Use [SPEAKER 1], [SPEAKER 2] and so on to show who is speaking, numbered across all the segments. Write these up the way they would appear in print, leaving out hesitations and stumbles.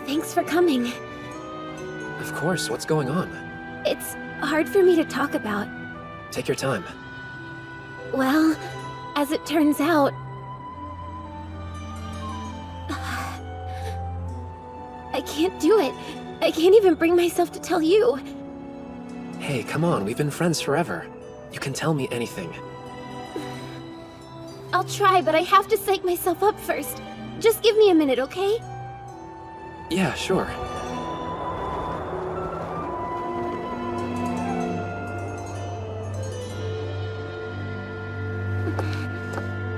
[SPEAKER 1] Thanks for coming.
[SPEAKER 2] Of course, what's going on?
[SPEAKER 1] It's hard for me to talk about.
[SPEAKER 2] Take your time.
[SPEAKER 1] Well, as it turns out... I can't do it. I can't even bring myself to tell you.
[SPEAKER 2] Hey, come on, we've been friends forever. You can tell me anything.
[SPEAKER 1] I'll try, but I have to psych myself up first. Just give me a minute, okay?
[SPEAKER 2] Yeah, sure.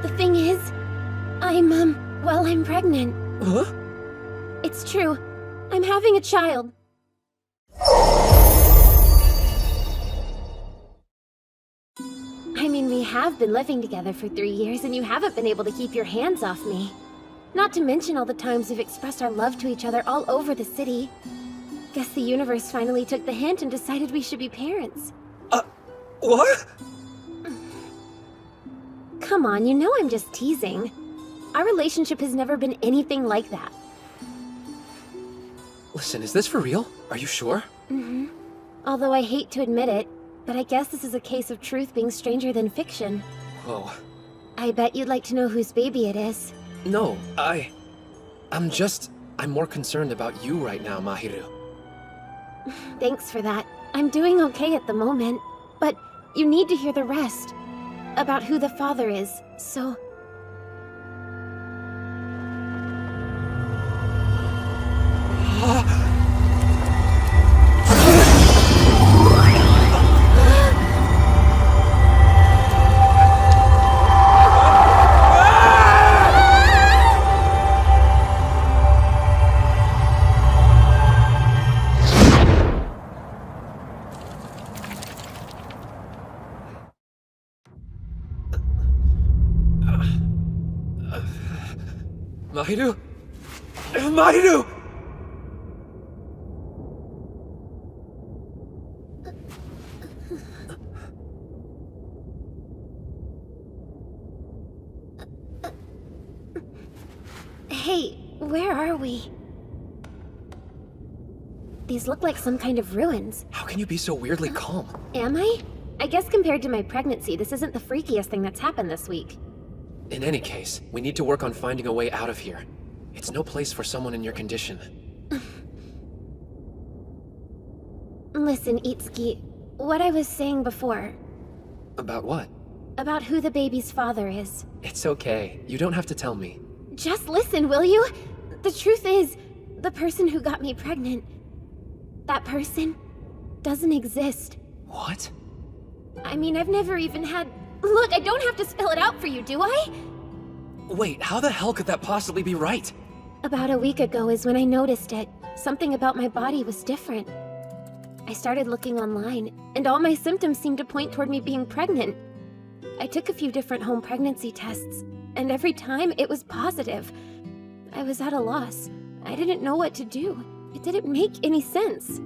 [SPEAKER 1] The thing is, I'm pregnant.
[SPEAKER 2] Huh?
[SPEAKER 1] It's true. I'm having a child. I mean, we have been living together for 3 years, and you haven't been able to keep your hands off me. Not to mention all the times we've expressed our love to each other all over the city. Guess the universe finally took the hint and decided we should be parents.
[SPEAKER 2] What?
[SPEAKER 1] Come on, you know I'm just teasing. Our relationship has never been anything like that.
[SPEAKER 2] Listen, is this for real? Are you sure?
[SPEAKER 1] Mm-hmm. Although I hate to admit it, but I guess this is a case of truth being stranger than fiction.
[SPEAKER 2] Whoa.
[SPEAKER 1] I bet you'd like to know whose baby it is.
[SPEAKER 2] No, I'm more concerned about you right now, Mahiru.
[SPEAKER 1] Thanks for that. I'm doing okay at the moment, but you need to hear the rest. About who the father is, so...
[SPEAKER 2] Mahiru? Mahiru!
[SPEAKER 1] Hey, where are we? These look like some kind of ruins.
[SPEAKER 2] How can you be so weirdly calm?
[SPEAKER 1] Am I? I guess compared to my pregnancy, this isn't the freakiest thing that's happened this week.
[SPEAKER 2] In any case, we need to work on finding a way out of here. It's no place for someone in your condition.
[SPEAKER 1] Listen, Itsuki, what I was saying before.
[SPEAKER 2] About what?
[SPEAKER 1] About who the baby's father is.
[SPEAKER 2] It's okay. You don't have to tell me.
[SPEAKER 1] Just listen, will you? The truth is, the person who got me pregnant, that person doesn't exist.
[SPEAKER 2] What?
[SPEAKER 1] I mean, I've never even had... Look, I don't have to spell it out for you, do I?
[SPEAKER 2] Wait, how the hell could that possibly be right?
[SPEAKER 1] About a week ago is when I noticed it. Something about my body was different. I started looking online, and all my symptoms seemed to point toward me being pregnant. I took a few different home pregnancy tests, and every time it was positive. I was at a loss. I didn't know what to do. It didn't make any sense.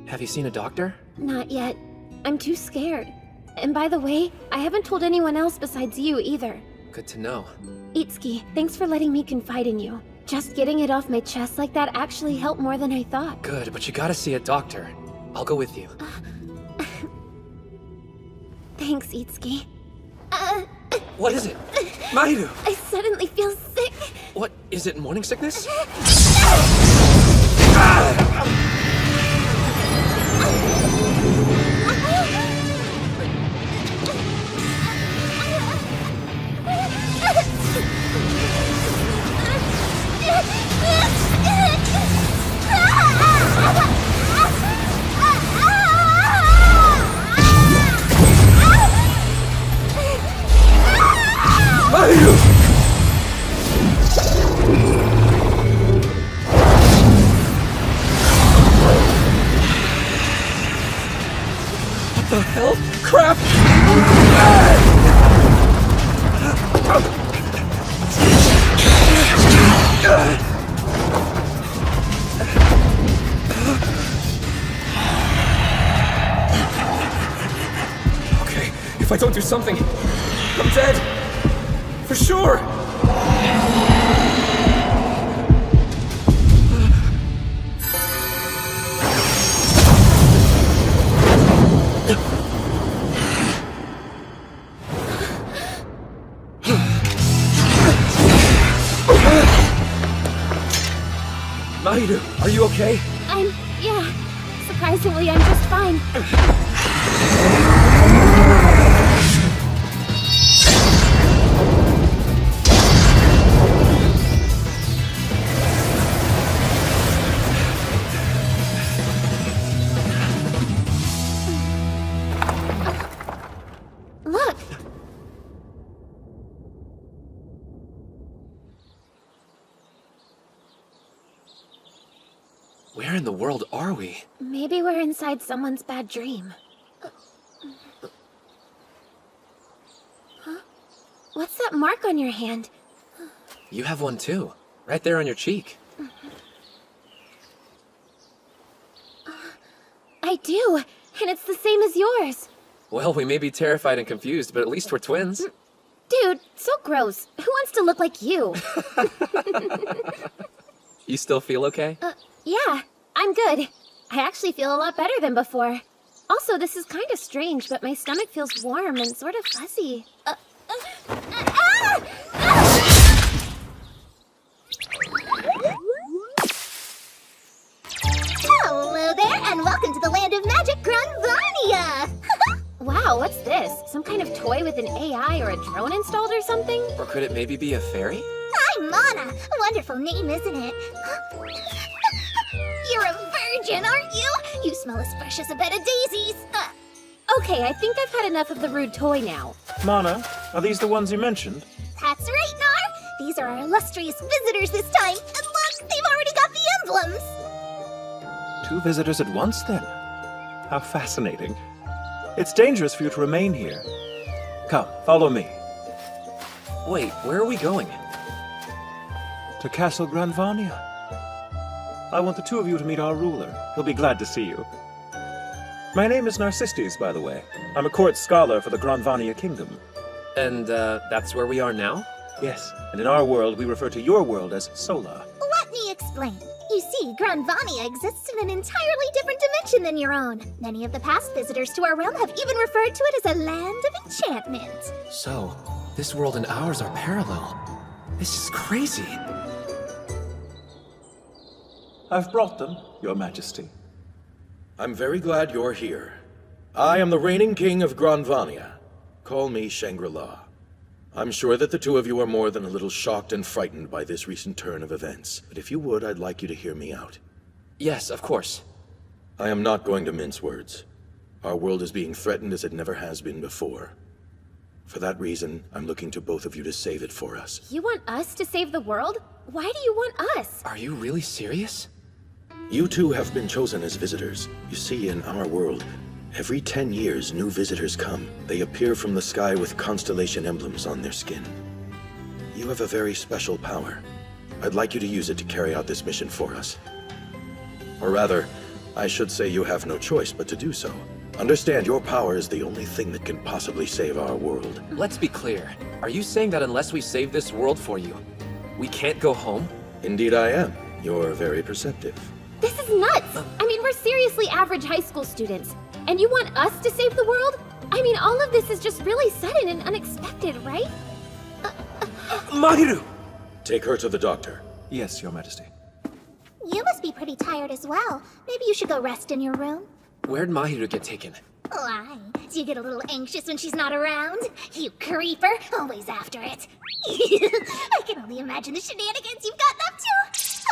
[SPEAKER 2] Have you seen a doctor?
[SPEAKER 1] Not yet. I'm too scared. And by the way, I haven't told anyone else besides you either.
[SPEAKER 2] Good to know.
[SPEAKER 1] Itsuki, thanks for letting me confide in you. Just getting it off my chest like that actually helped more than I thought.
[SPEAKER 2] Good, but you gotta see a doctor. I'll go with you.
[SPEAKER 1] Thanks, Itsuki.
[SPEAKER 2] What is it? Mahiru!
[SPEAKER 1] I suddenly feel sick.
[SPEAKER 2] What, is it morning sickness? Mahiru! What the hell? Crap! Okay, if I don't do something, I'm dead. For sure! Mahiru, are you okay?
[SPEAKER 1] Yeah. Surprisingly, I'm just fine. Look!
[SPEAKER 2] Where in the world are we?
[SPEAKER 1] Maybe we're inside someone's bad dream. Huh? What's that mark on your hand?
[SPEAKER 2] You have one too. Right there on your cheek.
[SPEAKER 1] I do, and it's the same as yours.
[SPEAKER 2] Well, we may be terrified and confused, but at least we're twins.
[SPEAKER 1] Dude, so gross. Who wants to look like you?
[SPEAKER 2] You still feel okay?
[SPEAKER 1] Yeah, I'm good. I actually feel a lot better than before. Also, this is kind of strange, but my stomach feels warm and sort of fuzzy.
[SPEAKER 3] Hello there, and welcome to the land of magic, Grunvania!
[SPEAKER 1] Wow, what's this? Some kind of toy with an AI or a drone installed or something?
[SPEAKER 2] Or could it maybe be a fairy?
[SPEAKER 3] I'm Mana. A wonderful name, isn't it? You're a virgin, aren't you? You smell as fresh as a bed of daisies.
[SPEAKER 1] Okay, I think I've had enough of the rude toy now.
[SPEAKER 4] Mana, are these the ones you mentioned?
[SPEAKER 3] That's right, Nar. These are our illustrious visitors this time. And look, they've already got the emblems.
[SPEAKER 4] 2 visitors at once, then? How fascinating. It's dangerous for you to remain here. Come, follow me.
[SPEAKER 2] Wait, where are we going?
[SPEAKER 4] To Castle Grandvania. I want the 2 of you to meet our ruler. He'll be glad to see you. My name is Narcistes, by the way. I'm a court scholar for the Grandvania Kingdom.
[SPEAKER 2] And, that's where we are now?
[SPEAKER 4] Yes, and in our world, we refer to your world as Sola.
[SPEAKER 3] Let me explain. You see, Grunvania exists in an entirely different dimension than your own. Many of the past visitors to our realm have even referred to it as a land of enchantment.
[SPEAKER 2] So, this world and ours are parallel. This is crazy.
[SPEAKER 4] I've brought them, Your Majesty.
[SPEAKER 5] I'm very glad you're here. I am the reigning king of Grunvania. Call me Shangri-La. I'm sure that the 2 of you are more than a little shocked and frightened by this recent turn of events. But if you would, I'd like you to hear me out.
[SPEAKER 2] Yes, of course.
[SPEAKER 5] I am not going to mince words. Our world is being threatened as it never has been before. For that reason, I'm looking to both of you to save it for us.
[SPEAKER 1] You want us to save the world? Why do you want us?
[SPEAKER 2] Are you really serious?
[SPEAKER 5] You 2 have been chosen as visitors. You see, in our world, every 10 years, new visitors come. They appear from the sky with constellation emblems on their skin. You have a very special power. I'd like you to use it to carry out this mission for us. Or rather, I should say you have no choice but to do so. Understand, your power is the only thing that can possibly save our world.
[SPEAKER 2] Let's be clear. Are you saying that unless we save this world for you, we can't go home?
[SPEAKER 5] Indeed I am. You're very perceptive.
[SPEAKER 1] This is nuts! I mean, we're seriously average high school students. And you want us to save the world? I mean, all of this is just really sudden and unexpected, right?
[SPEAKER 4] Mahiru!
[SPEAKER 5] Take her to the doctor.
[SPEAKER 4] Yes, Your Majesty.
[SPEAKER 3] You must be pretty tired as well. Maybe you should go rest in your room.
[SPEAKER 2] Where'd Mahiru get taken?
[SPEAKER 3] Why? Do you get a little anxious when she's not around? You creeper, always after it. I can only imagine the shenanigans you've gotten up to.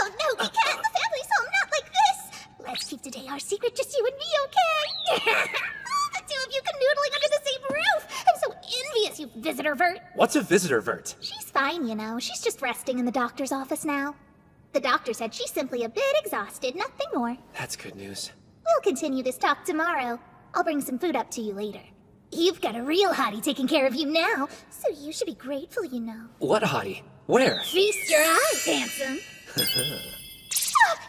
[SPEAKER 3] Oh no, we can't. The family's home, not like this. Let's keep today our secret, just you and me, okay? The 2 of you canoodling under the same roof. I'm so envious, you visitor vert.
[SPEAKER 2] What's a visitor vert?
[SPEAKER 3] She's fine, you know. She's just resting in the doctor's office now. The doctor said she's simply a bit exhausted, nothing more.
[SPEAKER 2] That's good news.
[SPEAKER 3] We'll continue this talk tomorrow. I'll bring some food up to you later. You've got a real hottie taking care of you now, so you should be grateful, you know.
[SPEAKER 2] What hottie? Where?
[SPEAKER 3] Feast your eyes, handsome.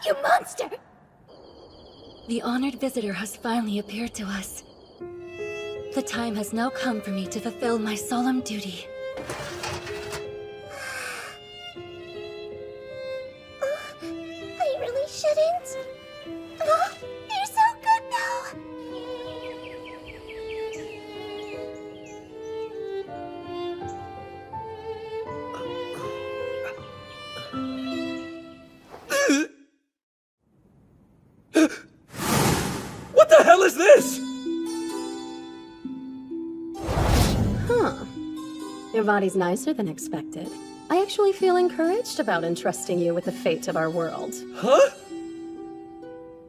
[SPEAKER 3] You monster!
[SPEAKER 6] The honored visitor has finally appeared to us. The time has now come for me to fulfill my solemn duty.
[SPEAKER 3] I really shouldn't. You're so good now.
[SPEAKER 7] Your body's nicer than expected. I actually feel encouraged about entrusting you with the fate of our world.
[SPEAKER 2] Huh?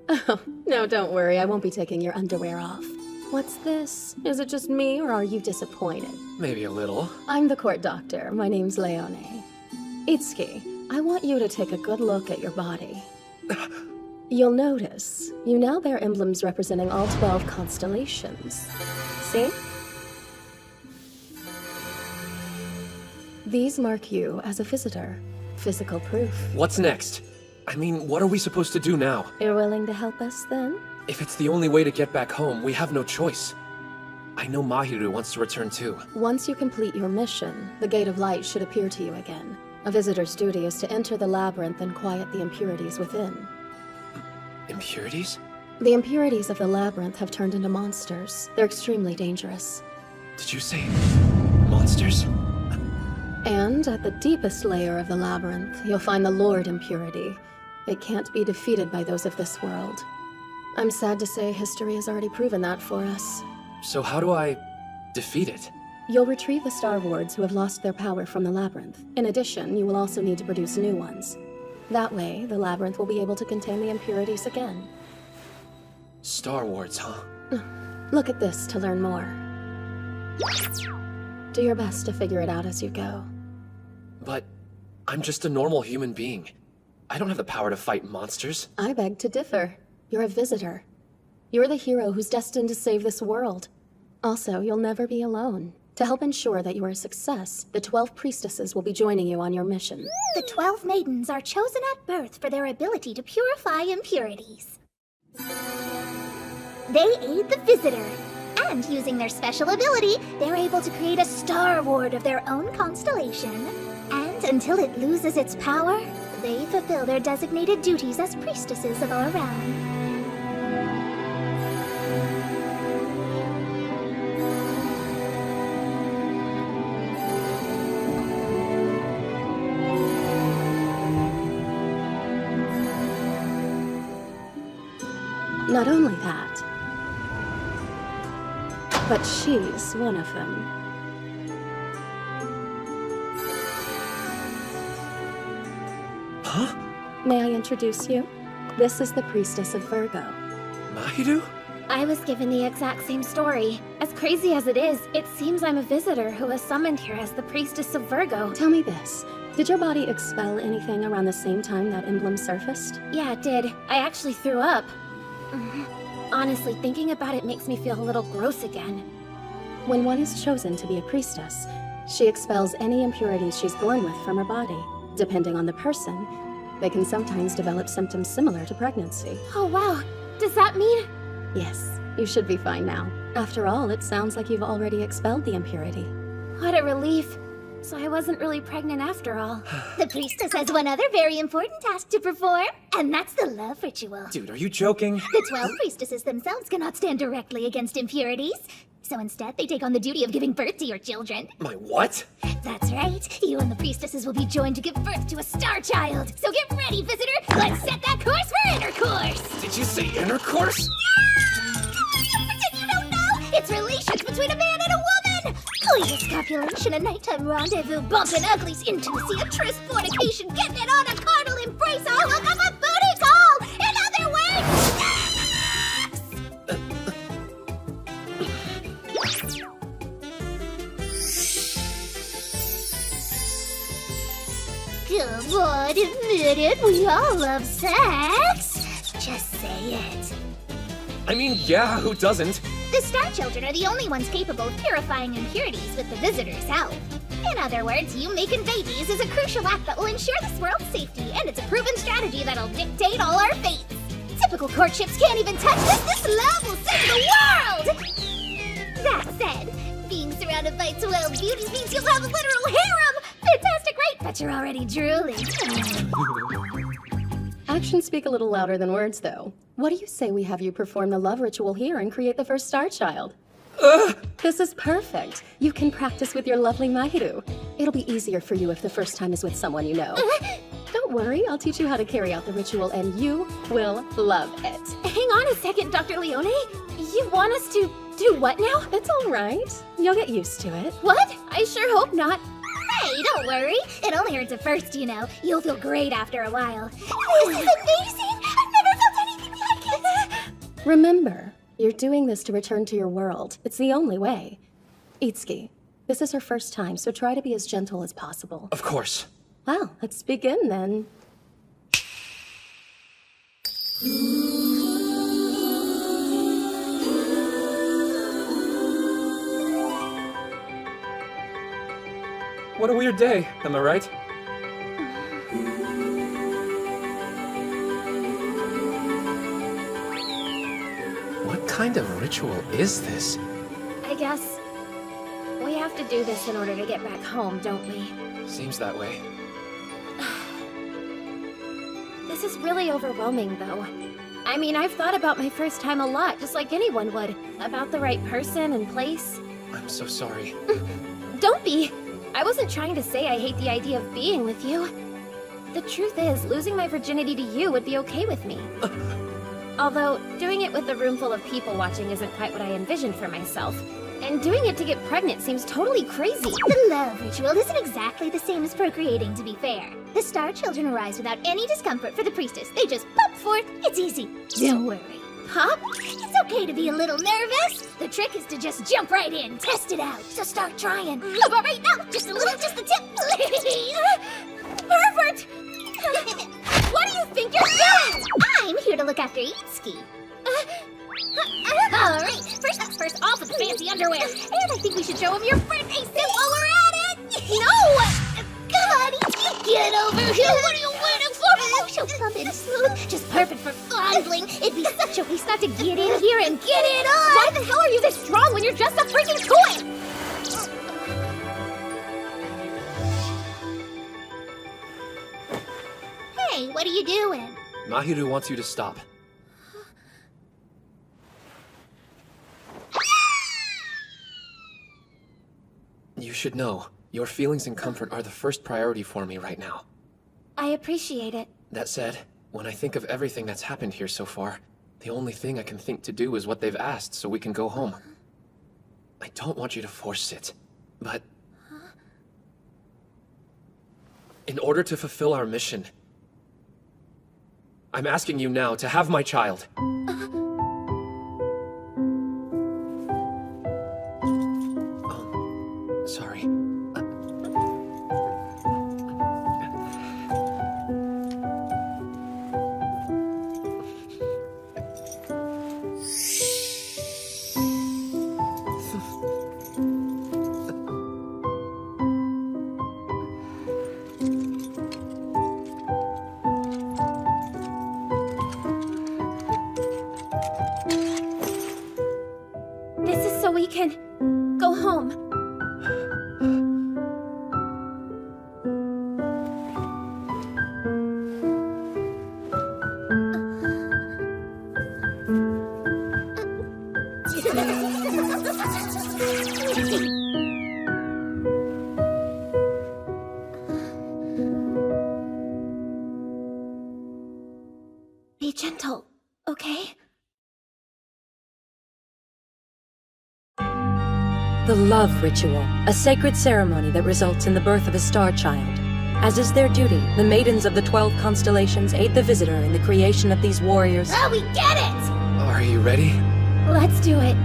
[SPEAKER 7] Oh, no, don't worry. I won't be taking your underwear off. What's this? Is it just me, or are you disappointed?
[SPEAKER 2] Maybe a little.
[SPEAKER 7] I'm the court doctor. My name's Leone. Itsuki, I want you to take a good look at your body. You'll notice you now bear emblems representing all 12 constellations. See? These mark you as a visitor. Physical proof.
[SPEAKER 2] What's next? I mean, what are we supposed to do now?
[SPEAKER 7] You're willing to help us then?
[SPEAKER 2] If it's the only way to get back home, we have no choice. I know Mahiru wants to return too.
[SPEAKER 7] Once you complete your mission, the Gate of Light should appear to you again. A visitor's duty is to enter the labyrinth and quiet the impurities within.
[SPEAKER 2] Impurities?
[SPEAKER 7] The impurities of the labyrinth have turned into monsters. They're extremely dangerous.
[SPEAKER 2] Did you say monsters?
[SPEAKER 7] And at the deepest layer of the labyrinth, you'll find the Lord Impurity. It can't be defeated by those of this world. I'm sad to say history has already proven that for us.
[SPEAKER 2] So how do I defeat it?
[SPEAKER 7] You'll retrieve the Star Wards who have lost their power from the labyrinth. In addition, you will also need to produce new ones. That way, the labyrinth will be able to contain the impurities again.
[SPEAKER 2] Star Wards, huh?
[SPEAKER 7] Look at this to learn more. Do your best to figure it out as you go.
[SPEAKER 2] But I'm just a normal human being. I don't have the power to fight monsters.
[SPEAKER 7] I beg to differ. You're a visitor. You're the hero who's destined to save this world. Also, you'll never be alone. To help ensure that you're a success, the 12 priestesses will be joining you on your mission.
[SPEAKER 3] The 12 maidens are chosen at birth for their ability to purify impurities. They aid the visitor, and using their special ability, they're able to create a Star Ward of their own constellation. And until it loses its power, they fulfill their designated duties as priestesses of our realm.
[SPEAKER 7] Not only that, but she's one of them.
[SPEAKER 2] Huh?
[SPEAKER 7] May I introduce you? This is the priestess of Virgo.
[SPEAKER 2] Mahiru?
[SPEAKER 1] I was given the exact same story. As crazy as it is, it seems I'm a visitor who was summoned here as the priestess of Virgo.
[SPEAKER 7] Tell me this. Did your body expel anything around the same time that emblem surfaced?
[SPEAKER 1] Yeah, it did. I actually threw up. Honestly, thinking about it makes me feel a little gross again.
[SPEAKER 7] When one is chosen to be a priestess, she expels any impurities she's born with from her body. Depending on the person, they can sometimes develop symptoms similar to pregnancy.
[SPEAKER 1] Oh wow, does that mean?
[SPEAKER 7] Yes, you should be fine now. After all, it sounds like you've already expelled the impurity.
[SPEAKER 1] What a relief. So I wasn't really pregnant after all.
[SPEAKER 3] The priestess has one other very important task to perform, and that's the love ritual.
[SPEAKER 2] Dude, are you joking?
[SPEAKER 3] The 12 priestesses themselves cannot stand directly against impurities, so instead they take on the duty of giving birth to your children.
[SPEAKER 2] My what?
[SPEAKER 3] That's right. You and the priestesses will be joined to give birth to a star child. So get ready, visitor. Let's set that course for intercourse.
[SPEAKER 2] Did you say intercourse?
[SPEAKER 3] Pretend you don't know? It's relations between a man and a woman. Coitus copulation, a nighttime rendezvous, bumping uglies, intimacy, a tryst, fornication, getting it on, a carnal embrace, all of a booty call. In other words. Come on, admit it. We all love sex. Just say it.
[SPEAKER 2] I mean, yeah, who doesn't?
[SPEAKER 3] The Star Children are the only ones capable of purifying impurities with the visitor's help. In other words, you making babies is a crucial act that will ensure this world's safety, and it's a proven strategy that'll dictate all our fates. Typical courtships can't even touch this. This love will save the world! That said, being surrounded by 12 beauties means you'll have a literal harem! Fantastic, right? But you're already drooling.
[SPEAKER 7] Actions speak a little louder than words, though. What do you say we have you perform the love ritual here and create the first star child? This is perfect. You can practice with your lovely Mahiru. It'll be easier for you if the first time is with someone you know. Don't worry, I'll teach you how to carry out the ritual and you will love it.
[SPEAKER 1] Hang on a second, Dr. Leone. You want us to Do what now?
[SPEAKER 7] It's all right. You'll get used to it.
[SPEAKER 1] What? I sure hope not.
[SPEAKER 3] Hey, don't worry. It only hurts at first, you know. You'll feel great after a while. This is amazing! I've never felt anything like it!
[SPEAKER 7] Remember, you're doing this to return to your world. It's the only way. Itsuki, this is her first time, so try to be as gentle as possible.
[SPEAKER 2] Of course.
[SPEAKER 7] Well, let's begin then.
[SPEAKER 2] What a weird day, am I right? What kind of ritual is this?
[SPEAKER 1] I guess we have to do this in order to get back home, don't we?
[SPEAKER 2] Seems that way.
[SPEAKER 1] This is really overwhelming, though. I mean, I've thought about my first time a lot, just like anyone would. About the right person and place.
[SPEAKER 2] I'm so sorry.
[SPEAKER 1] Don't be! I wasn't trying to say I hate the idea of being with you. The truth is, losing my virginity to you would be okay with me. Although, doing it with a room full of people watching isn't quite what I envisioned for myself. And doing it to get pregnant seems totally crazy.
[SPEAKER 3] The love ritual isn't exactly the same as procreating, to be fair. The star children arise without any discomfort for the priestess. They just pop forth. It's easy. Don't worry.
[SPEAKER 1] Huh?
[SPEAKER 3] It's okay to be a little nervous. The trick is to just jump right in, test it out. So start trying. How about right now? Just a little, just a tip, please.
[SPEAKER 1] Pervert! What do you think you're doing?
[SPEAKER 3] I'm here to look after Itsuki. Alright, first things first, off with the fancy underwear. And I think we should show him your birthday suit while we're at it. No! Come on, Itsuki, get over here. What are you waiting for? Oh, she'll plump and smooth, just perfect for fondling. It'd be such a waste not to get in here and get it on.
[SPEAKER 1] Why the hell are you this strong when you're just a freaking toy?
[SPEAKER 3] Hey, what are you doing?
[SPEAKER 2] Mahiru wants you to stop. You should know, your feelings and comfort are the first priority for me right now.
[SPEAKER 1] I appreciate it.
[SPEAKER 2] That said, when I think of everything that's happened here so far, the only thing I can think to do is what they've asked so we can go home. I don't want you to force it, but... in order to fulfill our mission, I'm asking you now to have my child. Sorry.
[SPEAKER 1] This is so we can go home. Be gentle, okay?
[SPEAKER 8] The love ritual, a sacred ceremony that results in the birth of a star child. As is their duty, the maidens of the 12 constellations aid the visitor in the creation of these warriors.
[SPEAKER 3] Oh, we get it!
[SPEAKER 2] Are you ready?
[SPEAKER 1] Let's do it.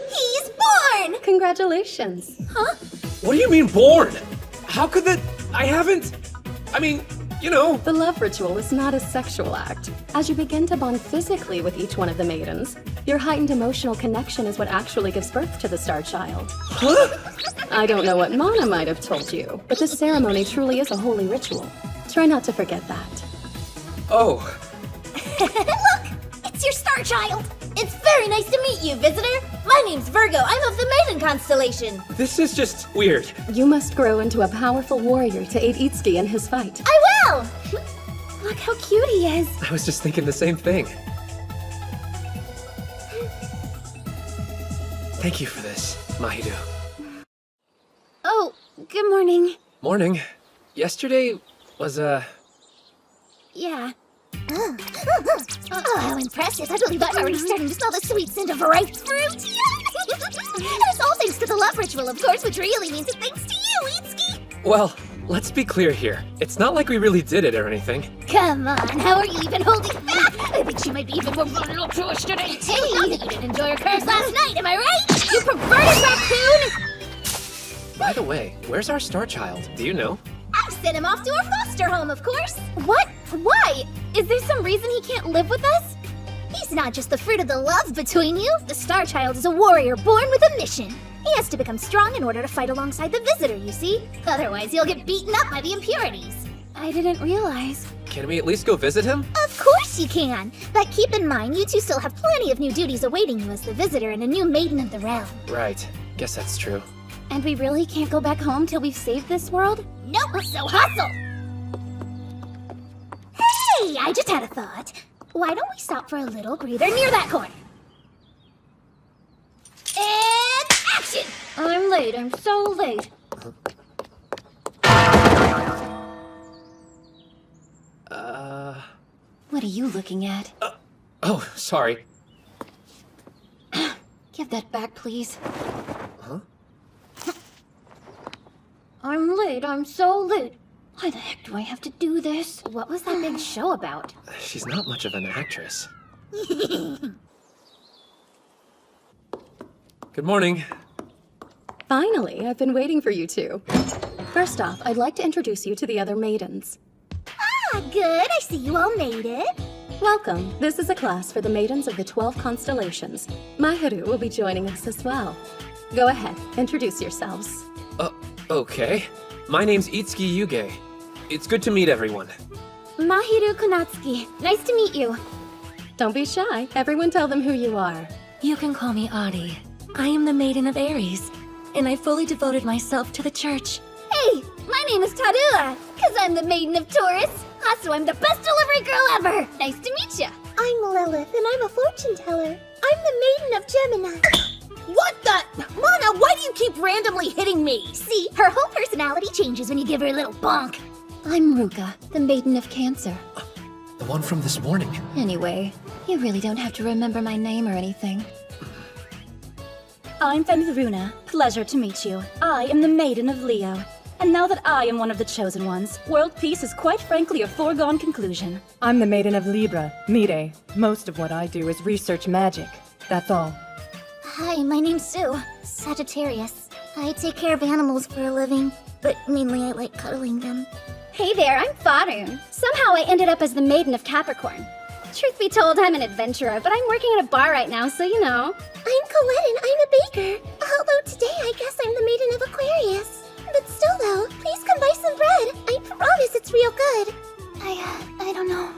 [SPEAKER 3] He's born!
[SPEAKER 7] Congratulations.
[SPEAKER 2] What do you mean born? How could that... I haven't... I mean, you know...
[SPEAKER 7] The love ritual is not a sexual act. As you begin to bond physically with each one of the maidens, your heightened emotional connection is what actually gives birth to the star child.
[SPEAKER 2] Huh?
[SPEAKER 7] I don't know what Mana might have told you, but this ceremony truly is a holy ritual. Try not to forget that.
[SPEAKER 2] Oh,
[SPEAKER 3] Look! It's your star child!
[SPEAKER 9] It's very nice to meet you, visitor. My name's Virgo. I'm of the Maiden constellation.
[SPEAKER 2] this is just weird.
[SPEAKER 7] You must grow into a powerful warrior to aid Itsuki in his fight.
[SPEAKER 9] I will!
[SPEAKER 1] Look how cute he is.
[SPEAKER 2] I was just thinking the same thing. Thank you for this, Mahiru.
[SPEAKER 1] Good morning.
[SPEAKER 2] Morning. Yesterday was,
[SPEAKER 1] Yeah.
[SPEAKER 3] Oh, how impressive. I believe I'm already starting to smell the sweet scent of ripe fruit. And it's all thanks to the love ritual, of course, which really means it's thanks to you, Itsuki.
[SPEAKER 2] well, let's be clear here. It's not like we really did it or anything.
[SPEAKER 3] Come on, how are you even holding back? I think she might be even more voluptuous today, too. Now that you didn't enjoy your curves last night, am I right? You perverted raccoon!
[SPEAKER 2] By the way, where's our star child? Do you know?
[SPEAKER 3] I sent him off to a foster home, of course.
[SPEAKER 1] What? Why? Is there some reason he can't live with us?
[SPEAKER 3] He's not just the fruit of the love between you. The Star Child is a warrior born with a mission. He has to become strong in order to fight alongside the visitor, you see? Otherwise, he'll get beaten up by the impurities.
[SPEAKER 1] I didn't realize.
[SPEAKER 2] Can we at least go visit him?
[SPEAKER 3] Of course you can. But keep in mind, you two still have plenty of new duties awaiting you as the visitor and a new maiden of the realm.
[SPEAKER 2] Right. Guess that's true.
[SPEAKER 1] And we really can't go back home till we've saved this world?
[SPEAKER 3] Nope, so hustle! Hey, I just had a thought. Why don't we stop for a little breather near that corner? And action!
[SPEAKER 1] I'm late. I'm so late. What are you looking at?
[SPEAKER 2] Oh, sorry.
[SPEAKER 1] Give that back, please.
[SPEAKER 2] Huh?
[SPEAKER 1] I'm late. I'm so late. Why the heck do I have to do this? What was that big show about?
[SPEAKER 2] She's not much of an actress. Good morning.
[SPEAKER 7] Finally, I've been waiting for you two. First off, I'd like to introduce you to the other maidens.
[SPEAKER 3] Ah, good. I see you all made it.
[SPEAKER 7] Welcome. This is a class for the maidens of the 12 constellations. Mahiru will be joining us as well. Go ahead, introduce yourselves.
[SPEAKER 2] Okay. My name's Itsuki Yuge. It's good to meet everyone.
[SPEAKER 1] Mahiru Konatsuki. Nice to meet you.
[SPEAKER 7] Don't be shy. Everyone tell them who you are.
[SPEAKER 6] You can call me Adi. I am the Maiden of Ares, and I fully devoted myself to the church.
[SPEAKER 3] Hey, my name is Tadua, because I'm the Maiden of Taurus. Also, I'm the best delivery girl ever. Nice to meet ya. I'm Lilith, and I'm a fortune teller. I'm the Maiden of Gemini.
[SPEAKER 9] What the? Mana, why do you keep randomly hitting me?
[SPEAKER 3] See, her whole personality changes when you give her a little bonk.
[SPEAKER 1] I'm Ruka, the Maiden of Cancer.
[SPEAKER 2] The one from this morning.
[SPEAKER 1] Anyway, you really don't have to remember my name or anything.
[SPEAKER 9] I'm Femuruna. Pleasure to meet you. I am the Maiden of Leo. And now that I am one of the chosen ones, world peace is quite frankly a foregone conclusion.
[SPEAKER 10] I'm the Maiden of Libra, Mire. Most of what I do is research magic. That's all.
[SPEAKER 3] Hi, my name's Sue. Sagittarius. I take care of animals for a living, but mainly I like cuddling them.
[SPEAKER 11] Hey there, I'm Faroon. Somehow I ended up as the Maiden of Capricorn. Truth be told, I'm an adventurer, but I'm working at a bar right now, so you know.
[SPEAKER 3] I'm Colette and I'm a baker. Although today I guess I'm the Maiden of Aquarius. But still though, please come buy some bread. I promise it's real good. I don't know.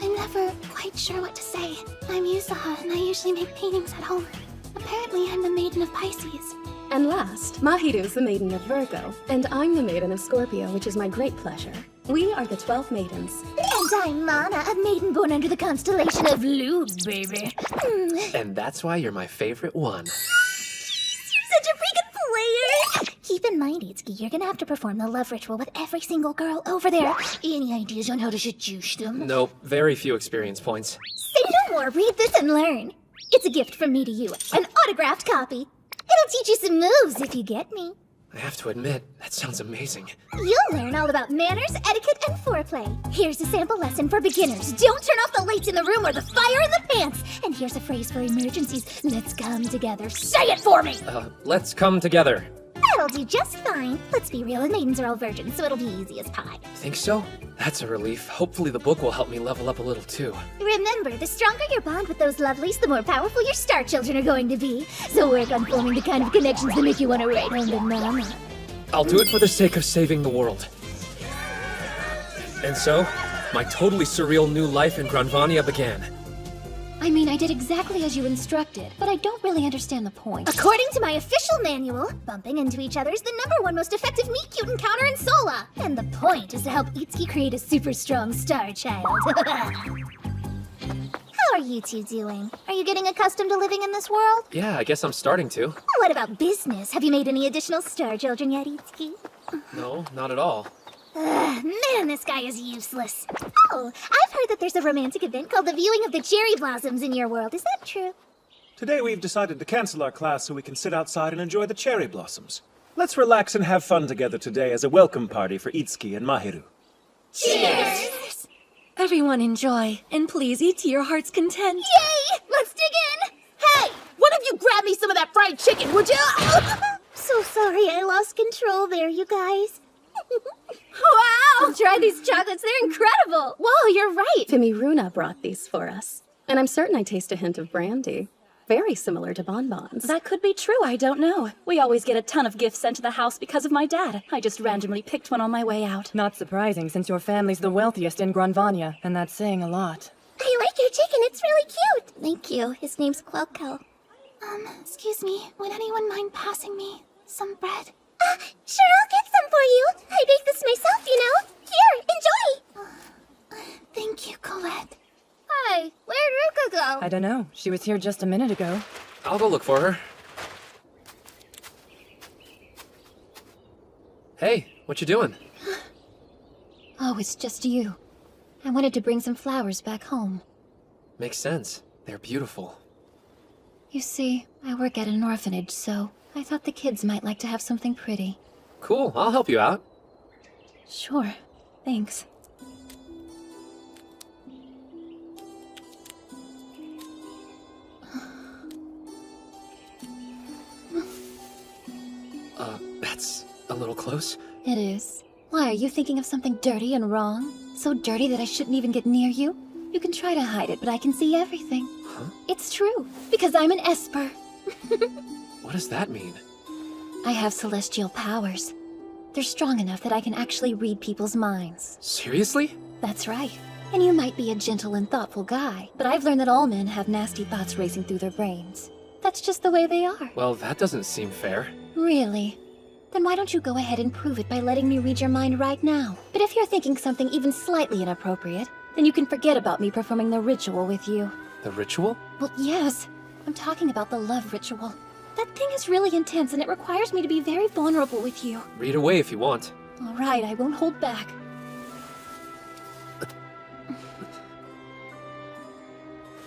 [SPEAKER 3] I'm never quite sure what to say. I'm Yusaha and I usually make paintings at home. Apparently I'm the Maiden of Pisces.
[SPEAKER 7] And last, Mahiru's the Maiden of Virgo, and I'm the Maiden of Scorpio, which is my great pleasure. We are the 12 maidens.
[SPEAKER 3] And I'm Mana, a maiden born under the constellation of Lune, baby.
[SPEAKER 2] And that's why you're my favorite one.
[SPEAKER 3] You're such a freaking player! Keep in mind, Itsuki, you're gonna have to perform the love ritual with every single girl over there. Any ideas on how to seduce them?
[SPEAKER 2] Nope, very few experience points.
[SPEAKER 3] Say no more, read this and learn. It's a gift from me to you, an autographed copy. It'll teach you some moves if you get me.
[SPEAKER 2] I have to admit, that sounds amazing.
[SPEAKER 3] You'll learn all about manners, etiquette, and foreplay. Here's a sample lesson for beginners. Don't turn off the lights in the room or the fire in the pants. And here's a phrase for emergencies. Let's come together. Say it for me!
[SPEAKER 2] Let's come together.
[SPEAKER 3] That'll do just fine. Let's be real, the maidens are all virgins, so it'll be easy as pie.
[SPEAKER 2] Think so? That's a relief. Hopefully the book will help me level up a little too.
[SPEAKER 3] Remember, the stronger your bond with those lovelies, the more powerful your star children are going to be. So work on forming the kind of connections that make you want to write home to Mama.
[SPEAKER 2] I'll do it for the sake of saving the world. And so, my totally surreal new life in Granvania began.
[SPEAKER 1] I mean, I did exactly as you instructed, but I don't really understand the point.
[SPEAKER 3] According to my official manual, bumping into each other is the #1 most effective meet-cute encounter in Sola. And the point is to help Itsuki create a super strong star child. How are you two doing? Are you getting accustomed to living in this world?
[SPEAKER 2] Yeah, I guess I'm starting to.
[SPEAKER 3] What about business? Have you made any additional star children yet, Itsuki?
[SPEAKER 2] No, not at all.
[SPEAKER 3] Man, this guy is useless. Oh, I've heard that there's a romantic event called the Viewing of the Cherry Blossoms in your world. Is that true?
[SPEAKER 4] Today we've decided to cancel our class so we can sit outside and enjoy the cherry blossoms. Let's relax and have fun together today as a welcome party for Itsuki and Mahiru.
[SPEAKER 3] Cheers!
[SPEAKER 6] Everyone enjoy, and please eat to your heart's content.
[SPEAKER 3] Yay! Let's dig in!
[SPEAKER 12] Hey! One of you grab me some of that fried chicken, would you?
[SPEAKER 3] So sorry I lost control there, you guys.
[SPEAKER 11] Wow! Try these chocolates, they're incredible!
[SPEAKER 7] Whoa, you're right! Fimiruna brought these for us. And I'm certain I taste a hint of brandy. Very similar to bonbons.
[SPEAKER 9] That could be true, I don't know. We always get a ton of gifts sent to the house because of my dad. I just randomly picked one on my way out.
[SPEAKER 10] Not surprising, since your family's the wealthiest in Granvania, and that's saying a lot.
[SPEAKER 3] I like your chicken, it's really cute. Thank you. His name's Quelco. Excuse me, would anyone mind passing me some bread? Sure, I'll get some for you. I baked this myself, you know. Here, enjoy. Thank you, Colette. Hi, where'd Ruka go?
[SPEAKER 10] I don't know. She was here just a minute ago.
[SPEAKER 2] I'll go look for her. Hey, what you doing?
[SPEAKER 6] Oh, it's just you. I wanted to bring some flowers back home.
[SPEAKER 2] Makes sense. They're beautiful.
[SPEAKER 6] You see, I work at an orphanage, so I thought the kids might like to have something pretty.
[SPEAKER 2] Cool, I'll help you out.
[SPEAKER 6] Sure, thanks.
[SPEAKER 2] That's a little close.
[SPEAKER 6] It is. Why, are you thinking of something dirty and wrong? So dirty that I shouldn't even get near you? You can try to hide it, but I can see everything.
[SPEAKER 2] Huh?
[SPEAKER 6] It's true, because I'm an Esper.
[SPEAKER 2] What does that mean?
[SPEAKER 6] I have celestial powers. They're strong enough that I can actually read people's minds.
[SPEAKER 2] Seriously?
[SPEAKER 6] That's right. And you might be a gentle and thoughtful guy, but I've learned that all men have nasty thoughts racing through their brains. That's just the way they are.
[SPEAKER 2] Well, that doesn't seem fair.
[SPEAKER 6] Really? Then why don't you go ahead and prove it by letting me read your mind right now? But if you're thinking something even slightly inappropriate, then you can forget about me performing the ritual with you.
[SPEAKER 2] The ritual?
[SPEAKER 6] Well, yes. I'm talking about the love ritual. That thing is really intense and it requires me to be very vulnerable with you.
[SPEAKER 2] Read away if you want.
[SPEAKER 6] All right, I won't hold back.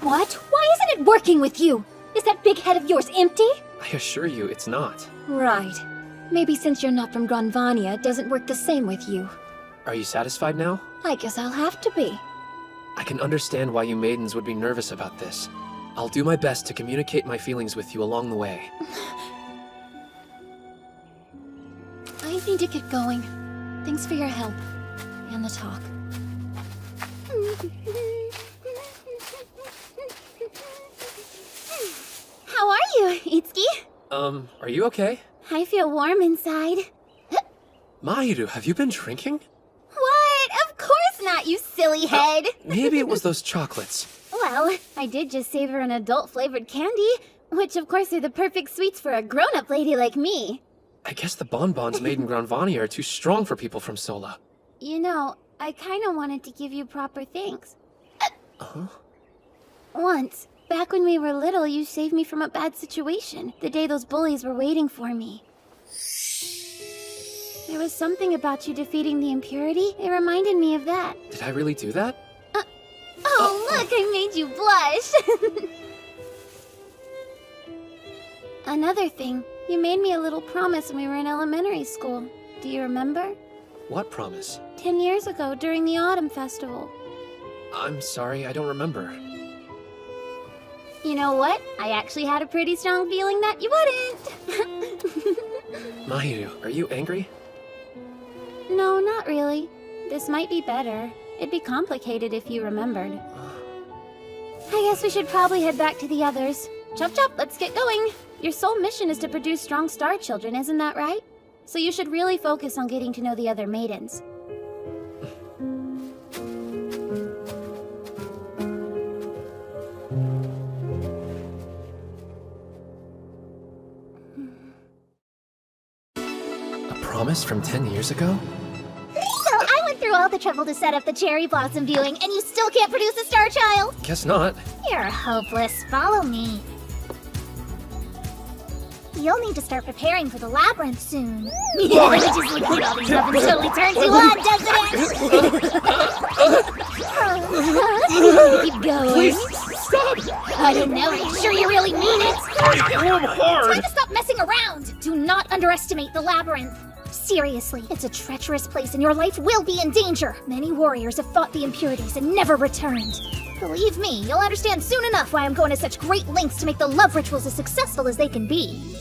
[SPEAKER 6] What? Why isn't it working with you? Is that big head of yours empty?
[SPEAKER 2] I assure you, it's not.
[SPEAKER 6] Right. Maybe since you're not from Granvania, it doesn't work the same with you.
[SPEAKER 2] Are you satisfied now?
[SPEAKER 6] I guess I'll have to be.
[SPEAKER 2] I can understand why you maidens would be nervous about this. I'll do my best to communicate my feelings with you along the way.
[SPEAKER 6] I need to get going. Thanks for your help. And the talk.
[SPEAKER 3] How are you, Itsuki?
[SPEAKER 2] Are you okay?
[SPEAKER 3] I feel warm inside.
[SPEAKER 2] Mahiru, have you been drinking?
[SPEAKER 3] What? Of course not, you silly head.
[SPEAKER 2] Maybe it was those chocolates.
[SPEAKER 3] Well, I did just savor an adult-flavored candy, which of course are the perfect sweets for a grown-up lady like me.
[SPEAKER 2] I guess the bonbons made in Granvania are too strong for people from Sola.
[SPEAKER 3] You know, I kinda wanted to give you proper thanks.
[SPEAKER 2] Huh?
[SPEAKER 3] Once, back when we were little, you saved me from a bad situation, the day those bullies were waiting for me. There was something about you defeating the impurity. It reminded me of that.
[SPEAKER 2] Did I really do that?
[SPEAKER 3] Oh, look, I made you blush! Another thing, you made me a little promise when we were in elementary school. Do you remember?
[SPEAKER 2] What promise?
[SPEAKER 3] 10 years ago, during the Autumn Festival.
[SPEAKER 2] I'm sorry, I don't remember.
[SPEAKER 3] You know what? I actually had a pretty strong feeling that you wouldn't.
[SPEAKER 2] Mahiru, are you angry?
[SPEAKER 3] No, not really. This might be better. It'd be complicated if you remembered. I guess we should probably head back to the others. Chop chop, let's get going. Your sole mission is to produce strong star children, isn't that right? So you should really focus on getting to know the other maidens.
[SPEAKER 2] A promise from 10 years ago?
[SPEAKER 3] So I went through all the trouble to set up the cherry blossom viewing, and you still can't produce a star child?
[SPEAKER 2] Guess not.
[SPEAKER 3] You're hopeless. Follow me. You'll need to start preparing for the labyrinth soon. Yeah, just looking at all these weapons totally turns you on, doesn't it? Keep going.
[SPEAKER 2] Please, stop!
[SPEAKER 3] I don't know. Are you sure you really mean it?
[SPEAKER 2] I'm hard!
[SPEAKER 3] Time to stop messing around! Do not underestimate the labyrinth. Seriously, it's a treacherous place and your life will be in danger. Many warriors have fought the impurities and never returned. Believe me, you'll understand soon enough why I'm going to such great lengths to make the love rituals as successful as they can be.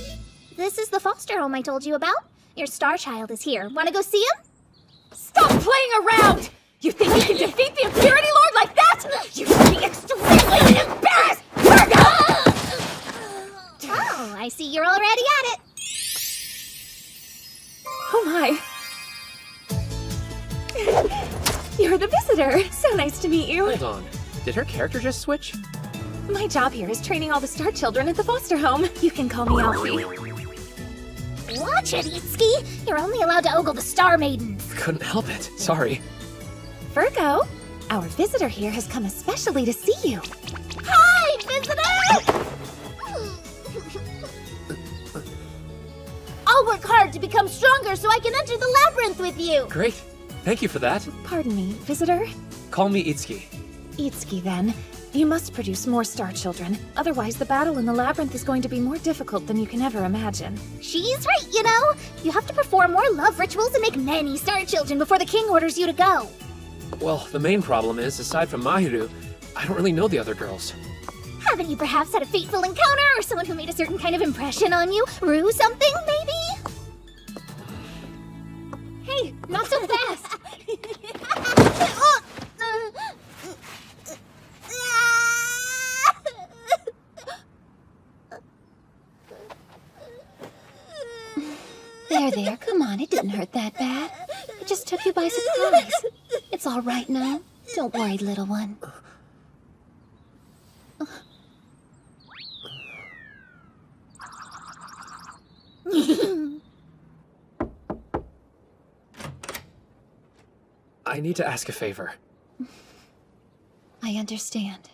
[SPEAKER 3] This is the foster home I told you about. Your star child is here. Want to go see him?
[SPEAKER 12] Stop playing around! You think you can defeat the Impurity Lord like that? You should be extremely embarrassed! Virgo!
[SPEAKER 3] Oh, I see you're already at it.
[SPEAKER 1] Oh my. You're the visitor. So nice to meet you.
[SPEAKER 2] Hold on. Did her character just switch?
[SPEAKER 1] My job here is training all the star children at the foster home. You can call me Alfie.
[SPEAKER 3] Watch it, Itsuki. You're only allowed to ogle the Star Maidens.
[SPEAKER 2] Couldn't help it. Sorry.
[SPEAKER 1] Virgo, our visitor here has come especially to see you.
[SPEAKER 3] Hi, visitor! I'll work hard to become stronger so I can enter the labyrinth with you.
[SPEAKER 2] Great. Thank you for that.
[SPEAKER 1] Pardon me, visitor?
[SPEAKER 2] Call me Itsuki.
[SPEAKER 1] Itsuki, then. You must produce more star children. Otherwise, the battle in the labyrinth is going to be more difficult than you can ever imagine.
[SPEAKER 3] She's right, you know. You have to perform more love rituals and make many star children before the king orders you to go.
[SPEAKER 2] Well, the main problem is, aside from Mahiru, I don't really know the other girls.
[SPEAKER 3] Haven't you perhaps had a fateful encounter or someone who made a certain kind of impression on you? Rue something, maybe?
[SPEAKER 1] Hey, not so fast!
[SPEAKER 6] There, come on, it didn't hurt that bad. It just took you by surprise. It's all right now. Don't worry, little one.
[SPEAKER 2] I need to ask a favor.
[SPEAKER 6] I understand.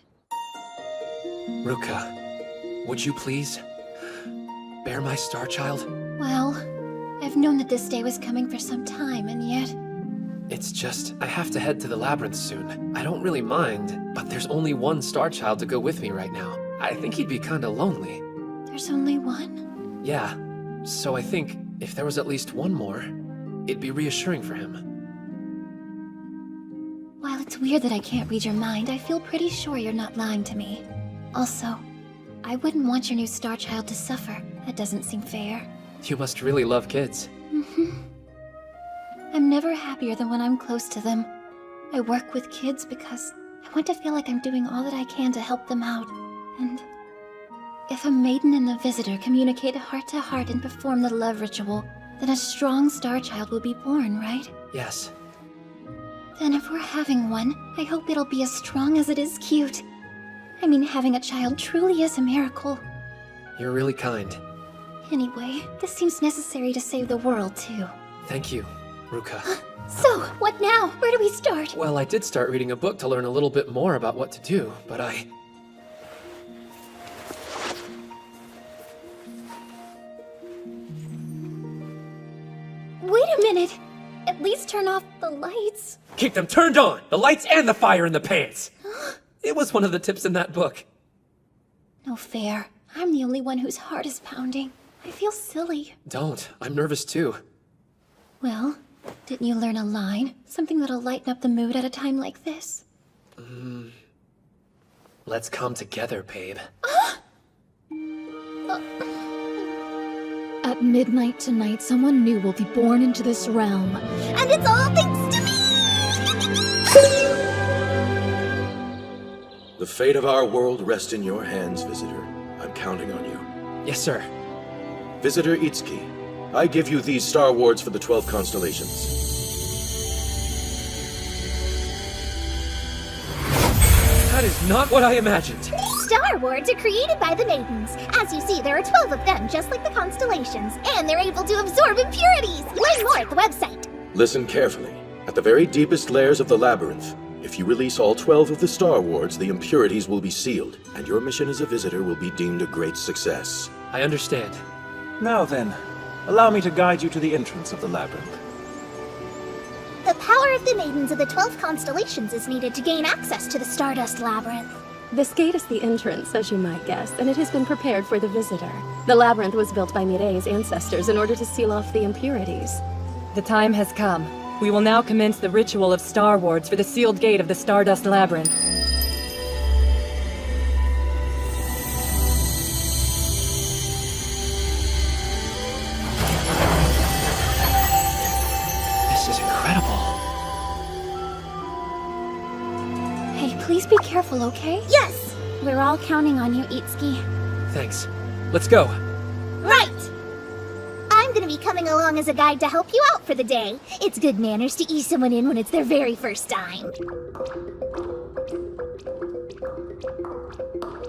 [SPEAKER 2] Ruka, would you please bear my star child?
[SPEAKER 6] Well, I've known that this day was coming for some time, and yet...
[SPEAKER 2] It's just, I have to head to the labyrinth soon. I don't really mind, but there's only one star child to go with me right now. I think he'd be kinda lonely.
[SPEAKER 6] There's only one?
[SPEAKER 2] Yeah, so I think if there was at least one more, it'd be reassuring for him.
[SPEAKER 6] While it's weird that I can't read your mind, I feel pretty sure you're not lying to me. Also, I wouldn't want your new star child to suffer. That doesn't seem fair.
[SPEAKER 2] You must really love kids.
[SPEAKER 6] I'm never happier than when I'm close to them. I work with kids because I want to feel like I'm doing all that I can to help them out. And if a maiden and a visitor communicate heart to heart and perform the love ritual, then a strong star child will be born, right?
[SPEAKER 2] Yes.
[SPEAKER 6] Then if we're having one, I hope it'll be as strong as it is cute. I mean, having a child truly is a miracle.
[SPEAKER 2] You're really kind.
[SPEAKER 6] Anyway, this seems necessary to save the world, too.
[SPEAKER 2] Thank you, Ruka.
[SPEAKER 6] So, what now? Where do we start?
[SPEAKER 2] Well, I did start reading a book to learn a little bit more about what to do, but I...
[SPEAKER 6] Wait a minute! At least turn off the lights.
[SPEAKER 2] Keep them turned on! The lights and the fire in the pants! It was one of the tips in that book.
[SPEAKER 6] No fair. I'm the only one whose heart is pounding. I feel silly.
[SPEAKER 2] Don't. I'm nervous too.
[SPEAKER 6] Well, didn't you learn a line? Something that'll lighten up the mood at a time like this?
[SPEAKER 2] Let's come together, babe.
[SPEAKER 9] At midnight tonight, someone new will be born into this realm.
[SPEAKER 3] And it's all thanks to me!
[SPEAKER 5] The fate of our world rests in your hands, visitor. I'm counting on you.
[SPEAKER 2] Yes, sir.
[SPEAKER 5] Visitor Itsuki, I give you these star wards for the 12 constellations.
[SPEAKER 2] That is not what I imagined.
[SPEAKER 3] Star wards are created by the maidens. As you see, there are 12 of them, just like the constellations, and they're able to absorb impurities. Learn more at the website.
[SPEAKER 5] Listen carefully. At the very deepest layers of the labyrinth, if you release all 12 of the star wards, the impurities will be sealed, and your mission as a visitor will be deemed a great success.
[SPEAKER 2] I understand.
[SPEAKER 4] Now then, allow me to guide you to the entrance of the labyrinth.
[SPEAKER 3] The power of the Maidens of the 12 Constellations is needed to gain access to the Stardust Labyrinth.
[SPEAKER 7] This gate is the entrance, as you might guess, and it has been prepared for the visitor. The labyrinth was built by Mireille's ancestors in order to seal off the impurities.
[SPEAKER 10] The time has come. We will now commence the ritual of Star Wards for the sealed gate of the Stardust Labyrinth.
[SPEAKER 2] This is incredible.
[SPEAKER 6] Hey, please be careful, okay?
[SPEAKER 3] Yes! We're all counting on you, Itsuki.
[SPEAKER 2] Thanks. Let's go.
[SPEAKER 3] Right! I'm gonna be coming along as a guide to help you out for the day. It's good manners to ease someone in when it's their very first time.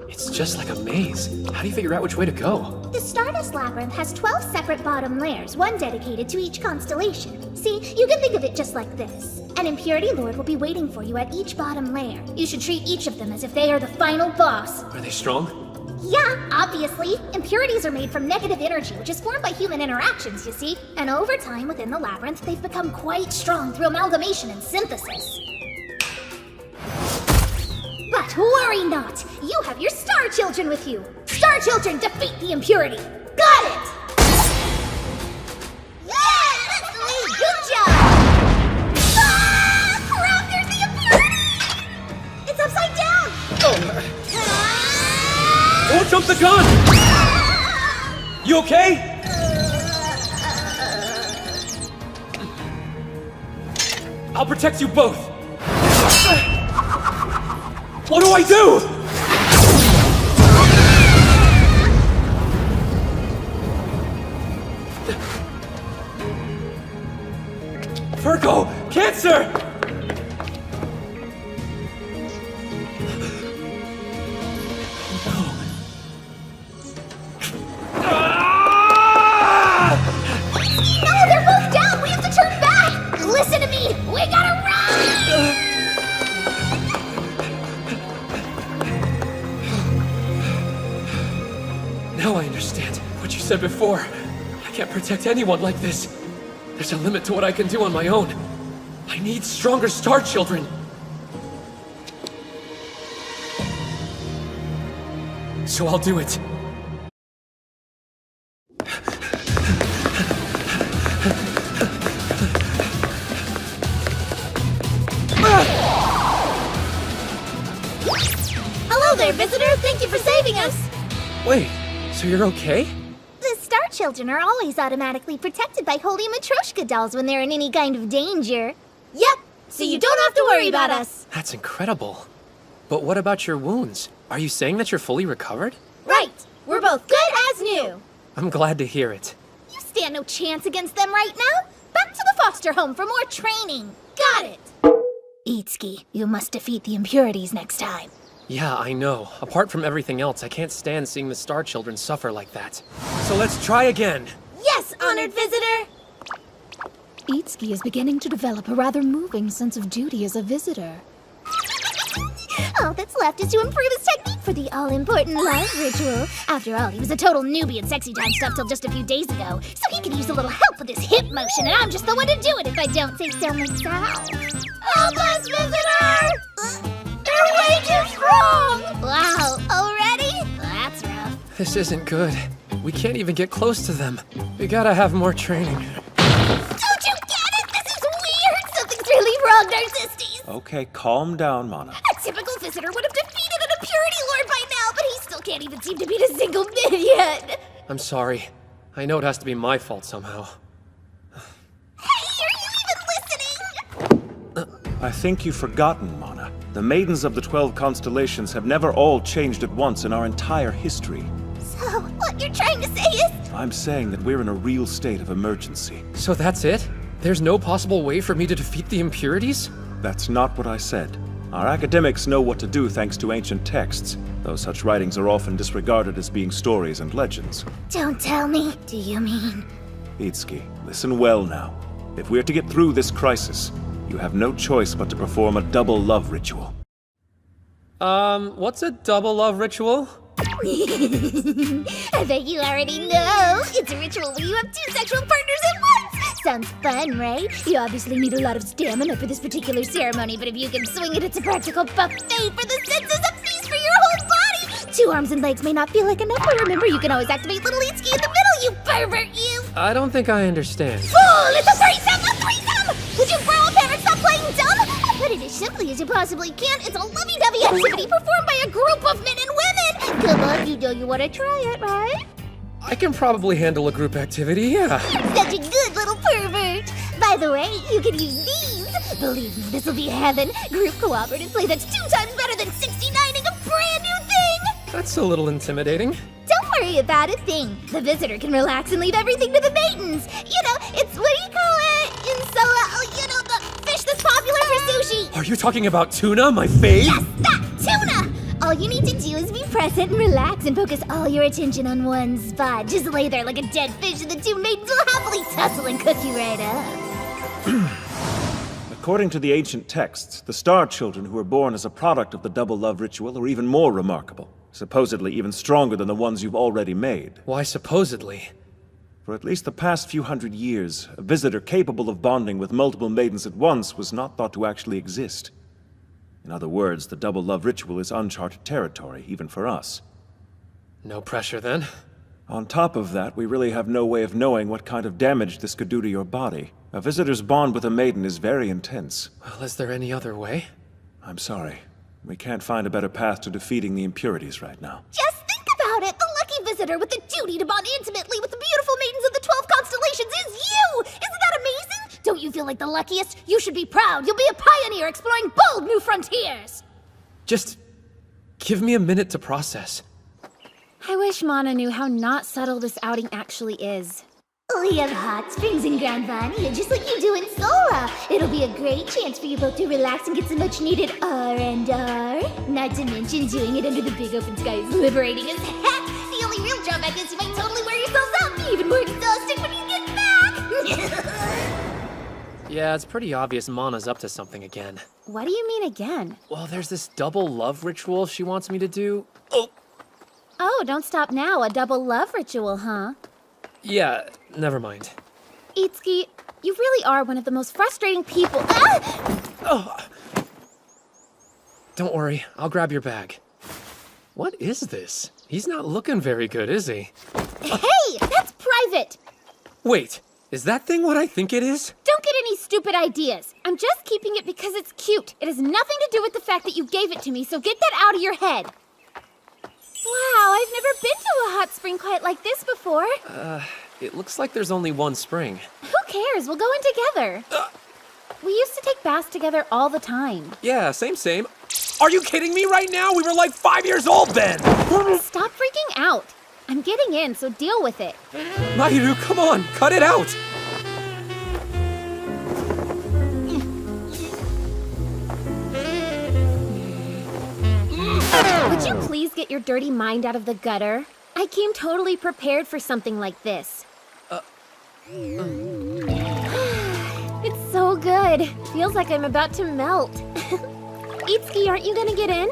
[SPEAKER 2] It's just like a maze. How do you figure out which way to go?
[SPEAKER 3] The Stardust Labyrinth has 12 separate bottom layers, one dedicated to each constellation. See, you can think of it just like this. An Impurity Lord will be waiting for you at each bottom layer. You should treat each of them as if they are the final boss.
[SPEAKER 2] Are they strong?
[SPEAKER 3] Yeah, obviously. Impurities are made from negative energy, which is formed by human interactions, you see. And over time within the labyrinth, they've become quite strong through amalgamation and synthesis. But worry not! You have your Star Children with you! Star Children defeat the impurity! Got it! Yeah! That's the way! Good job! Ah! Crap, there's the impurity! It's upside down!
[SPEAKER 2] Don't jump the gun! You okay? I'll protect you both! What do I do? Virgo! Cancer!
[SPEAKER 3] No, they're both down! We have to turn back! Listen to me! We gotta run!
[SPEAKER 2] Now I understand what you said before. I can't protect anyone like this. There's a limit to what I can do on my own. I need stronger Star Children. So I'll do it.
[SPEAKER 3] Hello there, visitor! Thank you for saving us!
[SPEAKER 2] Wait, so you're okay?
[SPEAKER 3] The Star Children are always automatically protected by holy Matryoshka dolls when they're in any kind of danger. Yep, so you don't have to worry about us.
[SPEAKER 2] That's incredible. But what about your wounds? Are you saying that you're fully recovered?
[SPEAKER 3] Right, we're both good as new.
[SPEAKER 2] I'm glad to hear it.
[SPEAKER 3] You stand no chance against them right now. Back to the foster home for more training. Got it. Itsuki, you must defeat the impurities next time.
[SPEAKER 2] Yeah, I know. Apart from everything else, I can't stand seeing the Star Children suffer like that. So let's try again.
[SPEAKER 3] Yes, honored visitor!
[SPEAKER 13] Itsuki is beginning to develop a rather moving sense of duty as a visitor.
[SPEAKER 3] All that's left is to improve his technique for the all-important love ritual. After all, he was a total newbie at sexy time stuff till just a few days ago, so he could use a little help with his hip motion, and I'm just the one to do it if I don't say so myself. Help us, visitor! They're way too strong! Wow, already? That's rough.
[SPEAKER 2] This isn't good. We can't even get close to them. We gotta have more training.
[SPEAKER 3] Don't you get it? This is weird! Something's really wrong, Narcistes!
[SPEAKER 4] Okay, calm down, Mana.
[SPEAKER 3] A typical visitor would have defeated an impurity lord by now, but he still can't even seem to beat a single minion!
[SPEAKER 2] I'm sorry. I know it has to be my fault somehow.
[SPEAKER 3] Hey, are you even listening?
[SPEAKER 4] I think you've forgotten, Mana. The Maidens of the 12 Constellations have never all changed at once in our entire history.
[SPEAKER 3] So, what you're trying to say is...
[SPEAKER 4] I'm saying that we're in a real state of emergency.
[SPEAKER 2] So that's it? There's no possible way for me to defeat the impurities?
[SPEAKER 4] That's not what I said. Our academics know what to do thanks to ancient texts, though such writings are often disregarded as being stories and legends.
[SPEAKER 3] Don't tell me. Do you mean...
[SPEAKER 4] Itsuki, listen well now. If we're to get through this crisis, you have no choice but to perform a double love ritual.
[SPEAKER 2] What's a double love ritual?
[SPEAKER 3] I bet you already know. It's a ritual where you have two sexual partners at once. Sounds fun, right? You obviously need a lot of stamina for this particular ceremony, but if you can swing it, it's a practical buffet for the senses, a feast for your whole body. 2 arms and legs may not feel like enough, but remember, you can always activate little Itsuki in the middle, you pervert, you!
[SPEAKER 2] I don't think I understand.
[SPEAKER 3] Fool! It's a threesome! A threesome! Would you grown parents stop playing dumb? Put it as simply as you possibly can. It's a lovey-dovey activity performed by a group of men and women. Come on, you know you want to try it, right?
[SPEAKER 2] I can probably handle a group activity, yeah.
[SPEAKER 3] Such a good little pervert. By the way, you can use these. Believe me, this will be heaven. Group cooperative play that's 2 times better than 69ing a brand new thing.
[SPEAKER 2] That's a little intimidating.
[SPEAKER 3] Don't worry about a thing. The visitor can relax and leave everything to the maidens. You know, it's, what do you call it? You know, the fish that's popular for sushi.
[SPEAKER 2] Are you talking about tuna, my fave?
[SPEAKER 3] Yes, that, tuna! All you need to do is be present and relax and focus all your attention on one spot. Just lay there like a dead fish and the 2 maidens will happily tussle and cook you right up.
[SPEAKER 4] According to the ancient texts, the Star Children who were born as a product of the double love ritual are even more remarkable. Supposedly even stronger than the ones you've already made.
[SPEAKER 2] Why supposedly?
[SPEAKER 4] For at least the past few hundred years, a visitor capable of bonding with multiple maidens at once was not thought to actually exist. In other words, the double love ritual is uncharted territory, even for us.
[SPEAKER 2] No pressure then?
[SPEAKER 4] On top of that, we really have no way of knowing what kind of damage this could do to your body. A visitor's bond with a maiden is very intense.
[SPEAKER 2] Well, is there any other way?
[SPEAKER 4] I'm sorry. We can't find a better path to defeating the impurities right now.
[SPEAKER 3] Just think about it! The lucky visitor with the duty to bond intimately with the beautiful maidens of the 12 constellations is you! Isn't that amazing? Don't you feel like the luckiest? You should be proud. You'll be a pioneer exploring bold new frontiers!
[SPEAKER 2] Just give me a minute to process.
[SPEAKER 1] I wish Mana knew how not subtle this outing actually is.
[SPEAKER 3] We have hot springs in Grand Vania, just like you do in Sora. It'll be a great chance for you both to relax and get some much-needed R&R. Not to mention doing it under the big open sky is liberating as heck. The only real drawback is you might totally wear yourselves out, be even more exhausted when you get back.
[SPEAKER 2] Yeah, it's pretty obvious Mana's up to something again.
[SPEAKER 1] What do you mean again?
[SPEAKER 2] Well, there's this double love ritual she wants me to do.
[SPEAKER 1] Oh, don't stop now. A double love ritual, huh?
[SPEAKER 2] Yeah, never mind.
[SPEAKER 1] Itsuki, you really are one of the most frustrating people. Ah!
[SPEAKER 2] Oh. Don't worry, I'll grab your bag. What is this? He's not looking very good, is he?
[SPEAKER 1] Hey, that's private!
[SPEAKER 2] Wait, is that thing what I think it is?
[SPEAKER 1] Don't get any stupid ideas. I'm just keeping it because it's cute. It has nothing to do with the fact that you gave it to me, so get that out of your head. Wow, I've never been to a hot spring quite like this before.
[SPEAKER 2] It looks like there's only one spring.
[SPEAKER 1] Who cares? We'll go in together. We used to take baths together all the time.
[SPEAKER 2] Yeah, same. Are you kidding me right now? We were like 5 years old then!
[SPEAKER 1] Stop freaking out. I'm getting in, so deal with it.
[SPEAKER 2] Mahiru, come on, cut it out!
[SPEAKER 1] Would you please get your dirty mind out of the gutter? I came totally prepared for something like this. It's so good. Feels like I'm about to melt. Itsuki, aren't you gonna get in?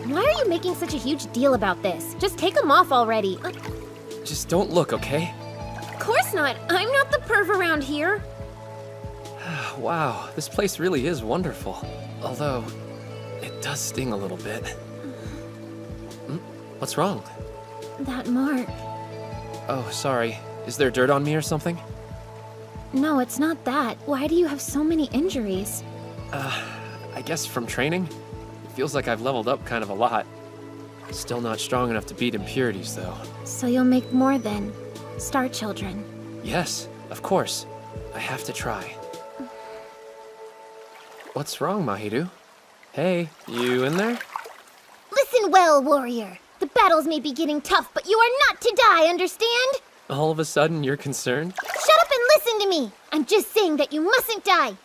[SPEAKER 1] Why are you making such a huge deal about this? Just take them off already.
[SPEAKER 2] Just don't look, okay?
[SPEAKER 1] Of course not. I'm not the perv around here.
[SPEAKER 2] Wow, this place really is wonderful. Although, it does sting a little bit. What's wrong?
[SPEAKER 1] That mark.
[SPEAKER 2] Oh, sorry. Is there dirt on me or something?
[SPEAKER 1] No, it's not that. Why do you have so many injuries?
[SPEAKER 2] I guess from training? It feels like I've leveled up kind of a lot. Still not strong enough to beat impurities, though.
[SPEAKER 1] So you'll make more then? Star Children.
[SPEAKER 2] Yes, of course. I have to try. What's wrong, Mahiru? Hey, you in there?
[SPEAKER 3] Listen well, warrior. The battles may be getting tough, but you are not to die, understand?
[SPEAKER 2] All of a sudden, you're concerned?
[SPEAKER 3] Shut up and listen to me! I'm just saying that you mustn't die.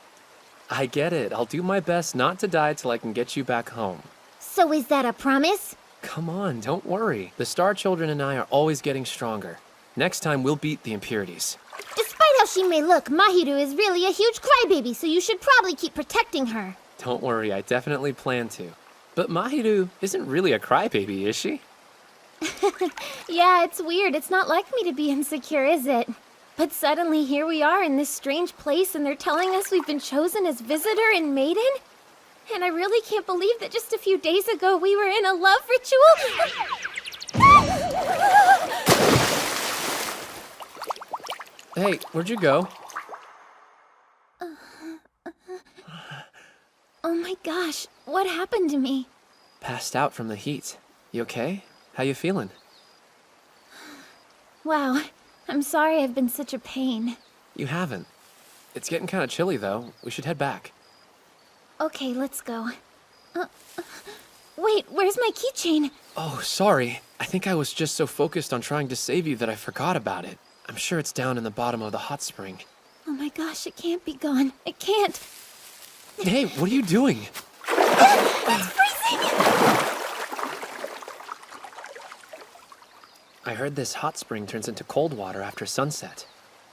[SPEAKER 2] I get it. I'll do my best not to die till I can get you back home.
[SPEAKER 3] So is that a promise?
[SPEAKER 2] Come on, don't worry. The Star Children and I are always getting stronger. Next time, we'll beat the impurities.
[SPEAKER 3] Despite how she may look, Mahiru is really a huge crybaby, so you should probably keep protecting her.
[SPEAKER 2] Don't worry, I definitely plan to. But Mahiru isn't really a crybaby, is she?
[SPEAKER 1] Yeah, it's weird. It's not like me to be insecure, is it? But suddenly here we are in this strange place and they're telling us we've been chosen as visitor and maiden? And I really can't believe that just a few days ago we were in a love ritual.
[SPEAKER 2] Hey, where'd you go?
[SPEAKER 1] Oh my gosh, what happened to me?
[SPEAKER 2] Passed out from the heat. You okay? How you feeling?
[SPEAKER 1] Wow, I'm sorry I've been such a pain.
[SPEAKER 2] You haven't. It's getting kind of chilly, though. We should head back.
[SPEAKER 1] Okay, let's go. Wait, where's my keychain?
[SPEAKER 2] Oh, sorry. I think I was just so focused on trying to save you that I forgot about it. I'm sure it's down in the bottom of the hot spring.
[SPEAKER 1] Oh my gosh, it can't be gone. It can't.
[SPEAKER 2] Hey, what are you doing?
[SPEAKER 1] It's freezing!
[SPEAKER 2] I heard this hot spring turns into cold water after sunset.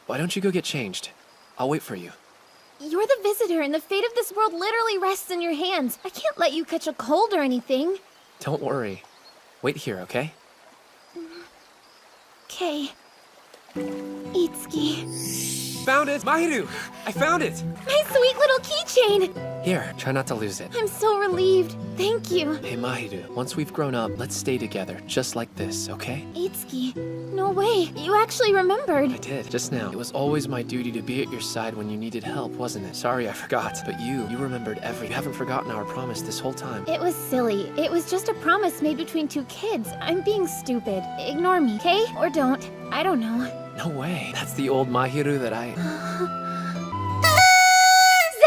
[SPEAKER 2] Why don't you go get changed? I'll wait for you.
[SPEAKER 1] You're the visitor, and the fate of this world literally rests in your hands. I can't let you catch a cold or anything.
[SPEAKER 2] Don't worry. Wait here, okay?
[SPEAKER 1] Okay. Itsuki.
[SPEAKER 2] Found it! Mahiru! I found it!
[SPEAKER 1] My sweet little keychain!
[SPEAKER 2] Here, try not to lose it.
[SPEAKER 1] I'm so relieved. Thank you.
[SPEAKER 2] Hey, Mahiru, once we've grown up, let's stay together, just like this, okay?
[SPEAKER 1] Itsuki. No way. You actually remembered.
[SPEAKER 2] I did, just now. It was always my duty to be at your side when you needed help, wasn't it? Sorry I forgot. But you remembered everything. You haven't forgotten our promise this whole time.
[SPEAKER 1] It was silly. It was just a promise made between two kids. I'm being stupid. Ignore me, okay? Or don't. I don't know.
[SPEAKER 2] No way. That's the old Mahiru that I...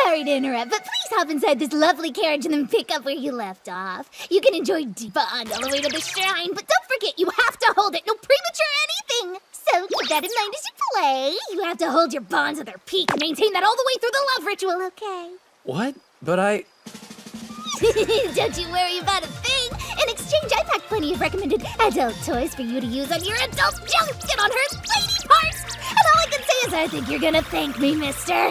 [SPEAKER 3] Sorry to interrupt, but please hop inside this lovely carriage and then pick up where you left off. You can enjoy Bond all the way to the shrine, but don't forget you have to hold it. No premature anything. So keep that in mind as you play. You have to hold your bonds at their peak and maintain that all the way through the love ritual, okay?
[SPEAKER 2] What? But I...
[SPEAKER 3] Don't you worry about a thing. In exchange, I packed plenty of recommended adult toys for you to use on your adult junk. Get on her lady parts. And all I can say is I think you're gonna thank me, mister.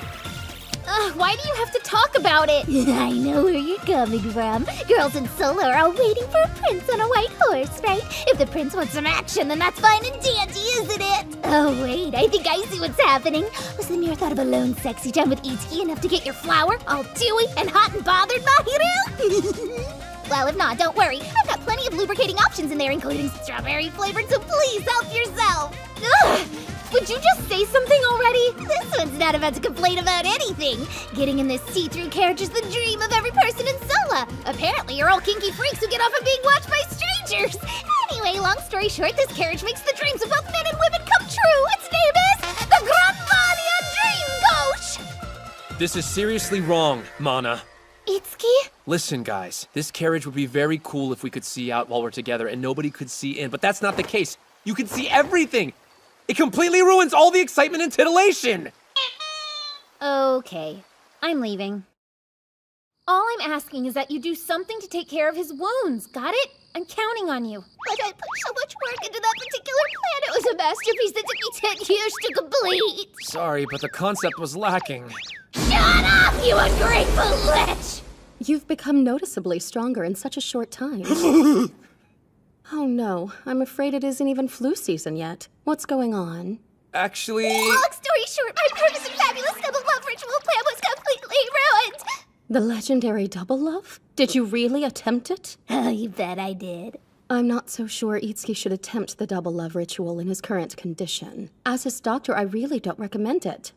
[SPEAKER 1] Why do you have to talk about it?
[SPEAKER 3] I know where you're coming from. Girls in Solo are all waiting for a prince on a white horse, right? If the prince wants some action, then that's fine and dandy, isn't it? Oh, wait, I think I see what's happening. Was the mere thought of a lone sexy time with Itsuki enough to get your flower all dewy and hot and bothered, Mahiru? Well, if not, don't worry. I've got plenty of lubricating options in there, including strawberry flavored, so please help yourself.
[SPEAKER 1] Ugh! Would you just say something already?
[SPEAKER 3] This one's not about to complain about anything. Getting in this see-through carriage is the dream of every person in Sola. Apparently, you're all kinky freaks who get off on being watched by strangers. Anyway, long story short, this carriage makes the dreams of both men and women come true. Its name is the Granvania Dream Coach.
[SPEAKER 2] This is seriously wrong, Mana.
[SPEAKER 1] Itsuki?
[SPEAKER 2] Listen, guys, this carriage would be very cool if we could see out while we're together and nobody could see in, but that's not the case. You can see everything. It completely ruins all the excitement and titillation!
[SPEAKER 1] Okay, I'm leaving. All I'm asking is that you do something to take care of his wounds, got it? I'm counting on you.
[SPEAKER 3] But I put so much work into that particular plan. It was a masterpiece that took me 10 years to complete.
[SPEAKER 2] Sorry, but the concept was lacking.
[SPEAKER 3] Shut up, you ungrateful lich!
[SPEAKER 7] You've become noticeably stronger in such a short time. Oh no, I'm afraid it isn't even flu season yet. What's going on?
[SPEAKER 2] Actually...
[SPEAKER 3] Long story short, my purpose and fabulous double love ritual plan was completely ruined!
[SPEAKER 7] The legendary double love? Did you really attempt it?
[SPEAKER 3] Oh, you bet I did.
[SPEAKER 7] I'm not so sure Itsuki should attempt the double love ritual in his current condition. As his doctor, I really don't recommend it.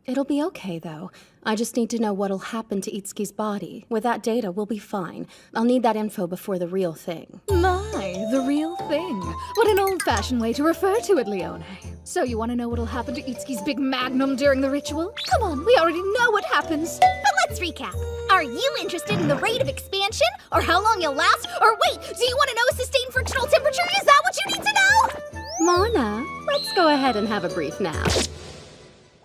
[SPEAKER 7] It'll be okay, though. I just need to know what'll happen to Itsuki's body. With that data, we'll be fine. I'll need that info before the real thing.
[SPEAKER 13] My, the real thing. What an old-fashioned way to refer to it, Leone. So you want to know what'll happen to Itsuki's big magnum during the ritual? Come on, we already know what happens.
[SPEAKER 3] But let's recap. Are you interested in the rate of expansion? Or how long you'll last? Or wait, do you want to know a sustained frictional temperature? Is that what you need to know?
[SPEAKER 7] Mana, let's go ahead and have a brief nap.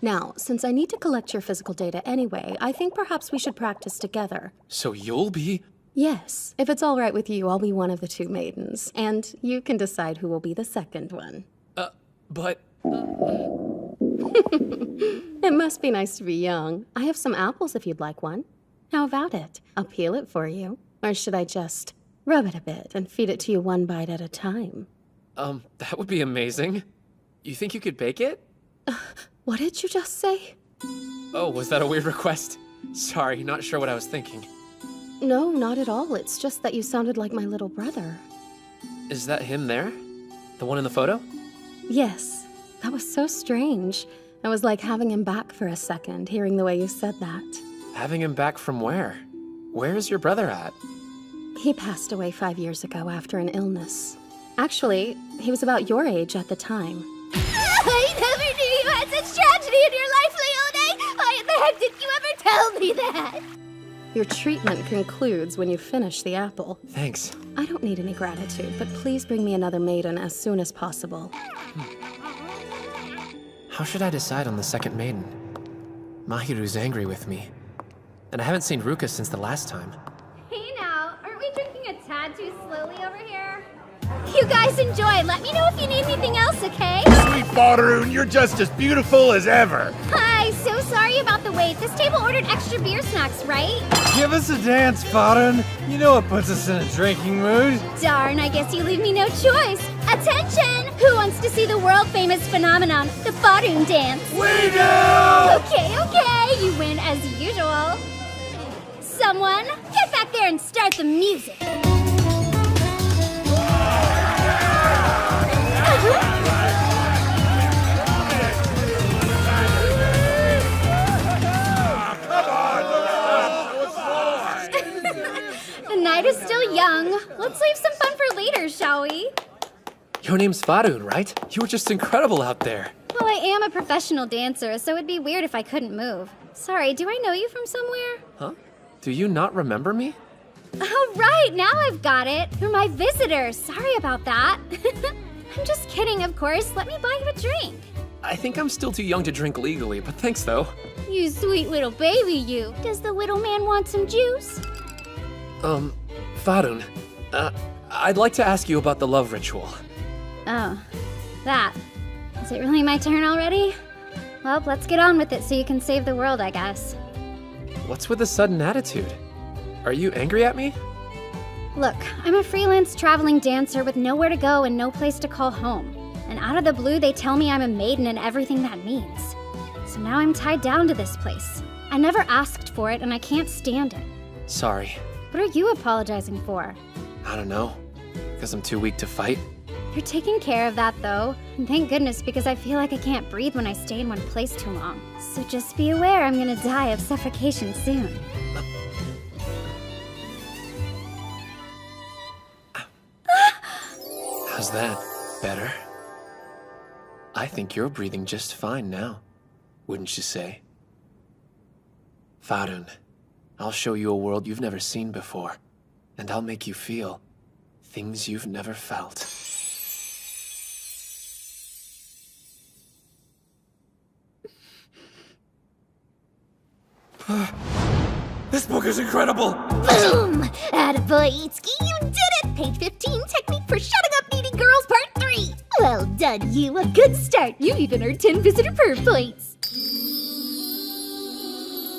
[SPEAKER 7] Now, since I need to collect your physical data anyway, I think perhaps we should practice together.
[SPEAKER 2] So you'll be...
[SPEAKER 7] Yes, if it's all right with you, I'll be one of the two maidens, and you can decide who will be the second one.
[SPEAKER 2] But...
[SPEAKER 7] It must be nice to be young. I have some apples if you'd like one. How about it? I'll peel it for you. Or should I just rub it a bit and feed it to you one bite at a time?
[SPEAKER 2] That would be amazing. You think you could bake it?
[SPEAKER 7] What did you just say?
[SPEAKER 2] Oh, was that a weird request? Sorry, not sure what I was thinking.
[SPEAKER 7] No, not at all. It's just that you sounded like my little brother.
[SPEAKER 2] Is that him there? The one in the photo?
[SPEAKER 7] Yes. That was so strange. I was like having him back for a second, hearing the way you said that.
[SPEAKER 2] Having him back from where? Where is your brother at?
[SPEAKER 7] He passed away 5 years ago after an illness. Actually, he was about your age at the time.
[SPEAKER 3] I never knew you had such tragedy in your life, Leone! Why in the heck didn't you ever tell me that?
[SPEAKER 7] Your treatment concludes when you finish the apple.
[SPEAKER 2] Thanks.
[SPEAKER 7] I don't need any gratitude, but please bring me another maiden as soon as possible.
[SPEAKER 2] How should I decide on the second maiden? Mahiru's angry with me. And I haven't seen Ruka since the last time.
[SPEAKER 11] Hey now, aren't we drinking a tad too slowly over here? You guys enjoy. Let me know if you need anything else, okay?
[SPEAKER 14] Sweet Faroon, you're just as beautiful as ever.
[SPEAKER 11] Hi, so sorry about the wait. This table ordered extra beer snacks, right?
[SPEAKER 15] Give us a dance, Faroon. You know it puts us in a drinking mood.
[SPEAKER 11] Darn, I guess you leave me no choice. Attention! Who wants to see the world-famous phenomenon, the Faroon dance?
[SPEAKER 14] We do!
[SPEAKER 11] Okay, you win as usual. Someone, get back there and start the music. The night is still young. Let's leave some fun for later, shall we?
[SPEAKER 2] Your name's Faroon, right? You were just incredible out there.
[SPEAKER 11] Well, I am a professional dancer, so it'd be weird if I couldn't move. Sorry, do I know you from somewhere?
[SPEAKER 2] Huh? Do you not remember me?
[SPEAKER 11] Oh, right, now I've got it. You're my visitor. Sorry about that. I'm just kidding, of course. Let me buy you a drink.
[SPEAKER 2] I think I'm still too young to drink legally, but thanks though.
[SPEAKER 11] You sweet little baby, you. Does the little man want some juice?
[SPEAKER 2] Faroon, I'd like to ask you about the love ritual.
[SPEAKER 11] Oh, that. Is it really my turn already? Well, let's get on with it so you can save the world, I guess.
[SPEAKER 2] What's with the sudden attitude? Are you angry at me?
[SPEAKER 11] Look, I'm a freelance traveling dancer with nowhere to go and no place to call home. And out of the blue, they tell me I'm a maiden and everything that means. So now I'm tied down to this place. I never asked for it and I can't stand it.
[SPEAKER 2] Sorry.
[SPEAKER 11] What are you apologizing for?
[SPEAKER 2] I don't know. Because I'm too weak to fight?
[SPEAKER 11] You're taking care of that, though. And thank goodness, because I feel like I can't breathe when I stay in one place too long. So just be aware I'm gonna die of suffocation soon.
[SPEAKER 2] How's that? Better? I think you're breathing just fine now, wouldn't you say? Faroon, I'll show you a world you've never seen before, and I'll make you feel things you've never felt.
[SPEAKER 14] This book is incredible!
[SPEAKER 3] Boom! Attaboy, Itsuki, you did it! Page 15, Technique for Shutting Up Needy Girls, Part 3! Well done, you. A good start. You even earned 10 visitor perv points.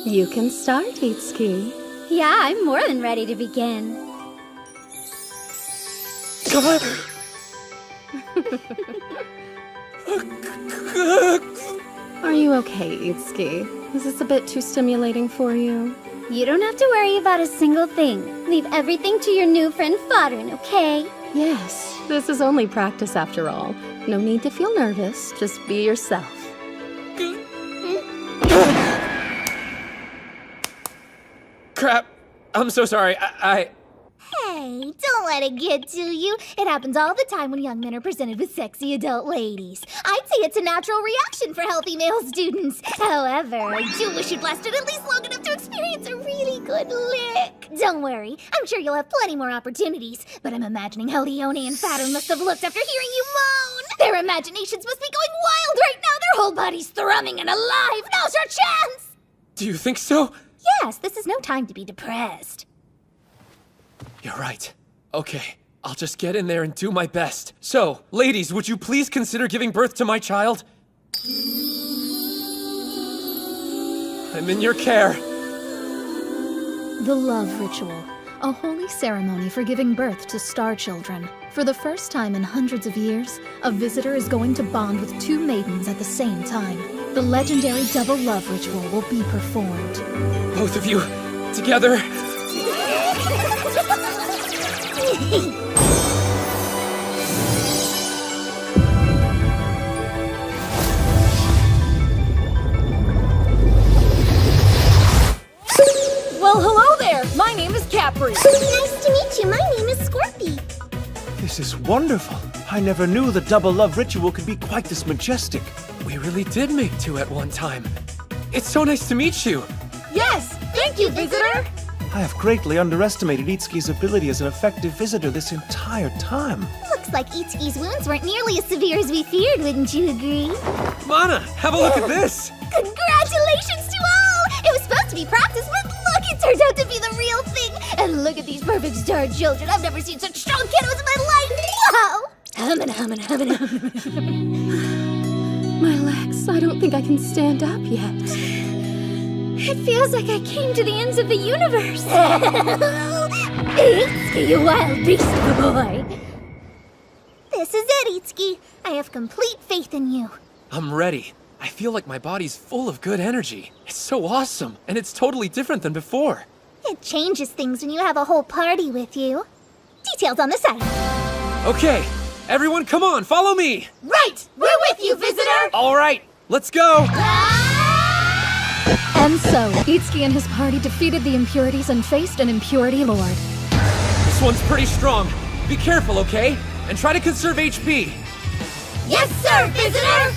[SPEAKER 7] You can start, Itsuki.
[SPEAKER 11] Yeah, I'm more than ready to begin.
[SPEAKER 7] Are you okay, Itsuki? Is this a bit too stimulating for you?
[SPEAKER 11] You don't have to worry about a single thing. Leave everything to your new friend Faroon, okay?
[SPEAKER 7] Yes, this is only practice after all. No need to feel nervous, just be yourself.
[SPEAKER 2] Crap! I'm so sorry.
[SPEAKER 3] Hey, don't let it get to you. It happens all the time when young men are presented with sexy adult ladies. I'd say it's a natural reaction for healthy male students. However, I do wish you'd lasted at least long enough to experience a really good lick. Don't worry, I'm sure you'll have plenty more opportunities, but I'm imagining how Leone and Faroon must have looked after hearing you moan. Their imaginations must be going wild right now. Their whole bodies thrumming and alive. Now's your chance!
[SPEAKER 2] Do you think so?
[SPEAKER 3] Yes, this is no time to be depressed.
[SPEAKER 2] You're right. Okay, I'll just get in there and do my best. So, ladies, would you please consider giving birth to my child? I'm in your care.
[SPEAKER 7] The love ritual.
[SPEAKER 13] a holy ceremony for giving birth to star children. For the first time in hundreds of years, a visitor is going to bond with two maidens at the same time. The legendary double love ritual will be performed.
[SPEAKER 2] Both of you, together.
[SPEAKER 12] Well, hello there! My name is Capri.
[SPEAKER 3] Nice to meet you. My name is Scorpy.
[SPEAKER 4] This is wonderful. I never knew the double love ritual could be quite this majestic.
[SPEAKER 2] We really did make two at one time. It's so nice to meet you.
[SPEAKER 12] Yes! Thank you, visitor!
[SPEAKER 4] I have greatly underestimated Itsuki's ability as an effective visitor this entire time.
[SPEAKER 3] Looks like Itsuki's wounds weren't nearly as severe as we feared, wouldn't you agree?
[SPEAKER 2] Mana, have a look at this!
[SPEAKER 3] Congratulations to all! It was supposed to be practice, but look, it turned out to be the real thing! And look at these perfect star children! I've never seen such strong kiddos in my life! Wow!
[SPEAKER 7] My legs, I don't think I can stand up yet.
[SPEAKER 11] It feels like I came to the ends of the universe.
[SPEAKER 3] Itsuki, you wild beast of a boy! This is it, Itsuki. I have complete faith in you.
[SPEAKER 2] I'm ready. I feel like my body's full of good energy. It's so awesome, and it's totally different than before.
[SPEAKER 3] It changes things when you have a whole party with you. Details on the side.
[SPEAKER 2] Okay, everyone come on, follow me!
[SPEAKER 12] Right! We're with you, visitor!
[SPEAKER 2] All right, let's go!
[SPEAKER 13] And so, Itsuki and his party defeated the impurities and faced an impurity lord.
[SPEAKER 2] This one's pretty strong. Be careful, okay? And try to conserve HP.
[SPEAKER 12] Yes, sir, visitor!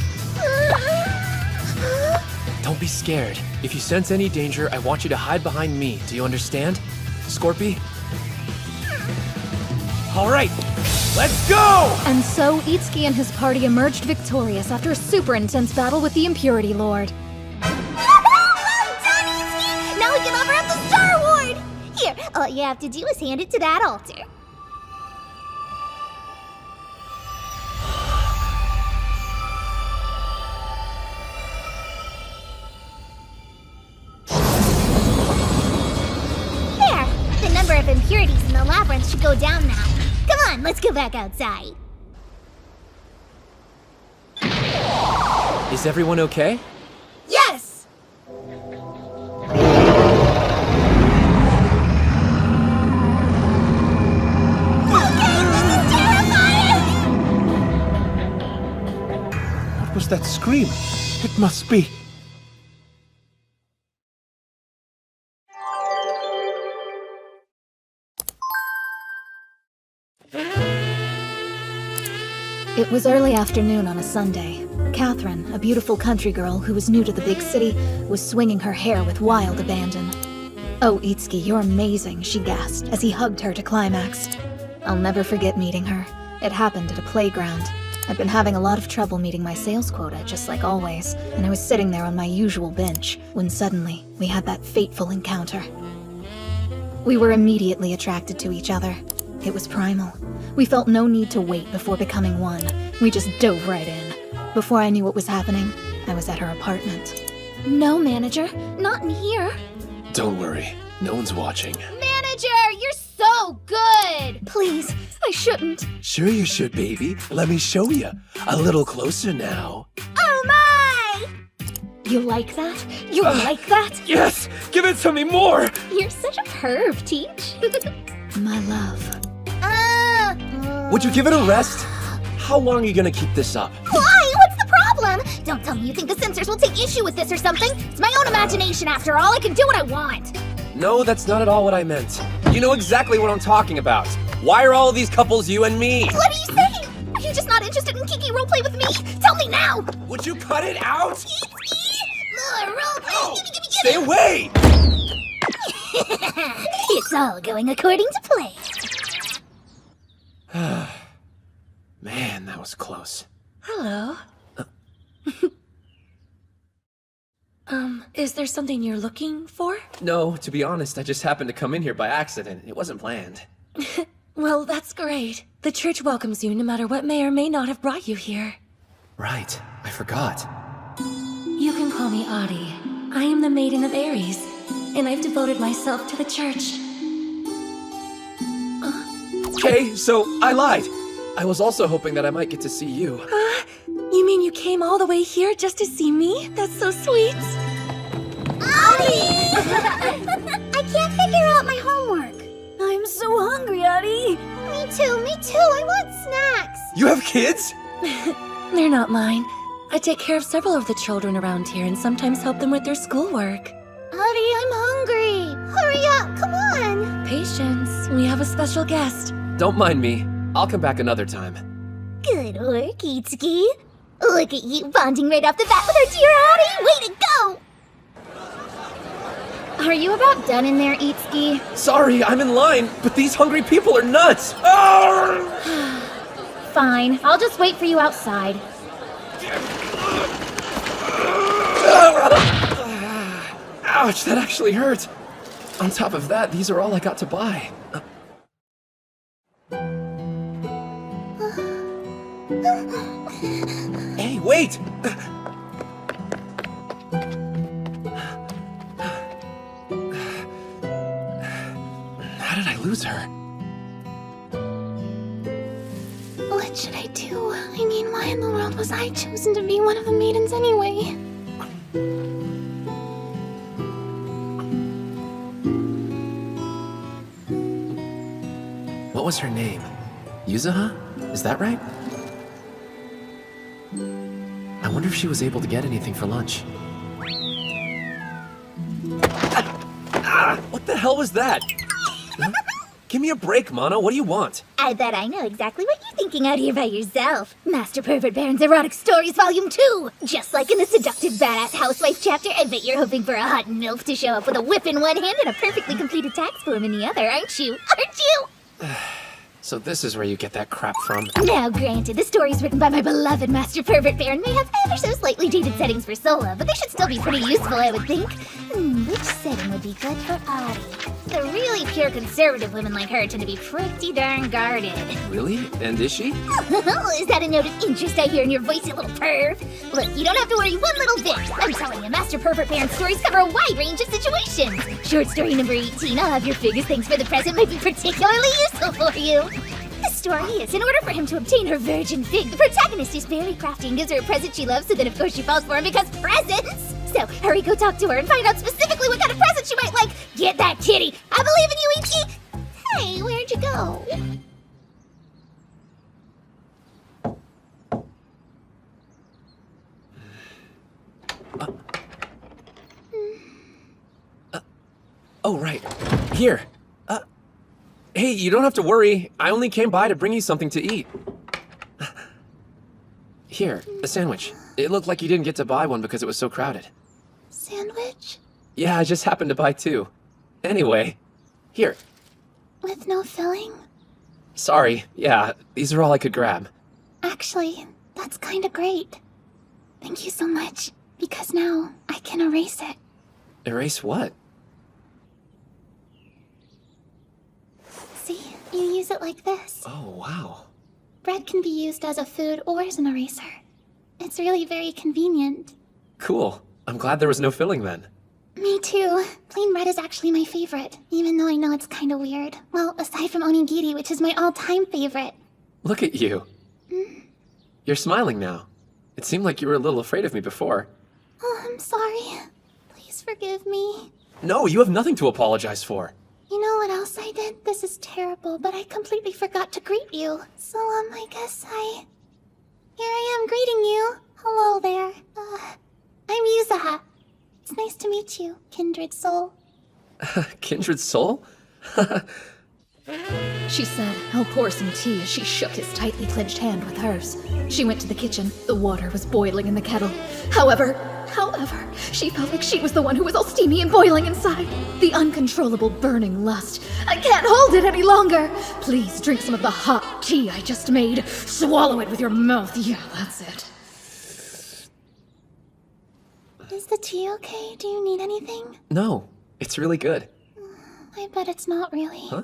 [SPEAKER 2] Don't be scared. If you sense any danger, I want you to hide behind me. Do you understand? Scorpy? All right, let's go!
[SPEAKER 13] And so, Itsuki and his party emerged victorious after a super intense battle with the impurity lord.
[SPEAKER 3] Now we can offer up the Star Award! Here, all you have to do is hand it to that altar. There! The number of impurities in the labyrinth should go down now. Come on, let's go back outside.
[SPEAKER 2] Is everyone okay?
[SPEAKER 12] Yes!
[SPEAKER 4] What was that scream? It must be...
[SPEAKER 13] It was early afternoon on a Sunday. Catherine, a beautiful country girl who was new to the big city, was swinging her hair with wild abandon. "Oh, Itsuki, you're amazing," she gasped as he hugged her to climax. I'll never forget meeting her. It happened at a playground. I'd been having a lot of trouble meeting my sales quota, just like always, and I was sitting there on my usual bench, when suddenly, we had that fateful encounter. We were immediately attracted to each other. It was primal. We felt no need to wait before becoming one. We just dove right in. Before I knew what was happening, I was at her apartment.
[SPEAKER 11] No, manager, not in here.
[SPEAKER 2] Don't worry, no one's watching.
[SPEAKER 11] Manager, you're so good!
[SPEAKER 13] Please, I shouldn't.
[SPEAKER 14] Sure you should, baby. Let me show you. A little closer now.
[SPEAKER 3] Oh my!
[SPEAKER 11] You like that? You like that?
[SPEAKER 2] Yes! Give it to me more!
[SPEAKER 11] You're such a perv, Teach.
[SPEAKER 13] My love.
[SPEAKER 2] Would you give it a rest? How long are you gonna keep this up?
[SPEAKER 3] Why? What's the problem? Don't tell me you think the censors will take issue with this or something. It's my own imagination after all. I can do what I want.
[SPEAKER 2] No, that's not at all what I meant. You know exactly what I'm talking about. Why are all of these couples you and me?
[SPEAKER 3] What are you saying? Are you just not interested in kinky roleplay with me? Tell me now!
[SPEAKER 2] Would you cut it out?
[SPEAKER 3] Itsuki! More roleplay! Gimme!
[SPEAKER 2] Stay away!
[SPEAKER 3] It's all going according to plan.
[SPEAKER 2] Man, that was close.
[SPEAKER 8] Hello. Is there something you're looking for?
[SPEAKER 2] No, to be honest, I just happened to come in here by accident. It wasn't planned.
[SPEAKER 8] Well, that's great. The church welcomes you no matter what may or may not have brought you here.
[SPEAKER 2] Right, I forgot.
[SPEAKER 8] You can call me Adi. I am the Maiden of Ares, and I've devoted myself to the church.
[SPEAKER 2] Okay, so I lied. I was also hoping that I might get to see you.
[SPEAKER 10] You mean you came all the way here just to see me? That's so sweet.
[SPEAKER 3] Audie! I can't figure out my homework.
[SPEAKER 9] I'm so hungry, Audie.
[SPEAKER 3] Me too, I want snacks.
[SPEAKER 2] You have kids?
[SPEAKER 10] They're not mine. I take care of several of the children around here and sometimes help them with their schoolwork.
[SPEAKER 3] Audie, I'm hungry. Hurry up, come on.
[SPEAKER 10] Patience, we have a special guest.
[SPEAKER 2] Don't mind me. I'll come back another time.
[SPEAKER 3] Good work, Itsuki. Look at you bonding right off the bat with our dear Audie. Way to go!
[SPEAKER 11] Are you about done in there, Itsuki?
[SPEAKER 2] Sorry, I'm in line, but these hungry people are nuts! Arrgh!
[SPEAKER 11] Fine, I'll just wait for you outside.
[SPEAKER 2] Ouch, that actually hurt. On top of that, these are all I got to buy. Hey, wait! How did I lose her?
[SPEAKER 11] What should I do? I mean, why in the world was I chosen to be one of the maidens anyway?
[SPEAKER 2] What was her name? Yuzuha? Is that right? I wonder if she was able to get anything for lunch. What the hell was that? Huh? Give me a break, Mono. What do you want?
[SPEAKER 3] I bet I know exactly what you're thinking out here by yourself. Master Pervert Baron's Erotic Stories Volume 2! Just like in the Seductive Badass Housewife chapter, I bet you're hoping for a hot MILF to show up with a whip in one hand and a perfectly completed tax form in the other, aren't you? Aren't you?
[SPEAKER 2] So this is where you get that crap from.
[SPEAKER 3] Now, granted, the stories written by my beloved Master Pervert Baron may have ever so slightly dated settings for Sola, but they should still be pretty useful, I would think. Which setting would be good for Audie? The really pure conservative women like her tend to be pretty darn guarded.
[SPEAKER 2] Really? And is she?
[SPEAKER 3] Is that a note of interest I hear in your voice, you little perv? Look, you don't have to worry one little bit. I'm telling you, Master Pervert Baron's stories cover a wide range of situations. Short story number 18, I'll have your biggest things for the present might be particularly useful for you. The story is, in order for him to obtain her virgin fig, the protagonist is very crafty and gives her a present she loves, so then of course she falls for him because presents! So, hurry, go talk to her and find out specifically what kind of present she might like. Get that kitty! I believe in you, Ichi! Hey, where'd you go?
[SPEAKER 2] Oh, right. Here. Hey, you don't have to worry. I only came by to bring you something to eat. Here, a sandwich. It looked like you didn't get to buy one because it was so crowded.
[SPEAKER 11] Sandwich?
[SPEAKER 2] Yeah, I just happened to buy two. Anyway, here.
[SPEAKER 11] With no filling?
[SPEAKER 2] Sorry, yeah, these are all I could grab.
[SPEAKER 11] Actually, that's kinda great. Thank you so much, because now I can erase it.
[SPEAKER 2] Erase what?
[SPEAKER 11] See, you use it like this.
[SPEAKER 2] Oh, wow.
[SPEAKER 11] Bread can be used as a food or as an eraser. It's really very convenient.
[SPEAKER 2] Cool. I'm glad there was no filling then.
[SPEAKER 11] Me too. Plain bread is actually my favorite, even though I know it's kinda weird. Well, aside from onigiri, which is my all-time favorite.
[SPEAKER 2] Look at you. You're smiling now. It seemed like you were a little afraid of me before.
[SPEAKER 11] Oh, I'm sorry. Please forgive me.
[SPEAKER 2] No, you have nothing to apologize for.
[SPEAKER 11] You know what else I did? This is terrible, but I completely forgot to greet you. So, I guess Here I am greeting you. Hello there. I'm Yuzuha. It's nice to meet you, kindred soul.
[SPEAKER 2] Kindred soul?
[SPEAKER 13] She said, I'll pour some tea as she shook his tightly clenched hand with hers. She went to the kitchen. The water was boiling in the kettle. However, she felt like she was the one who was all steamy and boiling inside. The uncontrollable burning lust. I can't hold it any longer. Please drink some of the hot tea I just made. Swallow it with your mouth. Yeah, that's it.
[SPEAKER 11] Is the tea okay? Do you need anything?
[SPEAKER 2] No, it's really good.
[SPEAKER 11] I bet it's not really.
[SPEAKER 2] Huh?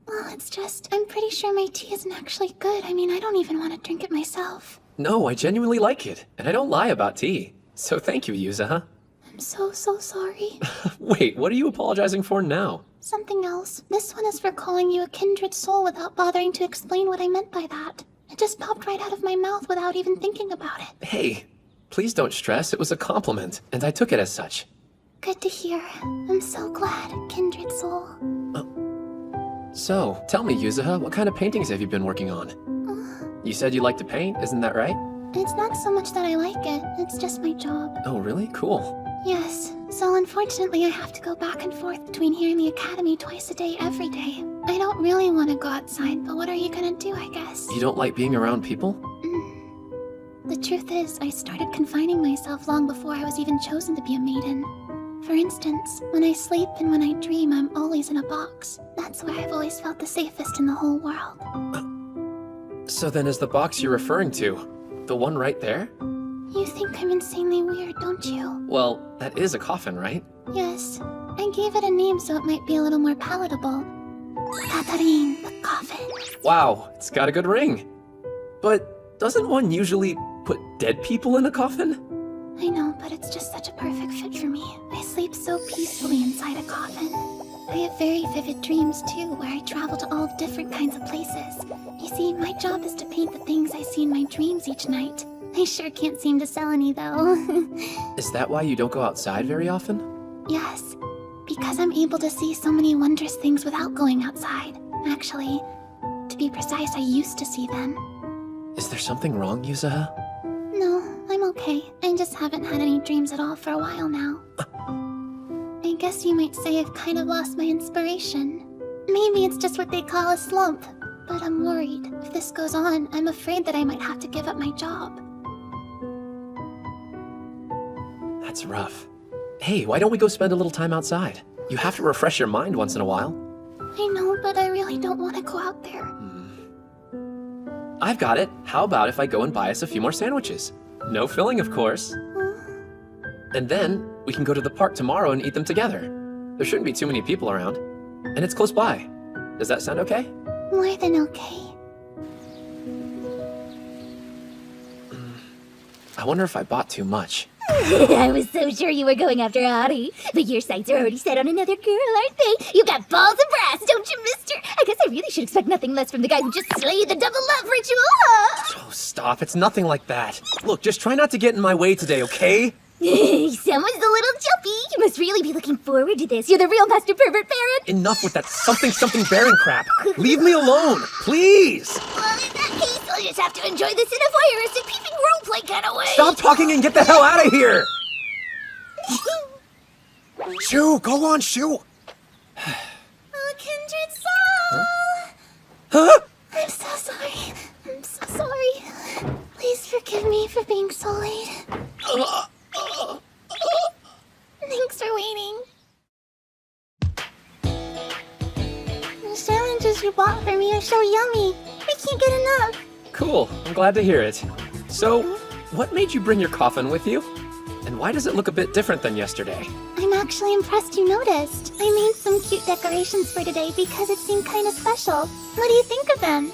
[SPEAKER 11] Well, it's just, I'm pretty sure my tea isn't actually good. I mean, I don't even want to drink it myself.
[SPEAKER 2] No, I genuinely like it, and I don't lie about tea. So thank you, Yuzuha.
[SPEAKER 6] I'm so sorry.
[SPEAKER 2] Wait, what are you apologizing for now?
[SPEAKER 6] Something else. This one is for calling you a kindred soul without bothering to explain what I meant by that. It just popped right out of my mouth without even thinking about it.
[SPEAKER 2] Hey, please don't stress. It was a compliment, and I took it as such.
[SPEAKER 6] Good to hear. I'm so glad, kindred soul.
[SPEAKER 2] So, tell me, Yuzuha, what kind of paintings have you been working on? You said you like to paint, isn't that right?
[SPEAKER 6] It's not so much that I like it, it's just my job.
[SPEAKER 2] Oh, really? Cool.
[SPEAKER 6] Yes, so unfortunately I have to go back and forth between here and the academy twice a day, every day. I don't really want to go outside, but what are you gonna do, I guess?
[SPEAKER 2] You don't like being around people?
[SPEAKER 6] The truth is, I started confining myself long before I was even chosen to be a maiden. For instance, when I sleep and when I dream, I'm always in a box. That's where I've always felt the safest in the whole world.
[SPEAKER 2] So then is the box you're referring to the one right there?
[SPEAKER 6] You think I'm insanely weird, don't you?
[SPEAKER 2] Well, that is a coffin, right?
[SPEAKER 6] Yes. I gave it a name so it might be a little more palatable. Katarine, the coffin.
[SPEAKER 2] Wow, it's got a good ring. But doesn't one usually put dead people in a coffin?
[SPEAKER 6] I know, but it's just such a perfect fit for me. I sleep so peacefully inside a coffin. I have very vivid dreams too, where I travel to all different kinds of places. You see, my job is to paint the things I see in my dreams each night. I sure can't seem to sell any though.
[SPEAKER 2] Is that why you don't go outside very often?
[SPEAKER 6] Yes, because I'm able to see so many wondrous things without going outside. Actually, to be precise, I used to see them.
[SPEAKER 2] Is there something wrong, Yuzuha?
[SPEAKER 6] No, I'm okay. I just haven't had any dreams at all for a while now. I guess you might say I've kind of lost my inspiration. Maybe it's just what they call a slump. But I'm worried. If this goes on, I'm afraid that I might have to give up my job.
[SPEAKER 2] That's rough. Hey, why don't we go spend a little time outside? You have to refresh your mind once in a while.
[SPEAKER 6] I know, but I really don't want to go out there.
[SPEAKER 2] I've got it. How about if I go and buy us a few more sandwiches? No filling, of course. And then we can go to the park tomorrow and eat them together. There shouldn't be too many people around. And it's close by. Does that sound okay?
[SPEAKER 6] More than okay.
[SPEAKER 2] I wonder if I bought too much.
[SPEAKER 3] I was so sure you were going after Ari. But your sights are already set on another girl, aren't they? You got balls of brass, don't you, mister? I guess I really should expect nothing less from the guy who just slayed the double love ritual, huh?
[SPEAKER 2] Oh, stop. It's nothing like that. Look, just try not to get in my way today, okay?
[SPEAKER 3] Someone's a little jumpy. You must really be looking forward to this. You're the real master pervert Baron.
[SPEAKER 2] Enough with that something Baron crap. Leave me alone, please.
[SPEAKER 3] Well, in that case, I'll just have to enjoy this in a voyeuristic peeping roleplay kind of way.
[SPEAKER 2] Stop talking and get the hell out of here! Shoo, go on, shoo.
[SPEAKER 3] Oh, kindred soul.
[SPEAKER 2] Huh?
[SPEAKER 6] I'm so sorry. I'm so sorry. Please forgive me for being so late. Thanks for waiting. The sandwiches you bought for me are so yummy. I can't get enough.
[SPEAKER 2] Cool, I'm glad to hear it. So, what made you bring your coffin with you? And why does it look a bit different than yesterday?
[SPEAKER 6] I'm actually impressed you noticed. I made some cute decorations for today because it seemed kind of special. What do you think of them?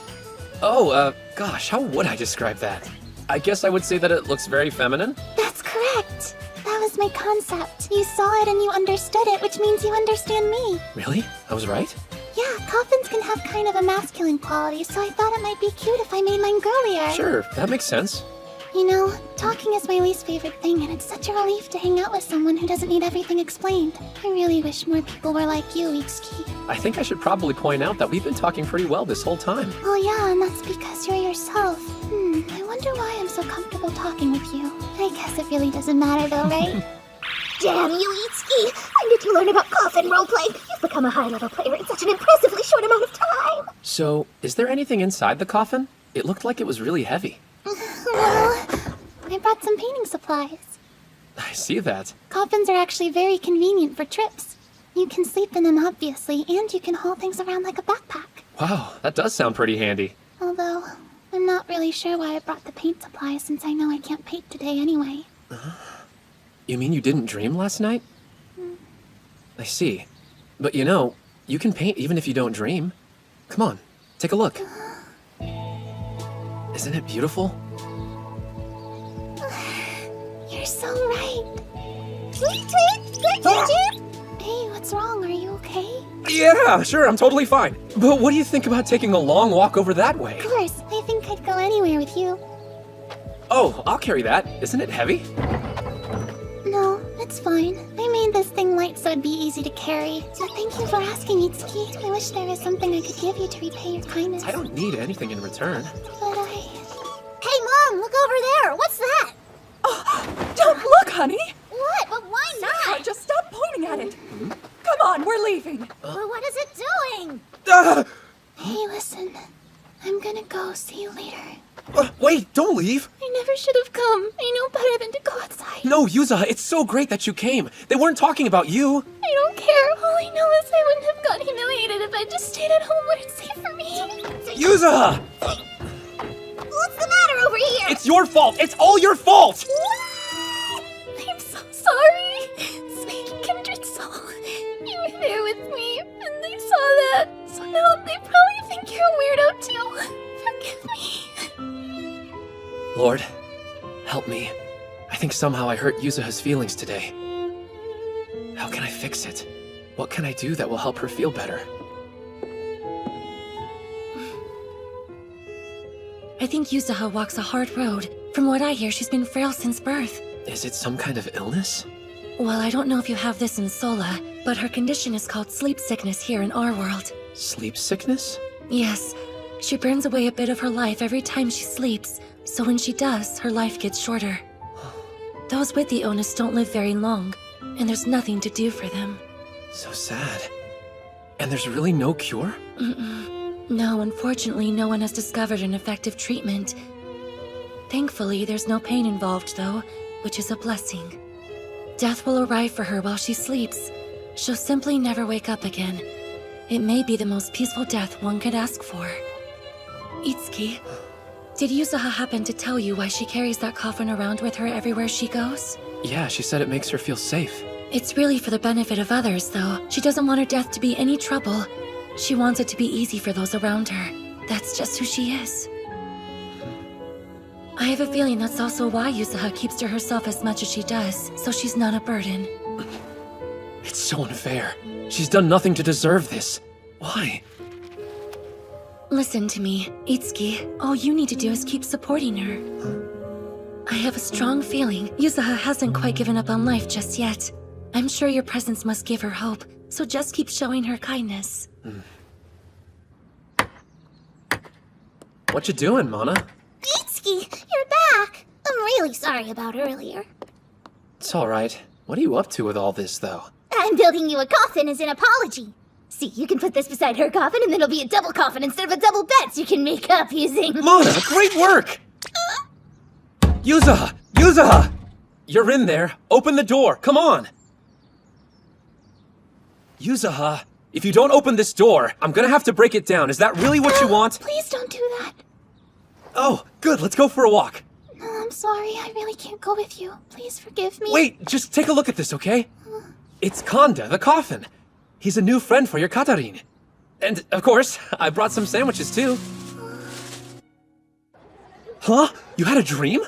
[SPEAKER 2] Oh, gosh, how would I describe that? I guess I would say that it looks very feminine.
[SPEAKER 6] That's correct. That was my concept. You saw it and you understood it, which means you understand me.
[SPEAKER 2] Really? I was right?
[SPEAKER 6] Yeah, coffins can have kind of a masculine quality, so I thought it might be cute if I made mine girlier.
[SPEAKER 2] Sure, that makes sense.
[SPEAKER 6] You know, talking is my least favorite thing, and it's such a relief to hang out with someone who doesn't need everything explained. I really wish more people were like you, Itsuki.
[SPEAKER 2] I think I should probably point out that we've been talking pretty well this whole time.
[SPEAKER 6] Oh yeah, and that's because you're yourself. I wonder why I'm so comfortable talking with you. I guess it really doesn't matter though, right?
[SPEAKER 3] Damn you, Itsuki! When did you learn about coffin roleplay? You've become a high-level player in such an impressively short amount of time!
[SPEAKER 2] So, is there anything inside the coffin? It looked like it was really heavy.
[SPEAKER 6] Well, I brought some painting supplies.
[SPEAKER 2] I see that.
[SPEAKER 6] Coffins are actually very convenient for trips. You can sleep in them, obviously, and you can haul things around like a backpack.
[SPEAKER 2] Wow, that does sound pretty handy.
[SPEAKER 6] Although, I'm not really sure why I brought the paint supplies since I know I can't paint today anyway.
[SPEAKER 2] You mean you didn't dream last night? I see. But you know, you can paint even if you don't dream. Come on, take a look. Isn't it beautiful?
[SPEAKER 6] You're so right.
[SPEAKER 3] Tweet, tweet! Tweet, tweet, tweet! Hey, what's wrong? Are you okay?
[SPEAKER 2] Yeah, sure, I'm totally fine. But what do you think about taking a long walk over that way?
[SPEAKER 3] Of course, I think I'd go anywhere with you.
[SPEAKER 2] Oh, I'll carry that. Isn't it heavy?
[SPEAKER 3] No, it's fine. I made this thing light so it'd be easy to carry. So thank you for asking, Itsuki. I wish there was something I could give you to repay your kindness.
[SPEAKER 2] I don't need anything in return.
[SPEAKER 3] But Hey, Mom, look over there! What's that?
[SPEAKER 12] Oh, don't look, honey!
[SPEAKER 3] What? But why not?
[SPEAKER 12] Just stop pointing at it! Come on, we're leaving!
[SPEAKER 3] Well, what is it doing? Hey, listen. I'm gonna go. See you later.
[SPEAKER 2] Wait, don't leave!
[SPEAKER 3] I never should have come. I know better than to go outside.
[SPEAKER 2] No, Yuza, it's so great that you came. They weren't talking about you.
[SPEAKER 3] I don't care. All I know is I wouldn't have gotten humiliated if I just stayed at home where it's safe for me.
[SPEAKER 2] Yuza!
[SPEAKER 3] What's the matter over here?
[SPEAKER 2] It's your fault! It's all your fault!
[SPEAKER 3] I'm so sorry. Sweet kindred soul. You were there with me, and they saw that. So now they probably think you're a weirdo too. Forgive me.
[SPEAKER 2] Lord, help me. I think somehow I hurt Yuzaha's feelings today. How can I fix it? What can I do that will help her feel better?
[SPEAKER 8] I think Yuzaha walks a hard road. From what I hear, she's been frail since birth.
[SPEAKER 2] Is it some kind of illness?
[SPEAKER 8] Well, I don't know if you have this in Sola, but her condition is called sleep sickness here in our world.
[SPEAKER 2] Sleep sickness?
[SPEAKER 8] Yes. She burns away a bit of her life every time she sleeps, so when she does, her life gets shorter. Those with the illness don't live very long, and there's nothing to do for them.
[SPEAKER 2] So sad. And there's really no cure?
[SPEAKER 8] No, unfortunately, no one has discovered an effective treatment. Thankfully, there's no pain involved, though, which is a blessing. Death will arrive for her while she sleeps. She'll simply never wake up again. It may be the most peaceful death one could ask for. Itsuki, did Yuzaha happen to tell you why she carries that coffin around with her everywhere she goes?
[SPEAKER 2] Yeah, she said it makes her feel safe.
[SPEAKER 8] It's really for the benefit of others, though. She doesn't want her death to be any trouble. She wants it to be easy for those around her. That's just who she is. I have a feeling that's also why Yuzaha keeps to herself as much as she does, so she's not a burden.
[SPEAKER 2] It's so unfair. She's done nothing to deserve this. Why?
[SPEAKER 8] Listen to me, Itsuki. All you need to do is keep supporting her. I have a strong feeling Yuzaha hasn't quite given up on life just yet. I'm sure your presence must give her hope, so just keep showing her kindness.
[SPEAKER 2] What you doing, Mana?
[SPEAKER 3] Itsuki, you're back. I'm really sorry about earlier.
[SPEAKER 2] It's alright. What are you up to with all this, though?
[SPEAKER 3] I'm building you a coffin as an apology. See, you can put this beside her coffin and then it'll be a double coffin instead of a double bed so you can make up using...
[SPEAKER 2] Mana, great work! Yuzaha! Yuzaha! You're in there. Open the door. Come on! Yuzaha, if you don't open this door, I'm gonna have to break it down. Is that really what you want?
[SPEAKER 3] Please don't do that.
[SPEAKER 2] Oh, good. Let's go for a walk.
[SPEAKER 3] No, I'm sorry. I really can't go with you. Please forgive me.
[SPEAKER 2] Wait, just take a look at this, okay? It's Kanda, the coffin. He's a new friend for your Katarin. And, of course, I brought some sandwiches, too. Huh? You had a dream?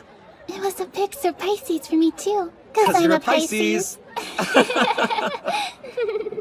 [SPEAKER 3] It was a big surprise for me, too.
[SPEAKER 2] 'Cause
[SPEAKER 3] I'm
[SPEAKER 2] you're
[SPEAKER 3] a
[SPEAKER 2] a Pisces.
[SPEAKER 3] I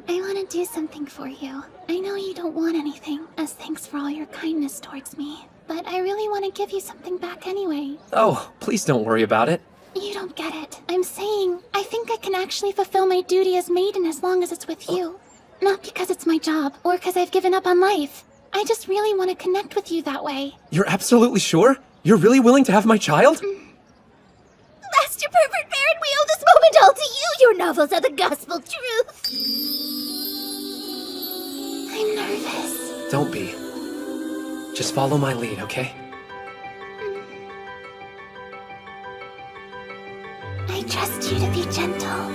[SPEAKER 3] want to do something for you. I know you don't want anything, as thanks for all your kindness towards me. But I really want to give you something back anyway.
[SPEAKER 2] Oh, please don't worry about it.
[SPEAKER 3] You don't get it. I'm saying, I think I can actually fulfill my duty as maiden as long as it's with you. Not because it's my job, or because I've given up on life. I just really want to connect with you that way.
[SPEAKER 2] You're absolutely sure? You're really willing to have my child?
[SPEAKER 3] Master Pervert Baron, we owe this moment all to you! Your novels are the gospel truth! I'm nervous.
[SPEAKER 2] Don't be. Just follow my lead, okay?
[SPEAKER 3] I trust you to be gentle.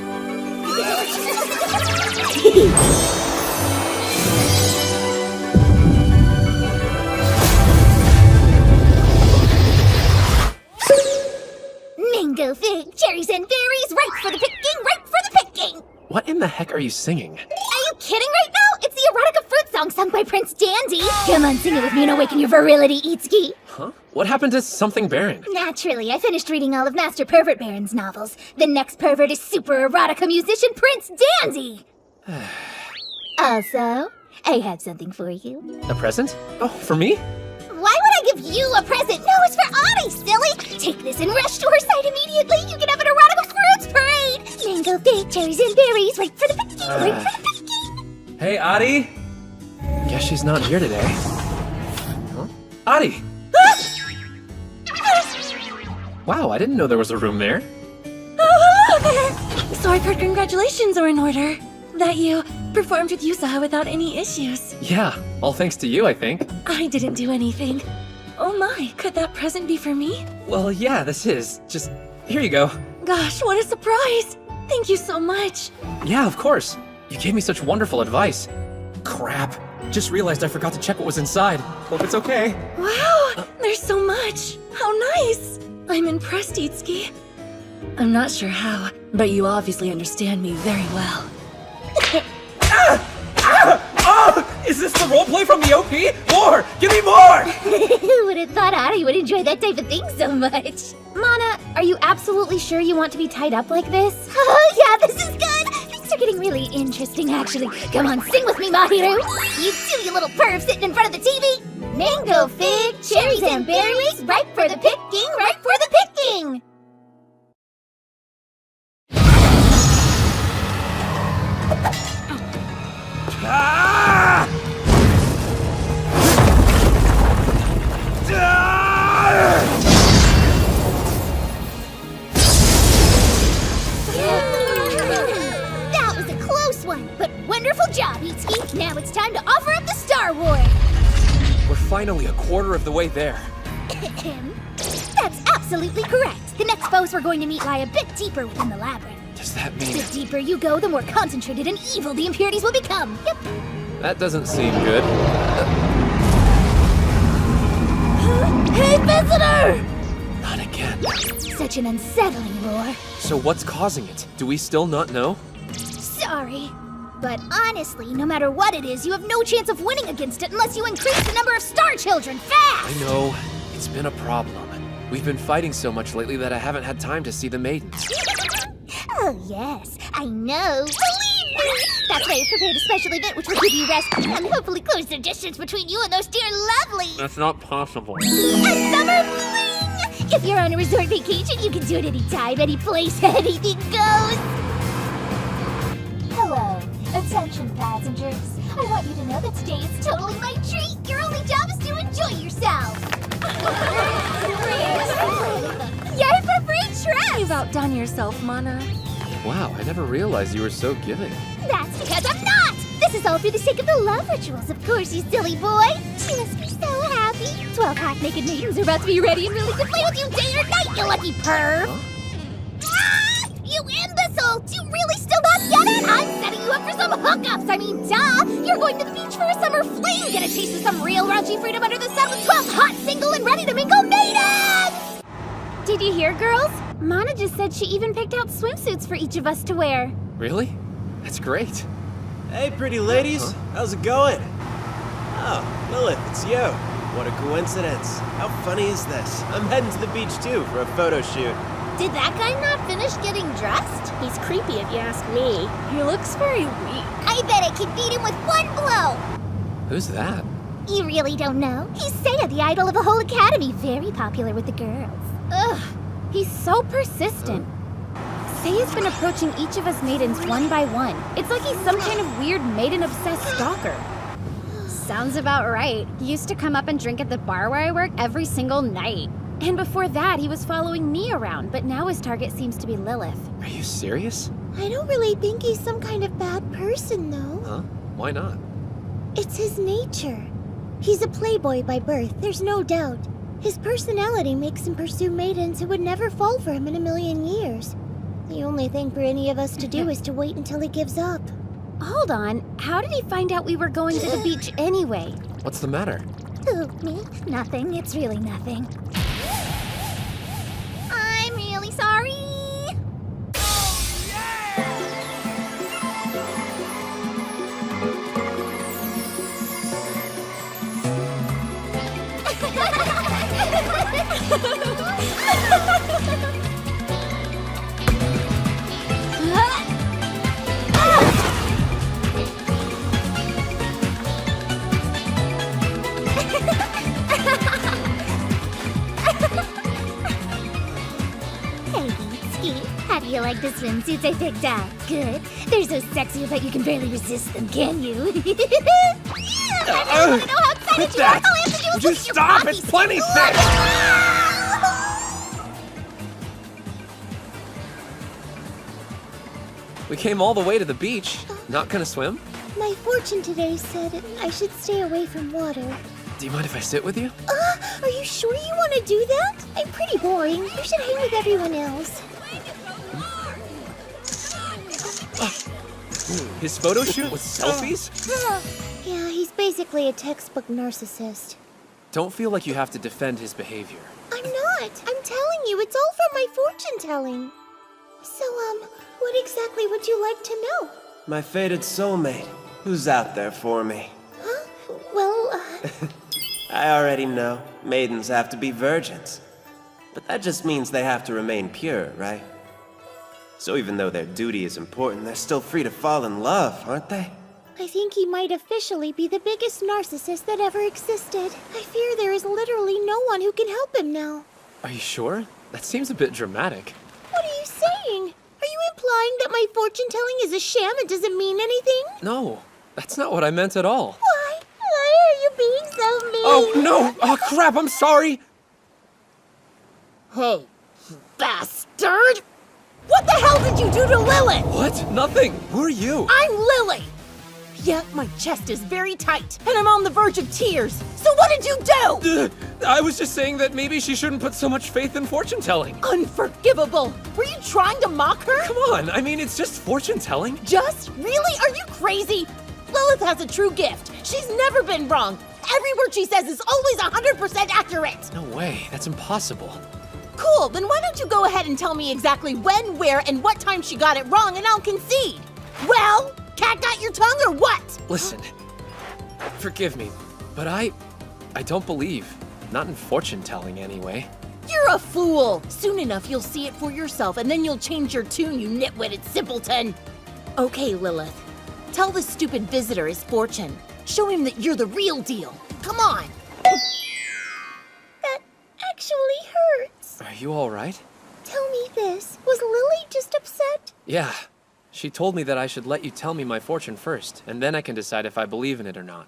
[SPEAKER 3] Mango, fig, cherries, and berries, ripe for the picking, ripe for the picking!
[SPEAKER 2] What in the heck are you singing?
[SPEAKER 3] Are you kidding right now? It's the erotica fruit song sung by Prince Dandy. Come on, sing it with me and awaken your virility, Itsuki.
[SPEAKER 2] Huh? What happened to Something Baron?
[SPEAKER 3] Naturally, I finished reading all of Master Pervert Baron's novels. The next pervert is super erotica musician Prince Dandy. Also, I have something for you.
[SPEAKER 2] A present? Oh, for me?
[SPEAKER 3] Why would I give you a present? No, it's for Audie, silly! Take this and rush to her side immediately. You can have an erotica fruits parade! Mango, fig, cherries, and berries. Right for the picking, right for the picking.
[SPEAKER 2] Hey, Adi. Guess she's not here today. Huh? Adi! Wow, I didn't know there was a room there.
[SPEAKER 8] So I've heard congratulations are in order. That you performed with Yusa without any issues.
[SPEAKER 2] Yeah, all thanks to you, I think.
[SPEAKER 8] I didn't do anything. Oh my, could that present be for me?
[SPEAKER 2] Well, yeah, this is. Just, here you go.
[SPEAKER 8] Gosh, what a surprise! Thank you so much.
[SPEAKER 2] Yeah, of course. You gave me such wonderful advice. Crap. Just realized I forgot to check what was inside. Hope it's okay.
[SPEAKER 8] Wow, there's so much. How nice. I'm impressed, Itsuki. I'm not sure how, but you obviously understand me very well.
[SPEAKER 2] Is this the roleplay from the OP? More! Give me more!
[SPEAKER 3] Who would have thought Audie would enjoy that type of thing so much?
[SPEAKER 1] Mana, are you absolutely sure you want to be tied up like this?
[SPEAKER 3] Oh yeah, this is good! Things are getting really interesting, actually. Come on, sing with me, Mahiru! You two, you little perv sitting in front of the TV! Mango, fig, cherries, and berries, ripe for the picking, ripe for the picking!
[SPEAKER 15] Ah!
[SPEAKER 3] That was a close one, but wonderful job, Itsuki. Now it's time to offer up the Star Wars.
[SPEAKER 2] We're finally a quarter of the way there.
[SPEAKER 3] That's absolutely correct. The next foes we're going to meet lie a bit deeper within the labyrinth.
[SPEAKER 2] Does that mean...
[SPEAKER 3] The deeper you go, the more concentrated and evil the impurities will become. Yep.
[SPEAKER 2] That doesn't seem good.
[SPEAKER 3] Hey, visitor!
[SPEAKER 2] Not again.
[SPEAKER 3] Such an unsettling roar.
[SPEAKER 2] So what's causing it? Do we still not know?
[SPEAKER 3] Sorry. But honestly, no matter what it is, you have no chance of winning against it unless you increase the number of star children fast!
[SPEAKER 2] I know. It's been a problem. We've been fighting so much lately that I haven't had time to see the maidens.
[SPEAKER 3] Oh yes, I know. Believe me! That's why I prepared a special event which will give you rest and hopefully close the distance between you and those dear lovelies!
[SPEAKER 2] That's not possible.
[SPEAKER 3] A summer fling! If you're on a resort vacation, you can do it anytime, any place, anything goes! Hello. Attention, passengers. I want you to know that today is totally my treat. Your only job is to enjoy yourself. Yay for free trips!
[SPEAKER 8] You've outdone yourself, Mana.
[SPEAKER 2] Wow, I never realized you were so giving.
[SPEAKER 3] That's because I'm not! This is all for the sake of the love rituals, of course, you silly boy! She must be so happy! 12 half-naked maidens are about to be ready and willing to play with you day or night, you lucky perv!
[SPEAKER 2] Huh?
[SPEAKER 3] Ah! You imbecile! Do you really still not get it? I'm setting you up for some hookups! I mean, duh! You're going to the beach for a summer fling! Get a taste of some real raunchy freedom under the sun with 12 hot, single, and ready-to-mingle maidens!
[SPEAKER 1] Did you hear, girls? Mana just said she even picked out swimsuits for each of us to wear.
[SPEAKER 2] Really? That's great.
[SPEAKER 15] Hey, pretty ladies. How's it going? Oh, Lilith, it's you. What a coincidence. How funny is this? I'm heading to the beach too for a photo shoot.
[SPEAKER 3] Did that guy not finish getting dressed?
[SPEAKER 16] He's creepy if you ask me.
[SPEAKER 8] He looks very weak.
[SPEAKER 3] I bet I can beat him with one blow!
[SPEAKER 2] Who's that?
[SPEAKER 3] You really don't know? He's Seiya, the idol of the whole academy. Very popular with the girls.
[SPEAKER 1] Ugh, he's so persistent. Seiya's been approaching each of us maidens one by one. It's like he's some kind of weird maiden-obsessed stalker.
[SPEAKER 11] Sounds about right. He used to come up and drink at the bar where I work every single night.
[SPEAKER 1] And before that, he was following me around, but now his target seems to be Lilith.
[SPEAKER 2] Are you serious?
[SPEAKER 3] I don't really think he's some kind of bad person, though.
[SPEAKER 2] Huh? Why not?
[SPEAKER 3] It's his nature. He's a playboy by birth, there's no doubt. His personality makes him pursue maidens who would never fall for him in a million years. The only thing for any of us to do is to wait until he gives up.
[SPEAKER 1] Hold on, how did he find out we were going to the beach anyway?
[SPEAKER 2] What's the matter?
[SPEAKER 3] Who, me? Nothing, it's really nothing. I'm really sorry. You like the swimsuits I picked out? Good. They're so sexy, I bet you can barely resist them, can you? I really want to know how excited you are. All I have to do is
[SPEAKER 2] Would you
[SPEAKER 3] look at your
[SPEAKER 2] stop?
[SPEAKER 3] bodies.
[SPEAKER 2] It's plenty thick! We came all the way to the beach. Not gonna swim?
[SPEAKER 3] My fortune today said I should stay away from water.
[SPEAKER 2] Do you mind if I sit with you?
[SPEAKER 3] Are you sure you want to do that? I'm pretty boring. You should hang with everyone else.
[SPEAKER 2] His photo shoot with selfies?
[SPEAKER 3] Yeah, he's basically a textbook narcissist.
[SPEAKER 2] Don't feel like you have to defend his behavior.
[SPEAKER 3] I'm not. I'm telling you, it's all from my fortune telling. So, what exactly would you like to know?
[SPEAKER 15] My fated soulmate. Who's out there for me?
[SPEAKER 3] Huh? Well,
[SPEAKER 15] I already know. Maidens have to be virgins. But that just means they have to remain pure, right? So even though their duty is important, they're still free to fall in love, aren't they?
[SPEAKER 3] I think he might officially be the biggest narcissist that ever existed. I fear there is literally no one who can help him now.
[SPEAKER 2] Are you sure? That seems a bit dramatic.
[SPEAKER 3] What are you saying? Are you implying that my fortune telling is a sham and doesn't mean anything?
[SPEAKER 2] No, that's not what I meant at all.
[SPEAKER 3] Why? Why are you being so mean?
[SPEAKER 2] Oh, no! Oh, crap, I'm sorry!
[SPEAKER 12] Hey, bastard! What the hell did you do to Lilith?
[SPEAKER 2] What? Nothing! Who are you?
[SPEAKER 12] I'm Lily! Yeah, my chest is very tight, and I'm on the verge of tears. So what did you do?
[SPEAKER 2] I was just saying that maybe she shouldn't put so much faith in fortune-telling.
[SPEAKER 12] Unforgivable! Were you trying to mock her?
[SPEAKER 2] Come on, I mean, it's just fortune-telling.
[SPEAKER 12] Just? Really? Are you crazy? Lilith has a true gift. She's never been wrong. Every word she says is always 100% accurate.
[SPEAKER 2] No way, that's impossible.
[SPEAKER 12] Cool, then why don't you go ahead and tell me exactly when, where, and what time she got it wrong, and I'll concede. Well, cat got your tongue or what?
[SPEAKER 2] Listen, forgive me, but I don't believe. Not in fortune-telling, anyway.
[SPEAKER 12] You're a fool! Soon enough, you'll see it for yourself, and then you'll change your tune, you nitwitted simpleton. Okay, Lilith. Tell this stupid visitor his fortune. Show him that you're the real deal. Come on!
[SPEAKER 3] That actually hurts.
[SPEAKER 2] Are you all right?
[SPEAKER 3] Tell me this. Was Lily just upset?
[SPEAKER 2] Yeah. She told me that I should let you tell me my fortune first, and then I can decide if I believe in it or not.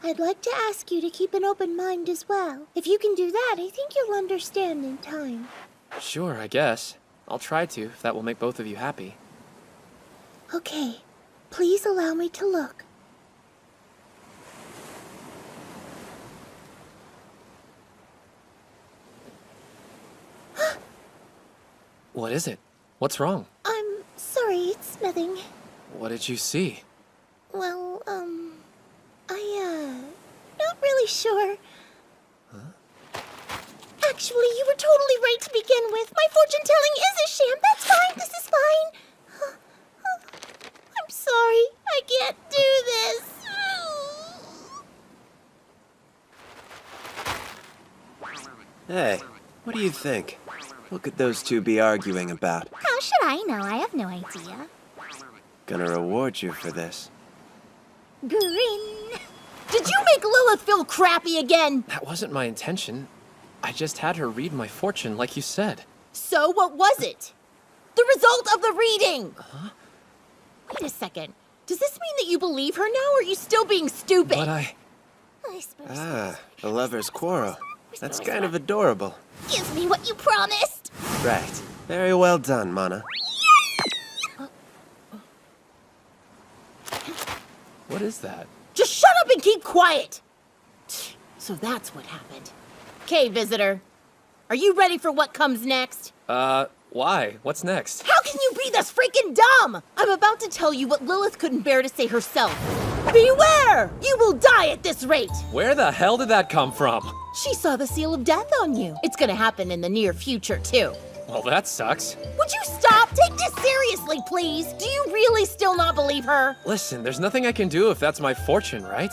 [SPEAKER 3] I'd like to ask you to keep an open mind as well. If you can do that, I think you'll understand in time.
[SPEAKER 2] Sure, I guess. I'll try to, if that will make both of you happy.
[SPEAKER 3] Okay. Please allow me to look.
[SPEAKER 2] What is it? What's wrong?
[SPEAKER 3] I'm sorry, it's nothing.
[SPEAKER 2] What did you see?
[SPEAKER 3] Well, not really sure.
[SPEAKER 2] Huh?
[SPEAKER 3] Actually, you were totally right to begin with. My fortune-telling is a sham. That's fine. This is fine. I'm sorry. I can't do this.
[SPEAKER 15] Hey, what do you think? What could those two be arguing about?
[SPEAKER 3] How should I know? I have no idea.
[SPEAKER 15] Gonna reward you for this.
[SPEAKER 3] Grin.
[SPEAKER 12] Did you make Lilith feel crappy again?
[SPEAKER 2] That wasn't my intention. I just had her read my fortune like you said.
[SPEAKER 12] So what was it? The result of the reading!
[SPEAKER 2] Huh?
[SPEAKER 12] Wait a second. Does this mean that you believe her now, or are you still being stupid?
[SPEAKER 2] But
[SPEAKER 3] I suppose.
[SPEAKER 15] Ah, a lover's quarrel. That's kind of adorable.
[SPEAKER 3] Give me what you promised.
[SPEAKER 15] Right. Very well done, Mana.
[SPEAKER 2] What is that?
[SPEAKER 12] Just shut up and keep quiet! So that's what happened. Okay, visitor. Are you ready for what comes next?
[SPEAKER 2] Why? What's next?
[SPEAKER 12] How can you be this freaking dumb? I'm about to tell you what Lilith couldn't bear to say herself. Beware! You will die at this rate!
[SPEAKER 2] Where the hell did that come from?
[SPEAKER 12] She saw the seal of death on you. It's gonna happen in the near future, too.
[SPEAKER 2] Well, that sucks.
[SPEAKER 12] Would you stop? Take this seriously, please. Do you really still not believe her?
[SPEAKER 2] Listen, there's nothing I can do if that's my fortune, right?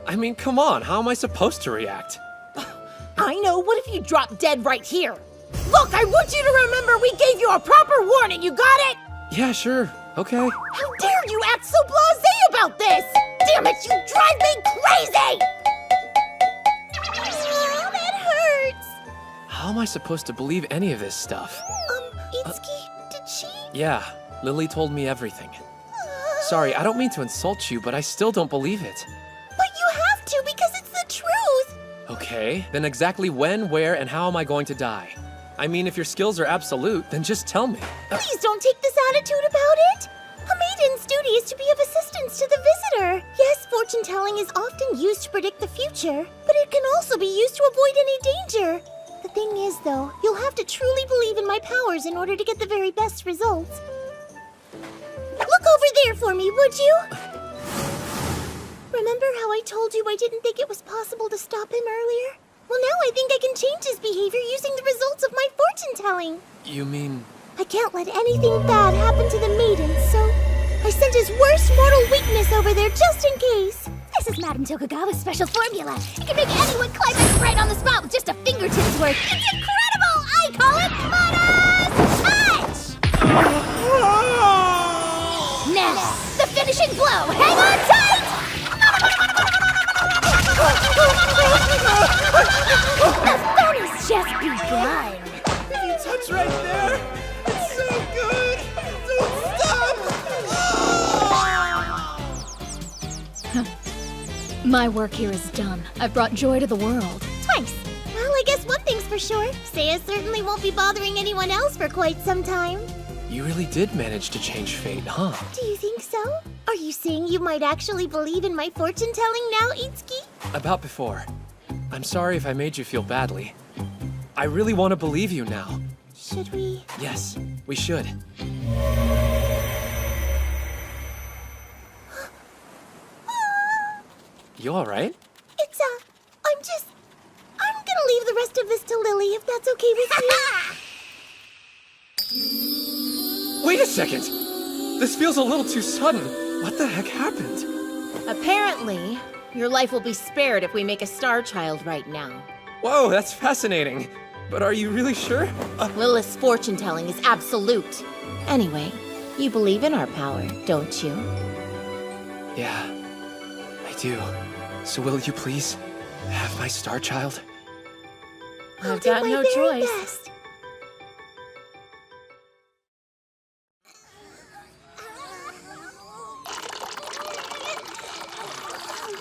[SPEAKER 2] I mean, come on, how am I supposed to react?
[SPEAKER 12] I know. What if you drop dead right here? Look, I want you to remember we gave you a proper warning. You got it?
[SPEAKER 2] Yeah, sure. Okay.
[SPEAKER 12] How dare you act so blasé about this? Damn it, you drive me crazy!
[SPEAKER 3] That hurts.
[SPEAKER 2] How am I supposed to believe any of this stuff?
[SPEAKER 3] Itsuki,
[SPEAKER 2] Yeah, Lily told me everything. Sorry, I don't mean to insult you, but I still don't believe it.
[SPEAKER 3] But you have to because it's the truth!
[SPEAKER 2] Okay, then exactly when, where, and how am I going to die? I mean, if your skills are absolute, then just tell me.
[SPEAKER 3] Please don't take this attitude about it! A maiden's duty is to be of assistance to the visitor. Yes, fortune-telling is often used to predict the future, but it can also be used to avoid any danger. The thing is, though, you'll have to truly believe in my powers in order to get the very best results. Look over there for me, would you? Remember how I told you I didn't think it was possible to stop him earlier? Well, now I think I can change his behavior using the results of my fortune-telling.
[SPEAKER 2] You mean...
[SPEAKER 3] I can't let anything bad happen to the maiden, so I sent his worst mortal weakness over there just in case. This is Madame Tokugawa's special formula. It can make anyone climax right on the spot with just a fingertip's worth. It's incredible! I call it Mada's Touch! Now, the finishing blow. Hang on tight! The fun has just begun.
[SPEAKER 15] You touch right there. It's so good. Don't stop.
[SPEAKER 13] My work here is done. I've brought joy to the world.
[SPEAKER 3] Twice. Well, I guess one thing's for sure. Seiya certainly won't be bothering anyone else for quite some time.
[SPEAKER 2] You really did manage to change fate, huh?
[SPEAKER 3] Do you think so? Are you saying you might actually believe in my fortune-telling now, Itsuki?
[SPEAKER 2] About before. I'm sorry if I made you feel badly. I really want to believe you now.
[SPEAKER 3] Should we?
[SPEAKER 2] Yes, we should. You alright?
[SPEAKER 3] It's, I'm gonna leave the rest of this to Lily, if that's okay with you.
[SPEAKER 2] Wait a second! This feels a little too sudden. What the heck happened?
[SPEAKER 12] Apparently, your life will be spared if we make a star child right now.
[SPEAKER 2] Whoa, that's fascinating. But are you really sure?
[SPEAKER 12] Lilith's fortune-telling is absolute. Anyway, you believe in our power, don't you?
[SPEAKER 2] Yeah, I do. So will you please have my star child?
[SPEAKER 12] I've got no choice.
[SPEAKER 3] Best.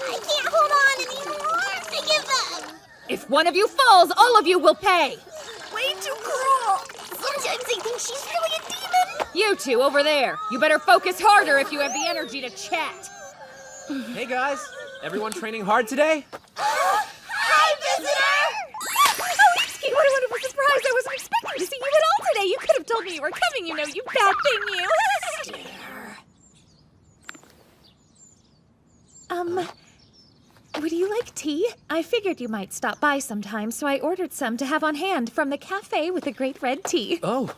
[SPEAKER 3] I can't hold on anymore. I give up.
[SPEAKER 10] If one of you falls, all of you will pay!
[SPEAKER 3] Way too cruel. Sometimes I think she's really a demon.
[SPEAKER 10] You two over there, you better focus harder if you have the energy to chat.
[SPEAKER 2] Hey guys, everyone training hard today?
[SPEAKER 3] Hi, visitor!
[SPEAKER 9] Oh, Itsuki, what a wonderful surprise! I wasn't expecting to see you at all today. You could have told me you were coming, you know, you bad thing, you. Would you like tea? I figured you might stop by sometime, so I ordered some to have on hand from the cafe with the great red tea.
[SPEAKER 2] Oh,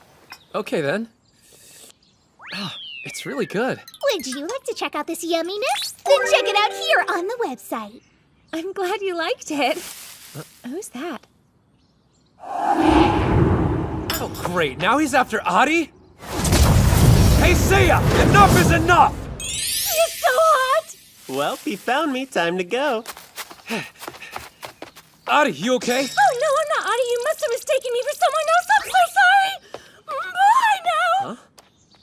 [SPEAKER 2] okay then. Oh, it's really good.
[SPEAKER 3] Would you like to check out this yumminess? Then check it out here on the website.
[SPEAKER 9] I'm glad you liked it. Who's that?
[SPEAKER 2] Oh, great. Now he's after Adi? Hey, Seiya! Enough is enough!
[SPEAKER 3] It's so hot!
[SPEAKER 15] Well, he found me. Time to go.
[SPEAKER 2] Adi, you okay?
[SPEAKER 9] Oh, no, I'm not Adi. You must have mistaken me for someone else. I'm so sorry. Bye now.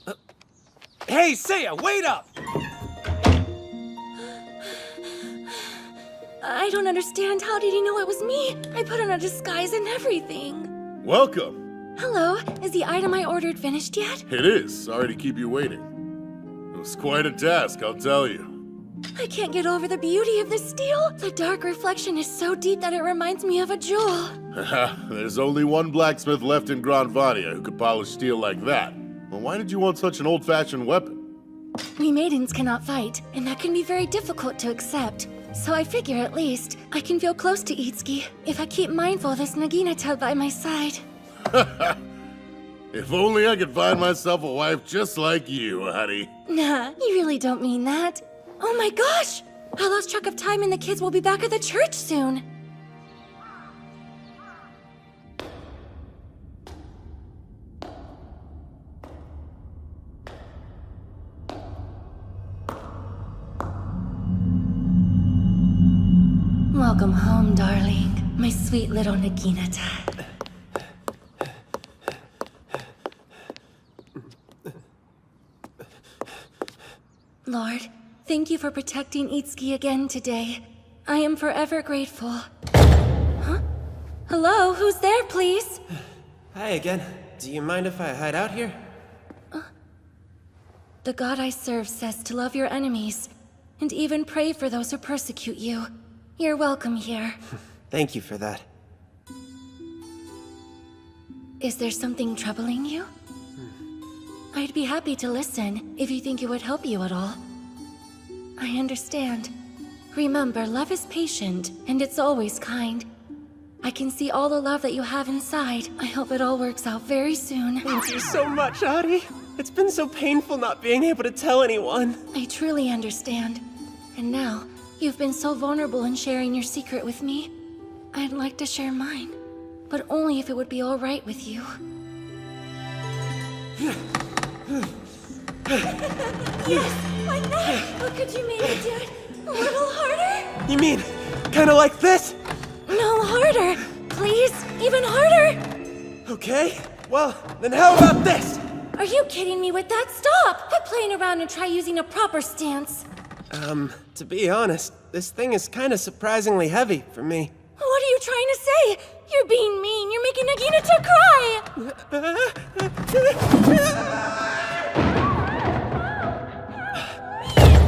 [SPEAKER 2] Huh? Hey, Seiya, wait up!
[SPEAKER 9] I don't understand. How did he know it was me? I put on a disguise and everything.
[SPEAKER 17] Welcome.
[SPEAKER 9] Hello. Is the item I ordered finished yet?
[SPEAKER 17] It is. Sorry to keep you waiting. It was quite a task, I'll tell you.
[SPEAKER 9] I can't get over the beauty of this steel. The dark reflection is so deep that it reminds me of a jewel.
[SPEAKER 17] There's only one blacksmith left in Grandvania who could polish steel like that. Well, why did you want such an old-fashioned weapon?
[SPEAKER 9] We maidens cannot fight, and that can be very difficult to accept. So I figure at least I can feel close to Itsuki if I keep mindful of this Naginata by my side.
[SPEAKER 17] If only I could find myself a wife just like you, honey.
[SPEAKER 9] Nah, you really don't mean that. Oh my gosh! I lost track of time and the kids will be back at the church soon. Welcome home, darling. My sweet little Naginata. Lord, thank you for protecting Itsuki again today. I am forever grateful. Huh? Hello, who's there, please?
[SPEAKER 15] Hi again. Do you mind if I hide out here?
[SPEAKER 9] The God I serve says to love your enemies, and even pray for those who persecute you. You're welcome here.
[SPEAKER 15] Thank you for that.
[SPEAKER 9] Is there something troubling you? I'd be happy to listen, if you think it would help you at all. I understand. Remember, love is patient, and it's always kind. I can see all the love that you have inside. I hope it all works out very soon.
[SPEAKER 15] Thank you so much, Adi. It's been so painful not being able to tell anyone.
[SPEAKER 9] I truly understand. And now, you've been so vulnerable in sharing your secret with me. I'd like to share mine, but only if it would be all right with you.
[SPEAKER 3] Yes, like that. But could you maybe do it a little harder?
[SPEAKER 15] You mean, kinda like this?
[SPEAKER 9] No, harder! Please, even harder!
[SPEAKER 15] Okay, well, then how about this?
[SPEAKER 9] Are you kidding me with that? Stop! Quit playing around and try using a proper stance.
[SPEAKER 15] To be honest, this thing is kinda surprisingly heavy for me.
[SPEAKER 9] What are you trying to say? You're being mean. You're making Nagina cry!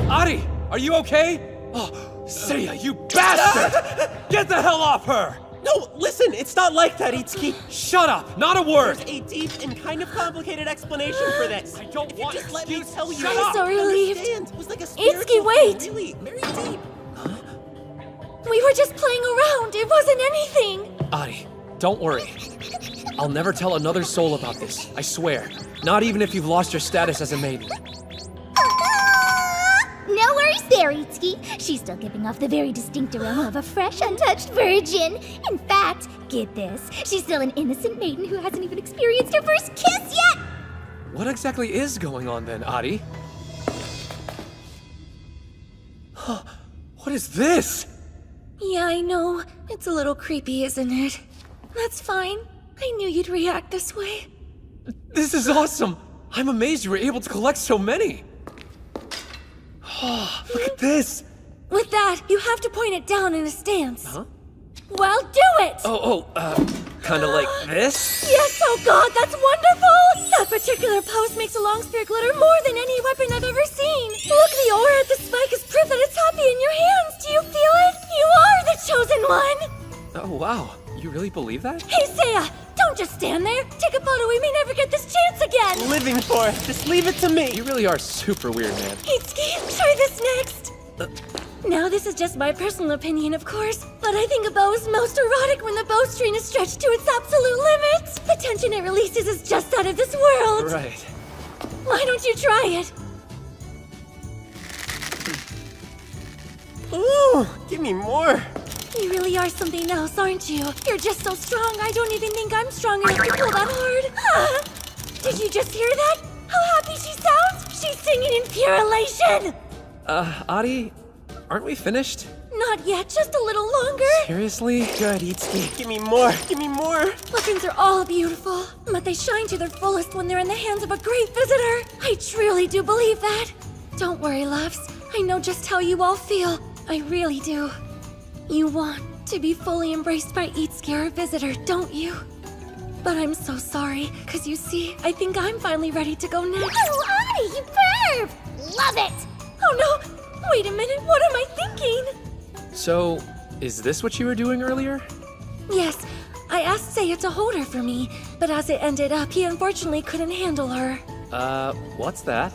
[SPEAKER 14] Adi, are you okay? Oh, Seiya, you bastard! Get the hell off her!
[SPEAKER 15] No, listen, it's not like that, Itsuki.
[SPEAKER 14] Shut up, not a word!
[SPEAKER 15] There's a deep and kind of complicated explanation for this.
[SPEAKER 14] I don't want
[SPEAKER 15] Just let me tell you.
[SPEAKER 9] I'm so relieved.
[SPEAKER 15] It was like a
[SPEAKER 9] Itsuki,
[SPEAKER 15] spiritual
[SPEAKER 9] wait!
[SPEAKER 15] thing, really, very deep.
[SPEAKER 9] We were just playing around. It wasn't anything.
[SPEAKER 2] Adi, don't worry. I'll never tell another soul about this, I swear. Not even if you've lost your status as a maiden.
[SPEAKER 3] No worries there, Itsuki. She's still giving off the very distinct aroma of a fresh, untouched virgin. In fact, get this, she's still an innocent maiden who hasn't even experienced her first kiss yet!
[SPEAKER 2] What exactly is going on then, Adi? What is this?
[SPEAKER 9] Yeah, I know. It's a little creepy, isn't it? That's fine. I knew you'd react this way.
[SPEAKER 2] This is awesome! I'm amazed you were able to collect so many! Look at this!
[SPEAKER 9] With that, you have to point it down in a stance.
[SPEAKER 2] Huh?
[SPEAKER 9] Well, do it!
[SPEAKER 2] Kinda like this?
[SPEAKER 9] Yes, oh god, that's wonderful! That particular pose makes a long spear glitter more than any weapon I've ever seen. Look, the aura at the spike is proof that it's happy in your hands. Do you feel it? You are the chosen one!
[SPEAKER 2] Oh, wow. You really believe that?
[SPEAKER 9] Hey, Seiya! Don't just stand there! Take a photo, we may never get this chance again!
[SPEAKER 15] Living for it. Just leave it to me.
[SPEAKER 2] You really are super weird, man.
[SPEAKER 9] Itsuki, try this next! Now, this is just my personal opinion, of course, but I think a bow is most erotic when the bowstring is stretched to its absolute limits. The tension it releases is just out of this world.
[SPEAKER 2] Right.
[SPEAKER 9] Why don't you try it?
[SPEAKER 15] Ooh, give me more.
[SPEAKER 9] You really are something else, aren't you? You're just so strong, I don't even think I'm strong enough to pull that hard. Ah! Did you just hear that? How happy she sounds! She's singing in pure elation!
[SPEAKER 2] Adi, aren't we finished?
[SPEAKER 9] Not yet, just a little longer.
[SPEAKER 2] Seriously?
[SPEAKER 15] Good, Itsuki. Give me more. Give me more.
[SPEAKER 9] Weapons are all beautiful, but they shine to their fullest when they're in the hands of a great visitor. I truly do believe that. Don't worry, loves. I know just how you all feel. I really do. You want to be fully embraced by Itsuki, our visitor, don't you? But I'm so sorry, because you see, I think I'm finally ready to go next.
[SPEAKER 3] Oh, Adi, you perv! Love it!
[SPEAKER 9] Oh no! Wait a minute, what am I thinking?
[SPEAKER 2] So, is this what you were doing earlier?
[SPEAKER 9] Yes, I asked Seiya to hold her for me, but as it ended up, he unfortunately couldn't handle her.
[SPEAKER 2] What's that?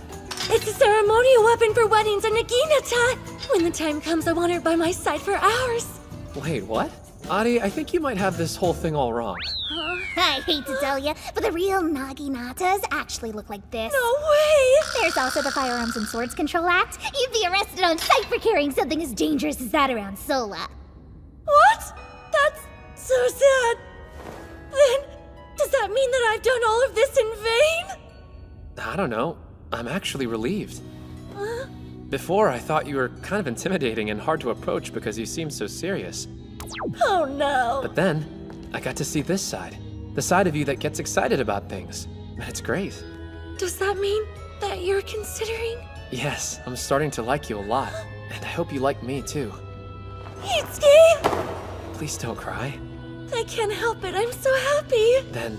[SPEAKER 9] It's a ceremonial weapon for weddings and Naginata! When the time comes, I want her by my side for hours.
[SPEAKER 2] Wait, what? Adi, I think you might have this whole thing all wrong.
[SPEAKER 3] I hate to tell you, but the real Naginatas actually look like this.
[SPEAKER 9] No way!
[SPEAKER 3] There's also the Firearms and Swords Control Act. You'd be arrested on sight for carrying something as dangerous as that around Sola.
[SPEAKER 9] What? That's so sad. Then, does that mean that I've done all of this in vain?
[SPEAKER 2] I don't know. I'm actually relieved. Before, I thought you were kind of intimidating and hard to approach because you seemed so serious.
[SPEAKER 9] Oh no.
[SPEAKER 2] But then, I got to see this side. The side of you that gets excited about things. And it's great.
[SPEAKER 9] Does that mean that you're considering
[SPEAKER 2] Yes, I'm starting to like you a lot. And I hope you like me, too.
[SPEAKER 9] Itsuki!
[SPEAKER 2] Please don't cry.
[SPEAKER 9] I can't help it, I'm so happy!
[SPEAKER 2] Then,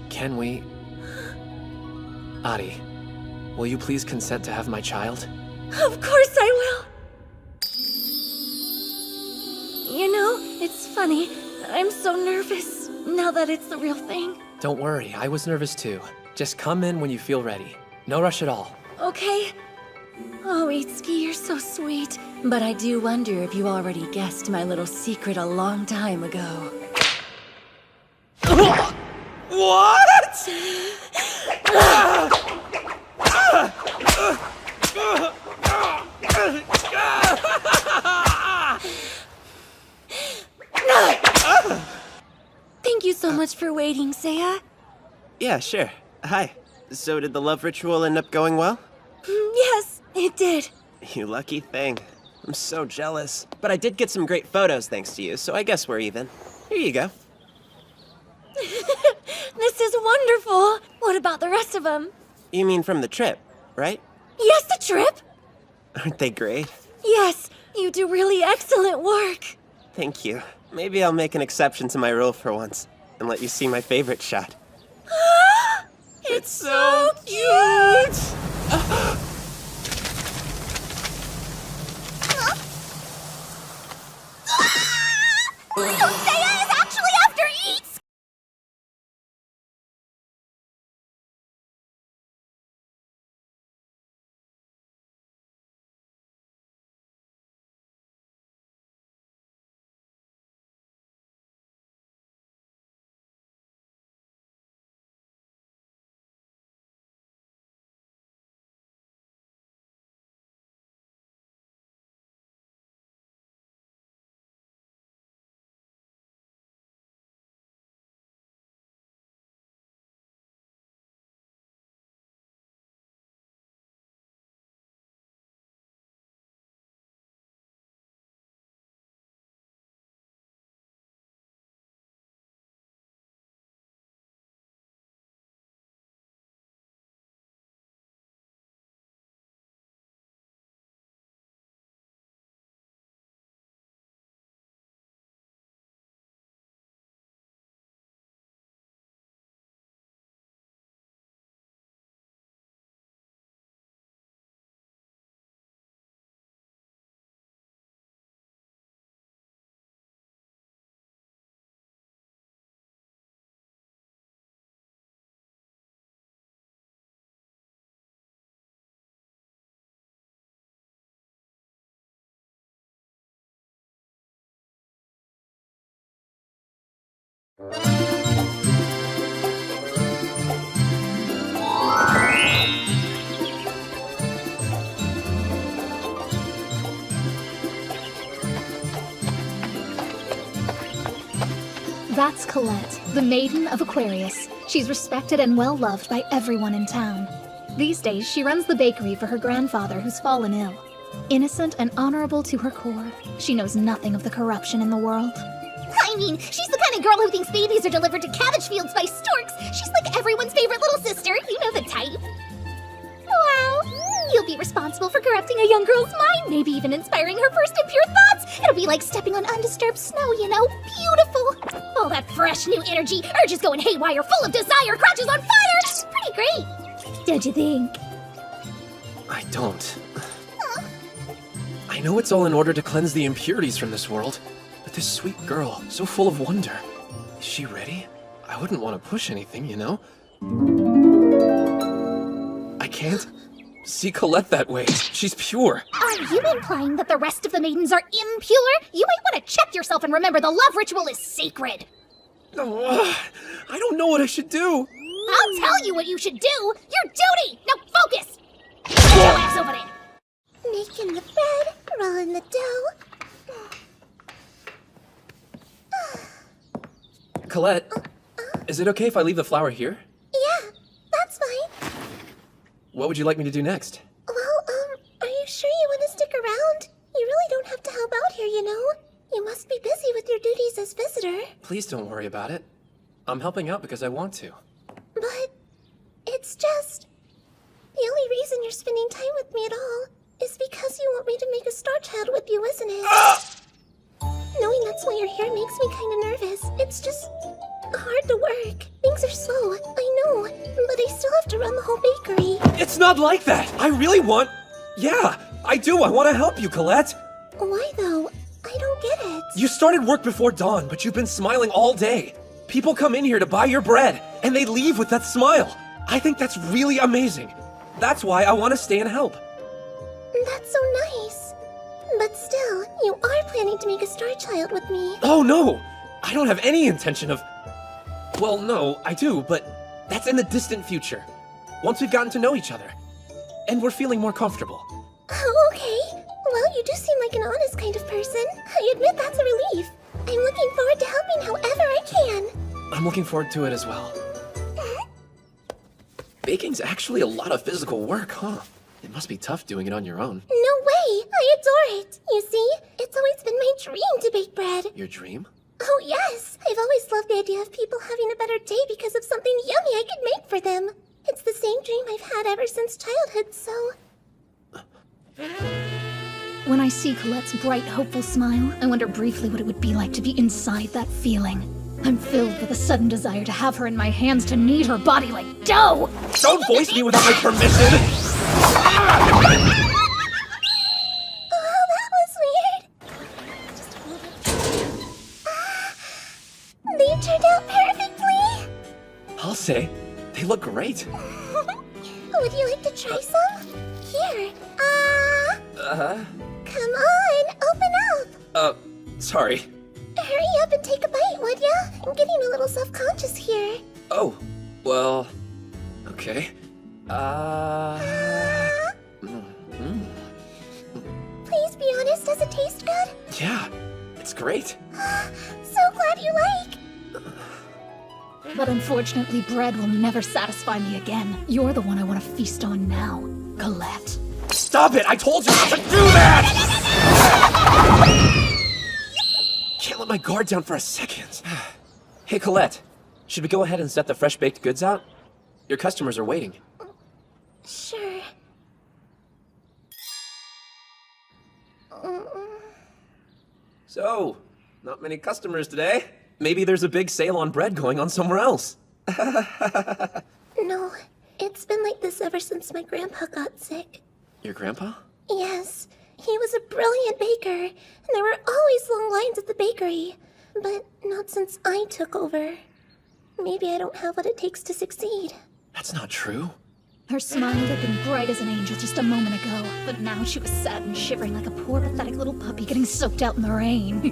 [SPEAKER 2] can we... Adi, will you please consent to have my child?
[SPEAKER 9] Of course I will! You know, it's funny. I'm so nervous now that it's the real thing.
[SPEAKER 2] Don't worry, I was nervous too. Just come in when you feel ready. No rush at all.
[SPEAKER 9] Okay. Oh, Itsuki, you're so sweet.
[SPEAKER 8] But I do wonder if you already guessed my little secret a long time ago.
[SPEAKER 14] What?
[SPEAKER 9] Thank you so much for waiting, Seiya.
[SPEAKER 15] Yeah, sure. Hi. So did the love ritual end up going well?
[SPEAKER 9] Yes, it did.
[SPEAKER 15] You lucky thing. I'm so jealous. But I did get some great photos thanks to you, so I guess we're even. Here you go.
[SPEAKER 9] This is wonderful. What about the rest of them?
[SPEAKER 15] You mean from the trip, right?
[SPEAKER 9] Yes, the trip?
[SPEAKER 15] Aren't they great?
[SPEAKER 9] Yes, you do really excellent work.
[SPEAKER 15] Thank you. Maybe I'll make an exception to my rule for once and let you see my favorite shot.
[SPEAKER 9] It's so cute!
[SPEAKER 3] Seiya is actually after Eats!
[SPEAKER 13] That's Colette, the Maiden of Aquarius. She's respected and well-loved by everyone in town. These days, she runs the bakery for her grandfather who's fallen ill. Innocent and honorable to her core, she knows nothing of the corruption in the world.
[SPEAKER 3] I mean, she's the kind of girl who thinks babies are delivered to cabbage fields by storks. She's like everyone's favorite little sister. You know the type. Wow. You'll be responsible for corrupting a young girl's mind, maybe even inspiring her first impure thoughts. It'll be like stepping on undisturbed snow, you know? Beautiful. All that fresh new energy, urges going haywire, full of desire, crotches on fire. It's pretty great. Don't you think?
[SPEAKER 2] I don't. I know it's all in order to cleanse the impurities from this world, but this sweet girl, so full of wonder. Is she ready? I wouldn't want to push anything, you know? I can't see Colette that way. She's pure.
[SPEAKER 3] Are you implying that the rest of the maidens are impure? You might want to check yourself and remember the love ritual is sacred.
[SPEAKER 2] I don't know what I should do.
[SPEAKER 3] I'll tell you what you should do. Your duty. Now focus. Get your ass over there. Making the bread, rolling the dough.
[SPEAKER 2] Colette, is it okay if I leave the flour here?
[SPEAKER 3] Yeah, that's fine.
[SPEAKER 2] What would you like me to do next?
[SPEAKER 3] Well, are you sure you want to stick around? You really don't have to help out here, you know? You must be busy with your duties as visitor.
[SPEAKER 2] Please don't worry about it. I'm helping out because I want to.
[SPEAKER 3] But it's just... The only reason you're spending time with me at all is because you want me to make a Star Child with you, isn't it? Knowing that's why you're here makes me kind of nervous. It's just hard to work. Things are slow, I know, but I still have to run the whole bakery.
[SPEAKER 2] It's not like that! I really want... Yeah, I do. I want to help you, Colette.
[SPEAKER 3] Why, though? I don't get it.
[SPEAKER 2] You started work before dawn, but you've been smiling all day. People come in here to buy your bread, and they leave with that smile. I think that's really amazing. That's why I want to stay and help.
[SPEAKER 3] That's so nice. But still, you are planning to make a Star Child with me.
[SPEAKER 2] Oh, no! I don't have any intention of... Well, no, I do, but that's in the distant future. Once we've gotten to know each other. And we're feeling more comfortable.
[SPEAKER 3] Oh, okay. Well, you do seem like an honest kind of person. I admit that's a relief. I'm looking forward to helping however I can.
[SPEAKER 2] I'm looking forward to it as well. Baking's actually a lot of physical work, huh? It must be tough doing it on your own.
[SPEAKER 3] No way! I adore it! You see, it's always been my dream to bake bread.
[SPEAKER 2] Your dream?
[SPEAKER 3] Oh, yes! I've always loved the idea of people having a better day because of something yummy I could make for them. It's the same dream I've had ever since childhood, so...
[SPEAKER 13] When I see Colette's bright, hopeful smile, I wonder briefly what it would be like to be inside that feeling. I'm filled with a sudden desire to have her in my hands to knead her body like dough!
[SPEAKER 2] Don't voice me without my permission!
[SPEAKER 3] Oh, that was weird. They turned out perfectly!
[SPEAKER 2] I'll say, they look great.
[SPEAKER 3] Would you like to try some? Here. Come on, open up!
[SPEAKER 2] Sorry.
[SPEAKER 3] Hurry up and take a bite, would ya? I'm getting a little self-conscious here.
[SPEAKER 2] Oh, well... Okay.
[SPEAKER 3] Please be honest, does it taste good?
[SPEAKER 2] Yeah, it's great.
[SPEAKER 3] So glad you like!
[SPEAKER 13] But unfortunately, bread will never satisfy me again. You're the one I want to feast on now, Colette.
[SPEAKER 2] Stop it! I told you not to do that! Can't let my guard down for a second. Hey, Colette. Should we go ahead and set the fresh baked goods out? Your customers are waiting.
[SPEAKER 3] Sure.
[SPEAKER 2] So, not many customers today. Maybe there's a big sale on bread going on somewhere else.
[SPEAKER 3] No, it's been like this ever since my grandpa got sick.
[SPEAKER 2] Your grandpa?
[SPEAKER 3] Yes, he was a brilliant baker, and there were always long lines at the bakery. But not since I took over. Maybe I don't have what it takes to succeed.
[SPEAKER 2] That's not true.
[SPEAKER 13] Her smile had been bright as an angel just a moment ago, but now she was sad and shivering like a poor, pathetic little puppy getting soaked out in the rain.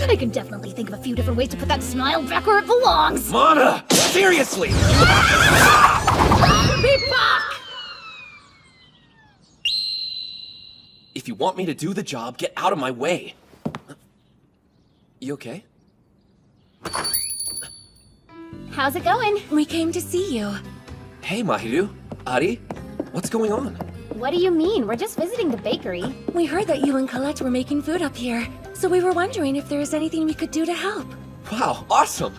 [SPEAKER 13] I can definitely think of a few different ways to put that smile back where it belongs.
[SPEAKER 2] Mana! Seriously!
[SPEAKER 13] Be back!
[SPEAKER 2] If you want me to do the job, get out of my way. You okay?
[SPEAKER 1] How's it going?
[SPEAKER 8] We came to see you.
[SPEAKER 2] Hey, Mahiru. Ari, what's going on?
[SPEAKER 1] What do you mean? We're just visiting the bakery.
[SPEAKER 8] We heard that you and Colette were making food up here, so we were wondering if there was anything we could do to help.
[SPEAKER 2] Wow, awesome!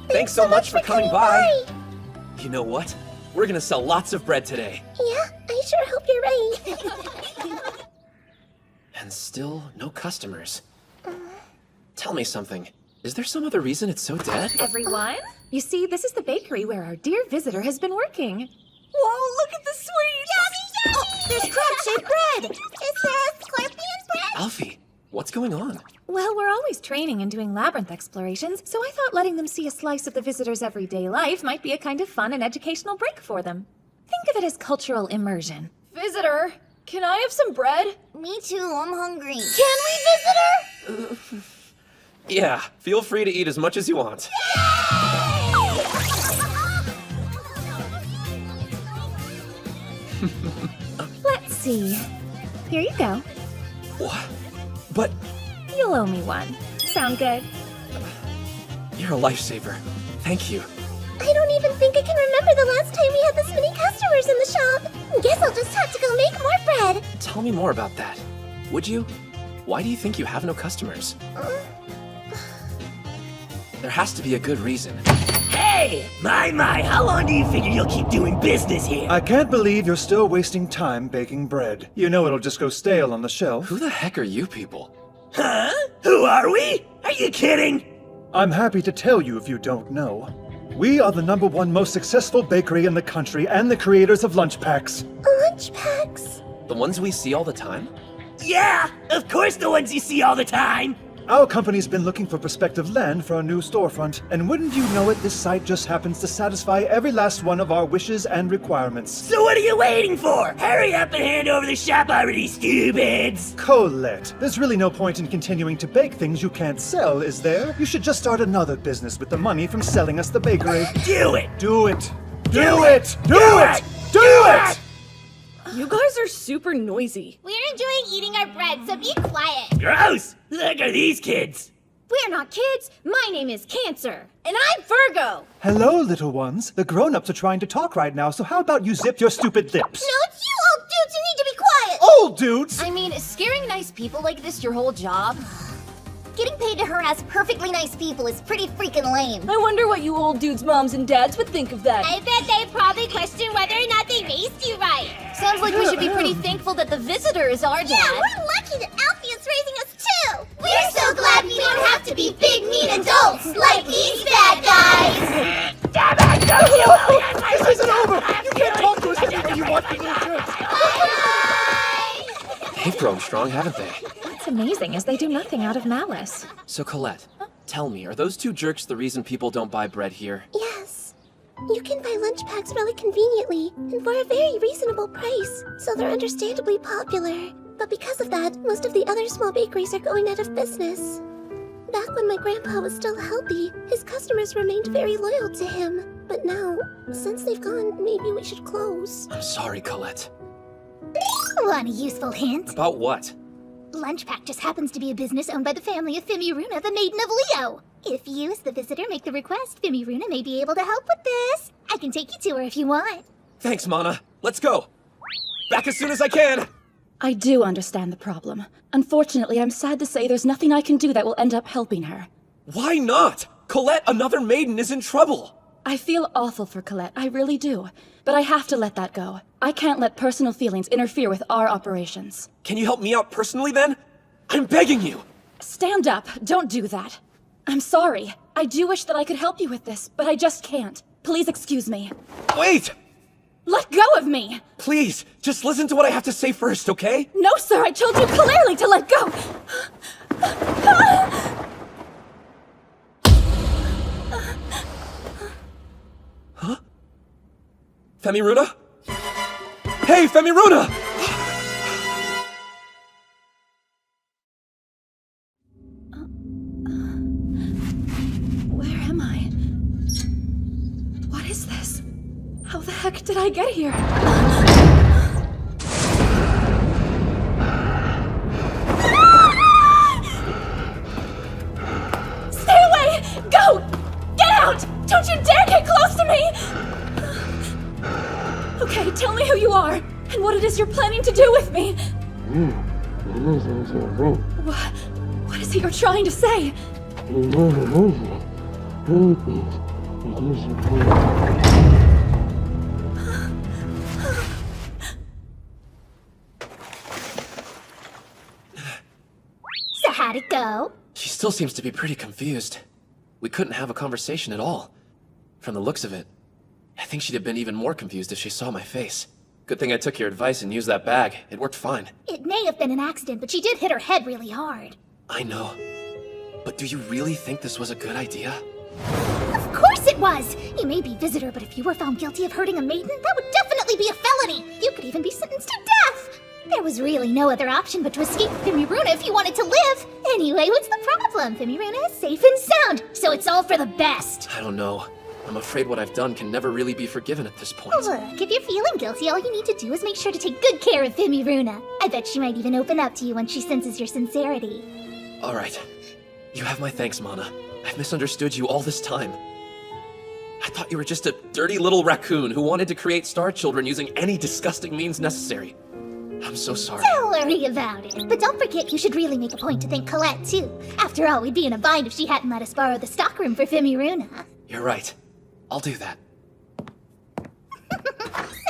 [SPEAKER 2] Thanks so much for coming by! You know what? We're gonna sell lots of bread today.
[SPEAKER 3] Yeah, I sure hope you're right.
[SPEAKER 2] And still, no customers. Tell me something. Is there some other reason it's so dead?
[SPEAKER 18] Everyone, you see, this is the bakery where our dear visitor has been working. Whoa, look at the sweets!
[SPEAKER 3] Oh, there's crab-shaped bread! Is there a scorpion bread?
[SPEAKER 2] Alfie, what's going on?
[SPEAKER 18] Well, we're always training and doing labyrinth explorations, so I thought letting them see a slice of the visitor's everyday life might be a kind of fun and educational break for them. Think of it as cultural immersion.
[SPEAKER 9] Visitor, can I have some bread?
[SPEAKER 3] Me too, I'm hungry.
[SPEAKER 9] Can we, visitor?
[SPEAKER 2] Yeah, feel free to eat as much as you want.
[SPEAKER 18] Let's see. Here you go.
[SPEAKER 2] What? But
[SPEAKER 18] You'll owe me one. Sound good?
[SPEAKER 2] you're a lifesaver. Thank you.
[SPEAKER 3] I don't even think I can remember the last time we had this many customers in the shop. Guess I'll just have to go make more bread.
[SPEAKER 2] Tell me more about that. Would you? Why do you think you have no customers? There has to be a good reason.
[SPEAKER 9] Hey!
[SPEAKER 19] Hey, my, how long do you figure you'll keep doing business here?
[SPEAKER 20] I can't believe you're still wasting time baking bread. You know it'll just go stale on the shelf.
[SPEAKER 2] Who the heck are you people?
[SPEAKER 19] Huh? Who are we? Are you kidding?
[SPEAKER 20] I'm happy to tell you if you don't know. We are the #1 most successful bakery in the country and the creators of lunch packs.
[SPEAKER 3] Lunch packs?
[SPEAKER 2] The ones we see all the time?
[SPEAKER 19] Yeah, of course the ones you see all the time.
[SPEAKER 20] Our company's been looking for prospective land for a new storefront, and wouldn't you know it, this site just happens to satisfy every last one of our wishes and requirements.
[SPEAKER 19] So what are you waiting for? Hurry up and hand over the shop already, stupids!
[SPEAKER 20] Colette, there's really no point in continuing to bake things you can't sell, is there? You should just start another business with the money from selling us the bakery.
[SPEAKER 19] Do it!
[SPEAKER 20] Do it! Do it! Do it! Do it!
[SPEAKER 9] You guys are super noisy.
[SPEAKER 3] We're enjoying eating our bread, so be quiet.
[SPEAKER 19] Gross! Look at these kids!
[SPEAKER 1] We're not kids. My name is Cancer.
[SPEAKER 9] And I'm Virgo.
[SPEAKER 20] Hello, little ones. The grown-ups are trying to talk right now, so how about you zip your stupid lips?
[SPEAKER 3] No, it's you old dudes who need to be quiet.
[SPEAKER 20] Old dudes?
[SPEAKER 12] I mean, is scaring nice people like this your whole job?
[SPEAKER 3] Getting paid to harass perfectly nice people is pretty freaking lame.
[SPEAKER 9] I wonder what you old dudes' moms and dads would think of that.
[SPEAKER 3] I bet they probably question whether or not they raised you right.
[SPEAKER 12] Sounds like we should be pretty thankful that the visitor is our dad.
[SPEAKER 3] Yeah, we're lucky that Alfie is raising us too. We're so glad we don't have to be big, mean adults like these bad guys.
[SPEAKER 19] Damn it! Don't you
[SPEAKER 20] This isn't over! You can't talk to us anymore you want, you little jerks!
[SPEAKER 2] They've grown strong, haven't they?
[SPEAKER 18] What's amazing is they do nothing out of malice.
[SPEAKER 2] So Colette, tell me, are those two jerks the reason people don't buy bread here?
[SPEAKER 3] Yes. You can buy lunch packs really conveniently and for a very reasonable price, so they're understandably popular. But because of that, most of the other small bakeries are going out of business. Back when my grandpa was still healthy, his customers remained very loyal to him. But now, since they've gone, maybe we should close.
[SPEAKER 2] I'm sorry, Colette.
[SPEAKER 3] Want a useful hint?
[SPEAKER 2] About what?
[SPEAKER 3] Lunch Pack just happens to be a business owned by the family of Fimiruna, the Maiden of Leo. If you, as the visitor, make the request, Fimiruna may be able to help with this. I can take you to her if you want.
[SPEAKER 2] Thanks, Mana. Let's go. Back as soon as I can.
[SPEAKER 7] I do understand the problem. Unfortunately, I'm sad to say there's nothing I can do that will end up helping her.
[SPEAKER 2] Why not? Colette, another maiden, is in trouble.
[SPEAKER 7] I feel awful for Colette, I really do. But I have to let that go. I can't let personal feelings interfere with our operations.
[SPEAKER 2] Can you help me out personally then? I'm begging you.
[SPEAKER 7] Stand up, don't do that. I'm sorry. I do wish that I could help you with this, but I just can't. Please excuse me.
[SPEAKER 2] Wait!
[SPEAKER 7] Let go of me!
[SPEAKER 2] Please, just listen to what I have to say first, okay?
[SPEAKER 7] No, sir, I told you clearly to let go!
[SPEAKER 2] Huh? Femiruna? Hey, Femiruna!
[SPEAKER 7] Where am I? What is this? How the heck did I get here? Stay away! Go! Get out! Don't you dare get close to me! Okay, tell me who you are, and what it is you're planning to do with me. What is it you're trying to say?
[SPEAKER 3] So how'd it go?
[SPEAKER 2] She still seems to be pretty confused. We couldn't have a conversation at all. From the looks of it, I think she'd have been even more confused if she saw my face. Good thing I took your advice and used that bag. It worked fine.
[SPEAKER 3] It may have been an accident, but she did hit her head really hard.
[SPEAKER 2] I know. But do you really think this was a good idea?
[SPEAKER 3] Of course it was! You may be visitor, but if you were found guilty of hurting a maiden, that would definitely be a felony! You could even be sentenced to death! There was really no other option but to escape Fimiruna if you wanted to live! Anyway, what's the problem? Fimiruna is safe and sound, so it's all for the best!
[SPEAKER 2] I don't know. I'm afraid what I've done can never really be forgiven at this point.
[SPEAKER 3] Look, if you're feeling guilty, all you need to do is make sure to take good care of Fimiruna. I bet she might even open up to you once she senses your sincerity.
[SPEAKER 2] All right. You have my thanks, Mana. I've misunderstood you all this time. I thought you were just a dirty little raccoon who wanted to create star children using any disgusting means necessary. I'm so sorry.
[SPEAKER 3] Don't worry about it. But don't forget you should really make a point to thank Colette, too. After all, we'd be in a bind if she hadn't let us borrow the stockroom for Fimiruna.
[SPEAKER 2] You're right. I'll do that.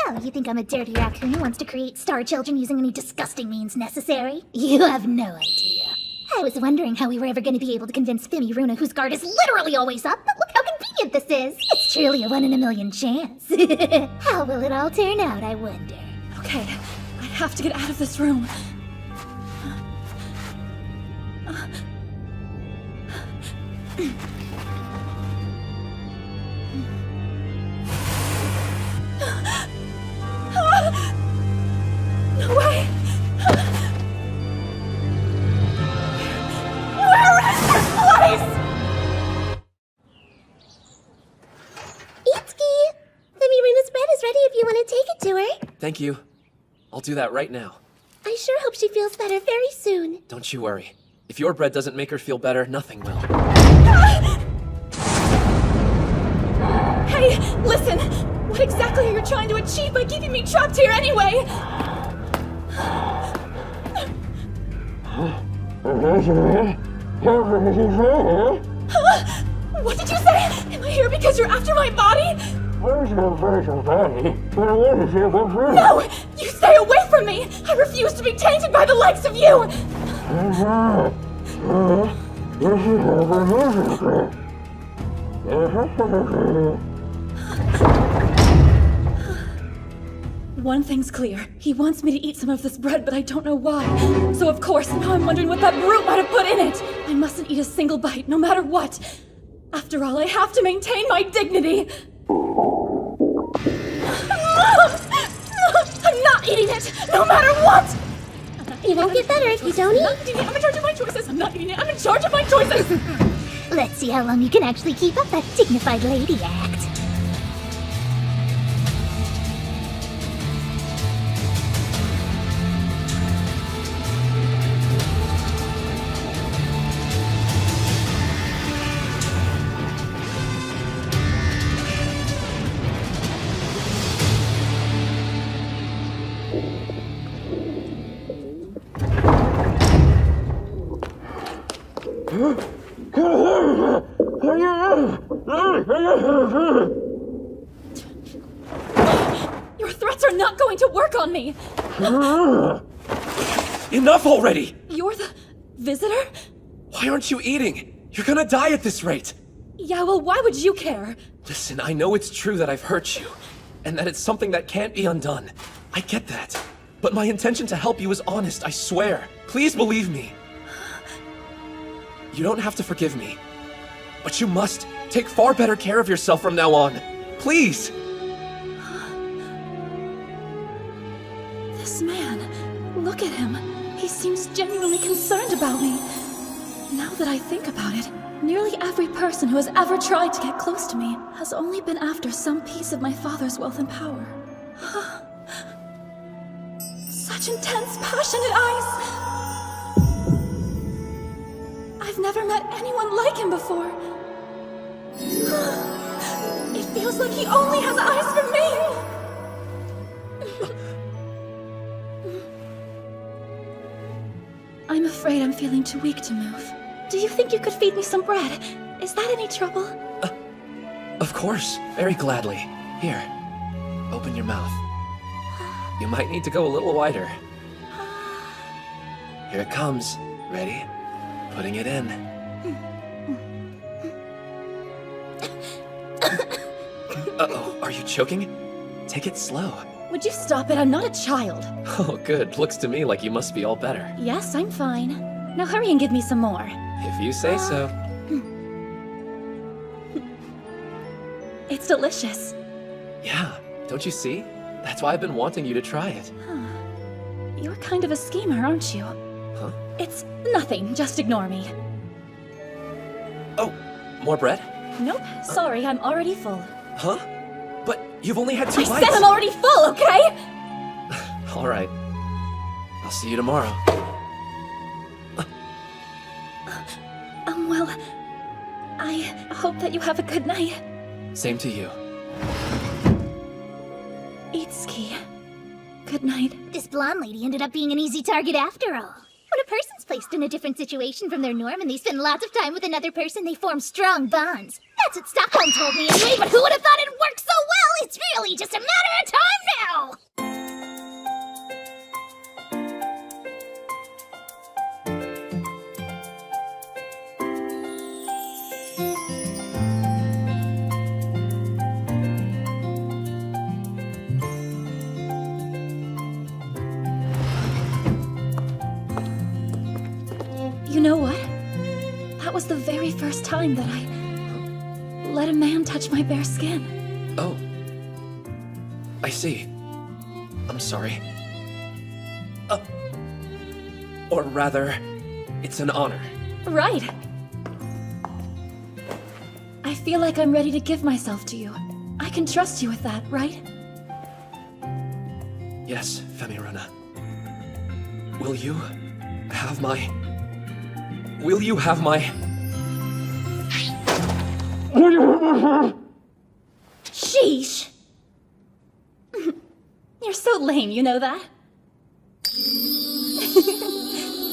[SPEAKER 3] So, you think I'm a dirty raccoon who wants to create star children using any disgusting means necessary? You have no idea. I was wondering how we were ever going to be able to convince Fimi Runa, whose guard is literally always up, but look how convenient this is. It's truly a 1 in a million chance. How will it all turn out, I wonder?
[SPEAKER 9] Okay, I have to get out of this room. No way! Where is this place?
[SPEAKER 3] Itsuki! Fimi Runa's bread is ready if you want to take it to her.
[SPEAKER 2] Thank you. I'll do that right now.
[SPEAKER 3] I sure hope she feels better very soon.
[SPEAKER 2] Don't you worry. If your bread doesn't make her feel better, nothing will.
[SPEAKER 9] Hey, listen! What exactly are you trying to achieve by keeping me trapped here anyway? What did you say? Am I here because you're after my body? No! You stay away from me! I refuse to be tainted by the likes of you! One thing's clear. He wants me to eat some of this bread, but I don't know why. So of course, now I'm wondering what that brute might have put in it. I mustn't eat a single bite, no matter what. After all, I have to maintain my dignity. I'm not eating it, no matter what!
[SPEAKER 3] You won't get better if you don't eat.
[SPEAKER 9] I'm in charge of my choices. I'm not eating it. I'm in charge of my choices.
[SPEAKER 3] Let's see how long you can actually keep up that dignified lady act.
[SPEAKER 9] Your threats are not going to work on me.
[SPEAKER 2] Enough already!
[SPEAKER 9] You're the visitor?
[SPEAKER 2] Why aren't you eating? You're gonna die at this rate!
[SPEAKER 9] Yeah, well, why would you care?
[SPEAKER 2] Listen, I know it's true that I've hurt you, and that it's something that can't be undone. I get that. But my intention to help you is honest, I swear. Please believe me. You don't have to forgive me, but you must take far better care of yourself from now on. Please!
[SPEAKER 9] This man, look at him. He seems genuinely concerned about me. Now that I think about it, nearly every person who has ever tried to get close to me has only been after some piece of my father's wealth and power. Such intense, passionate eyes! I've never met anyone like him before. It feels like he only has eyes for me! I'm afraid I'm feeling too weak to move. Do you think you could feed me some bread? Is that any trouble?
[SPEAKER 2] Of course, very gladly. Here, open your mouth. You might need to go a little wider. Here it comes. Ready? Putting it in. Uh-oh, are you choking? Take it slow.
[SPEAKER 9] Would you stop it? I'm not a child.
[SPEAKER 2] Oh, good. Looks to me like you must be all better.
[SPEAKER 9] Yes, I'm fine. Now hurry and give me some more.
[SPEAKER 2] If you say so.
[SPEAKER 9] It's delicious.
[SPEAKER 2] Yeah, don't you see? That's why I've been wanting you to try it.
[SPEAKER 9] You're kind of a schemer, aren't you?
[SPEAKER 2] Huh?
[SPEAKER 9] It's nothing. Just ignore me.
[SPEAKER 2] Oh, more bread?
[SPEAKER 9] Nope. Sorry, I'm already full.
[SPEAKER 2] Huh? But you've only had 2 bites.
[SPEAKER 9] I said I'm already full, okay?
[SPEAKER 2] All right. I'll see you tomorrow.
[SPEAKER 9] Well, I hope that you have a good night.
[SPEAKER 2] Same to you.
[SPEAKER 9] Itsuki. Good night.
[SPEAKER 3] This blonde lady ended up being an easy target after all. When a person's placed in a different situation from their norm and they spend lots of time with another person, they form strong bonds. That's what Stockholm told me anyway, but who would have thought it'd work so well? It's really just a matter of time now!
[SPEAKER 18] You know what? That was the very first time that I let a man touch my bare skin.
[SPEAKER 2] Oh. I see. I'm sorry. Or rather, it's an honor.
[SPEAKER 18] Right. I feel like I'm ready to give myself to you. I can trust you with that, right?
[SPEAKER 2] Yes, Femiruna. Will you have my... Will you have my...
[SPEAKER 18] Sheesh! You're so lame, you know that?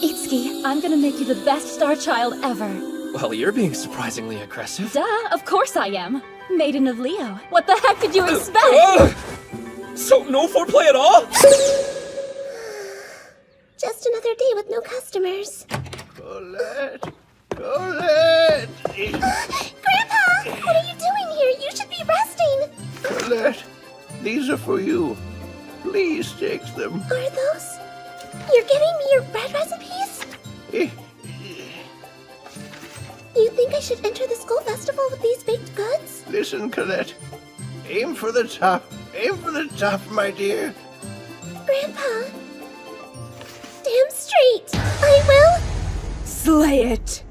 [SPEAKER 18] Itsuki, I'm gonna make you the best star child ever.
[SPEAKER 2] Well, you're being surprisingly aggressive.
[SPEAKER 18] Duh, of course I am. Maiden of Leo. What the heck did you expect?
[SPEAKER 2] So no foreplay at all?
[SPEAKER 3] Just another day with no customers.
[SPEAKER 17] Colette! Colette!
[SPEAKER 3] Grandpa! What are you doing here? You should be resting!
[SPEAKER 17] Colette, these are for you. Please take them.
[SPEAKER 3] Are those... You're giving me your bread recipes? You think I should enter the school festival with these baked goods?
[SPEAKER 17] Listen, Colette. Aim for the top. Aim for the top, my dear.
[SPEAKER 3] Grandpa. Damn straight. I will...
[SPEAKER 10] Slay it!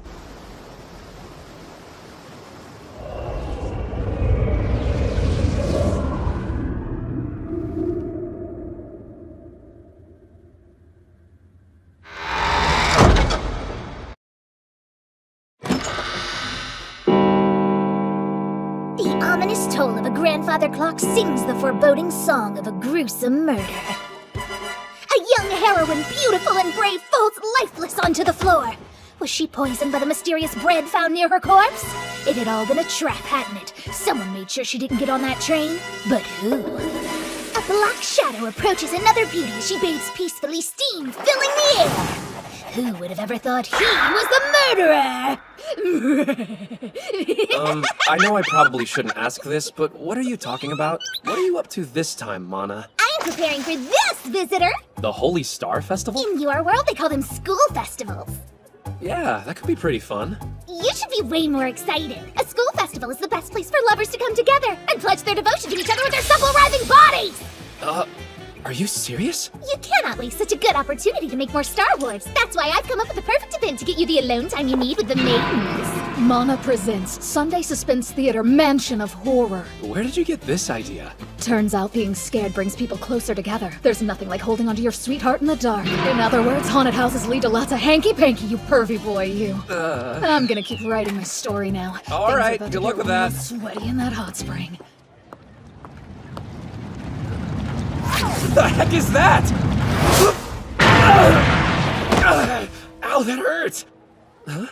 [SPEAKER 3] The ominous toll of a grandfather clock sings the foreboding song of a gruesome murder. A young heroine, beautiful and brave, falls lifeless onto the floor. Was she poisoned by the mysterious bread found near her corpse? It had all been a trap, hadn't it? Someone made sure she didn't get on that train. But who? A black shadow approaches another beauty as she bathes peacefully, steam filling the air. Who would have ever thought he was the murderer?
[SPEAKER 2] I know I probably shouldn't ask this, but what are you talking about? What are you up to this time, Mana?
[SPEAKER 3] I'm preparing for this, visitor!
[SPEAKER 2] The Holy Star Festival?
[SPEAKER 3] In your world, they call them school festivals.
[SPEAKER 2] Yeah, that could be pretty fun.
[SPEAKER 3] You should be way more excited. A school festival is the best place for lovers to come together and pledge their devotion to each other with their supple-writhing bodies!
[SPEAKER 2] Are you serious?
[SPEAKER 3] You cannot waste such a good opportunity to make more Star Wars. That's why I've come up with the perfect event to get you the alone time you need with the maidens.
[SPEAKER 13] Mana presents Sunday Suspense Theater Mansion of Horror.
[SPEAKER 2] Where did you get this idea?
[SPEAKER 13] Turns out being scared brings people closer together. There's nothing like holding onto your sweetheart in the dark. In other words, haunted houses lead to lots of hanky-panky, you pervy boy, you. I'm gonna keep writing my story now.
[SPEAKER 2] All right, good luck with that.
[SPEAKER 13] Sweaty in that hot spring.
[SPEAKER 2] What the heck is that? Ow, that hurts! Huh?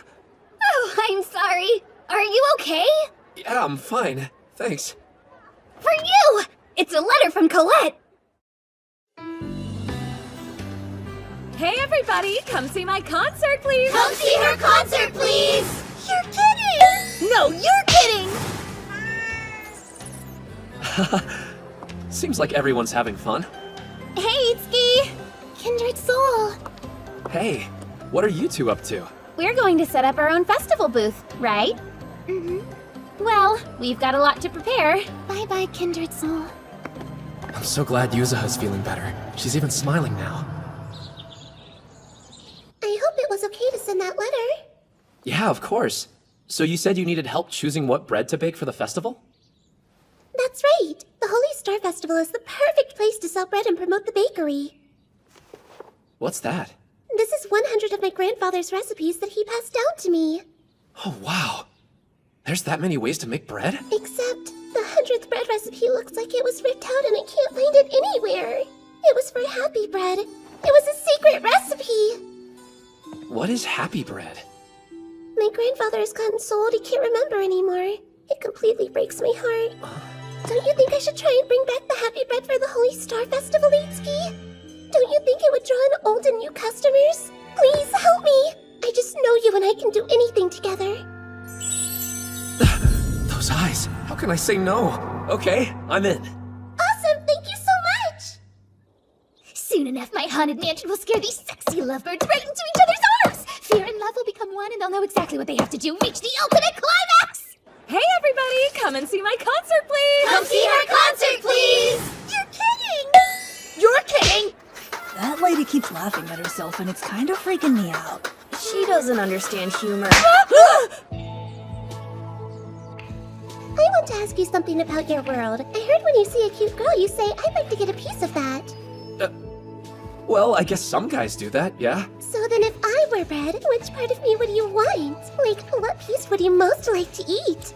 [SPEAKER 3] Oh, I'm sorry. Are you okay?
[SPEAKER 2] Yeah, I'm fine. Thanks.
[SPEAKER 3] For you! It's a letter from Colette!
[SPEAKER 10] Hey everybody, come see my concert, please!
[SPEAKER 3] Come see her concert, please! You're kidding! No, you're kidding!
[SPEAKER 2] Seems like everyone's having fun.
[SPEAKER 3] Hey, Itsuki! Kindred Soul!
[SPEAKER 2] Hey, what are you two up to?
[SPEAKER 1] We're going to set up our own festival booth, right?
[SPEAKER 3] Mm-hmm.
[SPEAKER 1] Well, we've got a lot to prepare.
[SPEAKER 3] Bye-bye, Kindred Soul.
[SPEAKER 2] I'm so glad Yuzuha's feeling better. She's even smiling now.
[SPEAKER 3] I hope it was okay to send that letter.
[SPEAKER 2] Yeah, of course. So you said you needed help choosing what bread to bake for the festival?
[SPEAKER 3] That's right. The Holy Star Festival is the perfect place to sell bread and promote the bakery.
[SPEAKER 2] What's that?
[SPEAKER 3] This is 100 of my grandfather's recipes that he passed down to me.
[SPEAKER 2] Oh, wow. There's that many ways to make bread?
[SPEAKER 3] Except the 100th bread recipe looks like it was ripped out and I can't find it anywhere. It was for happy bread. It was a secret recipe.
[SPEAKER 2] What is happy bread?
[SPEAKER 3] My grandfather has gotten so old he can't remember anymore. It completely breaks my heart. Don't you think I should try and bring back the happy bread for the Holy Star Festival, Itsuki? Don't you think it would draw in old and new customers? Please, help me! I just know you and I can do anything together.
[SPEAKER 2] Those eyes. How can I say no? Okay, I'm in.
[SPEAKER 3] Awesome, thank you so much! Soon enough, my haunted mansion will scare these sexy lovebirds right into each other's arms! Fear and love will become one, and they'll know exactly what they have to do. Reach the ultimate climax!
[SPEAKER 10] Hey everybody, come and see my concert, please!
[SPEAKER 3] Come see her concert, please! You're kidding! You're kidding!
[SPEAKER 21] That lady keeps laughing at herself, and it's kind of freaking me out.
[SPEAKER 16] She doesn't understand humor.
[SPEAKER 3] I want to ask you something about your world. I heard when you see a cute girl, you say, I'd like to get a piece of that.
[SPEAKER 2] Well, I guess some guys do that, yeah?
[SPEAKER 3] So then if I were bread, which part of me would you want? Like, what piece would you most like to eat?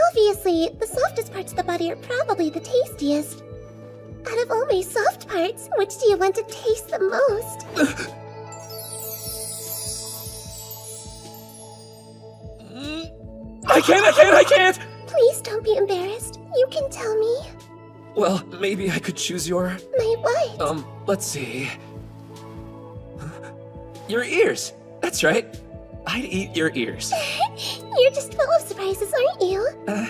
[SPEAKER 3] Obviously, the softest parts of the body are probably the tastiest. Out of all my soft parts, which do you want to taste the most?
[SPEAKER 2] I can't!
[SPEAKER 3] Please don't be embarrassed. You can tell me.
[SPEAKER 2] Well, maybe I could choose your...
[SPEAKER 3] My what?
[SPEAKER 2] Let's see... Your ears! That's right. I'd eat your ears.
[SPEAKER 3] You're just full of surprises, aren't you? I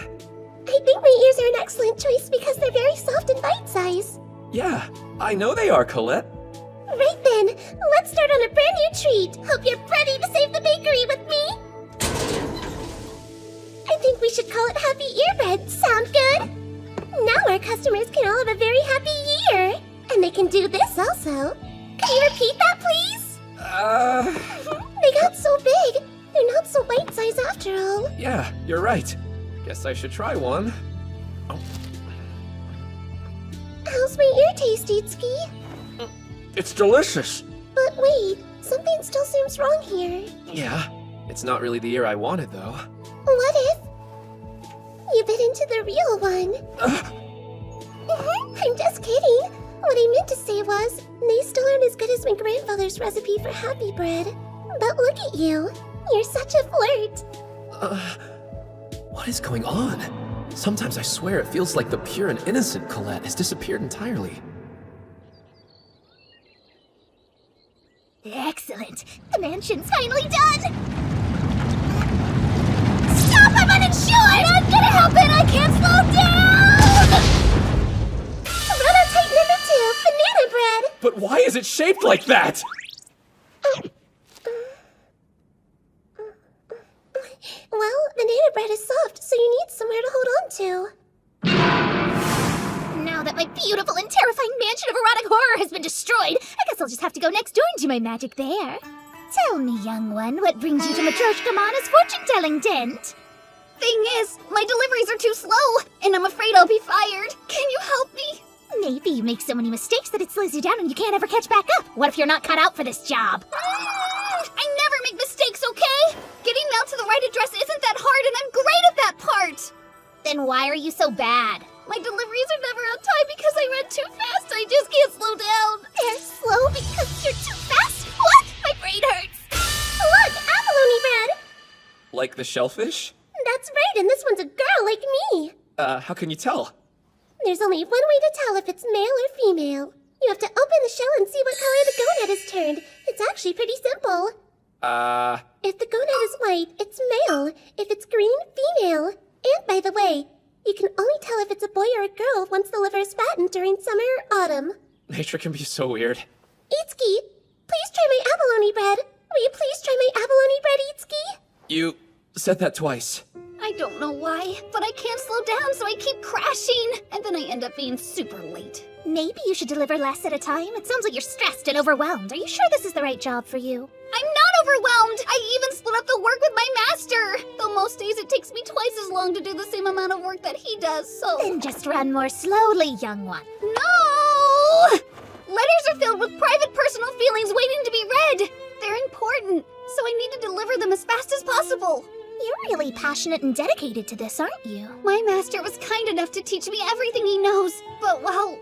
[SPEAKER 3] think my ears are an excellent choice because they're very soft and bite-sized.
[SPEAKER 2] Yeah, I know they are, Colette.
[SPEAKER 3] Right then, let's start on a brand new treat. Hope you're ready to save the bakery with me. I think we should call it Happy Earbread. Sound good? Now our customers can all have a very happy year. And they can do this also. Can you repeat that, please? They got so big. They're not so bite-sized after all.
[SPEAKER 2] Yeah, you're right. Guess I should try one.
[SPEAKER 3] How's my ear taste, Itsuki?
[SPEAKER 2] It's delicious.
[SPEAKER 3] But wait, something still seems wrong here.
[SPEAKER 2] Yeah, it's not really the ear I wanted, though.
[SPEAKER 3] What if you bit into the real one? I'm just kidding. What I meant to say was, they still aren't as good as my grandfather's recipe for happy bread. But look at you. You're such a flirt.
[SPEAKER 2] What is going on? Sometimes I swear it feels like the pure and innocent Colette has disappeared entirely.
[SPEAKER 3] Excellent. The mansion's finally done. Stop! I'm uninsured! I'm gonna help it! I can't slow down! Prototype number 2, banana bread!
[SPEAKER 2] But why is it shaped like that?
[SPEAKER 3] Well, banana bread is soft, so you need somewhere to hold on to. Now that my beautiful and terrifying mansion of erotic horror has been destroyed, I guess I'll just have to go next door and do my magic there. Tell me, young one, what brings you to Matryoshka Mana's fortune-telling tent? Thing is, my deliveries are too slow, and I'm afraid I'll be fired. Can you help me? Maybe you make so many mistakes that it slows you down and you can't ever catch back up. What if you're not cut out for this job? I never make mistakes, okay? Getting mail to the right address isn't that hard, and I'm great at that part! Then why are you so bad? My deliveries are never on time because I run too fast. I just can't slow down. They're slow because you're too fast? What? My brain hurts. Look, abalone bread.
[SPEAKER 2] Like the shellfish?
[SPEAKER 3] That's right, and this one's a girl like me.
[SPEAKER 2] How can you tell?
[SPEAKER 3] There's only one way to tell if it's male or female. You have to open the shell and see what color the gonad is turned. It's actually pretty simple. If the gonad is white, it's male. If it's green, female. And by the way, you can only tell if it's a boy or a girl once the liver is fattened during summer or autumn.
[SPEAKER 2] Nature can be so weird.
[SPEAKER 3] Itsuki, please try my abalone bread. Will you please try my abalone bread, Itsuki?
[SPEAKER 2] You said that twice.
[SPEAKER 3] I don't know why, but I can't slow down, so I keep crashing. And then I end up being super late. Maybe you should deliver less at a time. It sounds like you're stressed and overwhelmed. Are you sure this is the right job for you? I'm not overwhelmed! I even split up the work with my master! Though most days it takes me twice as long to do the same amount of work that he does, so... Then just run more slowly, young one. No! Letters are filled with private personal feelings waiting to be read. They're important, so I need to deliver them as fast as possible. You're really passionate and dedicated to this, aren't you? My master was kind enough to teach me everything he knows, but, well,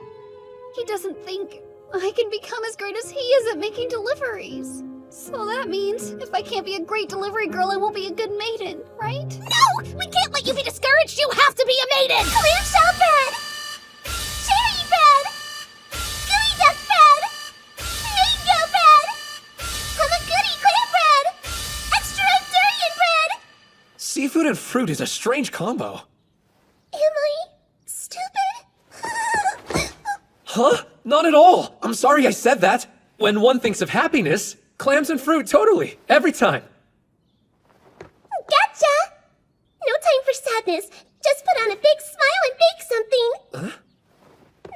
[SPEAKER 3] he doesn't think I can become as great as he is at making deliveries. So that means if I can't be a great delivery girl, I won't be a good maiden, right? No! We can't let you be you have to be a maiden! Clamshell bread! Cherry bread! Gooey duck bread! Mango bread! Hamaguchi clam bread! Extra ripe durian bread!
[SPEAKER 2] Seafood and fruit is a strange combo.
[SPEAKER 3] Am I stupid?
[SPEAKER 2] Huh? Not at all! I'm sorry I said that. When one thinks of happiness, clams and fruit, totally. Every time.
[SPEAKER 3] Gotcha! No time for sadness. Just put on a big smile and bake something.
[SPEAKER 2] Huh?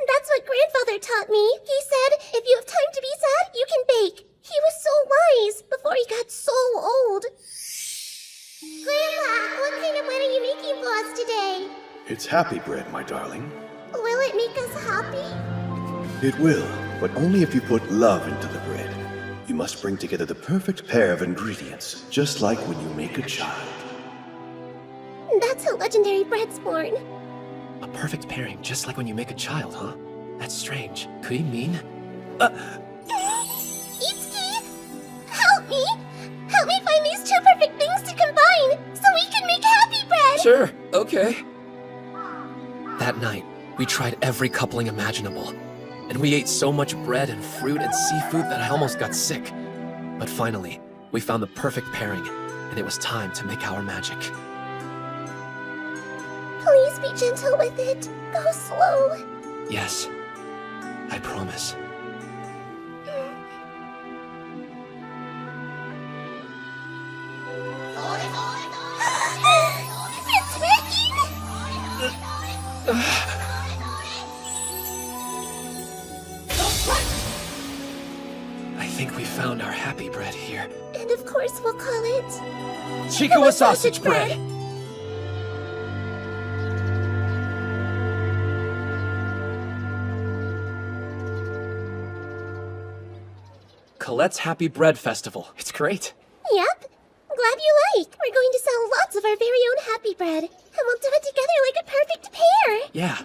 [SPEAKER 3] That's what grandfather taught me. He said, if you have time to be sad, you can bake. He was so wise before he got so old. Grandpa, what kind of bread are you making for us today?
[SPEAKER 5] It's happy bread, my darling.
[SPEAKER 3] Will it make us happy?
[SPEAKER 5] It will, but only if you put love into the bread. You must bring together the perfect pair of ingredients, just like when you make a child.
[SPEAKER 3] That's how legendary bread's born.
[SPEAKER 2] A perfect pairing, just like when you make a child, huh? That's strange. Could he mean?
[SPEAKER 3] Itsuki! Help me! Help me find these two perfect things to combine, so we can make happy bread!
[SPEAKER 2] Sure, okay. That night, we tried every coupling imaginable. And we ate so much bread and fruit and seafood that I almost got sick. But finally, we found the perfect pairing, and it was time to make our magic.
[SPEAKER 3] Please be gentle with it. Go slow.
[SPEAKER 2] Yes, I promise.
[SPEAKER 3] It's working!
[SPEAKER 2] I think we found our happy bread here.
[SPEAKER 3] And of course we'll call it...
[SPEAKER 2] Chikawa sausage bread! Colette's Happy Bread Festival. It's great.
[SPEAKER 3] Yep. Glad you like. We're going to sell lots of our very own happy bread. And we'll do it together like a perfect pair.
[SPEAKER 2] Yeah,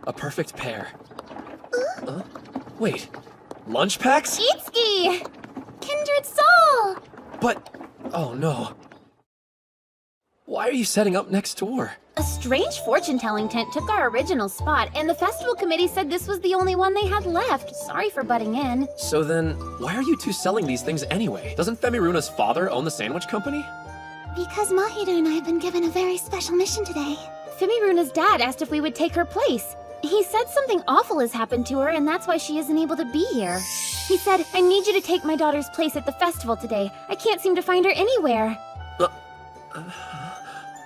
[SPEAKER 2] a perfect pair. Wait, lunch packs?
[SPEAKER 1] Itsuki! Kindred soul!
[SPEAKER 2] But, oh no. Why are you setting up next door?
[SPEAKER 1] A strange fortune-telling tent took our original spot, and the festival committee said this was the only one they had left. Sorry for butting in.
[SPEAKER 2] So then, why are you two selling these things anyway? Doesn't Femiruna's father own the sandwich company?
[SPEAKER 3] Because Mahiru and I have been given a very special mission today.
[SPEAKER 1] Femiruna's dad asked if we would take her place. He said something awful has happened to her, and that's why she isn't able to be here. He said, I need you to take my daughter's place at the festival today. I can't seem to find her anywhere.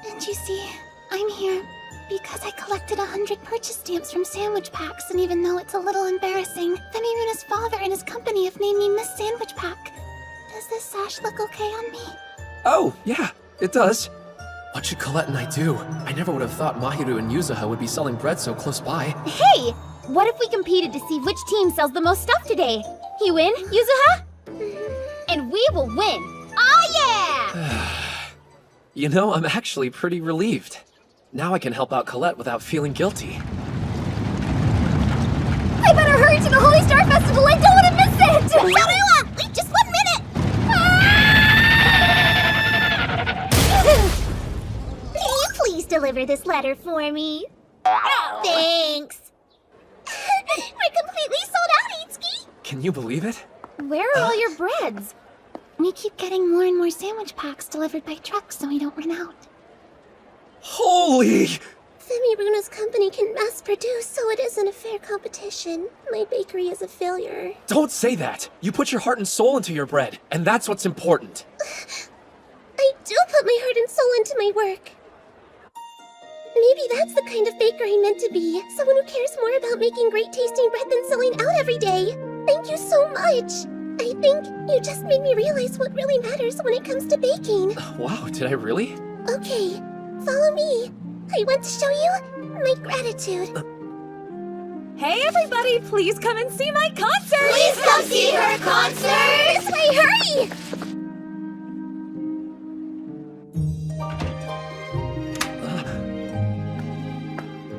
[SPEAKER 3] And you see, I'm here because I collected 100 purchase stamps from sandwich packs, and even though it's a little embarrassing, Femiruna's father and his company have named me Miss Sandwich Pack. Does this sash look okay on me?
[SPEAKER 2] Oh, yeah, it does. What should Colette and I do? I never would have thought Mahiru and Yuzuha would be selling bread so close by.
[SPEAKER 1] Hey! What if we competed to see which team sells the most stuff today? You win, Yuzuha? And we will win! Oh yeah!
[SPEAKER 2] You know, I'm actually pretty relieved. Now I can help out Colette without feeling guilty.
[SPEAKER 3] I better hurry to the Holy Star Festival! I don't want to miss it! Sarua! Wait just 1 minute! Can you please deliver this letter for me? Thanks! We're completely sold out, Itsuki!
[SPEAKER 2] Can you believe it?
[SPEAKER 1] Where are all your breads?
[SPEAKER 3] We keep getting more and more sandwich packs delivered by trucks so we don't run out.
[SPEAKER 2] Holy!
[SPEAKER 3] Femiruna's company can mass produce, so it isn't a fair competition. My bakery is a failure.
[SPEAKER 2] Don't say that! You put your heart and soul into your bread, and that's what's important.
[SPEAKER 3] I do put my heart and soul into my work. Maybe that's the kind of baker I meant to be. Someone who cares more about making great tasting bread than selling out every day. Thank you so much. I think you just made me realize what really matters when it comes to baking.
[SPEAKER 2] Wow, did I really?
[SPEAKER 3] Okay, follow me. I want to show you my gratitude.
[SPEAKER 18] Hey everybody, please come and see my concert!
[SPEAKER 3] Please come see her concert! This way, hurry!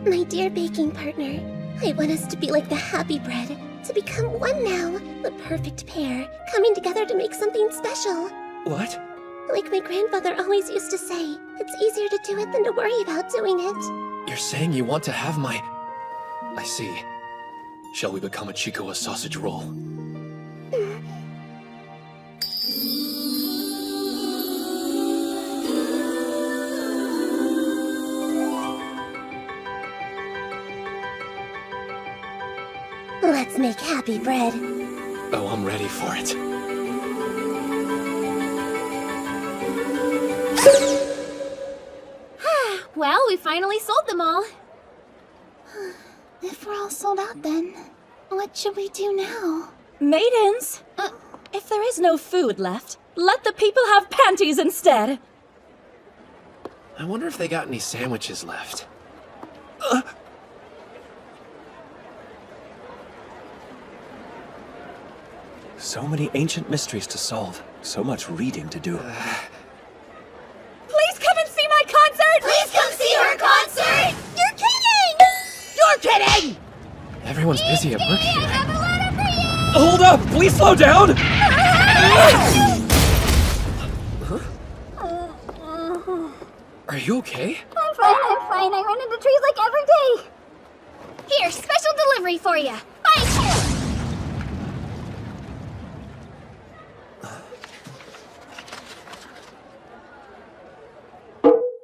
[SPEAKER 3] My dear baking partner, I want us to be like the happy bread, to become one now, the perfect pair, coming together to make something special.
[SPEAKER 2] What?
[SPEAKER 3] Like my grandfather always used to say, it's easier to do it than to worry about doing it.
[SPEAKER 2] You're saying you want to have my... I see. Shall we become a Chico a sausage roll?
[SPEAKER 3] Let's make happy bread.
[SPEAKER 2] Oh, I'm ready for it.
[SPEAKER 1] Well, we finally sold them all.
[SPEAKER 6] If we're all sold out then, what should we do now?
[SPEAKER 9] Maidens! If there is no food left, let the people have panties instead!
[SPEAKER 2] I wonder if they got any sandwiches left.
[SPEAKER 14] So many ancient mysteries to solve. So much reading to do.
[SPEAKER 9] Please come and see my concert!
[SPEAKER 3] Please come see her concert! You're kidding!
[SPEAKER 12] You're kidding!
[SPEAKER 2] Everyone's busy at work here.
[SPEAKER 14] Hold up! Please slow down!
[SPEAKER 2] Are you okay?
[SPEAKER 3] I'm fine. I run into trees like every day. Here, special delivery for you. Bye.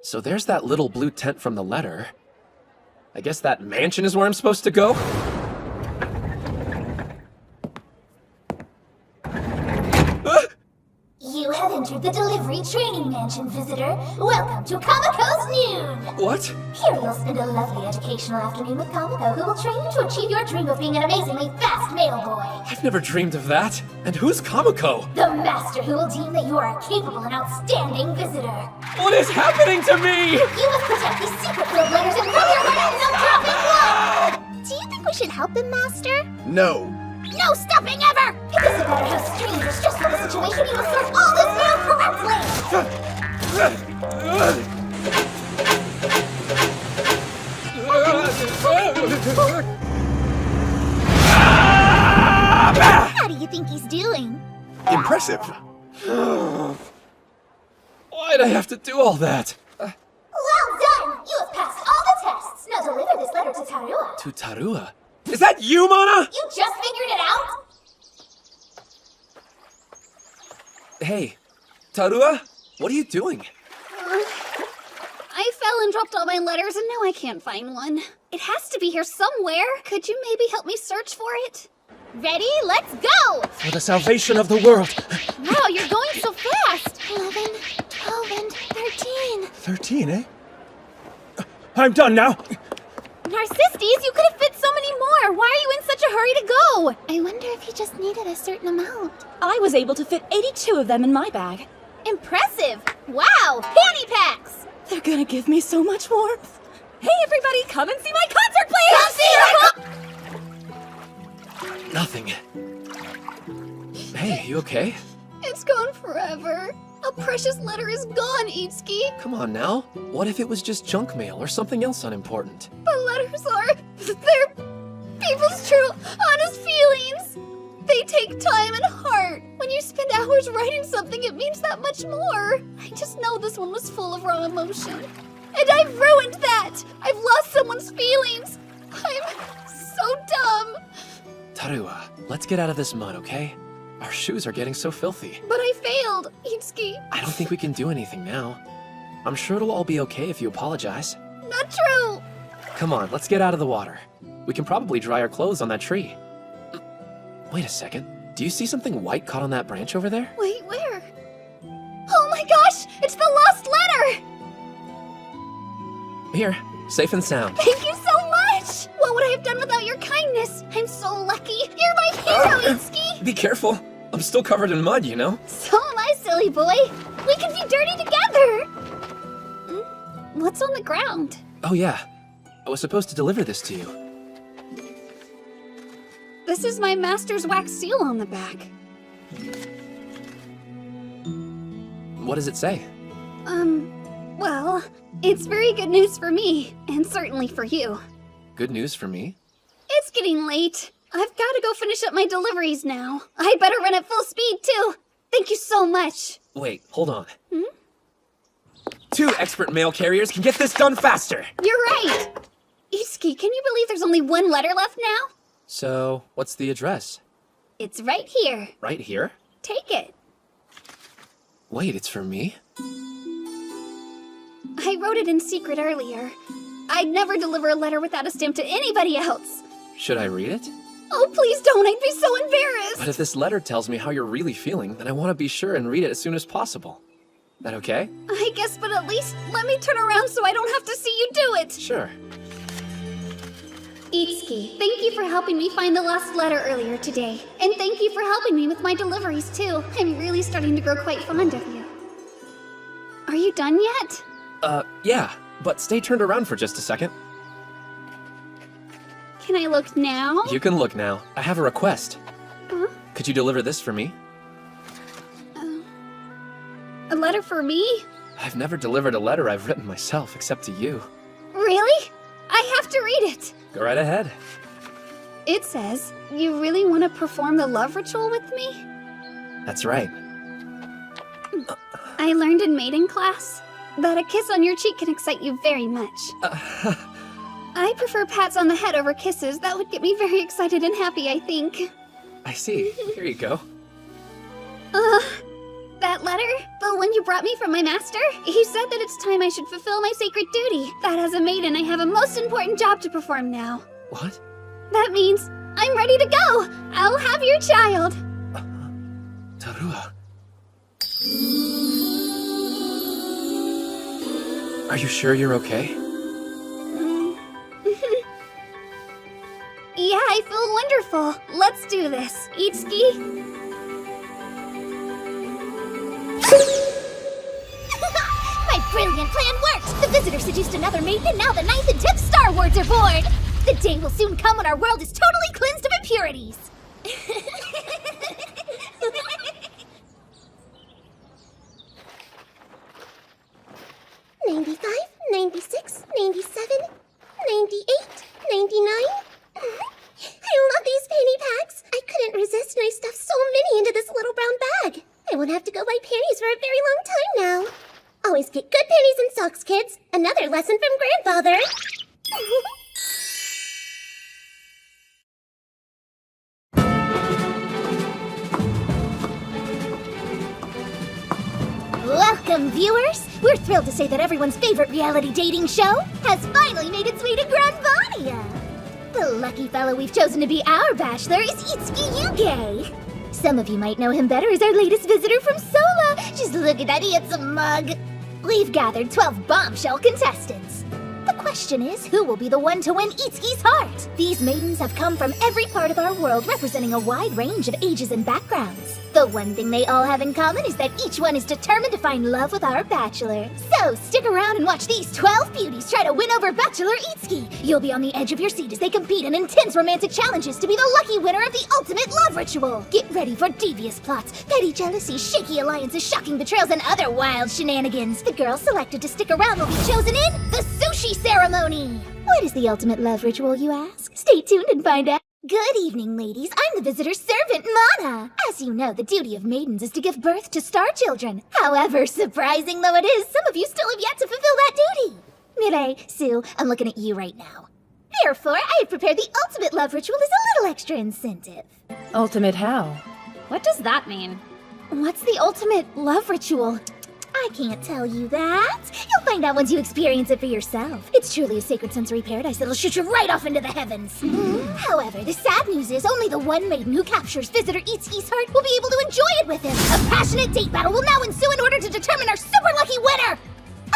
[SPEAKER 2] So there's that little blue tent from the letter. I guess that mansion is where I'm supposed to go?
[SPEAKER 3] You have entered the delivery training mansion, visitor. Welcome to Kamiko's Noon.
[SPEAKER 2] What?
[SPEAKER 3] Here you'll spend a lovely educational afternoon with Kamiko, who will train you to achieve your dream of being an amazingly fast mail boy.
[SPEAKER 2] I've never dreamed of that. And who's Kamiko?
[SPEAKER 3] The master who will deem that you are a capable and outstanding visitor.
[SPEAKER 2] What is happening to me?
[SPEAKER 3] You must protect these secret filled letters and prove your right no dropping one. Do you think we should help him, Master?
[SPEAKER 5] No.
[SPEAKER 3] No stopping ever! It doesn't matter how strange or stressful the situation, you must sort all this mail correctly! How do you think he's doing?
[SPEAKER 5] Impressive.
[SPEAKER 2] Why'd I have to do all that?
[SPEAKER 3] Well done! You have passed all the tests! Now deliver this letter to Tarua.
[SPEAKER 2] To Tarua? Is that you, Mana?
[SPEAKER 3] You just figured it out?
[SPEAKER 2] Hey, Tarua? What are you doing?
[SPEAKER 11] I fell and dropped all my letters and now I can't find one. It has to be here somewhere. Could you maybe help me search for it?
[SPEAKER 3] Ready? Let's go!
[SPEAKER 14] For the salvation of the world.
[SPEAKER 1] Wow, you're going so fast!
[SPEAKER 3] 11, 12, and 13.
[SPEAKER 14] 13, eh? I'm done now.
[SPEAKER 1] Narcistes, you could have fit so many more! Why are you in such a hurry to go?
[SPEAKER 3] I wonder if he just needed a certain amount.
[SPEAKER 9] I was able to fit 82 of them in my bag.
[SPEAKER 1] Impressive! Wow, fanny packs!
[SPEAKER 9] They're gonna give me so much warmth. Hey everybody, come and see my concert, please!
[SPEAKER 3] Come see her!
[SPEAKER 2] Nothing. Hey, you okay?
[SPEAKER 11] It's gone forever. A precious letter is gone, Itsuki.
[SPEAKER 2] Come on now. What if it was just junk mail or something else unimportant?
[SPEAKER 11] But letters they're people's true, honest feelings. They take time and heart. When you spend hours writing something, it means that much more. I just know this one was full of raw emotion. And I've ruined that! I've lost someone's feelings! I'm so dumb!
[SPEAKER 2] Tarua, let's get out of this mud, okay? Our shoes are getting so filthy.
[SPEAKER 11] But I failed, Itsuki.
[SPEAKER 2] I don't think we can do anything now. I'm sure it'll all be okay if you apologize.
[SPEAKER 11] Not true!
[SPEAKER 2] Come on, let's get out of the water. We can probably dry our clothes on that tree. Wait a second. Do you see something white caught on that branch over there?
[SPEAKER 11] Wait, where? Oh my gosh! It's the lost letter!
[SPEAKER 2] Here, safe and sound.
[SPEAKER 11] Thank you so much! What would I have done without your kindness? I'm so lucky. You're my hero, Itsuki!
[SPEAKER 2] Be careful. I'm still covered in mud, you know?
[SPEAKER 11] So am I, silly boy. We can be dirty together! What's on the ground?
[SPEAKER 2] Oh yeah. I was supposed to deliver this to you.
[SPEAKER 11] This is my master's wax seal on the back.
[SPEAKER 2] What does it say?
[SPEAKER 11] Well, it's very good news for me, and certainly for you.
[SPEAKER 2] Good news for me?
[SPEAKER 11] It's getting late. I've got to go finish up my deliveries now. I better run at full speed, too. Thank you so much.
[SPEAKER 2] Wait, hold on. 2 expert mail carriers can get this done faster!
[SPEAKER 11] You're right. Itsuki, can you believe there's only one letter left now?
[SPEAKER 2] So, what's the address?
[SPEAKER 11] It's right here.
[SPEAKER 2] Right here?
[SPEAKER 11] Take it.
[SPEAKER 2] Wait, it's for me?
[SPEAKER 11] I wrote it in secret earlier. I'd never deliver a letter without a stamp to anybody else.
[SPEAKER 2] Should I read it?
[SPEAKER 11] Oh, please don't. I'd be so embarrassed.
[SPEAKER 2] But if this letter tells me how you're really feeling, then I want to be sure and read it as soon as possible. That okay?
[SPEAKER 11] I guess, but at least let me turn around so I don't have to see you do it.
[SPEAKER 2] Sure.
[SPEAKER 11] Itsuki, thank you for helping me find the lost letter earlier today. And thank you for helping me with my deliveries, too. I'm really starting to grow quite fond of you. Are you done yet?
[SPEAKER 2] Yeah, but stay turned around for just a second.
[SPEAKER 11] Can I look now?
[SPEAKER 2] You can look now. I have a request.
[SPEAKER 11] Huh?
[SPEAKER 2] Could you deliver this for me?
[SPEAKER 11] A letter for me?
[SPEAKER 2] I've never delivered a letter I've written myself, except to you.
[SPEAKER 11] Really? I have to read it.
[SPEAKER 2] Go right ahead.
[SPEAKER 11] It says, you really want to perform the love ritual with me?
[SPEAKER 2] That's right.
[SPEAKER 11] I learned in maiden class that a kiss on your cheek can excite you very much. I prefer pats on the head over kisses. That would get me very excited and happy, I think.
[SPEAKER 2] I see. Here you go.
[SPEAKER 11] That letter? The one you brought me from my master? He said that it's time I should fulfill my sacred duty. That as a maiden, I have a most important job to perform now.
[SPEAKER 2] What?
[SPEAKER 11] That means I'm ready to go. I'll have your child.
[SPEAKER 2] Tarua. Are you sure you're okay?
[SPEAKER 11] Yeah, I feel wonderful. Let's do this. Itsuki?
[SPEAKER 3] My brilliant plan worked! The visitor seduced another maiden, and now the 9th and 10th Star Wards are bored! The day will soon come when our world is totally cleansed of impurities! 95, 96, 97, 98, 99. I love these fanny packs! I couldn't resist and I stuffed so many into this little brown bag. I won't have to go buy panties for a very long time now. Always get good panties and socks, kids. Another lesson from Grandfather. Welcome, viewers! We're thrilled to say that everyone's favorite reality dating show has finally made its way to Grandvadia. The lucky fellow we've chosen to be our bachelor is Itsuki Yuge. Some of you might know him better as our latest visitor from Sola. Just look at that handsome mug. We've gathered 12 bombshell contestants. The question is, who will be the one to win Itsuki's heart? These maidens have come from every part of our world, representing a wide range of ages and backgrounds. The one thing they all have in common is that each one is determined to find love with our bachelor. So stick around and watch these 12 beauties try to win over Bachelor Itsuki. You'll be on the edge of your seat as they compete in intense romantic challenges to be the lucky winner of the ultimate love ritual. Get ready for devious plots, petty jealousy, shaky alliances, shocking betrayals, and other wild shenanigans. The girls selected to stick around will be chosen in the sushi ceremony. What is the ultimate love ritual, you ask? Stay tuned and find out. Good evening, ladies. I'm the visitor's servant, Mana. As you know, the duty of maidens is to give birth to star children. However, surprising though it is, some of you still have yet to fulfill that duty. Mirai, Sue, I'm looking at you right now. Therefore, I have prepared the ultimate love ritual as a little extra incentive.
[SPEAKER 10] Ultimate how?
[SPEAKER 11] What does that mean? What's the ultimate love ritual?
[SPEAKER 3] I can't tell you that. You'll find out once you experience it for yourself. It's truly a sacred sensory paradise that'll shoot you right off into the heavens. However, the sad news is only the one maiden who captures visitor Itsuki's heart will be able to enjoy it with him. A passionate date battle will now ensue in order to determine our super lucky winner.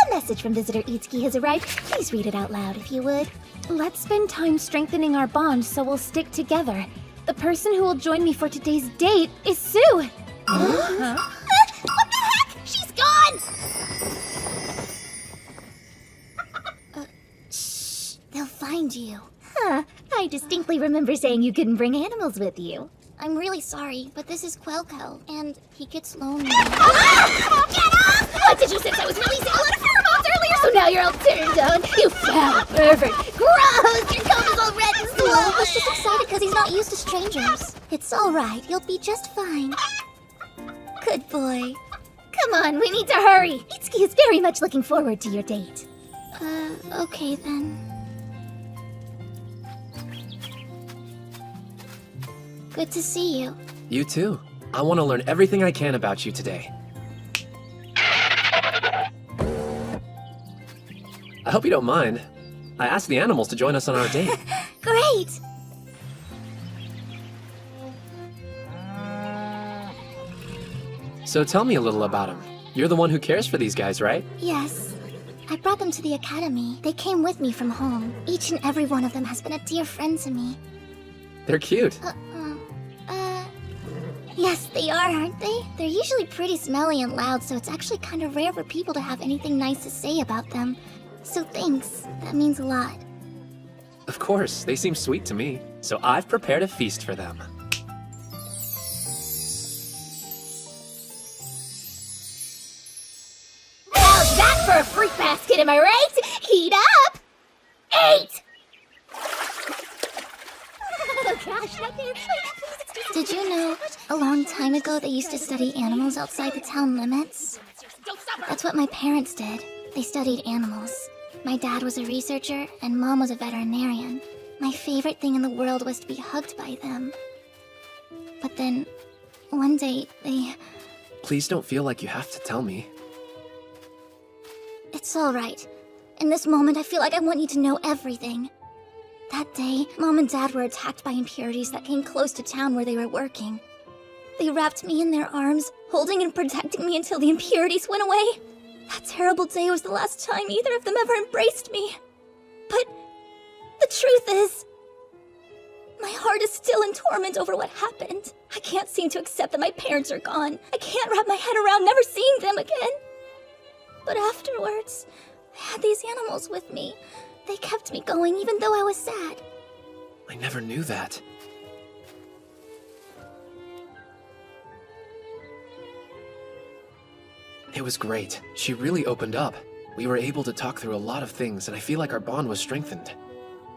[SPEAKER 3] A message from visitor Itsuki has arrived. Please read it out loud if you would.
[SPEAKER 1] Let's spend time strengthening our bond so we'll stick together. The person who will join me for today's date is Sue.
[SPEAKER 3] What the heck? She's gone! Shh. They'll find you. Huh. I distinctly remember saying you couldn't bring animals with you. I'm really sorry, but this is Quelco, and he gets lonely. Get off! What, did you sense I was releasing a lot of pheromones earlier? So now you're all turned on? You foul pervert! Gross! Your coat is all red and swollen! He's just excited because he's not used to strangers. It's all right. You'll be just fine. Good boy. Come on, we need to hurry. Itsuki is very much looking forward to your date. Okay then. Good to see you.
[SPEAKER 2] You too. I want to learn everything I can about you today. I hope you don't mind. I asked the animals to join us on our date.
[SPEAKER 3] Great!
[SPEAKER 2] So tell me a little about them. You're the one who cares for these guys, right?
[SPEAKER 3] Yes. I brought them to the academy. They came with me from home. Each and every one of them has been a dear friend to me.
[SPEAKER 2] They're cute.
[SPEAKER 3] Yes, they are, aren't they? They're usually pretty smelly and loud, so it's actually kind of rare for people to have anything nice to say about them. So thanks. That means a lot.
[SPEAKER 2] Of course, they seem sweet to me. So I've prepared a feast for them.
[SPEAKER 3] How's that for a fruit basket, am I right? Heat up! 8! Oh gosh, not there. Did you know, a long time ago they used to study animals outside the town limits? That's what my parents did. They studied animals. My dad was a researcher, and Mom was a veterinarian. My favorite thing in the world was to be hugged by them. But then, one day, they...
[SPEAKER 2] Please don't feel like you have to tell me.
[SPEAKER 3] It's alright. In this moment, I feel like I want you to know everything. That day, Mom and Dad were attacked by impurities that came close to town where they were working. They wrapped me in their arms, holding and protecting me until the impurities went away. That terrible day was the last time either of them ever embraced me. But the truth is, my heart is still in torment over what happened. I can't seem to accept that my parents are gone. I can't wrap my head around never seeing them again. But afterwards, I had these animals with me. They kept me going even though I was sad.
[SPEAKER 2] I never knew that. It was great. She really opened up. We were able to talk through a lot of things, and I feel like our bond was strengthened.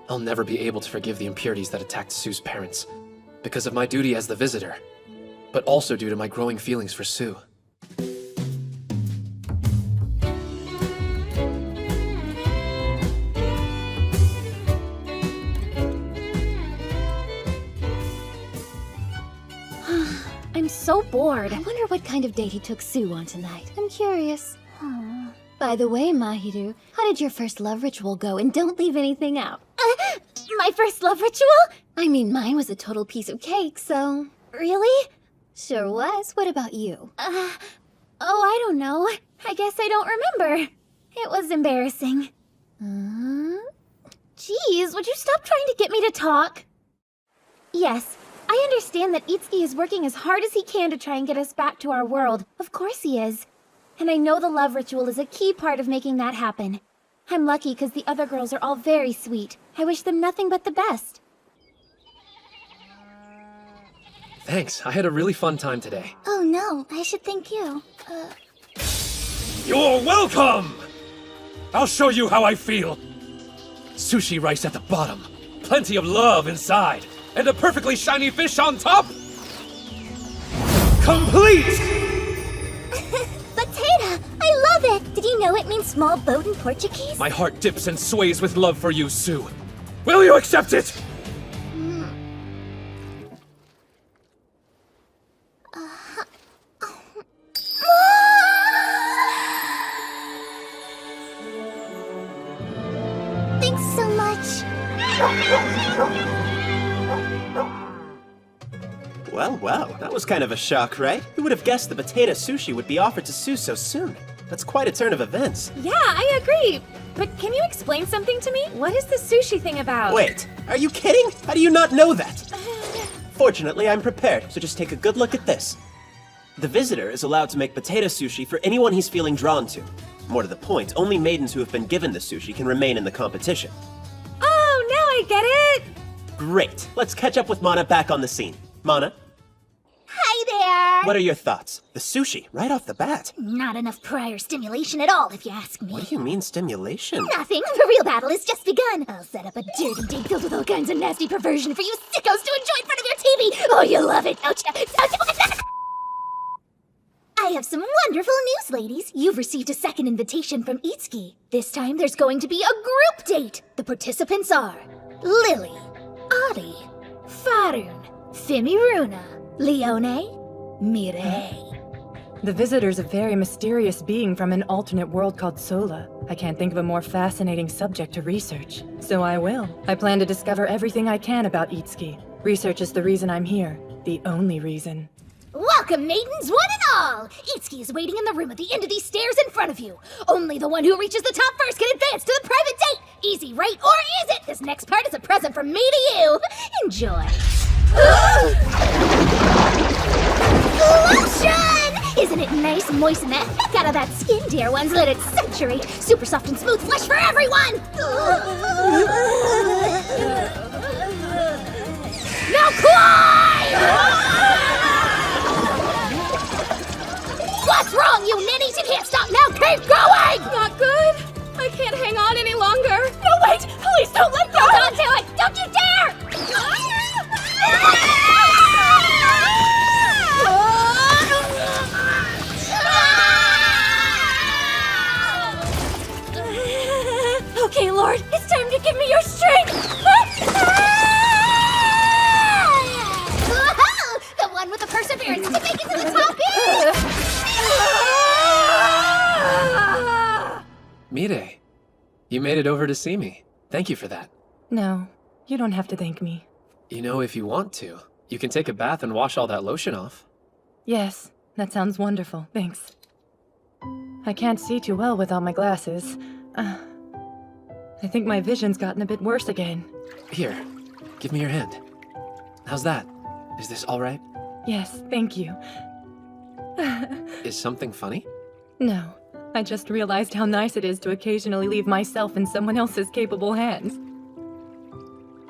[SPEAKER 2] I'll never be able to forgive the impurities that attacked Sue's parents, because of my duty as the visitor, but also due to my growing feelings for Sue.
[SPEAKER 11] I'm so bored. I wonder what kind of date he took Sue on tonight. I'm curious. By the way, Mahiru, how did your first love ritual go? And don't leave anything out.
[SPEAKER 3] My first love ritual?
[SPEAKER 11] I mean, mine was a total piece of cake, so...
[SPEAKER 3] Really?
[SPEAKER 11] Sure was. What about you?
[SPEAKER 3] Oh, I don't know. I guess I don't remember. It was embarrassing. Jeez, would you stop trying to get me to talk? Yes, I understand that Itsuki is working as hard as he can to try and get us back to our world. Of course he is. And I know the love ritual is a key part of making that happen. I'm lucky because the other girls are all very sweet. I wish them nothing but the best.
[SPEAKER 2] Thanks, I had a really fun time today.
[SPEAKER 3] Oh no, I should thank you.
[SPEAKER 14] You're welcome! I'll show you how I feel. Sushi rice at the bottom, plenty of love inside, and a perfectly shiny fish on top? Complete!
[SPEAKER 3] Potato! I love it! Did you know it means small boat in Portuguese?
[SPEAKER 14] My heart dips and sways with love for you, Sue. Will you accept it?
[SPEAKER 3] Thanks so much.
[SPEAKER 15] Well, that was kind of a shock, right? Who would have guessed the potato sushi would be offered to Sue so soon? That's quite a turn of events.
[SPEAKER 18] Yeah, I agree. But can you explain something to me? What is the sushi thing about?
[SPEAKER 15] Wait, are you kidding? How do you not know that? Fortunately, I'm prepared, so just take a good look at this. The visitor is allowed to make potato sushi for anyone he's feeling drawn to. More to the point, only maidens who have been given the sushi can remain in the competition.
[SPEAKER 18] Oh, now I get it!
[SPEAKER 15] Great. Let's catch up with Mana back on the scene. Mana?
[SPEAKER 3] Hi there!
[SPEAKER 15] What are your thoughts? The sushi, right off the bat.
[SPEAKER 3] Not enough prior stimulation at all, if you ask me.
[SPEAKER 15] What do you mean, stimulation?
[SPEAKER 3] Nothing. The real battle has just begun. I'll set up a dirty dig filled with all kinds of nasty perversion for you sickos to enjoy in front of your TV. Oh, you'll love it, don't you? I have some wonderful news, ladies. You've received a second invitation from Itsuki. This time there's going to be a group date. The participants are Lily, Adi, Farun, Fimiruna, Leone, Mireille.
[SPEAKER 10] The visitor's a very mysterious being from an alternate world called Sola. I can't think of a more fascinating subject to research. So I will. I plan to discover everything I can about Itsuki. Research is the reason I'm here. The only reason.
[SPEAKER 3] Welcome, maidens, one and all! Itsuki is waiting in the room at the end of these stairs in front of you. Only the one who reaches the top first can advance to the private date! Easy, right? Or is it? This next part is a present from me to you. Enjoy. Lotion! Isn't it nice? Moisten the heck out of that skin, dear ones. Let it saturate. Super soft and smooth flesh for everyone! Now climb! What's wrong, you ninnies? You can't stop now! Keep going!
[SPEAKER 9] Not good. I can't hang on any longer. No, wait! Please don't let go!
[SPEAKER 3] Hold on to it! Don't you dare!
[SPEAKER 9] Okay, Lord, it's time to give me your strength!
[SPEAKER 3] The one with the perseverance to make it to the top is...
[SPEAKER 2] Mire, you made it over to see me. Thank you for that.
[SPEAKER 10] No, you don't have to thank me.
[SPEAKER 2] You know, if you want to, you can take a bath and wash all that lotion off.
[SPEAKER 10] Yes, that sounds wonderful. Thanks. I can't see too well without my glasses. I think my vision's gotten a bit worse again.
[SPEAKER 2] Here, give me your hand. How's that? Is this all right?
[SPEAKER 10] Yes, thank you.
[SPEAKER 2] Is something funny?
[SPEAKER 10] No, I just realized how nice it is to occasionally leave myself in someone else's capable hands.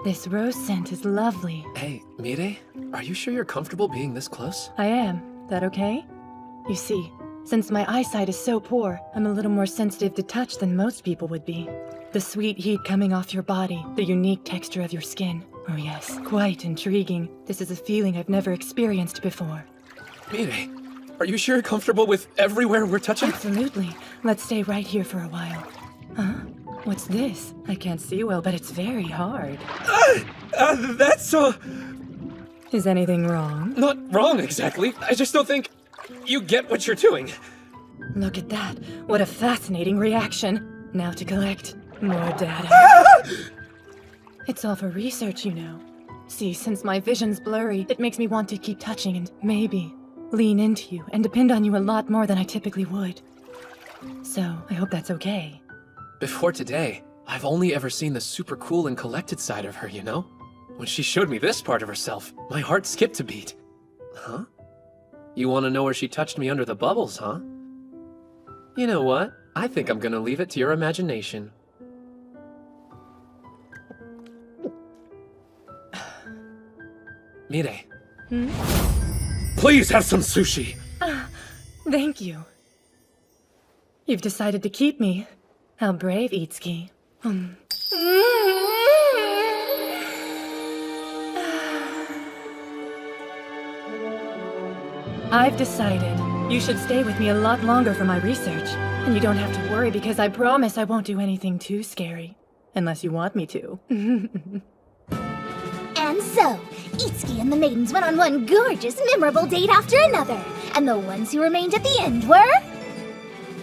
[SPEAKER 10] This rose scent is lovely.
[SPEAKER 2] Hey, Mire, are you sure you're comfortable being this close?
[SPEAKER 10] I am. That okay? You see, since my eyesight is so poor, I'm a little more sensitive to touch than most people would be. The sweet heat coming off your body, the unique texture of your skin. Oh yes, quite intriguing. This is a feeling I've never experienced before.
[SPEAKER 2] Mire, are you sure you're comfortable with everywhere we're touching?
[SPEAKER 10] Absolutely. Let's stay right here for a while. Huh? What's this? I can't see well, but it's very hard.
[SPEAKER 2] That's
[SPEAKER 10] Is anything wrong?
[SPEAKER 2] Not wrong, exactly. I just don't think you get what you're doing.
[SPEAKER 10] Look at that. What a fascinating reaction. Now to collect more data. It's all for research, you know. See, since my vision's blurry, it makes me want to keep touching and maybe lean into you and depend on you a lot more than I typically would. So, I hope that's okay.
[SPEAKER 2] Before today, I've only ever seen the super cool and collected side of her, you know? When she showed me this part of herself, my heart skipped a beat. Huh? You want to know where she touched me under the bubbles, huh? You know what? I think I'm gonna leave it to your imagination. Mire.
[SPEAKER 14] Please have some sushi!
[SPEAKER 10] Thank you. You've decided to keep me. How brave, Itsuki. I've decided you should stay with me a lot longer for my research. And you don't have to worry because I promise I won't do anything too scary. Unless you want me to.
[SPEAKER 3] And so, Itsuki and the maidens went on one gorgeous, memorable date after another. And the ones who remained at the end were...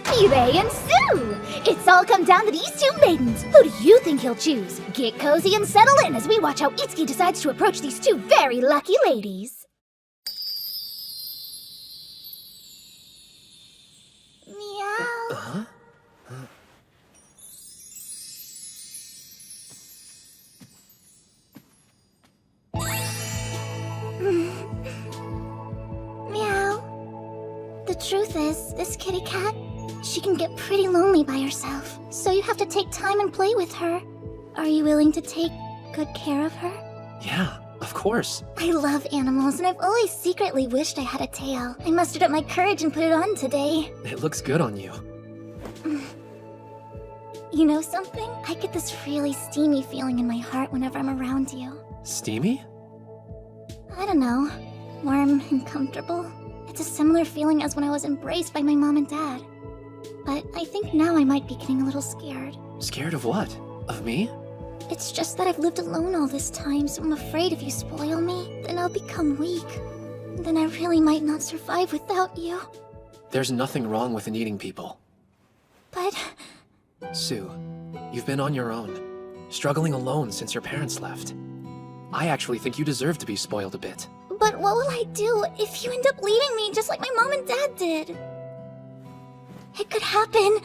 [SPEAKER 3] Mireille and Sue! It's all come down to these two maidens. Who do you think he'll choose? Get cozy and settle in as we watch how Itsuki decides to approach these two very lucky ladies. Meow. Meow. The truth is, this kitty cat, she can get pretty lonely by herself. So you have to take time and play with her. Are you willing to take good care of her?
[SPEAKER 2] Yeah, of course.
[SPEAKER 3] I love animals, and I've always secretly wished I had a tail. I mustered up my courage and put it on today.
[SPEAKER 2] It looks good on you.
[SPEAKER 3] You know something? I get this really steamy feeling in my heart whenever I'm around you.
[SPEAKER 2] Steamy?
[SPEAKER 3] I don't know. Warm and comfortable. It's a similar feeling as when I was embraced by my mom and dad. But I think now I might be getting a little scared.
[SPEAKER 2] Scared of what? Of me?
[SPEAKER 3] It's just that I've lived alone all this time, so I'm afraid if you spoil me, then I'll become weak. Then I really might not survive without you.
[SPEAKER 2] There's nothing wrong with needing people.
[SPEAKER 3] But...
[SPEAKER 2] Sue, you've been on your own, struggling alone since your parents left. I actually think you deserve to be spoiled a bit.
[SPEAKER 3] But what will I do if you end up leaving me just like my mom and dad did? It could happen.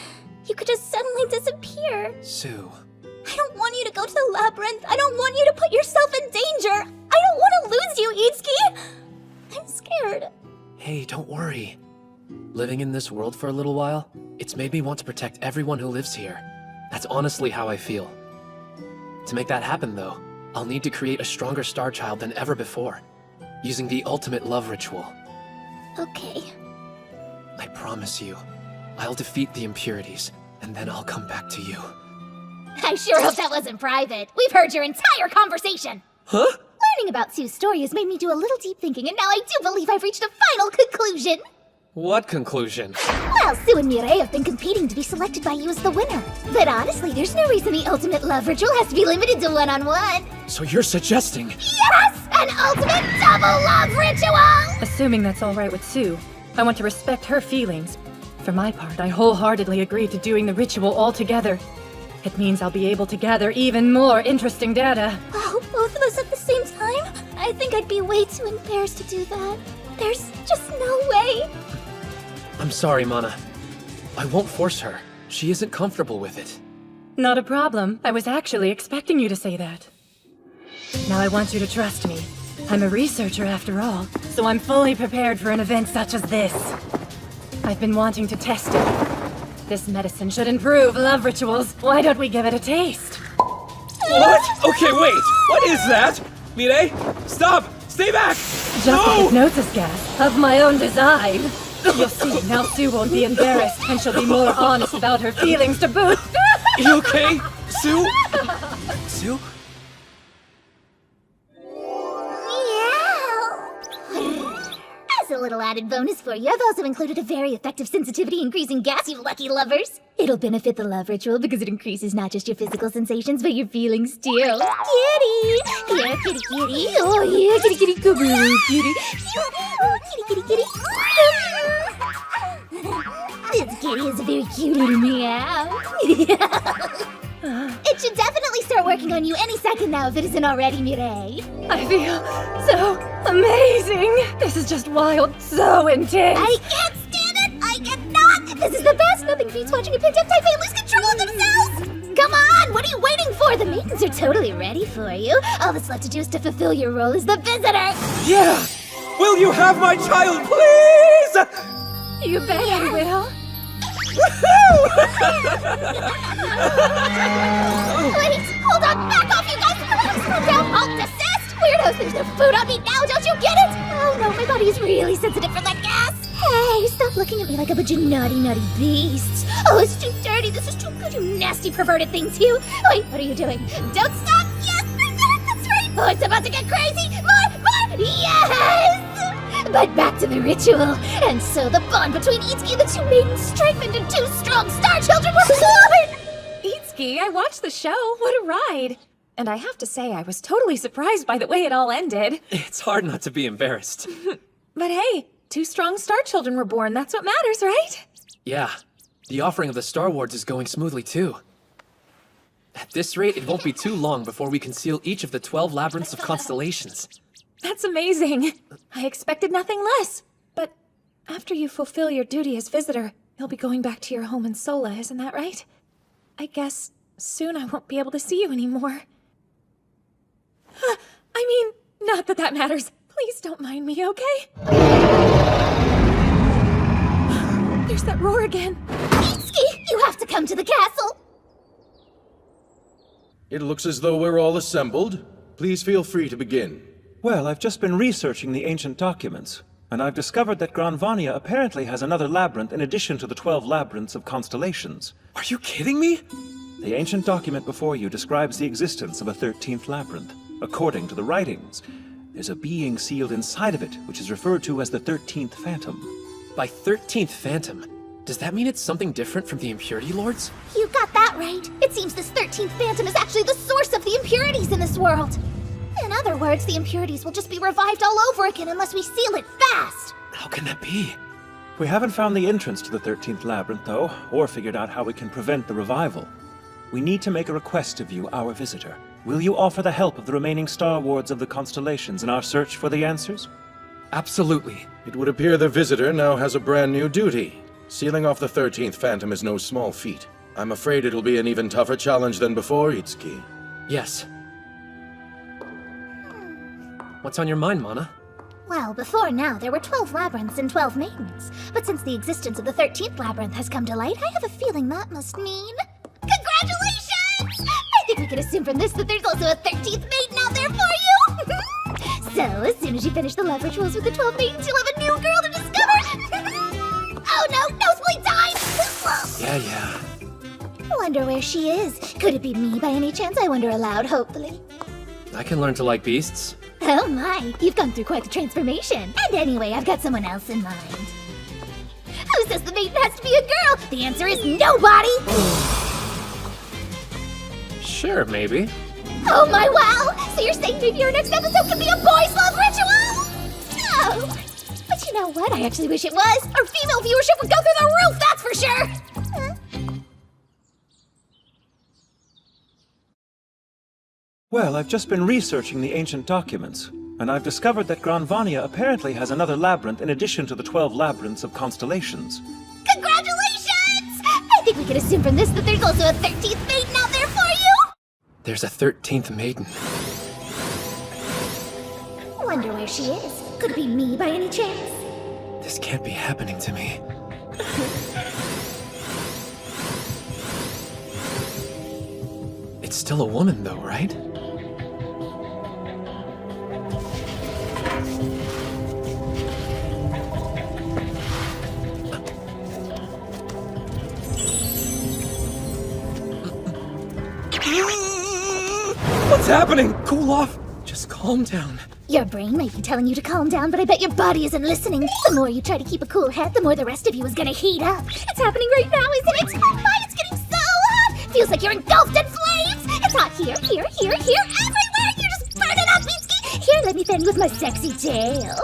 [SPEAKER 3] You could just suddenly disappear.
[SPEAKER 2] Sue.
[SPEAKER 3] I don't want you to go to the labyrinth. I don't want you to put yourself in danger. I don't want to lose you, Itsuki. I'm scared.
[SPEAKER 2] Hey, don't worry. Living in this world for a little while, it's made me want to protect everyone who lives here. That's honestly how I feel. To make that happen, though, I'll need to create a stronger Star Child than ever before, using the ultimate love ritual.
[SPEAKER 3] Okay.
[SPEAKER 2] I promise you, I'll defeat the impurities, and then I'll come back to you.
[SPEAKER 3] I sure hope that wasn't private. We've heard your entire conversation.
[SPEAKER 2] Huh?
[SPEAKER 3] Learning about Sue's story has made me do a little deep thinking, and now I do believe I've reached a final conclusion.
[SPEAKER 2] What conclusion?
[SPEAKER 3] Well, Sue and Mireille have been competing to be selected by you as the winner. But honestly, there's no reason the ultimate love ritual has to be limited to one-on-one.
[SPEAKER 2] So you're suggesting...
[SPEAKER 3] Yes! An ultimate double love ritual!
[SPEAKER 10] Assuming that's all right with Sue, I want to respect her feelings. For my part, I wholeheartedly agree to doing the ritual all together. It means I'll be able to gather even more interesting data.
[SPEAKER 3] Wow, both of us at the same time? I think I'd be way too embarrassed to do that. There's just no way.
[SPEAKER 2] I'm sorry, Mana. I won't force her. She isn't comfortable with it.
[SPEAKER 10] Not a problem. I was actually expecting you to say that. Now I want you to trust me. I'm a researcher after all, so I'm fully prepared for an event such as this. I've been wanting to test it. This medicine should improve love rituals. Why don't we give it a taste?
[SPEAKER 14] What? Okay, wait. What is that? Mireille, stop! Stay back!
[SPEAKER 10] Just
[SPEAKER 14] no!
[SPEAKER 10] a hypnosis gas of my own design. You'll see, now Sue won't be embarrassed, and she'll be more honest about her feelings to boot.
[SPEAKER 2] You okay? Sue? Sue?
[SPEAKER 3] As a little added bonus for you, I've also included a very effective sensitivity-increasing gas, you lucky lovers. It'll benefit the love ritual because it increases not just your physical sensations, but your feelings too. Kitty! Yeah, kitty, kitty. Oh yeah, kitty, kitty, come here, kitty. Oh, kitty, kitty, kitty. This kitty is a very cute little meow. It should definitely start working on you any second now if it isn't already, Mireille.
[SPEAKER 10] I feel so amazing. This is just wild, so intense.
[SPEAKER 3] I can't stand it. I cannot. This is the best. Nothing beats watching a pent-up type lose control of themselves. Come on, what are you waiting for? The maidens are totally ready for you. All that's left to do is to fulfill your role as the visitor.
[SPEAKER 14] Yeah! Will you have my child, please?
[SPEAKER 10] You bet I will.
[SPEAKER 3] Wait, hold on, back off, you guys! Slow down, halt, desist! Weirdos, there's no food on me now, don't you get it? Oh no, my body is really sensitive for that gas! Hey, stop looking at me like a bunch of naughty, naughty beasts! Oh, it's too dirty, this is too good, you nasty, perverted things, you! Wait, what are you doing? Don't stop! Yes, I did it, that's right! Oh, it's about to get crazy! More! Yes! But back to the ritual, and so the bond between Itsuki and the two maidens strengthened and two strong star children were born!
[SPEAKER 18] Itsuki, I watched the show. What a ride. And I have to say, I was totally surprised by the way it all ended.
[SPEAKER 2] It's hard not to be embarrassed.
[SPEAKER 18] But hey, two strong star children were born. That's what matters, right?
[SPEAKER 2] Yeah, the offering of the Star Wards is going smoothly too. At this rate, it won't be too long before we can seal each of the 12 labyrinths of constellations.
[SPEAKER 18] That's amazing. I expected nothing less. But after you fulfill your duty as visitor, you'll be going back to your home in Sola, isn't that right? I guess soon I won't be able to see you anymore. I mean, not that that matters. Please don't mind me, okay? There's that roar again.
[SPEAKER 3] Itsuki, you have to come to the castle!
[SPEAKER 4] It looks as though we're all assembled. Please feel free to begin.
[SPEAKER 20] Well, I've just been researching the ancient documents, and I've discovered that Granvania apparently has another labyrinth in addition to the 12 labyrinths of constellations.
[SPEAKER 2] Are you kidding me?
[SPEAKER 20] The ancient document before you describes the existence of a 13th labyrinth, according to the writings.
[SPEAKER 8] There's a being sealed inside of it, which is referred to as the 13th Phantom.
[SPEAKER 2] By 13th Phantom, does that mean it's something different from the Impurity Lords?
[SPEAKER 3] You got that right. It seems this 13th Phantom is actually the source of the impurities in this world. In other words, the impurities will just be revived all over again unless we seal it fast.
[SPEAKER 2] How can that be?
[SPEAKER 8] We haven't found the entrance to the 13th Labyrinth, though, or figured out how we can prevent the revival. We need to make a request of you, our visitor. Will you offer the help of the remaining Star Wards of the constellations in our search for the answers?
[SPEAKER 2] Absolutely.
[SPEAKER 4] It would appear the visitor now has a brand new duty. Sealing off the 13th Phantom is no small feat. I'm afraid it'll be an even tougher challenge than before, Itsuki.
[SPEAKER 2] Yes. What's on your mind, Mana?
[SPEAKER 3] Well, before now, there were 12 labyrinths and 12 maidens. But since the existence of the 13th labyrinth has come to light, I have a feeling that must mean... Congratulations! I think we can assume from this that there's also a 13th maiden out there for you! So, as soon as you finish the love rituals with the 12 maidens, you'll have a new girl to discover! Oh no, nosebleed time!
[SPEAKER 2] Yeah.
[SPEAKER 3] Wonder where she is. Could it be me by any chance? I wonder aloud, hopefully.
[SPEAKER 2] I can learn to like beasts.
[SPEAKER 3] Oh my, you've gone through quite the transformation. And anyway, I've got someone else in mind. Who says the maiden has to be a girl? The answer is nobody!
[SPEAKER 2] Sure, maybe.
[SPEAKER 3] Oh my wow! So you're saying maybe our next episode could be a boys' love ritual? Oh, but you know what? I actually wish it was. Our female viewership would go through the roof, that's for sure!
[SPEAKER 8] Well, I've just been researching the ancient documents, and I've discovered that Granvania apparently has another labyrinth in addition to the 12 labyrinths of constellations.
[SPEAKER 3] Congratulations! I think we can assume from this that there's also a 13th maiden out there for you!
[SPEAKER 2] There's a 13th maiden.
[SPEAKER 3] Wonder where she is. Could it be me by any chance?
[SPEAKER 2] This can't be happening to me. It's still a woman, though, right? What's happening? Cool off. Just calm down.
[SPEAKER 3] Your brain might be telling you to calm down, but I bet your body isn't listening. The more you try to keep a cool head, the more the rest of you is gonna heat up. It's happening right now, isn't it? Oh my, it's getting so hot! Feels like you're engulfed in flames! It's hot here, everywhere! You're just burning up, Mitsuki! Here, let me fan you with my sexy tail.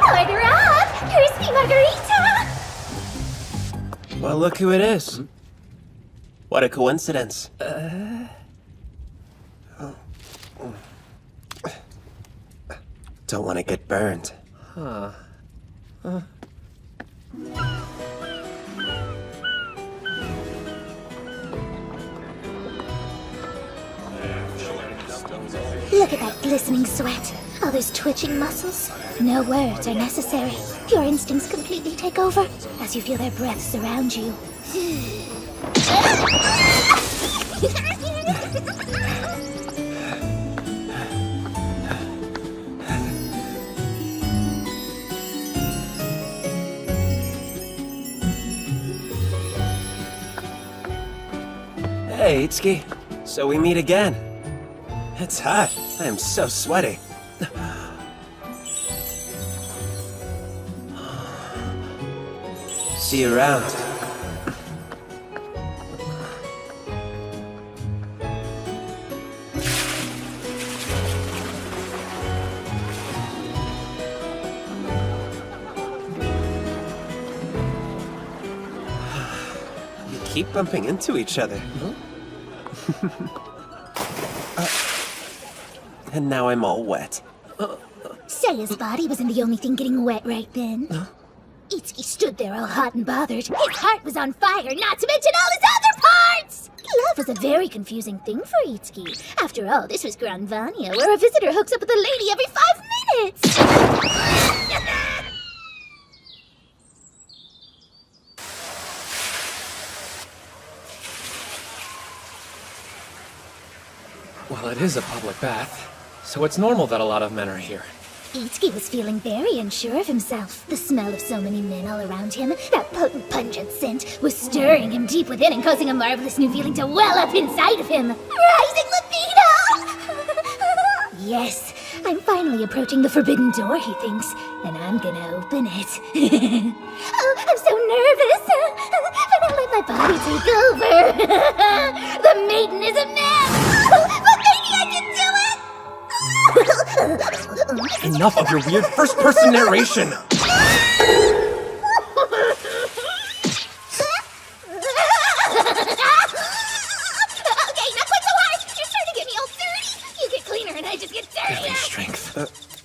[SPEAKER 3] Order up! Crispy margarita!
[SPEAKER 15] Well, look who it is. What a coincidence. Don't want to get burned.
[SPEAKER 2] Huh.
[SPEAKER 3] Look at that glistening sweat. All those twitching muscles. No words are necessary. Your instincts completely take over as you feel their breath surround you.
[SPEAKER 15] Hey, Itsuki. So we meet again. It's hot. I am so sweaty. See you around. We keep bumping into each other. And now I'm all wet.
[SPEAKER 3] Seiya's body wasn't the only thing getting wet right then. Itsuki stood there all hot and bothered. His heart was on fire, not to mention all his other parts! Love was a very confusing thing for Itsuki. After all, this was Granvania, where a visitor hooks up with a lady every 5 minutes!
[SPEAKER 2] Well, it is a public bath, so it's normal that a lot of men are here.
[SPEAKER 3] Itsuki was feeling very unsure of himself. The smell of so many men all around him, that potent, pungent scent, was stirring him deep within and causing a marvelous new feeling to well up inside of him. Rising libido! yes. I'm finally approaching the forbidden door, he thinks, and I'm gonna open it. Oh, I'm so nervous. But I'll let my body take over. The maiden is a man. But maybe I can do it.
[SPEAKER 2] Enough of your weird first-person narration!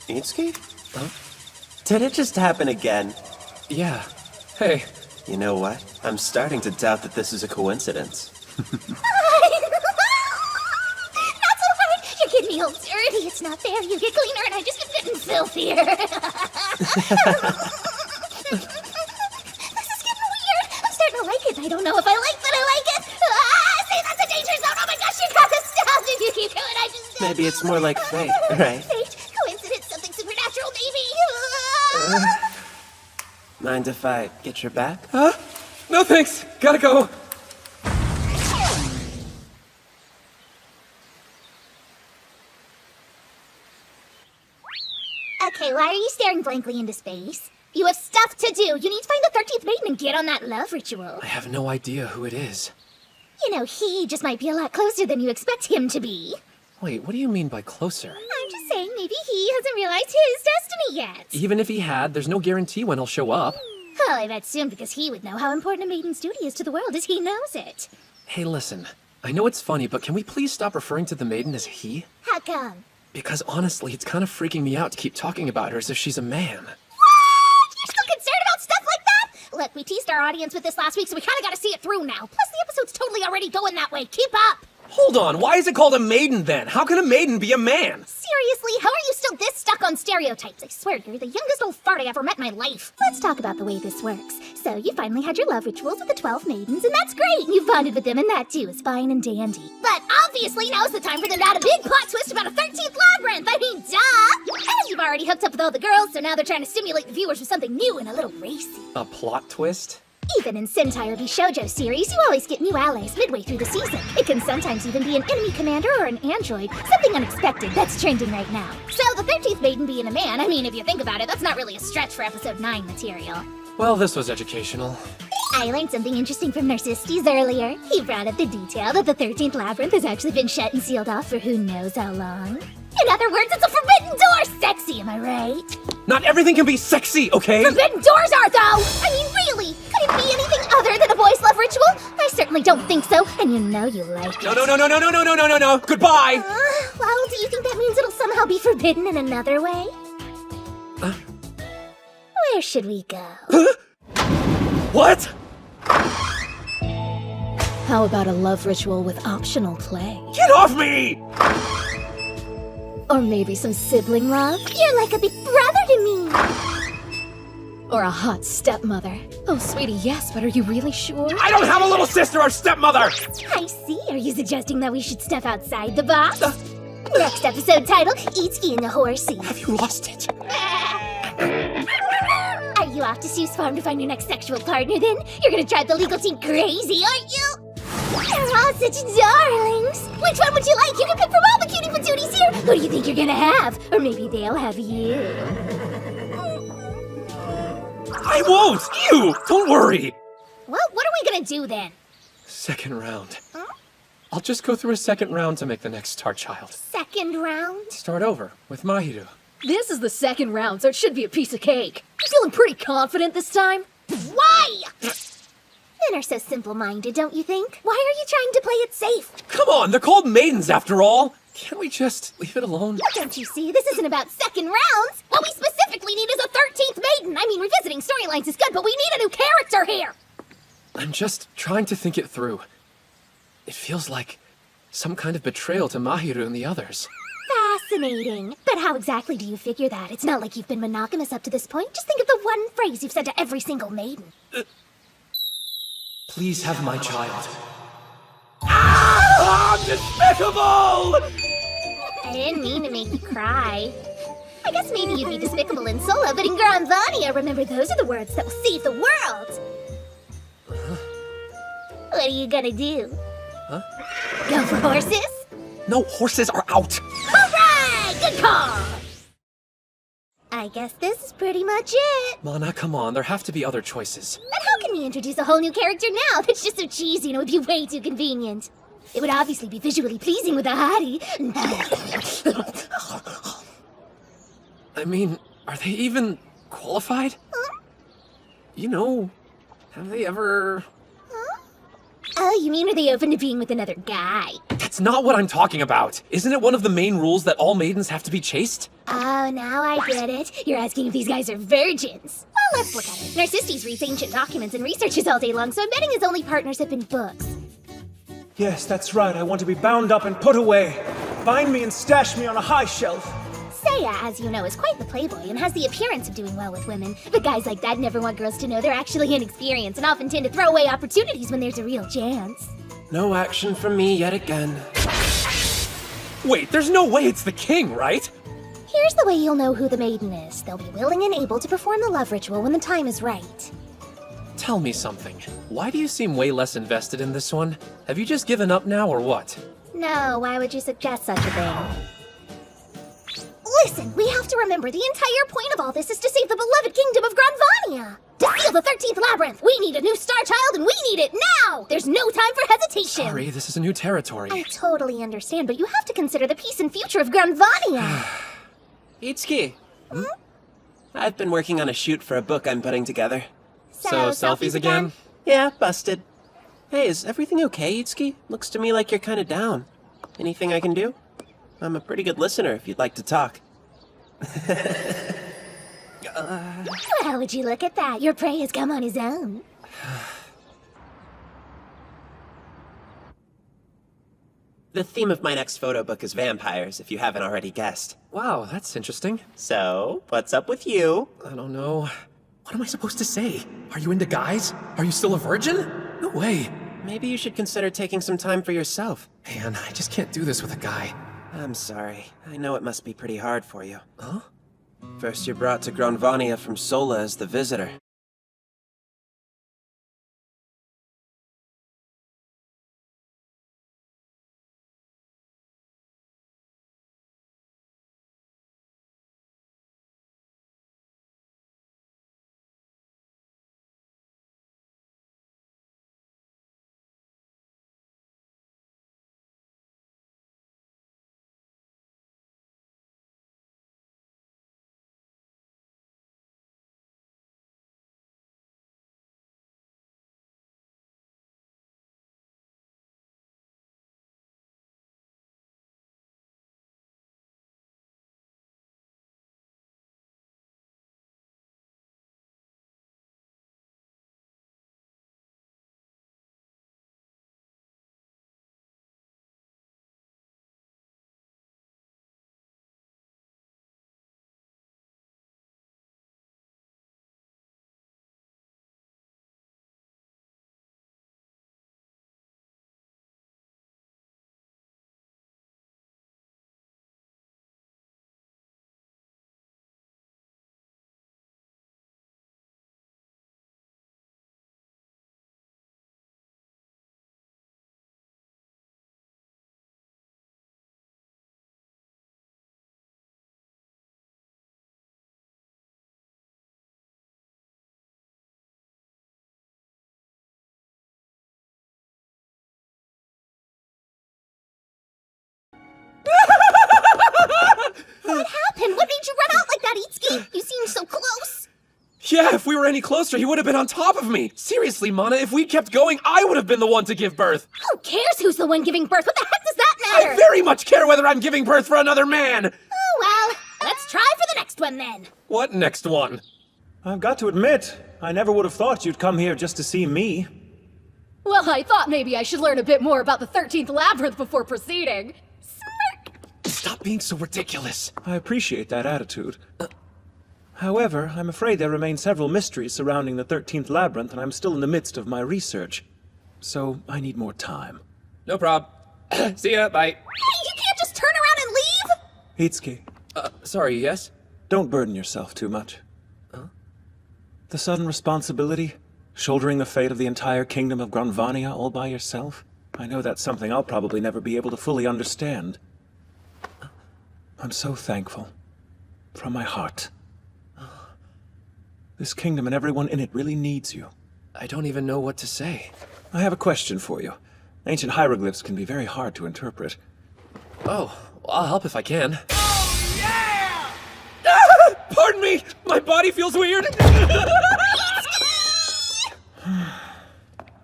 [SPEAKER 15] Itsuki? Did it just happen again?
[SPEAKER 2] Yeah. Hey.
[SPEAKER 15] You know what? I'm starting to doubt that this is a coincidence.
[SPEAKER 3] Not so hard. You're getting me all dirty. It's not fair. You get cleaner and I just get getting filthier. This is getting weird. I'm starting to like it. I don't know if I like that I like it. See, that's a danger zone. Oh my gosh, you gotta stop. If you keep going, I just...
[SPEAKER 15] Maybe it's more like fate, right?
[SPEAKER 3] Fate? Coincidence? Something supernatural, maybe?
[SPEAKER 15] Mind if I get your back?
[SPEAKER 2] Huh? No thanks. Gotta go.
[SPEAKER 3] Okay, why are you staring blankly into space? You have stuff to do. You need to find the 13th maiden and get on that love ritual.
[SPEAKER 2] I have no idea who it is.
[SPEAKER 3] You know, he just might be a lot closer than you expect him to be.
[SPEAKER 2] Wait, what do you mean by closer?
[SPEAKER 3] I'm just saying maybe he hasn't realized his destiny yet.
[SPEAKER 2] Even if he had, there's no guarantee when he'll show up.
[SPEAKER 3] Well, I bet soon because he would know how important a maiden's duty is to the world as he knows it.
[SPEAKER 2] Hey, listen. I know it's funny, but can we please stop referring to the maiden as he?
[SPEAKER 3] How come?
[SPEAKER 2] Because honestly, it's kind of freaking me out to keep talking about her as if she's a man.
[SPEAKER 3] What? You're still concerned about stuff like that? Look, we teased our audience with this last week, so we kind of got to see it through now. Plus, the episode's totally already going that way. Keep up!
[SPEAKER 2] Hold on, why is it called a maiden then? How can a maiden be a man?
[SPEAKER 3] Seriously, how are you still this stuck on stereotypes? I swear, you're the youngest old fart I ever met in my life. Let's talk about the way this works. So, you finally had your love rituals with the 12 maidens, and that's great! You bonded with them, and that too is fine and dandy. But obviously, now's the time for them to add a big plot twist about a 13th labyrinth! I mean, duh! And you've already hooked up with all the girls, so now they're trying to stimulate the viewers with something new and a little racy.
[SPEAKER 2] A plot twist?
[SPEAKER 3] Even in Sentai or Bishoujo series, you always get new allies midway through the season. It can sometimes even be an enemy commander or an android, something unexpected that's trending right now. So the 13th maiden being a man, I mean, if you think about it, that's not really a stretch for episode 9 material.
[SPEAKER 2] Well, this was educational.
[SPEAKER 3] I learned something interesting from Narcistes earlier. He brought up the detail that the 13th labyrinth has actually been shut and sealed off for who knows how long. In other words, it's a forbidden door! Sexy, am I right?
[SPEAKER 2] Not everything can be sexy, okay?
[SPEAKER 3] Forbidden doors are, though! I mean, really? Could it be anything other than a boys' love ritual? I certainly don't think so, and you know you like it.
[SPEAKER 2] No. Goodbye!
[SPEAKER 3] Well, do you think that means it'll somehow be forbidden in another way? Where should we go?
[SPEAKER 2] What?
[SPEAKER 13] How about a love ritual with optional play?
[SPEAKER 2] Get off me!
[SPEAKER 3] Or maybe some sibling love? You're like a big brother to me!
[SPEAKER 13] Or a hot stepmother? Oh, sweetie, yes, but are you really sure?
[SPEAKER 2] I don't have a little sister or stepmother!
[SPEAKER 3] I see. Are you suggesting that we should step outside the box? Next episode title, Itsuki and the Horsey.
[SPEAKER 2] Have you lost it?
[SPEAKER 3] Are you off to Sue's farm to find your next sexual partner then? You're gonna drive the legal team crazy, aren't you? They're all such darlings. Which one would you like? You can pick from all the cutie patooties here. Who do you think you're gonna have? Or maybe they'll have you.
[SPEAKER 2] I won't! You! Don't worry!
[SPEAKER 3] Well, what are we gonna do then?
[SPEAKER 2] Second round. Huh? I'll just go through a second round to make the next star child.
[SPEAKER 3] Second round?
[SPEAKER 2] Start over with Mahiru.
[SPEAKER 18] This is the second round, so it should be a piece of cake. You feeling pretty confident this time?
[SPEAKER 3] Why? Men are so simple-minded, don't you think? Why are you trying to play it safe?
[SPEAKER 2] Come on, they're called maidens after all! Can't we just leave it alone?
[SPEAKER 3] Don't you see? This isn't about second rounds! What we specifically need is a 13th maiden! I mean, revisiting storylines is good, but we need a new character here!
[SPEAKER 2] I'm just trying to think it through. It feels like some kind of betrayal to Mahiru and the others.
[SPEAKER 3] Fascinating. But how exactly do you figure that? It's not like you've been monogamous up to this point. Just think of the one phrase you've said to every single maiden.
[SPEAKER 2] Please have my child. Ah! Despicable!
[SPEAKER 3] I didn't mean to make you cry. I guess maybe you'd be despicable in Solo, but in Gran Vania, remember those are the words that will save the world! What are you gonna do?
[SPEAKER 2] Huh?
[SPEAKER 3] Go for horses?
[SPEAKER 2] No, horses are out!
[SPEAKER 3] Alright! Good I guess this is pretty much it.
[SPEAKER 2] Mana, come on, there have to be other choices.
[SPEAKER 3] But how can we introduce a whole new character now that's just so cheesy and it would be way too convenient? It would obviously be visually pleasing with a hottie.
[SPEAKER 2] I mean, are they even qualified?
[SPEAKER 3] Huh?
[SPEAKER 2] You know, have they ever...
[SPEAKER 3] Oh, you mean are they open to being with another guy?
[SPEAKER 2] That's not what I'm talking about! Isn't it one of the main rules that all maidens have to be chaste?
[SPEAKER 3] Oh, now I get it. You're asking if these guys are virgins. Well, let's look at it. Narcissus reads ancient documents and researches all day long, so I'm betting his only partners have been books.
[SPEAKER 8] Yes, that's right. I want to be bound up and put away. Bind me and stash me on a high shelf.
[SPEAKER 3] Seiya, as you know, is quite the playboy and has the appearance of doing well with women. But guys like that never want girls to know they're actually inexperienced and often tend to throw away opportunities when there's a real chance.
[SPEAKER 15] No action from me yet again.
[SPEAKER 2] Wait, there's no way it's the king, right?
[SPEAKER 3] Here's the way you'll know who the maiden is. They'll be willing and able to perform the love ritual when the time is right.
[SPEAKER 2] Tell me something. Why do you seem way less invested in this one? Have you just given up now, or what?
[SPEAKER 3] No, why would you suggest such a thing? Listen, we have to remember the entire point of all this is to save the beloved kingdom of Granvania! To seal the 13th labyrinth, we need a new star child and we need it now! There's no time for hesitation!
[SPEAKER 2] Sorry, this is a new territory.
[SPEAKER 3] I totally understand, but you have to consider the peace and future of Granvania!
[SPEAKER 15] Itsuki. I've been working on a shoot for a book I'm putting together.
[SPEAKER 2] So selfies again?
[SPEAKER 15] Yeah, busted. Hey, is everything okay, Itsuki? Looks to me like you're kinda down. Anything I can do? I'm a pretty good listener if you'd like to talk.
[SPEAKER 3] How would you look at that? Your prey has come on his own.
[SPEAKER 15] The theme of my next photo book is vampires, if you haven't already guessed.
[SPEAKER 2] Wow, that's interesting.
[SPEAKER 15] So, what's up with you?
[SPEAKER 2] I don't know. What am I supposed to say? Are you into guys? Are you still a virgin? No way.
[SPEAKER 15] Maybe you should consider taking some time for yourself.
[SPEAKER 2] Man, I just can't do this with a guy.
[SPEAKER 15] I'm sorry. I know it must be pretty hard for you.
[SPEAKER 2] Huh?
[SPEAKER 15] First you're brought to Granvania from Sola as the visitor.
[SPEAKER 3] What happened? What made you run out like that, Itsuki? You seemed so close.
[SPEAKER 2] Yeah, if we were any closer, he would have been on top of me. Seriously, Mana, if we kept going, I would have been the one to give birth.
[SPEAKER 3] Who cares who's the one giving birth? What the heck does that matter?
[SPEAKER 2] I very much care whether I'm giving birth for another man.
[SPEAKER 3] Oh, well, let's try for the next one then.
[SPEAKER 2] What next one?
[SPEAKER 8] I've got to admit, I never would have thought you'd come here just to see me.
[SPEAKER 19] Well, I thought maybe I should learn a bit more about the 13th labyrinth before proceeding.
[SPEAKER 2] Stop being so ridiculous.
[SPEAKER 8] I appreciate that attitude. However, I'm afraid there remain several mysteries surrounding the 13th labyrinth, and I'm still in the midst of my research. So, I need more time.
[SPEAKER 2] No prob. See ya, bye.
[SPEAKER 3] Hey, you can't just turn around and leave!
[SPEAKER 8] Itsuki.
[SPEAKER 2] Sorry, yes?
[SPEAKER 8] Don't burden yourself too much.
[SPEAKER 2] Huh?
[SPEAKER 8] The sudden responsibility, shouldering the fate of the entire kingdom of Granvania all by yourself, I know that's something I'll probably never be able to fully understand. I'm so thankful. From my heart. This kingdom and everyone in it really needs you.
[SPEAKER 2] I don't even know what to say.
[SPEAKER 8] I have a question for you. Ancient hieroglyphs can be very hard to interpret.
[SPEAKER 2] Oh, I'll help if I can. Ah, pardon me! My body feels weird!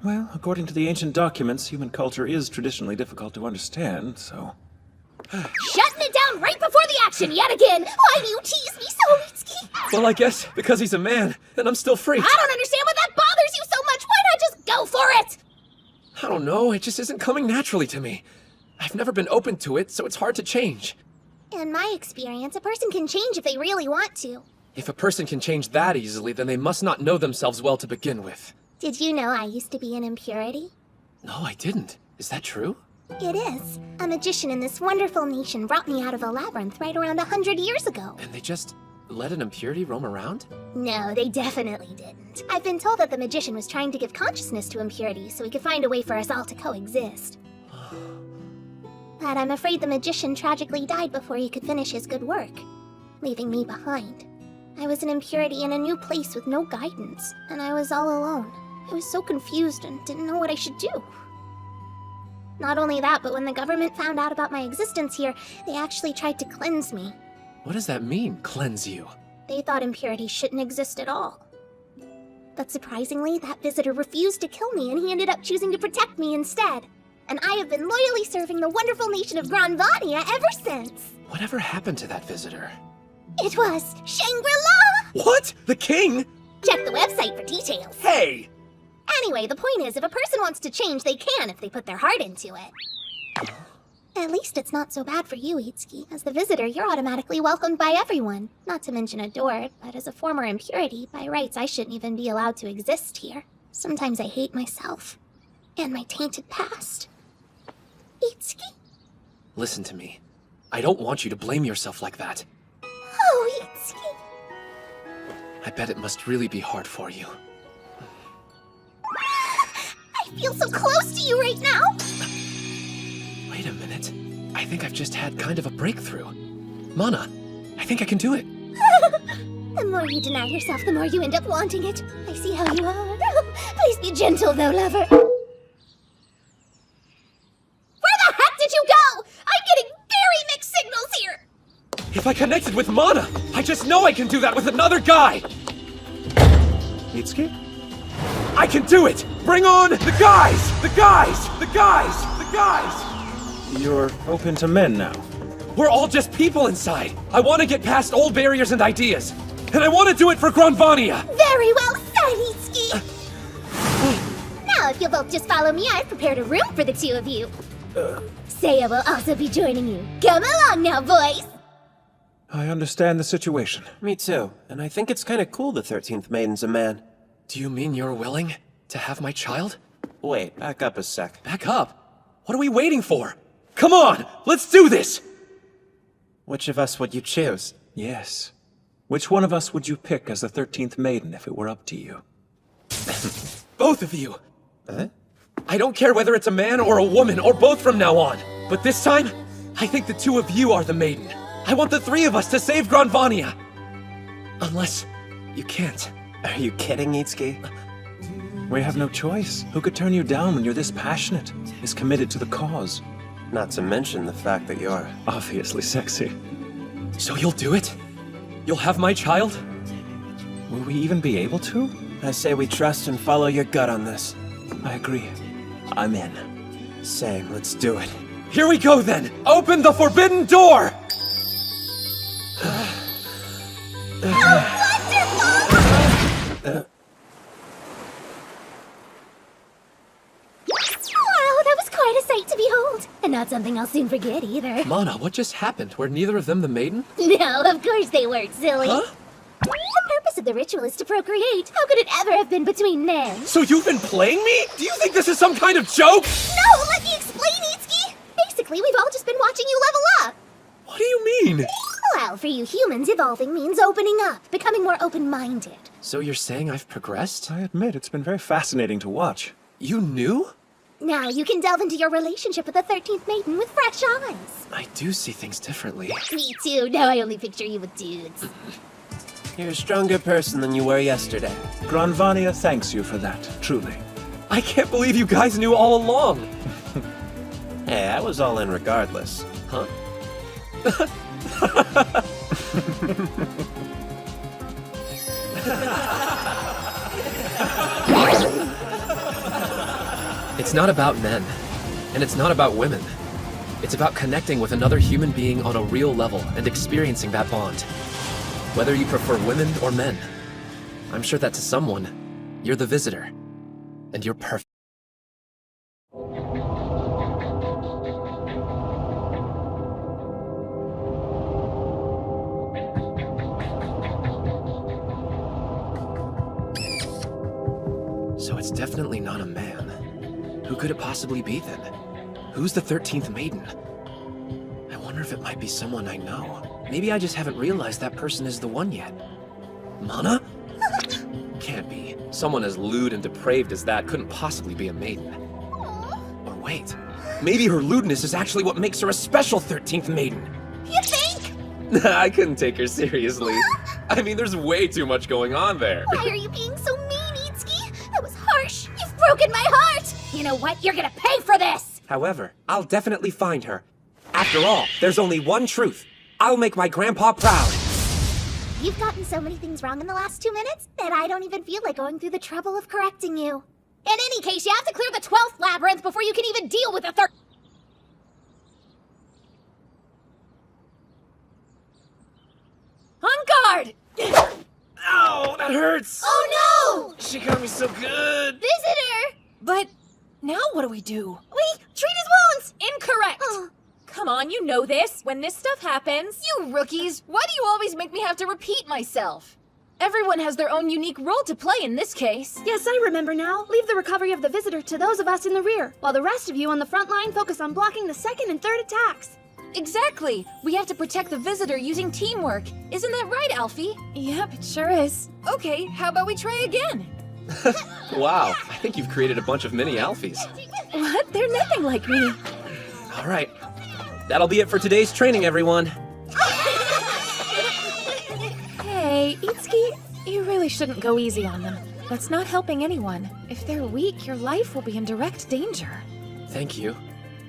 [SPEAKER 8] Well, according to the ancient documents, human culture is traditionally difficult to understand, so...
[SPEAKER 3] Shutting it down right before the action yet again! Why do you tease me so, Itsuki?
[SPEAKER 2] Well, I guess because he's a man, and I'm still free.
[SPEAKER 3] I don't understand why that bothers you so much! Why not just go for it?
[SPEAKER 2] I don't know, it just isn't coming naturally to me. I've never been open to it, so it's hard to change.
[SPEAKER 3] In my experience, a person can change if they really want to.
[SPEAKER 2] If a person can change that easily, then they must not know themselves well to begin with.
[SPEAKER 3] Did you know I used to be an impurity?
[SPEAKER 2] No, I didn't. Is that true?
[SPEAKER 3] It is. A magician in this wonderful nation brought me out of a labyrinth right around 100 years ago.
[SPEAKER 2] And they just let an impurity roam around?
[SPEAKER 3] No, they definitely didn't. I've been told that the magician was trying to give consciousness to impurity so he could find a way for us all to coexist. But I'm afraid the magician tragically died before he could finish his good work, leaving me behind. I was an impurity in a new place with no guidance, and I was all alone. I was so confused and didn't know what I should do. Not only that, but when the government found out about my existence here, they actually tried to cleanse me.
[SPEAKER 2] What does that mean, cleanse you?
[SPEAKER 3] They thought impurity shouldn't exist at all. But surprisingly, that visitor refused to kill me, and he ended up choosing to protect me instead. And I have been loyally serving the wonderful nation of Granvania ever since.
[SPEAKER 2] Whatever happened to that visitor?
[SPEAKER 3] It was Shangri-La!
[SPEAKER 2] What? The king?
[SPEAKER 3] Check the website for details.
[SPEAKER 2] Hey!
[SPEAKER 3] Anyway, the point is, if a person wants to change, they can if they put their heart into it. At least it's not so bad for you, Itsuki. As the visitor, you're automatically welcomed by everyone. Not to mention adored, but as a former impurity, by rights I shouldn't even be allowed to exist here. Sometimes I hate myself. And my tainted past. Itsuki?
[SPEAKER 2] Listen to me. I don't want you to blame yourself like that.
[SPEAKER 3] Oh, Itsuki.
[SPEAKER 2] I bet it must really be hard for you.
[SPEAKER 3] I feel so close to you right now!
[SPEAKER 2] Wait a minute. I think I've just had kind of a breakthrough. Mana, I think I can do it.
[SPEAKER 3] The more you deny yourself, the more you end up wanting it. I see how you are. Please be gentle, though, lover. Where the heck did you go? I'm getting very mixed signals here!
[SPEAKER 2] If I connected with Mana, I just know I can do that with another guy!
[SPEAKER 8] Itsuki?
[SPEAKER 2] I can do it! Bring on the guys! The guys! The guys! The guys!
[SPEAKER 8] You're open to men now.
[SPEAKER 2] We're all just people inside. I want to get past old barriers and ideas. And I want to do it for Granvania!
[SPEAKER 3] Very well said, Itsuki! Now, if you'll both just follow me, I've prepared a room for the two of you. Seiya will also be joining you. Come along now, boys!
[SPEAKER 8] I understand the situation.
[SPEAKER 15] Me too, and I think it's kinda cool the 13th Maiden's a man.
[SPEAKER 2] Do you mean you're willing to have my child?
[SPEAKER 15] Wait, back up a sec.
[SPEAKER 2] Back up? What are we waiting for? Come on, let's do this!
[SPEAKER 15] Which of us would you choose?
[SPEAKER 8] Yes. Which one of us would you pick as the 13th Maiden if it were up to you?
[SPEAKER 2] Both of you! I don't care whether it's a man or a woman or both from now on. But this time, I think the two of you are the Maiden. I want the three of us to save Granvania. Unless you can't.
[SPEAKER 15] Are you kidding, Itsuki?
[SPEAKER 8] We have no choice. Who could turn you down when you're this passionate, this committed to the cause?
[SPEAKER 15] Not to mention the fact that you're
[SPEAKER 8] obviously sexy.
[SPEAKER 2] So you'll do it? You'll have my child?
[SPEAKER 8] Will we even be able to?
[SPEAKER 15] I say we trust and follow your gut on this.
[SPEAKER 8] I agree. I'm in.
[SPEAKER 15] Same, let's do it.
[SPEAKER 2] Here we go then! Open the forbidden door!
[SPEAKER 3] Wow, that was quite a sight to behold. And not something I'll soon forget either.
[SPEAKER 2] Mana, what just happened? Were neither of them the Maiden?
[SPEAKER 3] No, of course they weren't, silly.
[SPEAKER 2] Huh?
[SPEAKER 3] The purpose of the ritual is to procreate. How could it ever have been between men?
[SPEAKER 2] So you've been playing me? Do you think this is some kind of joke?
[SPEAKER 3] No, let me explain, Itsuki! Basically, we've all just been watching you level up.
[SPEAKER 2] What do you mean?
[SPEAKER 3] Well, for you humans, evolving means opening up, becoming more open-minded.
[SPEAKER 2] So you're saying I've progressed?
[SPEAKER 8] I admit, it's been very fascinating to watch.
[SPEAKER 2] You knew?
[SPEAKER 3] Now you can delve into your relationship with the 13th Maiden with fresh eyes.
[SPEAKER 2] I do see things differently.
[SPEAKER 3] Me too. Now I only picture you with dudes.
[SPEAKER 15] You're a stronger person than you were yesterday.
[SPEAKER 8] Granvania thanks you for that, truly.
[SPEAKER 2] I can't believe you guys knew all along.
[SPEAKER 15] Hey, I was all in regardless.
[SPEAKER 2] Huh? It's not about men, and it's not about women. It's about connecting with another human being on a real level and experiencing that bond. Whether you prefer women or men, I'm sure that to someone, you're the visitor, and you're perfect. So it's definitely not a man. Who could it possibly be then? Who's the 13th Maiden? I wonder if it might be someone I know. Maybe I just haven't realized that person is the one yet. Mana? Can't be. Someone as lewd and depraved as that couldn't possibly be a maiden. Or wait, maybe her lewdness is actually what makes her a special 13th Maiden.
[SPEAKER 3] You think?
[SPEAKER 2] I couldn't take her seriously. I mean, there's way too much going on there.
[SPEAKER 3] Why are you being so mean, Itsuki? That was harsh. You've broken my heart. You know what? You're gonna pay for this.
[SPEAKER 2] However, I'll definitely find her. After all, there's only one truth. I'll make my grandpa proud.
[SPEAKER 3] You've gotten so many things wrong in the last 2 minutes that I don't even feel like going through the trouble of correcting you. In any case, you have to clear the 12th labyrinth before you can even deal with the third.
[SPEAKER 10] On guard!
[SPEAKER 2] Ow, that hurts!
[SPEAKER 3] Oh no!
[SPEAKER 2] She got me so good!
[SPEAKER 3] Visitor!
[SPEAKER 10] But now what do we do?
[SPEAKER 3] We treat his wounds!
[SPEAKER 10] Incorrect! Come on, you know this. When this stuff happens...
[SPEAKER 19] You rookies, why do you always make me have to repeat myself? Everyone has their own unique role to play in this case.
[SPEAKER 11] Yes, I remember now. Leave the recovery of the visitor to those of us in the rear, while the rest of you on the front line focus on blocking the second and third attacks.
[SPEAKER 19] Exactly. We have to protect the visitor using teamwork. Isn't that right, Alfie?
[SPEAKER 10] Yep, it sure is.
[SPEAKER 19] Okay, how about we try again?
[SPEAKER 2] Wow, I think you've created a bunch of mini Alfies.
[SPEAKER 10] What? They're nothing like me.
[SPEAKER 2] All right, that'll be it for today's training, everyone.
[SPEAKER 10] Hey, Itsuki, you really shouldn't go easy on them. That's not helping anyone. If they're weak, your life will be in direct danger.
[SPEAKER 2] Thank you,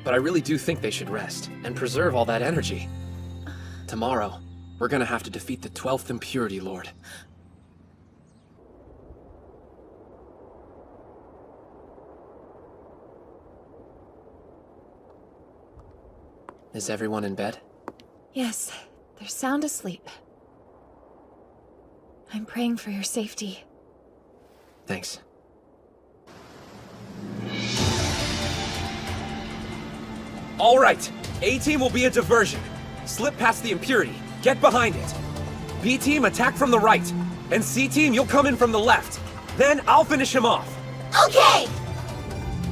[SPEAKER 2] but I really do think they should rest and preserve all that energy. Tomorrow, we're gonna have to defeat the 12th Impurity Lord. Is everyone in bed?
[SPEAKER 10] Yes, they're sound asleep. I'm praying for your safety.
[SPEAKER 2] Thanks. All right, A-Team will be a diversion. Slip past the Impurity, get behind it. B-Team attack from the right, and C-Team you'll come in from the left. Then I'll finish him off.
[SPEAKER 3] Okay!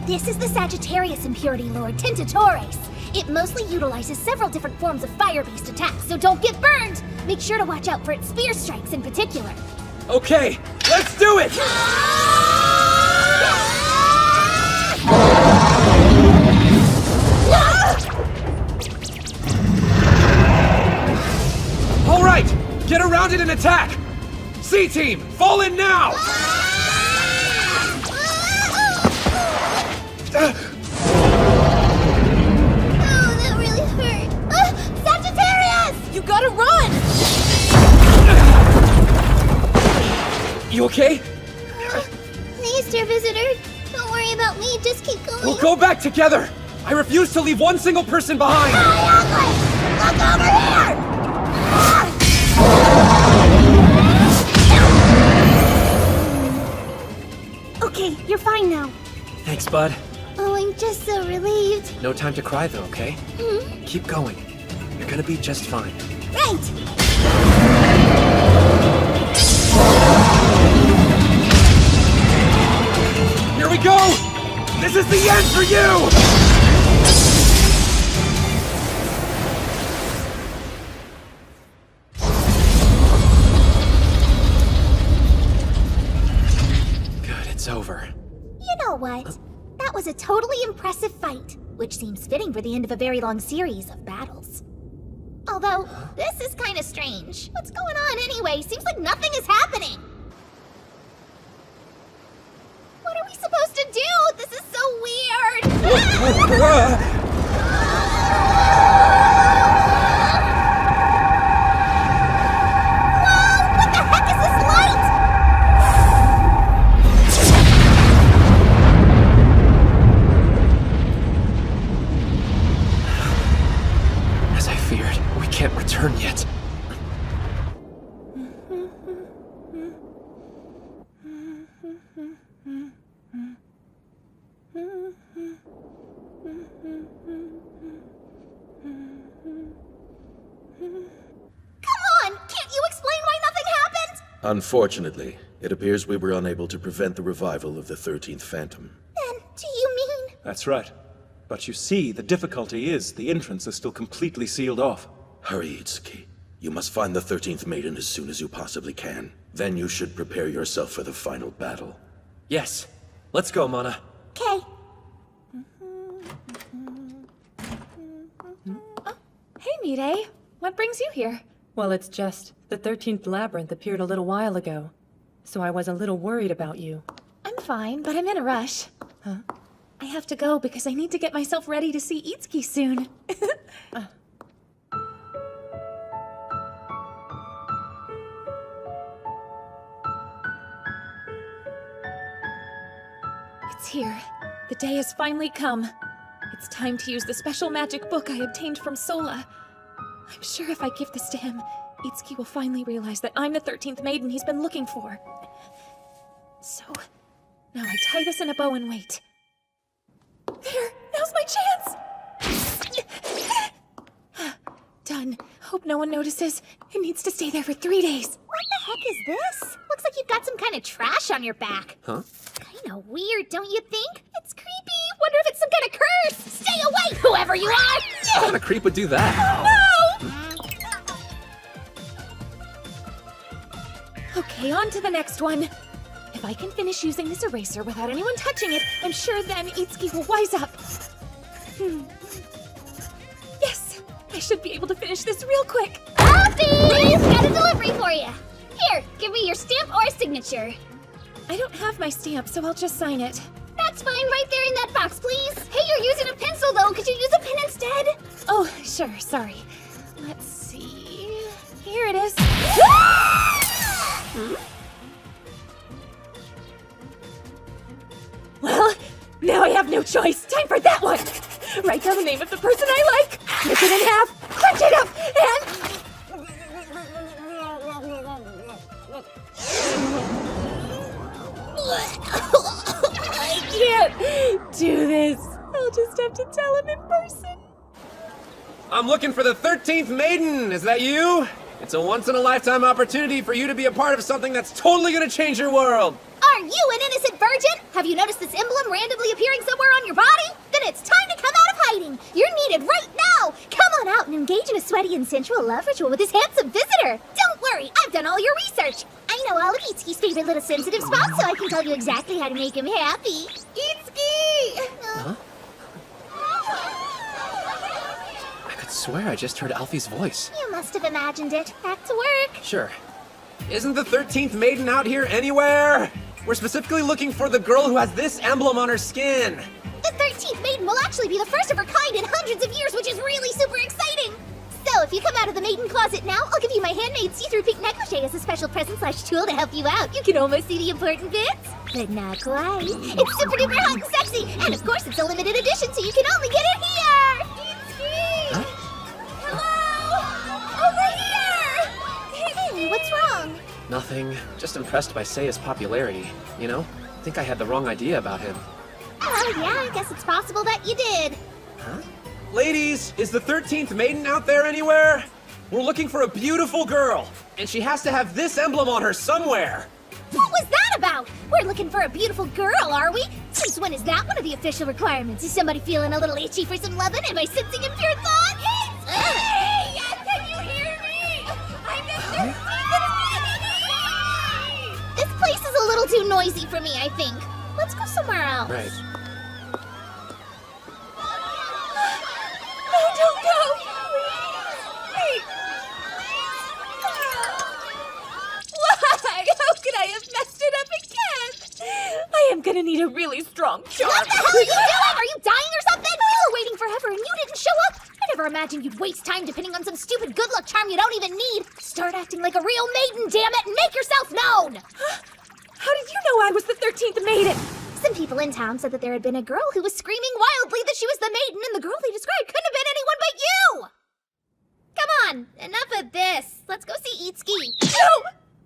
[SPEAKER 3] This is the Sagittarius Impurity Lord, Tentatoris. It mostly utilizes several different forms of fire-based attacks, so don't get burned! Make sure to watch out for its spear strikes in particular.
[SPEAKER 2] Okay, let's do it! All right, get around it and attack! C-Team, fall in now!
[SPEAKER 3] Oh, that really hurt. Sagittarius!
[SPEAKER 19] You gotta run!
[SPEAKER 2] You okay?
[SPEAKER 3] Please, dear visitor, don't worry about me. Just keep going.
[SPEAKER 2] We'll go back together! I refuse to leave one single person behind!
[SPEAKER 3] Look over here! Okay, you're fine now.
[SPEAKER 2] Thanks, bud.
[SPEAKER 3] Oh, I'm just so relieved.
[SPEAKER 2] No time to cry, though, okay? Keep going. You're gonna be just fine.
[SPEAKER 3] Right!
[SPEAKER 2] Here we go! This is the end for you! Good, it's over.
[SPEAKER 3] You know what? That was a totally impressive fight, which seems fitting for the end of a very long series of battles. Although, this is kind of strange. What's going on anyway? Seems like nothing is happening. What are we supposed to do? This is so weird.
[SPEAKER 2] Can't return yet.
[SPEAKER 4] Unfortunately, it appears we were unable to prevent the revival of the 13th Phantom.
[SPEAKER 3] Then, do you mean?
[SPEAKER 8] That's right. But you see, the difficulty is the entrance is still completely sealed off.
[SPEAKER 4] Hurry, Itsuki. You must find the 13th Maiden as soon as you possibly can. Then you should prepare yourself for the final battle.
[SPEAKER 2] Yes. Let's go, Mana.
[SPEAKER 3] Okay.
[SPEAKER 18] Oh, hey, Mirei. What brings you here?
[SPEAKER 10] Well, it's just the 13th Labyrinth appeared a little while ago, so I was a little worried about you.
[SPEAKER 18] I'm fine, but I'm in a rush.
[SPEAKER 10] Huh?
[SPEAKER 18] I have to go because I need to get myself ready to see Itsuki soon. It's here. The day has finally come. It's time to use the special magic book I obtained from Sola. I'm sure if I give this to him, Itsuki will finally realize that I'm the 13th maiden he's been looking for. So, now I tie this in a bow and wait. There! Now's my chance! Done. Hope no one notices. It needs to stay there for 3 days.
[SPEAKER 3] What the heck is this? Looks like you've got some kind of trash on your back.
[SPEAKER 2] Huh?
[SPEAKER 3] Kinda weird, don't you think? It's creepy. Wonder if it's some kind of curse. Stay away, whoever you are!
[SPEAKER 2] What kind of creep would do that?
[SPEAKER 3] Oh, no!
[SPEAKER 18] Okay, on to the next one. If I can finish using this eraser without anyone touching it, I'm sure then Itsuki will wise up. Yes! I should be able to finish this real quick.
[SPEAKER 3] Alfie! Got a delivery for you. Here, give me your stamp or signature.
[SPEAKER 18] I don't have my stamp, so I'll just sign it.
[SPEAKER 3] That's fine, right there in that box, please. Hey, you're using a pencil, though. Could you use a pen instead?
[SPEAKER 18] Oh, sure, sorry. Let's see... Here it is. Well, now I have no choice. Time for that one. Write down the name of the person I like, rip it in half, crunch it up, and... I can't do this. I'll just have to tell him in person.
[SPEAKER 2] I'm looking for the 13th Maiden. Is that you? It's a once-in-a-lifetime opportunity for you to be a part of something that's totally gonna change your world.
[SPEAKER 3] Are you an innocent virgin? Have you noticed this emblem randomly appearing somewhere on your body? Then it's time to come out of hiding. You're needed right now. Come on out and engage in a sweaty and sensual love ritual with this handsome visitor. Don't worry, I've done all your research. I know all of Itsuki's favorite little sensitive spots, so I can tell you exactly how to make him happy. Itsuki!
[SPEAKER 2] Huh? I could swear I just heard Alfie's voice.
[SPEAKER 3] You must have imagined it. Back to work.
[SPEAKER 2] Sure. Isn't the 13th Maiden out here anywhere? We're specifically looking for the girl who has this emblem on her skin.
[SPEAKER 3] The 13th Maiden will actually be the first of her kind in hundreds of years, which is really super exciting. So if you come out of the maiden closet now, I'll give you my handmade see-through pink negligee as a special present/tool to help you out. You can almost see the important bits, but not quite. It's super duper hot and sexy, and of course it's a limited edition, so you can only get it here.
[SPEAKER 2] Huh?
[SPEAKER 3] Hello? Over here! Hey, what's wrong?
[SPEAKER 2] Nothing. Just impressed by Seiya's popularity. You know? I think I had the wrong idea about him.
[SPEAKER 3] Oh yeah, I guess it's possible that you did.
[SPEAKER 2] Huh? Ladies, is the 13th Maiden out there anywhere? We're looking for a beautiful girl, and she has to have this emblem on her somewhere.
[SPEAKER 3] What was that about? We're looking for a beautiful girl, are we? Since when is that one of the official requirements? Is somebody feeling a little itchy for some lovin'? Am I sensing impure thought? Hey! Can you hear me? I'm the 13th. This place is a little too noisy for me, I think. Let's go somewhere else.
[SPEAKER 2] Right.
[SPEAKER 3] never imagined you'd waste time depending on some stupid good luck charm you don't even need. Start acting like a real maiden, damn it, and make yourself known!
[SPEAKER 18] How did you know I was the 13th maiden?
[SPEAKER 3] Some people in town said that there had been a girl who was screaming wildly that she was the maiden, and the girl they described couldn't have been anyone but you! Come on, enough of this. Let's go see Itsuki.
[SPEAKER 18] No!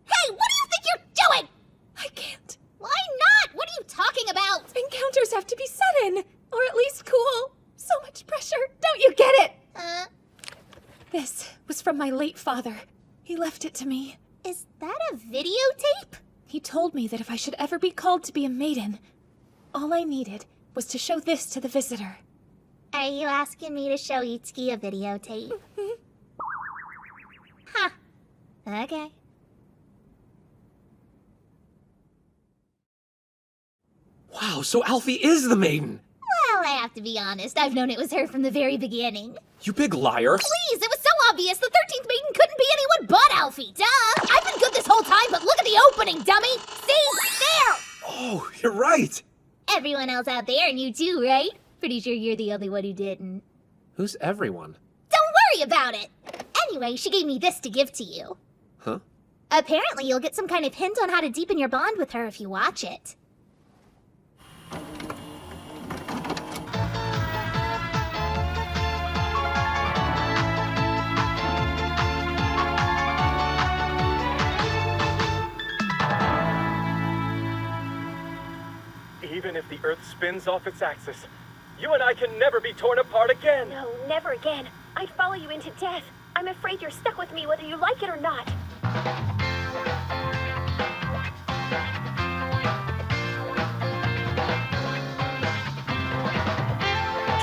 [SPEAKER 3] Hey, what do you think you're doing?
[SPEAKER 18] I can't.
[SPEAKER 3] Why not? What are you talking about?
[SPEAKER 18] Encounters have to be sudden, or at least cool. So much pressure. Don't you get it? This was from my late father. He left it to me.
[SPEAKER 3] Is that a videotape?
[SPEAKER 18] He told me that if I should ever be called to be a maiden, all I needed was to show this to the visitor.
[SPEAKER 3] Are you asking me to show Itsuki a videotape? Huh. Okay.
[SPEAKER 2] Wow, so Alfie is the maiden!
[SPEAKER 3] Well, I have to be honest. I've known it was her from the very beginning.
[SPEAKER 2] You big liar!
[SPEAKER 3] Please, it was so obvious. The 13th maiden couldn't be anyone but Alfie. Duh! I've been good this whole time, but look at the opening, dummy! See? There!
[SPEAKER 2] Oh, you're right!
[SPEAKER 3] Everyone else out there knew too, right? Pretty sure you're the only one who didn't.
[SPEAKER 2] Who's everyone?
[SPEAKER 3] Don't worry about it! Anyway, she gave me this to give to you.
[SPEAKER 2] Huh?
[SPEAKER 3] Apparently, you'll get some kind of hint on how to deepen your bond with her if you watch it.
[SPEAKER 7] Even if the Earth spins off its axis, you and I can never be torn apart again!
[SPEAKER 1] No, never again. I'd follow you into death. I'm afraid you're stuck with me whether you like it or not.
[SPEAKER 7] Do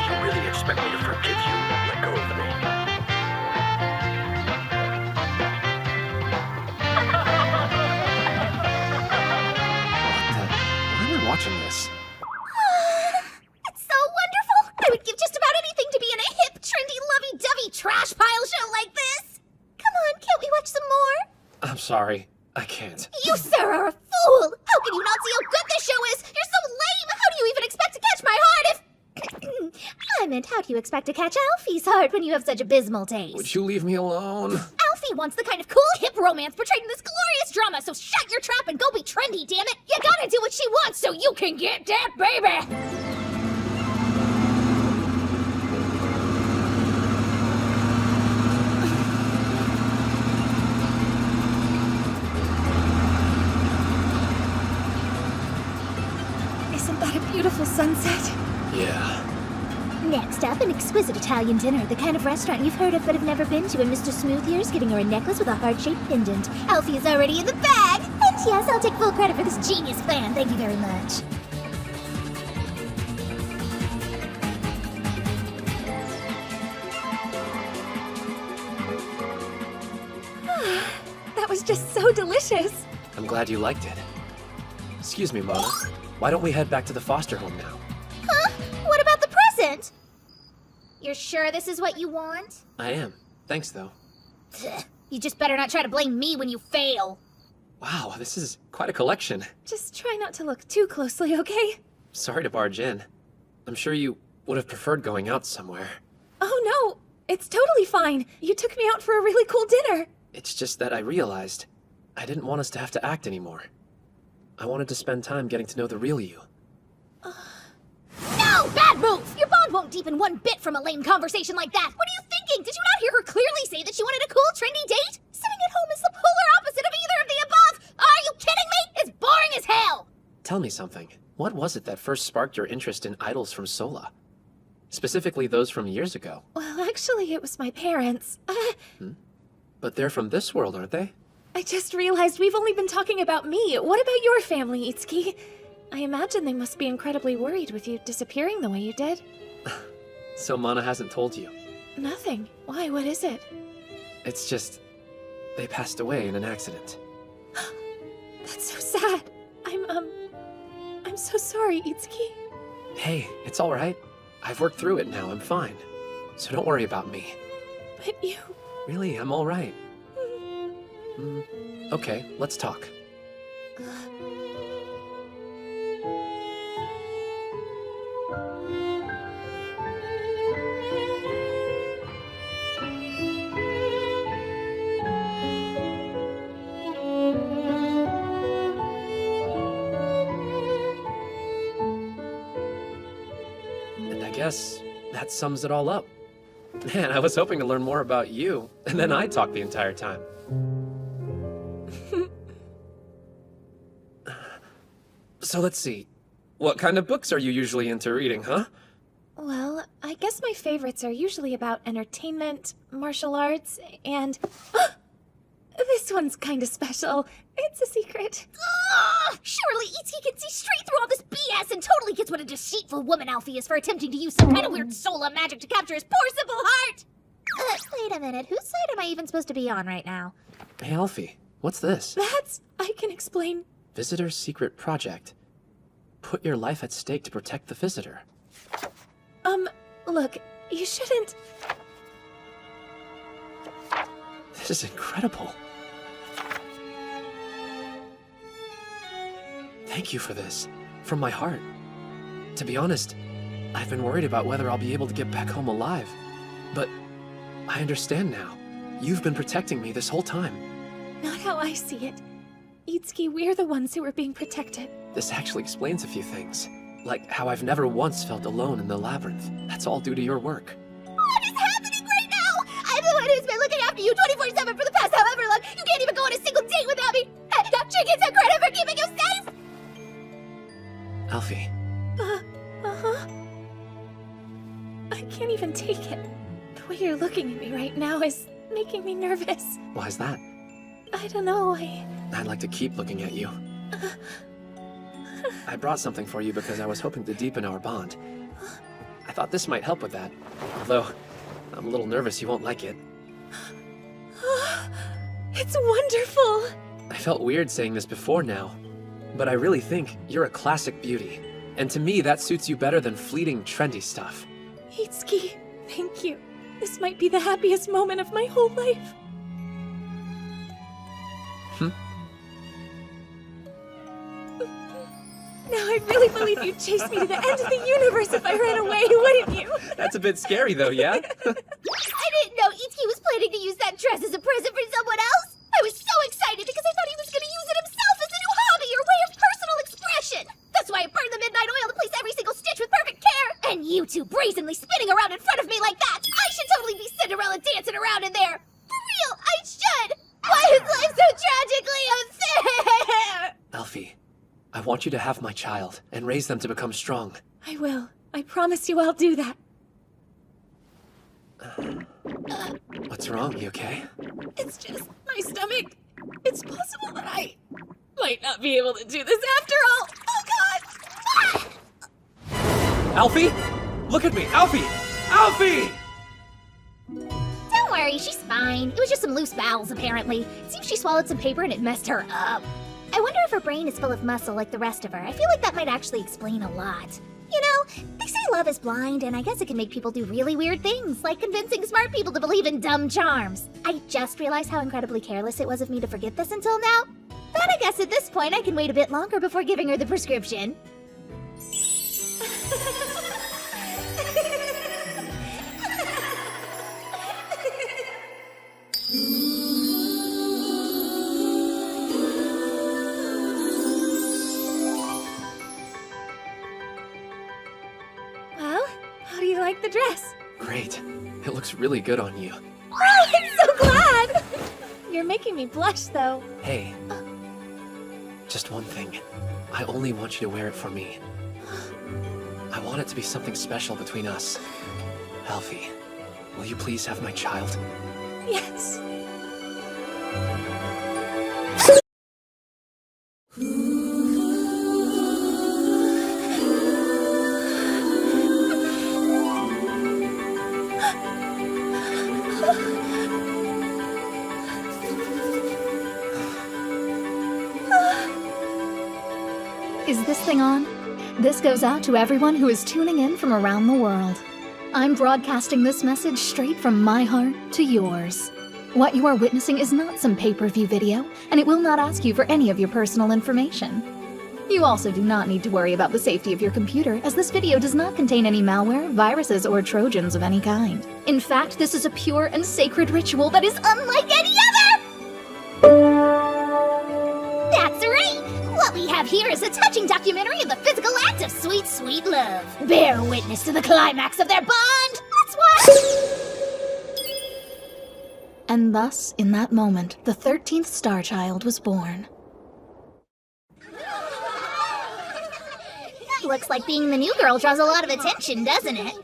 [SPEAKER 7] you really expect me to forgive you? Let go of me.
[SPEAKER 2] Why am I watching this?
[SPEAKER 3] It's so wonderful! I would give just about anything to be in a hip, trendy, lovey-dovey trash pile show like this! Come on, can't we watch some more?
[SPEAKER 2] I'm sorry. I can't.
[SPEAKER 3] You, sir, are a fool! How can you not see how good this show is? You're so lame! How do you even expect to catch my heart if... I meant, how do you expect to catch Alfie's heart when you have such abysmal taste?
[SPEAKER 2] Would you leave me alone?
[SPEAKER 3] Alfie wants the kind of cool, hip romance portrayed in this glorious drama, so shut your trap and go be trendy, damn it! You gotta do what she wants so you can get that baby!
[SPEAKER 18] Isn't that a beautiful sunset?
[SPEAKER 2] Yeah.
[SPEAKER 3] Next up, an exquisite Italian dinner, the kind of restaurant you've heard of but have never been to, and Mr. Smooth here's giving her a necklace with a heart-shaped pendant. Alfie is already in the bag! And yes, I'll take full credit for this genius plan, thank you very much.
[SPEAKER 18] That was just so delicious.
[SPEAKER 2] I'm glad you liked it. Excuse me, Mona. Why don't we head back to the foster home now?
[SPEAKER 3] Huh? What about the present? You're sure this is what you want?
[SPEAKER 2] I am. Thanks, though.
[SPEAKER 3] You just better not try to blame me when you fail.
[SPEAKER 2] Wow, this is quite a collection.
[SPEAKER 18] Just try not to look too closely, okay?
[SPEAKER 2] Sorry to barge in. I'm sure you would have preferred going out somewhere.
[SPEAKER 18] Oh no, it's totally fine. You took me out for a really cool dinner.
[SPEAKER 2] It's just that I realized I didn't want us to have to act anymore. I wanted to spend time getting to know the real you.
[SPEAKER 3] No! Bad move! Your bond won't deepen one bit from a lame conversation like that! What are you thinking? Did you not hear her clearly say that she wanted a cool, trendy date? Sitting at home is the polar opposite of either of the above! Are you kidding me? It's boring as hell!
[SPEAKER 2] Tell me something. What was it that first sparked your interest in idols from Sola? Specifically those from years ago.
[SPEAKER 18] Well, actually, it was my parents.
[SPEAKER 2] But they're from this world, aren't they?
[SPEAKER 18] I just realized we've only been talking about me. What about your family, Itsuki? I imagine they must be incredibly worried with you disappearing the way you did.
[SPEAKER 2] So Mana hasn't told you?
[SPEAKER 18] Nothing. Why? What is it?
[SPEAKER 2] It's just... they passed away in an accident.
[SPEAKER 18] That's so sad. I'm so sorry, Itsuki.
[SPEAKER 2] Hey, it's alright. I've worked through it now, I'm fine. So don't worry about me.
[SPEAKER 18] But you...
[SPEAKER 2] Really, I'm alright. Okay, let's talk. guess that sums it all up. Man, I was hoping to learn more about you, and then I talked the entire time. So let's see. What kind of books are you usually into reading, huh?
[SPEAKER 18] Well, I guess my favorites are usually about entertainment, martial arts, and... This one's kinda special. It's a secret.
[SPEAKER 3] Ugh! Surely Itsuki can see straight through all this BS and totally gets what a deceitful woman Alfie is for attempting to use some kind of weird solar magic to capture his poor simple heart! Wait a minute, whose side am I even supposed to be on right now?
[SPEAKER 2] Hey, Alfie, what's this?
[SPEAKER 18] I can explain.
[SPEAKER 2] Visitor's Secret Project. Put your life at stake to protect the visitor.
[SPEAKER 18] Look, you shouldn't...
[SPEAKER 2] This is incredible. Thank you for this, from my heart. To be honest, I've been worried about whether I'll be able to get back home alive. But I understand now. You've been protecting me this whole time.
[SPEAKER 18] Not how I see it. Itsuki, we're the ones who are being protected.
[SPEAKER 2] This actually explains a few things. Like how I've never once felt alone in the labyrinth. That's all due to your work.
[SPEAKER 3] What is happening right now? I'm the one who's been looking after you 24/7 for the past however long. You can't even go on a single date without me. Now chickens have credit for keeping you safe.
[SPEAKER 2] Alfie.
[SPEAKER 18] Uh-huh. I can't even take it. The way you're looking at me right now is making me nervous.
[SPEAKER 2] Why's that?
[SPEAKER 18] I don't know,
[SPEAKER 2] I'd like to keep looking at you. I brought something for you because I was hoping to deepen our bond. I thought this might help with that. Although, I'm a little nervous you won't like it.
[SPEAKER 18] It's wonderful!
[SPEAKER 2] I felt weird saying this before now, but I really think you're a classic beauty. And to me, that suits you better than fleeting, trendy stuff.
[SPEAKER 18] Itsuki, thank you. This might be the happiest moment of my whole life. Now I really believe you'd chase me to the end of the universe if I ran away, wouldn't you?
[SPEAKER 2] That's a bit scary though, yeah?
[SPEAKER 3] I didn't know Itsuki was planning to use that dress as a present for someone else. I was so excited because I thought he was going to use it himself as a new hobby or way of personal expression. That's why I burned the midnight oil to place every single stitch with perfect care. And you two brazenly spinning around in front of me like that. I should totally be Cinderella dancing around in there. For real, I should. Why is life so tragically unfair?
[SPEAKER 2] Alfie, I want you to have my child and raise them to become strong.
[SPEAKER 18] I will. I promise you I'll do that.
[SPEAKER 2] What's wrong? You okay?
[SPEAKER 18] It's just my stomach. It's possible that I might not be able to do this after all. Oh, God!
[SPEAKER 2] Alfie? Look at me! Alfie! Alfie!
[SPEAKER 3] Don't worry, she's fine. It was just some loose bowels, apparently. It seems she swallowed some paper and it messed her up. I wonder if her brain is full of muscle like the rest of her. I feel like that might actually explain a lot. You know, they say love is blind, and I guess it can make people do really weird things, like convincing smart people to believe in dumb charms. I just realized how incredibly careless it was of me to forget this until now. But I guess at this point I can wait a bit longer before giving her the prescription.
[SPEAKER 18] Well, how do you like the dress?
[SPEAKER 2] Great. It looks really good on you.
[SPEAKER 18] Oh, I'm so glad! You're making me blush, though.
[SPEAKER 2] Hey. Just one thing. I only want you to wear it for me. I want it to be something special between us. Alfie, will you please have my child?
[SPEAKER 18] Yes.
[SPEAKER 13] Is this thing on? This goes out to everyone who is tuning in from around the world. I'm broadcasting this message straight from my heart to yours. What you are witnessing is not some pay-per-view video, and it will not ask you for any of your personal information. You also do not need to worry about the safety of your computer, as this video does not contain any malware, viruses, or trojans of any kind. In fact, this is a pure and sacred ritual that is
[SPEAKER 3] Unlike any other! That's right! What we have have here is a touching documentary of the physical act of sweet, sweet love. Bear witness to the climax of their bond. Let's watch!
[SPEAKER 13] And thus, in that moment, the 13th Star Child was born.
[SPEAKER 3] Looks like being the new girl draws a lot of attention, doesn't it?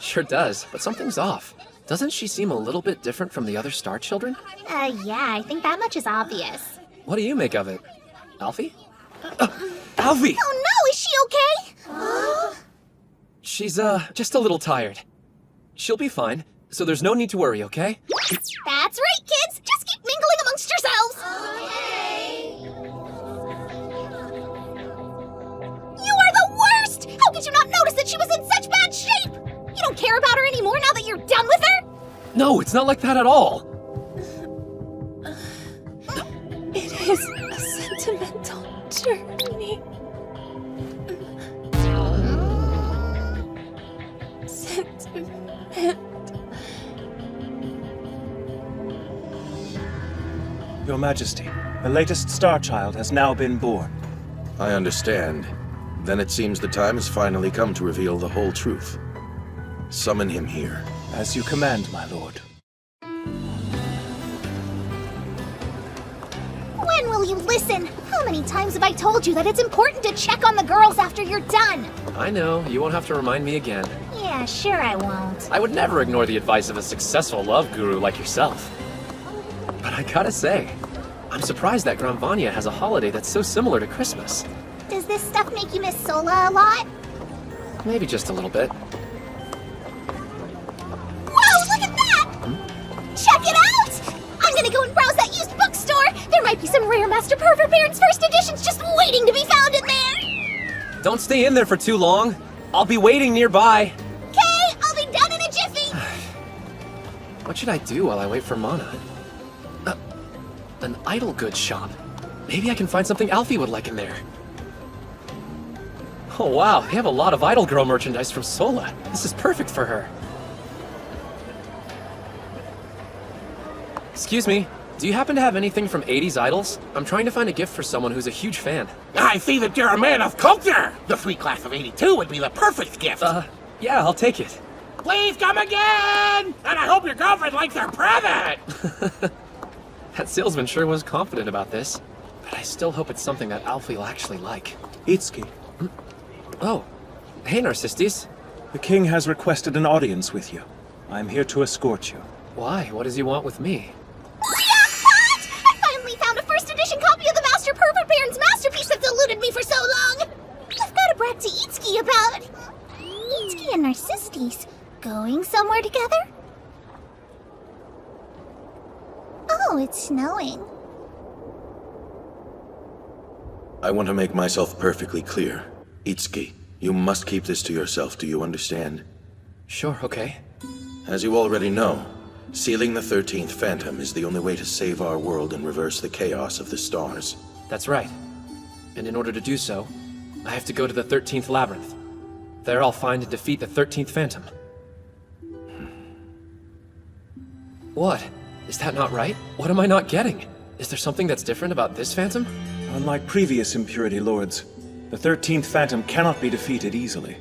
[SPEAKER 2] Sure does, but something's off. Doesn't she seem a little bit different from the other star children?
[SPEAKER 3] Yeah, I think that much is obvious.
[SPEAKER 2] What do you make of it? Alfie? Alfie!
[SPEAKER 3] Oh no, is she okay?
[SPEAKER 2] She's, just a little tired. She'll be fine, so there's no need to worry, okay?
[SPEAKER 3] That's right, kids! Just keep mingling amongst yourselves! You are the worst! How could you not notice that she was in such bad shape? You don't care about her anymore now that you're done with her?
[SPEAKER 2] No, it's not like that at all!
[SPEAKER 9] It is a sentimental journey.
[SPEAKER 8] Your Majesty, the latest Star Child has now been born.
[SPEAKER 4] I understand. Then it seems the time has finally come to reveal the whole truth. Summon him here.
[SPEAKER 8] As you command, my lord.
[SPEAKER 3] When will you listen? How many times have I told you that it's important to check on the girls after you're done?
[SPEAKER 2] I know, you won't have to remind me again.
[SPEAKER 3] Yeah, sure I won't.
[SPEAKER 2] I would never ignore the advice of a successful love guru like yourself. But I gotta say, I'm surprised that Gran Vania has a holiday that's so similar to Christmas.
[SPEAKER 3] Does this stuff make you miss Sola a lot?
[SPEAKER 2] Maybe just a little bit.
[SPEAKER 3] Whoa, look at that! Check it out! I'm gonna go and browse that used bookstore! There might be some rare Master Pervert Baron's first editions just waiting to be found in there!
[SPEAKER 2] Don't stay in there for too long. I'll be waiting nearby.
[SPEAKER 3] Okay, I'll be done in a jiffy!
[SPEAKER 2] What should I do while I wait for Mana? An idol goods shop. Maybe I can find something Alfie would like in there. Oh wow, they have a lot of idol girl merchandise from Sola. This is perfect for her. Excuse me, do you happen to have anything from 80s idols? I'm trying to find a gift for someone who's a huge fan.
[SPEAKER 17] I see that you're a man of culture! The sweet class of 82 would be the perfect gift!
[SPEAKER 2] Yeah, I'll take it.
[SPEAKER 17] Please come again! And I hope your girlfriend likes her present!
[SPEAKER 2] That salesman sure was confident about this. But I still hope it's something that Alfie will actually like.
[SPEAKER 8] Itsuki.
[SPEAKER 2] Oh, hey Narcissus.
[SPEAKER 8] The king has requested an audience with you. I'm here to escort you.
[SPEAKER 2] Why? What does he want with me?
[SPEAKER 3] Jackpot! I finally found a first edition copy of the Master Pervert Baron's masterpiece that's eluded me for so long! I've got to brag to Itsuki about... Itsuki and Narcissus going somewhere together? Oh, it's snowing.
[SPEAKER 4] I want to make myself perfectly clear. Itsuki, you must keep this to yourself, do you understand?
[SPEAKER 2] Sure, okay.
[SPEAKER 4] As you already know, sealing the 13th Phantom is the only way to save our world and reverse the chaos of the stars.
[SPEAKER 2] That's right. And in order to do so, I have to go to the 13th Labyrinth. There I'll find and defeat the 13th Phantom. What? Is that not right? What am I not getting? Is there something that's different about this Phantom?
[SPEAKER 8] Unlike previous Impurity Lords, the 13th Phantom cannot be defeated easily.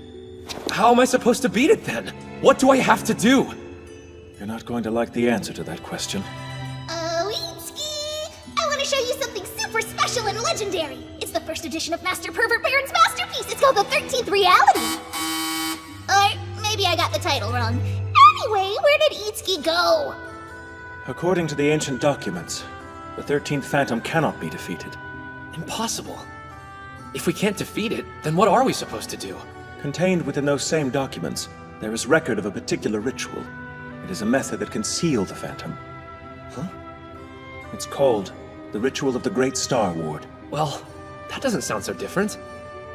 [SPEAKER 2] How am I supposed to beat it then? What do I have to do?
[SPEAKER 8] You're not going to like the answer to that question.
[SPEAKER 3] Oh, Itsuki! I want to show you something super special and legendary! It's the first edition of Master Pervert Baron's masterpiece! It's called the 13th Reality! Or maybe I got the title wrong. Anyway, where did Itsuki go?
[SPEAKER 8] According to the ancient documents, the 13th Phantom cannot be defeated.
[SPEAKER 2] Impossible. If we can't defeat it, then what are we supposed to do?
[SPEAKER 8] Contained within those same documents, there is record of a particular ritual. It is a method that can seal the Phantom.
[SPEAKER 2] Huh?
[SPEAKER 8] It's called the Ritual of the Great Star Ward.
[SPEAKER 2] Well, that doesn't sound so different.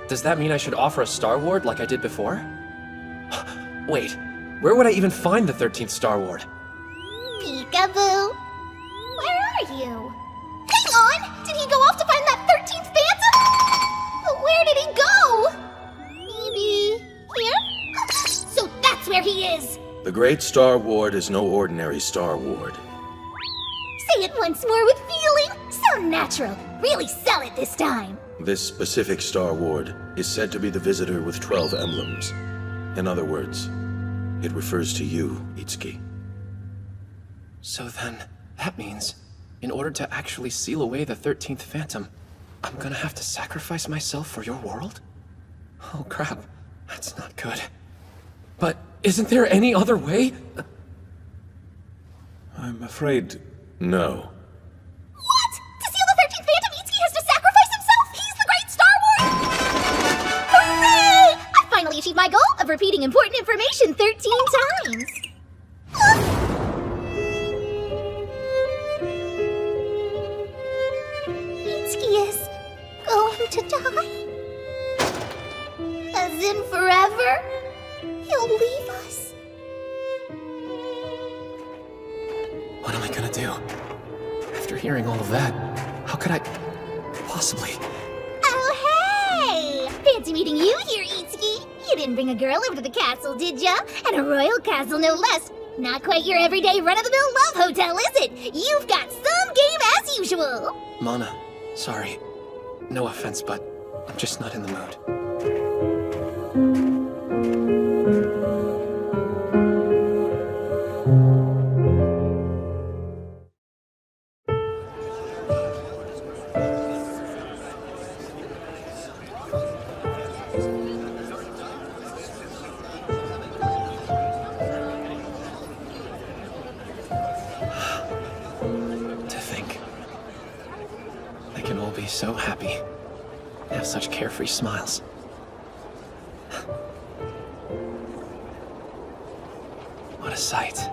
[SPEAKER 2] Does that mean I should offer a Star Ward like I did before? Wait, where would I even find the 13th Star Ward?
[SPEAKER 3] Peekaboo! Where are you? Hang on! Did he go off to find that 13th Phantom? But where did he go? Maybe... here? So that's where he is!
[SPEAKER 4] The Great Star Ward is no ordinary Star Ward.
[SPEAKER 3] Say it once more with feeling! So natural! Really sell it this time!
[SPEAKER 4] This specific Star Ward is said to be the visitor with 12 emblems. In other words, it refers to you, Itsuki.
[SPEAKER 2] So then, that means, in order to actually seal away the 13th Phantom, I'm gonna have to sacrifice myself for your world? Oh crap, that's not good. But isn't there any other way?
[SPEAKER 8] I'm afraid...
[SPEAKER 4] No.
[SPEAKER 3] What? To seal the 13th Phantom, Itsuki has to sacrifice himself? He's the great Star Wars! Hooray! I finally achieved my goal of repeating important information 13 times. Itsuki is going to die? As in forever? He'll leave us?
[SPEAKER 2] What am I gonna do? After hearing all of that, how could I possibly?
[SPEAKER 3] Oh, hey! Fancy meeting you here, Itsuki. You didn't bring a girl over to the castle, did ya? And a royal castle, no less. Not quite your everyday run-of-the-mill love hotel, is it? You've got some game as usual.
[SPEAKER 2] Mana, sorry. No offense, but I'm just not in the mood. So happy. They have such carefree smiles. What a sight.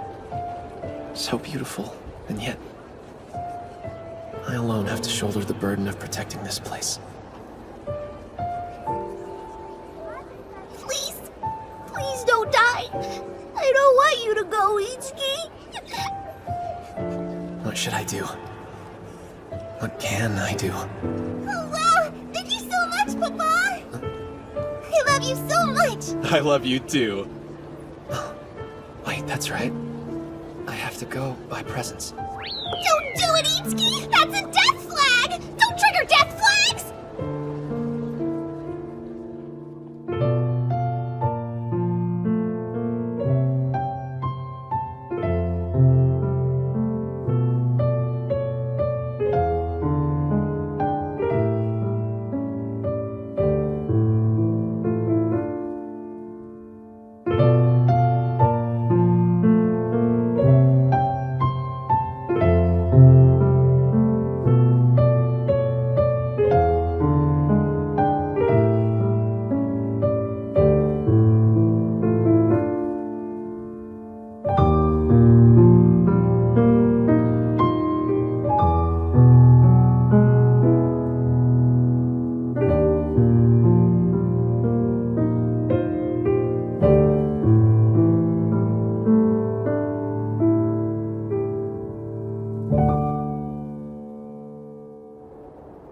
[SPEAKER 2] So beautiful, and yet I alone have to shoulder the burden of protecting this place.
[SPEAKER 3] Please, please don't die. I don't want you to go, Itsuki.
[SPEAKER 2] What should I do? What can I do?
[SPEAKER 3] Oh, wow! Thank you so much, Papa! I love you so much!
[SPEAKER 2] I love you too. Wait, that's right. I have to go buy presents.
[SPEAKER 3] Don't do it, Itsuki! That's a death flag! Don't trigger death flags!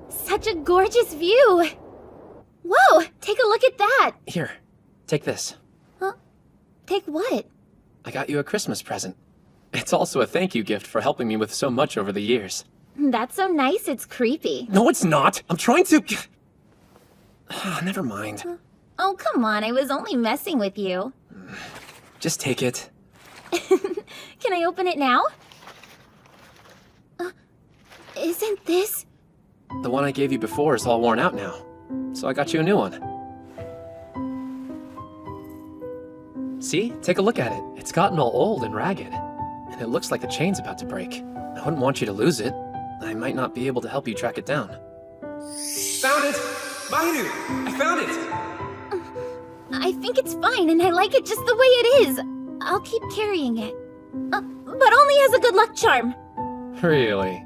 [SPEAKER 1] Such a gorgeous view! Whoa! Take a look at that!
[SPEAKER 2] Here, take this.
[SPEAKER 1] Huh? Take what?
[SPEAKER 2] I got you a Christmas present. It's also a thank you gift for helping me with so much over the years.
[SPEAKER 1] That's so nice, it's creepy.
[SPEAKER 2] No, it's not! I'm trying to... Never mind.
[SPEAKER 1] Oh, come on, I was only messing with you.
[SPEAKER 2] Just take it.
[SPEAKER 1] Can I open it now? Isn't this...
[SPEAKER 2] The one I gave you before is all worn out now, so I got you a new one. See? Take a look at it. It's gotten all old and ragged, and it looks like the chain's about to break. I wouldn't want you to lose it. I might not be able to help you track it down.
[SPEAKER 21] Found it! Mahiru! I found it!
[SPEAKER 1] I think it's fine, and I like it just the way it is. I'll keep carrying it. But only as a good luck charm.
[SPEAKER 2] Really?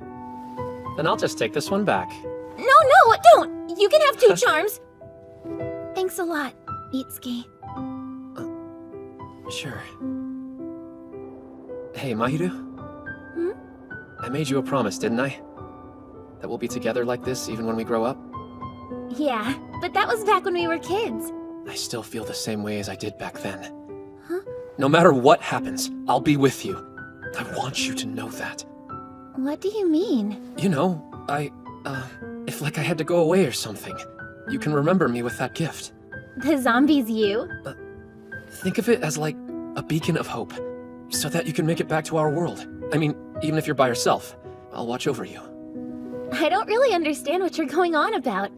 [SPEAKER 2] Then I'll just take this one back.
[SPEAKER 1] No, don't! You can have 2 charms. Thanks a lot, Itsuki.
[SPEAKER 2] Sure. Hey, Mahiru? I made you a promise, didn't I? That we'll be together like this even when we grow up?
[SPEAKER 1] Yeah, but that was back when we were kids.
[SPEAKER 2] I still feel the same way as I did back then. Huh? No matter what happens, I'll be with you. I want you to know that.
[SPEAKER 1] What do you mean?
[SPEAKER 2] You know, if if like I had to go away or something, you can remember me with that gift.
[SPEAKER 1] The zombie's you?
[SPEAKER 2] Think of it as like a beacon of hope, so that you can make it back to our world. I mean, even if you're by yourself, I'll watch over you.
[SPEAKER 1] I don't really understand what you're going on about.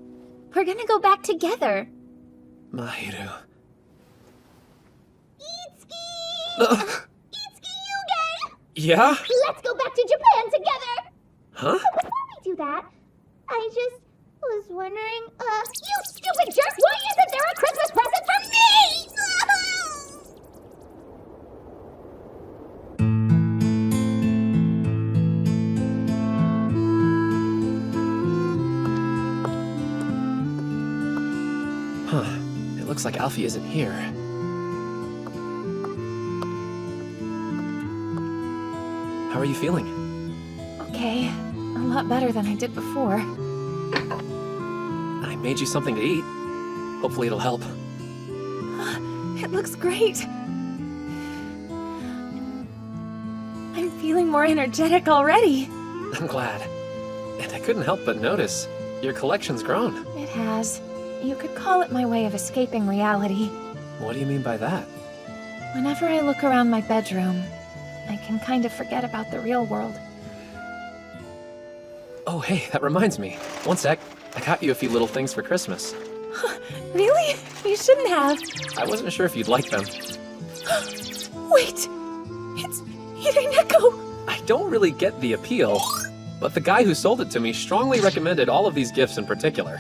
[SPEAKER 1] We're gonna go back together.
[SPEAKER 2] Mahiru. Yeah?
[SPEAKER 3] Let's go back to Japan together!
[SPEAKER 2] Huh?
[SPEAKER 3] But before we do that, I just was wondering, you stupid jerk, why isn't there a Christmas present for me?
[SPEAKER 2] Huh. It looks like Alfie isn't here. How are you feeling?
[SPEAKER 18] Okay, a lot better than I did before.
[SPEAKER 2] I made you something to eat. Hopefully it'll help.
[SPEAKER 18] It looks great. I'm feeling more energetic already.
[SPEAKER 2] I'm glad. And I couldn't help but notice, your collection's grown.
[SPEAKER 18] It has. You could call it my way of escaping reality.
[SPEAKER 2] What do you mean by that?
[SPEAKER 18] Whenever I look around my bedroom, I can kind of forget about the real world.
[SPEAKER 2] Oh, hey, that reminds me. One sec. I got you a few little things for Christmas.
[SPEAKER 18] Really? You shouldn't have.
[SPEAKER 2] I wasn't sure if you'd like them.
[SPEAKER 18] Wait! It's Hideneko!
[SPEAKER 2] I don't really get the appeal, but the guy who sold it to me strongly recommended all of these gifts in particular.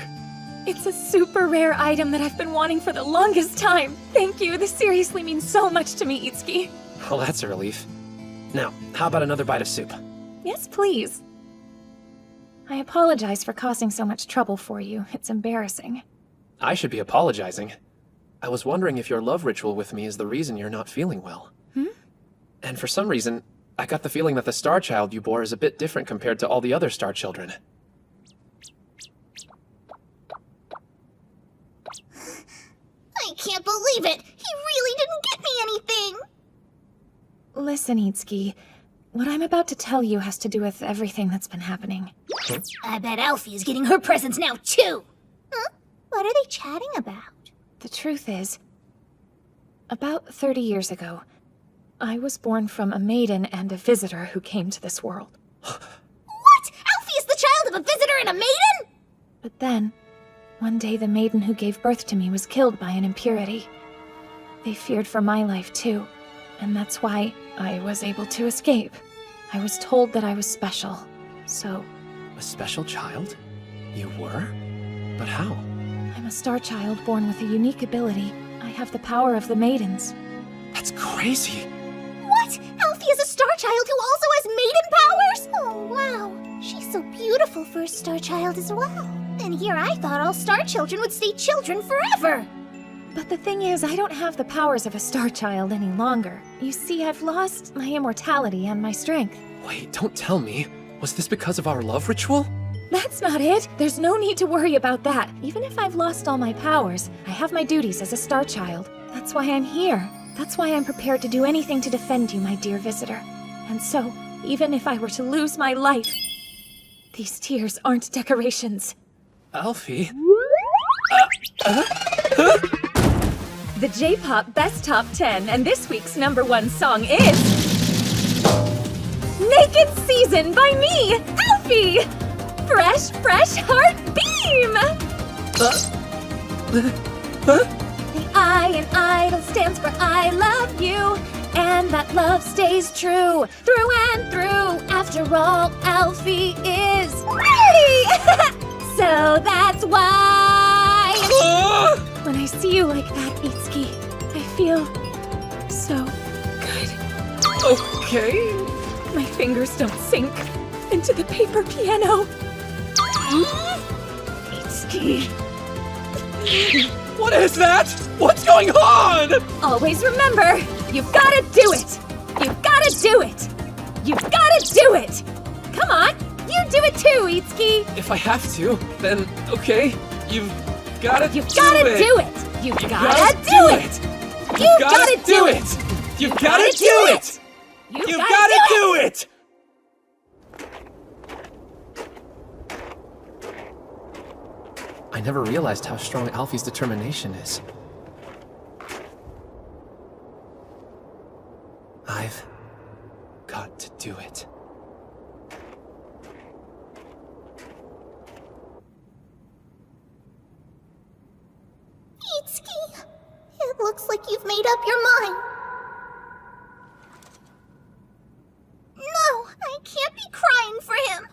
[SPEAKER 18] It's a super rare item that I've been wanting for the longest time. Thank you, this seriously means so much to me, Itsuki.
[SPEAKER 2] Well, that's a relief. Now, how about another bite of soup?
[SPEAKER 18] Yes, please. I apologize for causing so much trouble for you. It's embarrassing.
[SPEAKER 2] I should be apologizing. I was wondering if your love ritual with me is the reason you're not feeling well. And for some reason, I got the feeling that the star child you bore is a bit different compared to all the other star children.
[SPEAKER 3] I can't believe it! He really didn't get me anything!
[SPEAKER 18] Listen, Itsuki. What I'm about to tell you has to do with everything that's been happening.
[SPEAKER 3] I bet Alfie is getting her presents now, too! Huh? What are they chatting about?
[SPEAKER 18] The truth is, about 30 years ago, I was born from a maiden and a visitor who came to this world.
[SPEAKER 3] What? Alfie is the child of a visitor and a maiden?
[SPEAKER 18] But then, one day the maiden who gave birth to me was killed by an impurity. They feared for my life, too. And that's why I was able to escape. I was told that I was special, so...
[SPEAKER 2] A special child? You were? But how?
[SPEAKER 18] I'm a star child born with a unique ability. I have the power of the maidens.
[SPEAKER 2] That's crazy!
[SPEAKER 3] What? Alfie is a star child who also has maiden powers? Oh, wow. She's so beautiful for a star child as well. And here I thought all star children would stay children forever.
[SPEAKER 18] But the thing is, I don't have the powers of a star child any longer. You see, I've lost my immortality and my strength.
[SPEAKER 2] Wait, don't tell me. Was this because of our love ritual?
[SPEAKER 18] That's not it. There's no need to worry about that. Even if I've lost all my powers, I have my duties as a star child. That's why I'm here. That's why I'm prepared to do anything to defend you, my dear visitor. And so, even if I were to lose my life, these tears aren't decorations.
[SPEAKER 2] Alfie?
[SPEAKER 18] The J-Pop Best Top 10, and this week's #1 song is... Naked Season by me, Alfie! Fresh, fresh heart beam! The I in idol stands for I love you, and that love stays true, through and through. After all, Alfie is pretty! So that's why... When I see you like that, Itsuki, I feel so good.
[SPEAKER 2] Okay.
[SPEAKER 18] My fingers don't sink into the paper piano. Itsuki.
[SPEAKER 2] What is that? What's going on?
[SPEAKER 18] Always remember, you've gotta do it. You've gotta do it. You've gotta do it. Come on, you do it too, Itsuki.
[SPEAKER 2] If I have to, then okay. You've gotta do it.
[SPEAKER 18] You've gotta do it. You've gotta do it. You gotta do it.
[SPEAKER 2] You've gotta do it.
[SPEAKER 18] You've gotta do it.
[SPEAKER 2] never realized how strong Alfie's determination is. I've got to do it.
[SPEAKER 3] Itsuki, it looks like you've made up your mind. No, I can't be crying for him.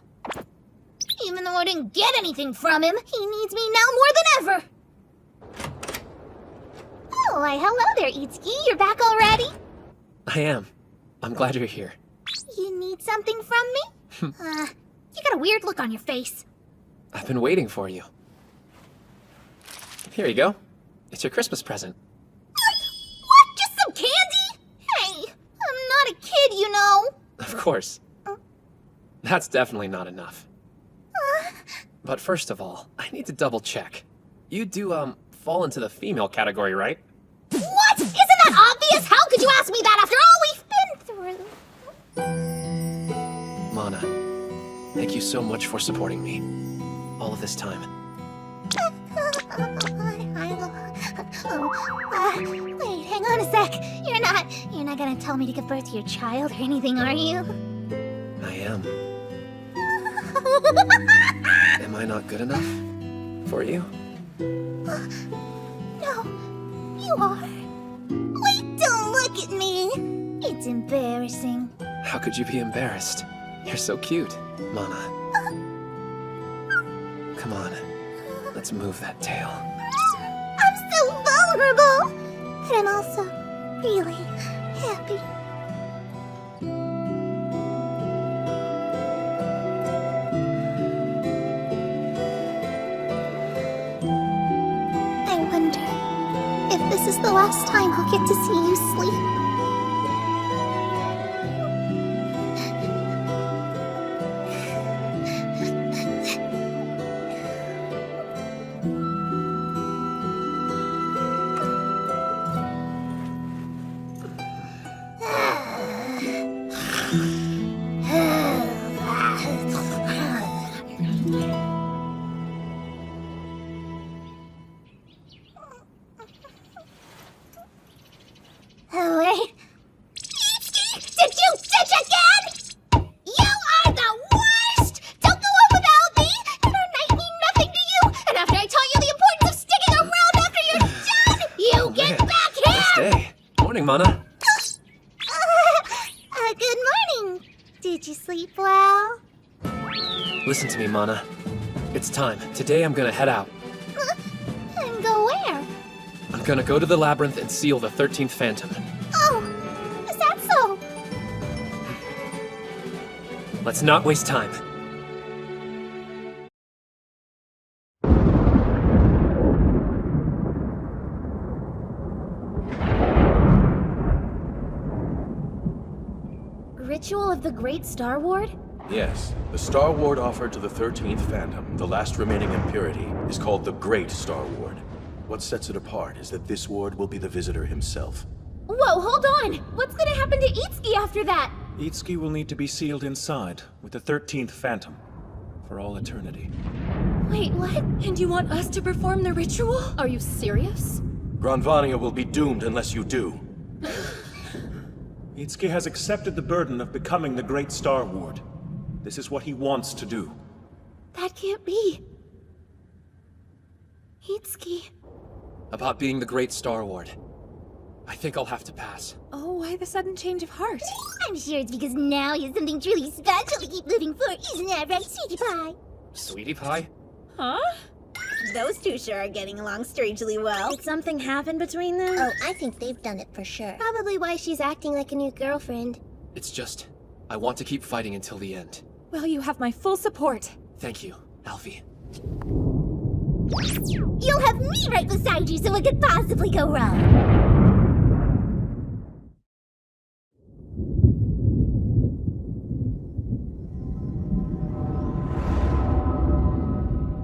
[SPEAKER 3] Even though I didn't get anything from him, he needs me now more than ever. Oh, why, hello there, Itsuki. You're back already?
[SPEAKER 2] I am. I'm glad you're here.
[SPEAKER 3] You need something from me? You got a weird look on your face.
[SPEAKER 2] I've been waiting for you. Here you go. It's your Christmas present.
[SPEAKER 3] What? Just some candy? Hey, I'm not a kid, you know.
[SPEAKER 2] Of course. That's definitely not enough. But first of all, I need to double check. You do, fall into the female category, right?
[SPEAKER 3] What? Isn't that obvious? How could you ask me that after all we've been through?
[SPEAKER 2] Mana, thank you so much for supporting me. All of this time.
[SPEAKER 3] Wait, hang on a sec. You're not gonna tell me to give birth to your child or anything, are you?
[SPEAKER 2] I am. Am I not good enough for you?
[SPEAKER 3] No, you are. Wait, don't look at me. It's embarrassing.
[SPEAKER 2] How could you be embarrassed? You're so cute, Mana. Come on, let's move that tail.
[SPEAKER 3] I'm so vulnerable, but I'm also really happy. I wonder if this is the last time I'll get to see you sleep. Did you ditch again? You are the worst! Don't go on without me! And our night mean nothing to you! And after I taught you the importance of sticking around after you're done, you get back here!
[SPEAKER 2] Nice day. Morning, Mana.
[SPEAKER 3] Good morning. Did you sleep well?
[SPEAKER 2] Listen to me, Mana. It's time. Today I'm gonna head out.
[SPEAKER 3] And go where?
[SPEAKER 2] I'm gonna go to the labyrinth and seal the 13th Phantom.
[SPEAKER 3] Oh, is that so?
[SPEAKER 2] Let's not waste time.
[SPEAKER 1] Ritual of the Great Star Ward?
[SPEAKER 4] Yes, the Star Ward offered to the 13th Phantom, the last remaining impurity, is called the Great Star Ward. What sets it apart is that this ward will be the visitor himself.
[SPEAKER 1] Whoa, hold on! What's gonna happen to Itsuki after that?
[SPEAKER 8] Itsuki will need to be sealed inside with the 13th Phantom for all eternity.
[SPEAKER 9] Wait, what? And you want us to perform the ritual?
[SPEAKER 1] Are you serious?
[SPEAKER 4] Granvania will be doomed unless you do.
[SPEAKER 8] Itsuki has accepted the burden of becoming the Great Star Ward. This is what he wants to do.
[SPEAKER 1] That can't be. Itsuki.
[SPEAKER 2] About being the Great Star Ward. I think I'll have to pass.
[SPEAKER 9] Oh, why the sudden change of heart?
[SPEAKER 3] I'm sure it's because now he has something truly special to keep living for. Isn't that right, Sweetie Pie?
[SPEAKER 2] Sweetie Pie?
[SPEAKER 9] Huh?
[SPEAKER 16] Those two sure are getting along strangely well.
[SPEAKER 11] Did something happen between them?
[SPEAKER 3] Oh, I think they've done it for sure. Probably why she's acting like a new girlfriend.
[SPEAKER 2] It's just, I want to keep fighting until the end.
[SPEAKER 9] Well, you have my full support.
[SPEAKER 2] Thank you, Alfie.
[SPEAKER 3] You'll have me right beside you, so what could possibly go wrong?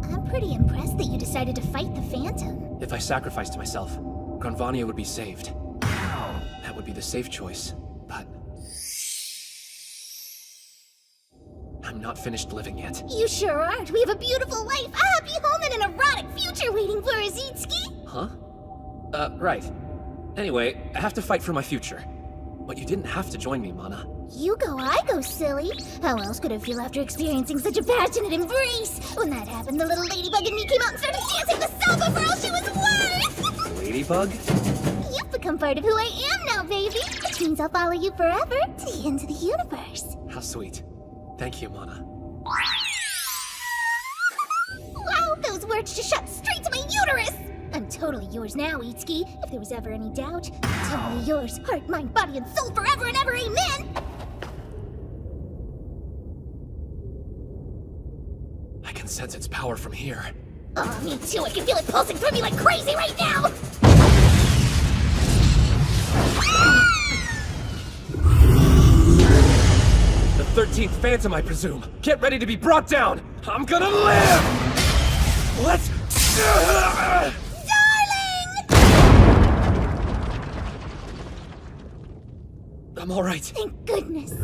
[SPEAKER 3] I'm pretty impressed that you decided to fight the Phantom.
[SPEAKER 2] If I sacrificed myself, Granvania would be saved. That would be the safe choice, but... I'm not finished living yet.
[SPEAKER 3] You sure aren't. We have a beautiful life, a happy home, and an erotic future waiting for us, Itsuki.
[SPEAKER 2] Huh? Right. Anyway, I have to fight for my future. But you didn't have to join me, Mana.
[SPEAKER 3] You go, I go, silly. How else could it feel after experiencing such a passionate embrace? When that happened, the little ladybug in me came out and started dancing the samba for all she was worth!
[SPEAKER 2] Ladybug?
[SPEAKER 3] You've become part of who I am now, baby. Which means I'll follow you forever to the ends of the universe.
[SPEAKER 2] How sweet. Thank you, Mana.
[SPEAKER 3] Wow, those words just shot straight to my uterus! I'm totally yours now, Itsuki. If there was ever any doubt, totally yours. Heart, mind, body, and soul forever and ever, amen!
[SPEAKER 2] I can sense its power from here.
[SPEAKER 3] Oh, me too. I can feel it pulsing through me like crazy right now!
[SPEAKER 14] The 13th Phantom, I presume. Get ready to be brought down! I'm gonna live! Let's... I'm alright.
[SPEAKER 3] Thank goodness. Do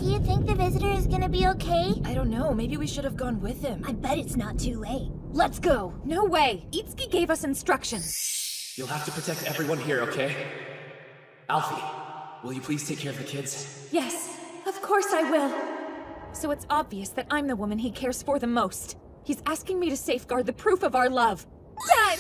[SPEAKER 3] you think the visitor is gonna be okay?
[SPEAKER 10] I don't know. Maybe we should have gone with him.
[SPEAKER 3] I bet it's not too late.
[SPEAKER 10] Let's go. No way. Itsuki gave us instructions.
[SPEAKER 2] You'll have to protect everyone here, okay? Alfie, will you please take care of the kids?
[SPEAKER 18] Yes, of course I will. So it's obvious that I'm the woman he cares for the most. He's asking me to safeguard the proof of our love. Done!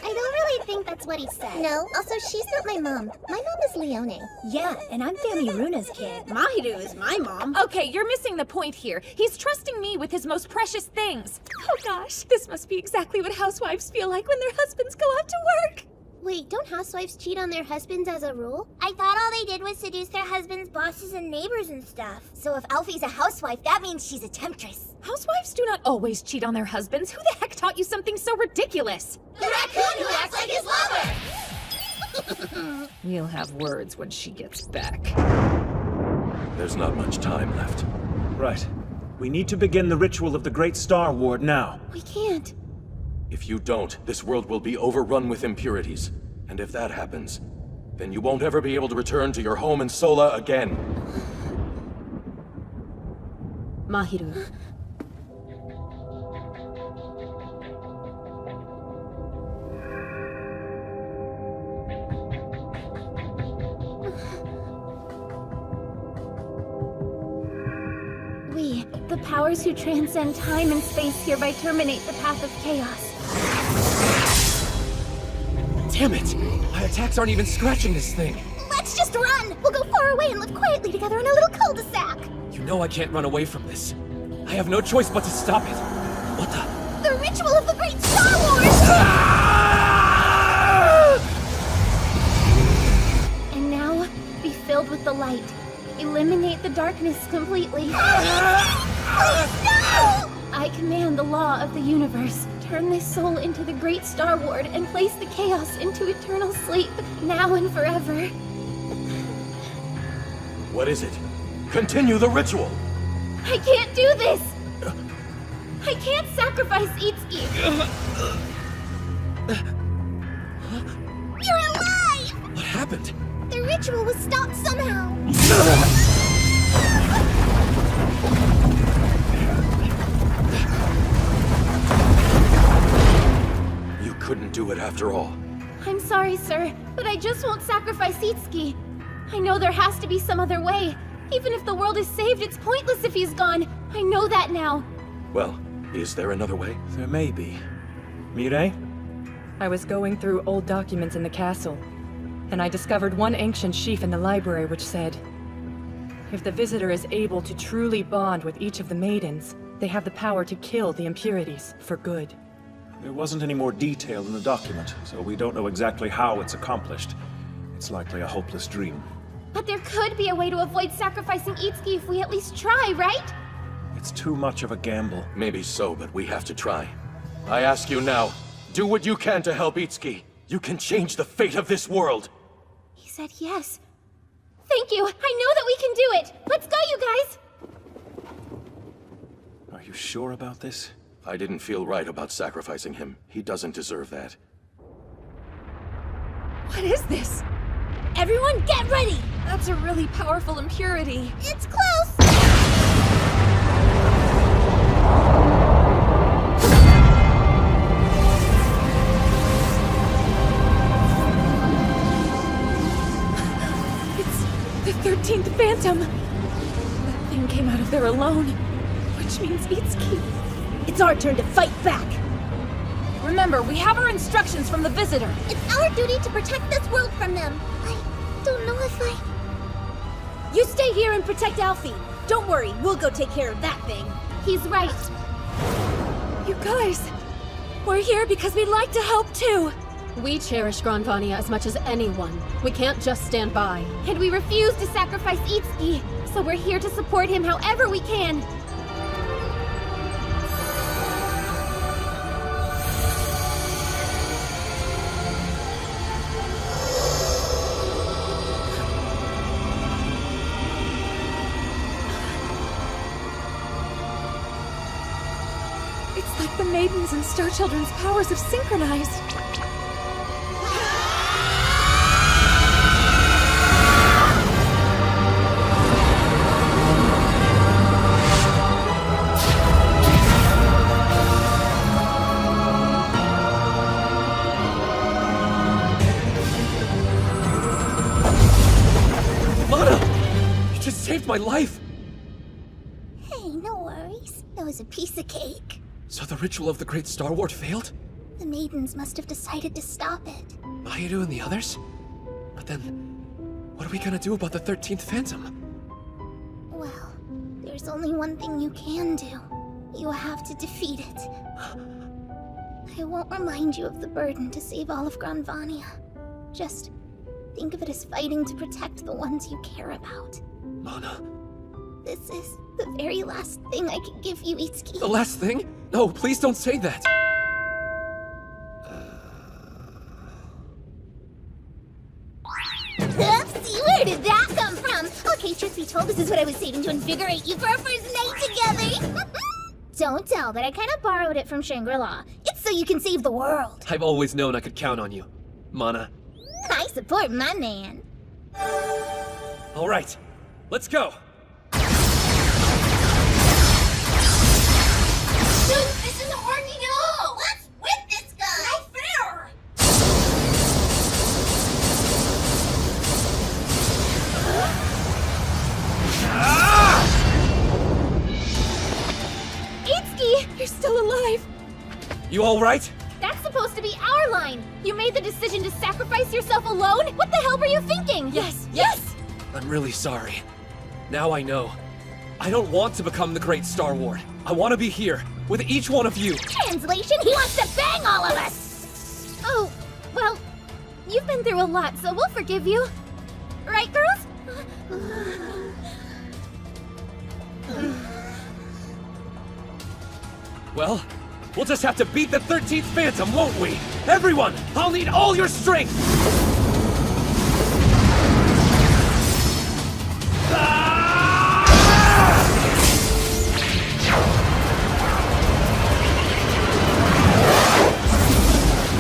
[SPEAKER 3] I don't really think that's what he said. No, also she's not my mom. My mom is Leone.
[SPEAKER 16] Yeah, and I'm Fanny Runa's kid. Mahiru is my mom.
[SPEAKER 18] Okay, you're missing the point here. He's trusting me with his most precious things. Oh gosh, this must be exactly what housewives feel like when their husbands go out to work.
[SPEAKER 3] Wait, don't housewives cheat on their husbands as a rule? I thought all they did was seduce their husbands' bosses and neighbors and stuff. So if Alfie's a housewife, that means she's a temptress.
[SPEAKER 18] Housewives do not always cheat on their husbands. Who the heck taught you something so ridiculous?
[SPEAKER 3] The raccoon who acts like his lover!
[SPEAKER 10] We'll have words when she gets back.
[SPEAKER 4] There's not much time left.
[SPEAKER 8] Right. We need to begin the ritual of the Great Star Ward now.
[SPEAKER 1] We can't.
[SPEAKER 4] If you don't, this world will be overrun with impurities. And if that happens, then you won't ever be able to return to your home in Sola again.
[SPEAKER 10] Mahiru.
[SPEAKER 1] We, the powers who transcend time and space, hereby terminate the path of chaos.
[SPEAKER 2] Damn it! My attacks aren't even scratching this thing.
[SPEAKER 3] Let's just run! We'll go far away and live quietly together in a little cul-de-sac!
[SPEAKER 2] You know I can't run away from this. I have no choice but to stop it. What the?
[SPEAKER 3] The ritual of the Great Star Wars!
[SPEAKER 1] And now, be filled with the light. Eliminate the darkness completely.
[SPEAKER 3] Please, no!
[SPEAKER 1] I command the law of the universe. Turn this soul into the Great Star Ward and place the chaos into eternal sleep, now and forever.
[SPEAKER 4] What is it? Continue the ritual!
[SPEAKER 1] I can't do this! I can't sacrifice Itsuki!
[SPEAKER 3] You're alive!
[SPEAKER 2] What happened?
[SPEAKER 3] The ritual was stopped somehow.
[SPEAKER 4] You couldn't do it after all.
[SPEAKER 1] I'm sorry, sir, but I just won't sacrifice Itsuki. I know there has to be some other way. Even if the world is saved, it's pointless if he's gone. I know that now.
[SPEAKER 4] Well, is there another way?
[SPEAKER 8] There may be. Mireille?
[SPEAKER 10] I was going through old documents in the castle, and I discovered one ancient sheaf in the library which said, if the visitor is able to truly bond with each of the maidens, they have the power to kill the impurities for good.
[SPEAKER 8] There wasn't any more detail in the document, so we don't know exactly how it's accomplished. It's likely a hopeless dream.
[SPEAKER 1] But there could be a way to avoid sacrificing Itsuki if we at least try, right?
[SPEAKER 8] It's too much of a gamble.
[SPEAKER 4] Maybe so, but we have to try. I ask you now, do what you can to help Itsuki. You can change the fate of this world.
[SPEAKER 1] He said yes. Thank you. I know that we can do it. Let's go, you guys.
[SPEAKER 8] Are you sure about this?
[SPEAKER 4] I didn't feel right about sacrificing him. He doesn't deserve that.
[SPEAKER 18] What is this?
[SPEAKER 3] Everyone get ready!
[SPEAKER 18] That's It's a really powerful impurity.
[SPEAKER 3] It's close!
[SPEAKER 18] It's the 13th Phantom. That thing came out of there alone, which means Itsuki.
[SPEAKER 12] It's our turn to fight back.
[SPEAKER 19] Remember, we have our instructions from the visitor.
[SPEAKER 3] It's our duty to protect this world from them. I don't know if I...
[SPEAKER 12] You stay here and protect Alfie. Don't worry, we'll go take care of that thing.
[SPEAKER 1] He's right.
[SPEAKER 18] You guys, we're here because we'd like to help too.
[SPEAKER 10] We cherish Granvania as much as anyone. We can't just stand by.
[SPEAKER 1] And we refuse to sacrifice Itsuki, so we're here to support him however we can.
[SPEAKER 18] It's like the Maidens and Star Children's powers have synchronized.
[SPEAKER 2] Mana! You just saved my life!
[SPEAKER 3] Hey, no worries. It was a piece of cake.
[SPEAKER 2] So the ritual of the Great Star Ward failed?
[SPEAKER 3] The Maidens must have decided to stop it.
[SPEAKER 2] Mahiru and the others? But then, what are we gonna do about the 13th Phantom?
[SPEAKER 3] Well, there's only one thing you can do. You have to defeat it. I won't remind you of the burden to save all of Granvania. Just think of it as fighting to protect the ones you care about.
[SPEAKER 2] Mana.
[SPEAKER 3] This is the very last thing I can give you, Itsuki.
[SPEAKER 2] The last thing? No, please don't say that!
[SPEAKER 3] Oopsie, where did that come from? Okay, truth be told, this is what I was saving to invigorate you for our first night together. Don't tell, but I kind of borrowed it from Shangri-La. It's so you can save the world.
[SPEAKER 2] I've always known I could count on you, Mana.
[SPEAKER 3] I support my man.
[SPEAKER 2] Alright, let's go!
[SPEAKER 3] Dude, this isn't working at all! What's with this guy? No fair!
[SPEAKER 1] Itsuki, you're still alive.
[SPEAKER 2] You alright?
[SPEAKER 1] That's supposed to be our line. You made the decision to sacrifice yourself alone? What the hell were you thinking?
[SPEAKER 18] Yes, yes!
[SPEAKER 2] I'm really sorry. Now I know. I don't want to become the Great Star Ward. I want to be here, with each one of you.
[SPEAKER 3] Translation, he wants to bang all of us!
[SPEAKER 1] Oh, well, you've been through a lot, so we'll forgive you. Right, girls?
[SPEAKER 2] Well, we'll just have to beat the 13th Phantom, won't we? Everyone, I'll need all your strength!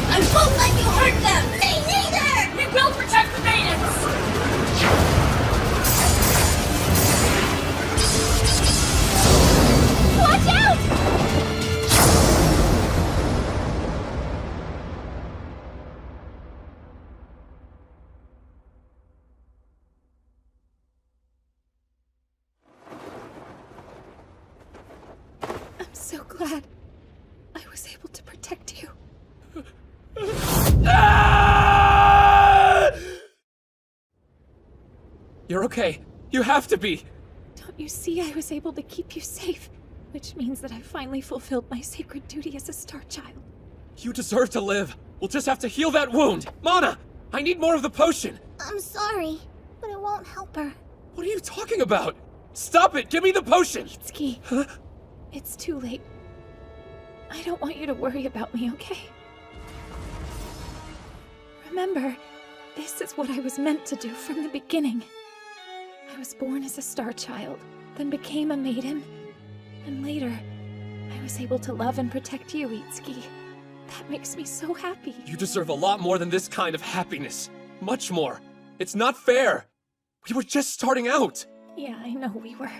[SPEAKER 3] I won't let you hurt them! Me neither! We will protect the maidens! Watch out!
[SPEAKER 18] I'm so glad I was able to protect you.
[SPEAKER 2] You're okay. You have to be.
[SPEAKER 18] Don't you see I was able to keep you safe? Which means that I finally fulfilled my sacred duty as a Star Child.
[SPEAKER 2] You deserve to live. We'll just have to heal that wound. Mana, I need more of the potion.
[SPEAKER 3] I'm sorry, but it won't help her.
[SPEAKER 2] What are you talking about? Stop it! Give me the potion!
[SPEAKER 18] Itsuki, it's too late. I don't want you to worry about me, okay? Remember, this is what I was meant to do from the beginning. I was born as a Star Child, then became a maiden, and later, I was able to love and protect you, Itsuki. That makes me so happy.
[SPEAKER 2] You deserve a lot more than this kind of happiness. Much more. It's not fair. We were just starting out!
[SPEAKER 18] Yeah, I know we were.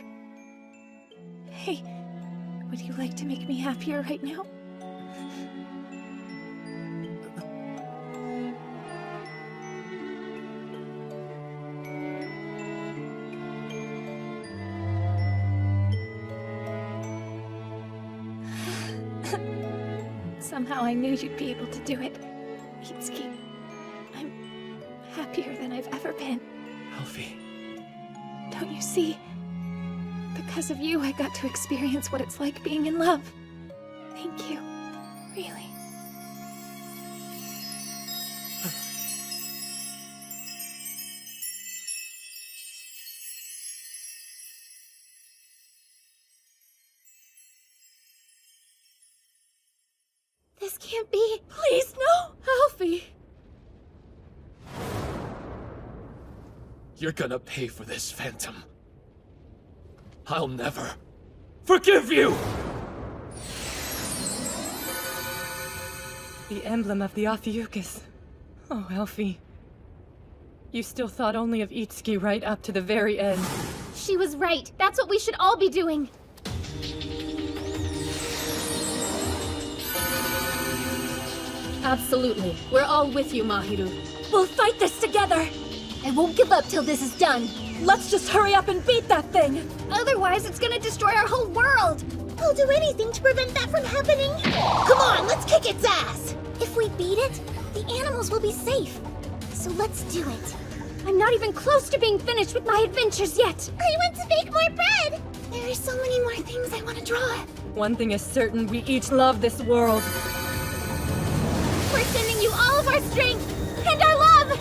[SPEAKER 18] Hey, would you like to make me happier right now? Somehow I knew you'd be able to do it, Itsuki. I'm happier than I've ever been.
[SPEAKER 2] Alfie.
[SPEAKER 18] Don't you see? Because of you, I got to experience what it's like being in love. Thank you. Really.
[SPEAKER 1] This can't be.
[SPEAKER 18] Please, no! Alfie!
[SPEAKER 2] You're gonna pay for this, Phantom. I'll never forgive you!
[SPEAKER 10] The emblem of the Ophiuchus. Oh, Alfie. You still thought only of Itsuki right up to the very end.
[SPEAKER 1] She was right. That's what we should all be doing.
[SPEAKER 18] Absolutely. We're all with you, Mahiru. We'll fight this together!
[SPEAKER 3] I won't give up till this is done.
[SPEAKER 18] Let's just hurry up and beat that thing!
[SPEAKER 3] Otherwise, it's gonna destroy our whole world! I'll do anything to prevent that from happening! Come on, let's kick its ass! If we beat it, the animals will be safe. So let's do it.
[SPEAKER 11] I'm not even close to being finished with my adventures yet!
[SPEAKER 3] I want to bake more bread! There are so many more things I want to draw.
[SPEAKER 10] One thing is certain, we each love this world.
[SPEAKER 3] We're sending you all of our strength and our love!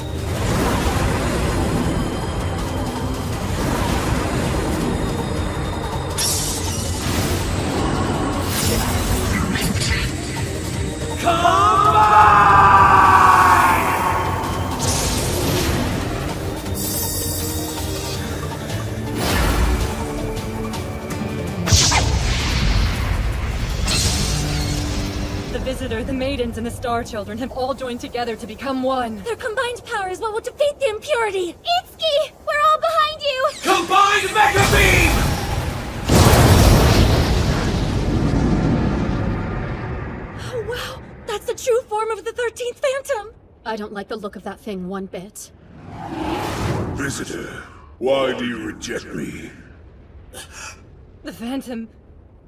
[SPEAKER 10] The Visitor, the Maidens, and the Star Children have all joined together to become one.
[SPEAKER 18] Their combined power is what will defeat the impurity!
[SPEAKER 3] Itsuki! We're all behind you!
[SPEAKER 21] Combined Mega Beam!
[SPEAKER 18] Oh, wow! That's the true form of the 13th Phantom! I don't like the look of that thing one bit.
[SPEAKER 6] Visitor, why do you reject me?
[SPEAKER 10] The Phantom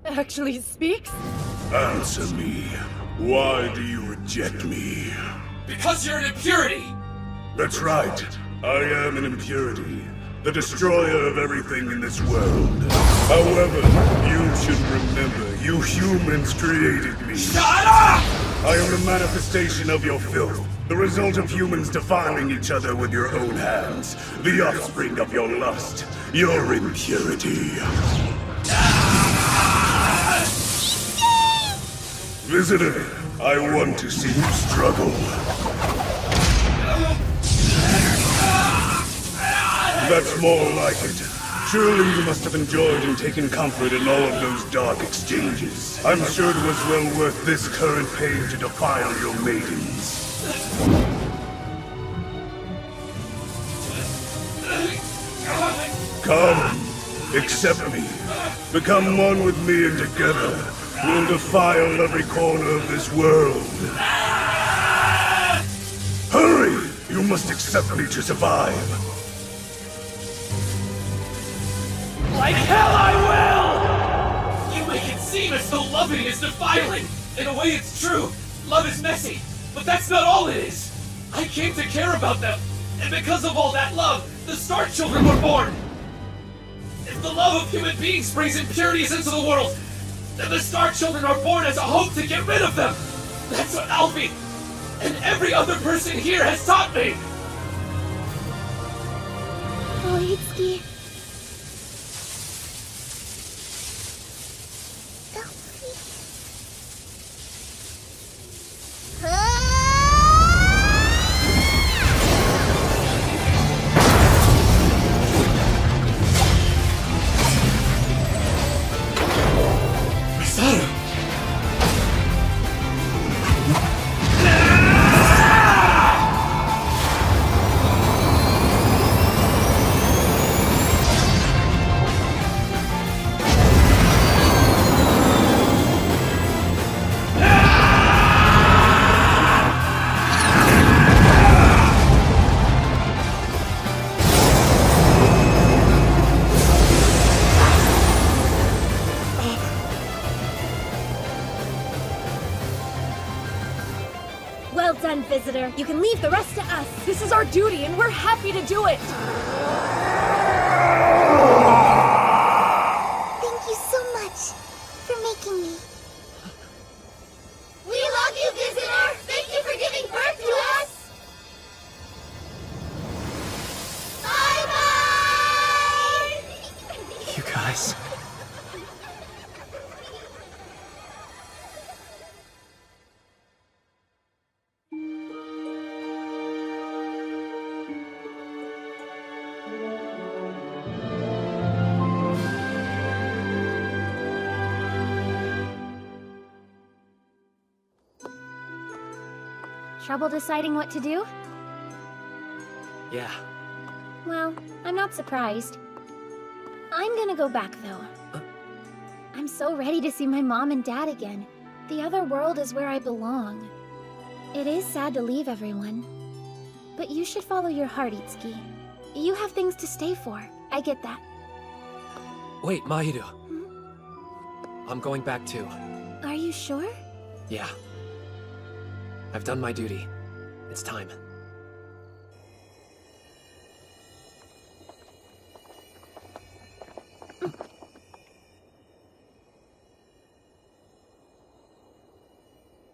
[SPEAKER 10] actually speaks?
[SPEAKER 6] Answer me. Why do you reject me?
[SPEAKER 14] Because you're an impurity!
[SPEAKER 6] That's right. I am an impurity. The destroyer of everything in this world. However, you should remember, you humans created me.
[SPEAKER 14] Shut up!
[SPEAKER 6] I am the manifestation of your filth. The result of humans defiling each other with your own hands. The offspring of your lust. Your impurity. Visitor, I want to see you struggle. That's more like it. Surely you must have enjoyed and taken comfort in all of those dark exchanges. I'm sure it was well worth this current pain to defile your maidens. Come, accept me. Become one with me, and together we'll defile every corner of this world. Hurry! You must accept me to survive.
[SPEAKER 14] Like hell I will! You make it seem as though loving is defiling. In a way, it's true. Love is messy. But that's not all it is. I came to care about them. And because of all that love, the Star Children were born. If the love of human beings brings impurities into the world, then the Star Children are born as a hope to get rid of them. That's what Alfie and every other person here has taught me.
[SPEAKER 3] Oh, Itsuki.
[SPEAKER 11] visitor.
[SPEAKER 18] You can leave the rest to us. This is our duty, and we're happy to do it.
[SPEAKER 3] Thank you so much for making me.
[SPEAKER 9] We love you, visitor! Thank you for giving birth to us! Bye-bye!
[SPEAKER 2] You guys.
[SPEAKER 1] Trouble deciding what to do?
[SPEAKER 2] Yeah.
[SPEAKER 1] Well, I'm not surprised. I'm gonna go back, though. I'm so ready to see my mom and dad again. The other world is where I belong. It is sad to leave everyone. But you should follow your heart, Itsuki. You have things to stay for. I get that.
[SPEAKER 2] Wait, Mahiru. I'm going back too.
[SPEAKER 1] Are you sure?
[SPEAKER 2] Yeah. I've done my duty. It's time.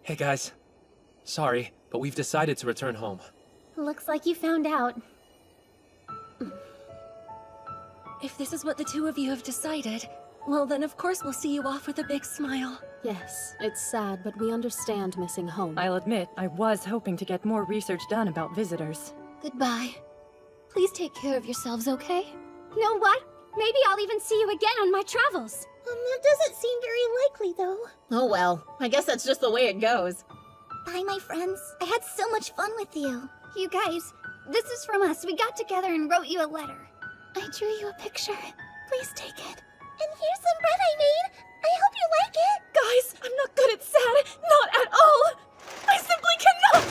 [SPEAKER 2] Hey guys. Sorry, but we've decided to return home.
[SPEAKER 1] Looks like you found out.
[SPEAKER 18] If this is what the two of you have decided, well then of course we'll see you off with a big smile.
[SPEAKER 10] Yes, it's sad, but we understand missing home. I'll admit, I was hoping to get more research done about visitors.
[SPEAKER 11] Goodbye. Please take care of yourselves, okay?
[SPEAKER 1] Know what? Maybe I'll even see you again on my travels.
[SPEAKER 3] That doesn't seem very likely, though.
[SPEAKER 12] Oh well, I guess that's just the way it goes.
[SPEAKER 3] Bye, my friends. I had so much fun with you.
[SPEAKER 11] You guys, this is from us. We got together and wrote you a letter. I drew you a picture. Please take it.
[SPEAKER 3] And here's some bread I made. I hope you like it.
[SPEAKER 18] Guys, I'm not good at sad. Not at all. I simply cannot.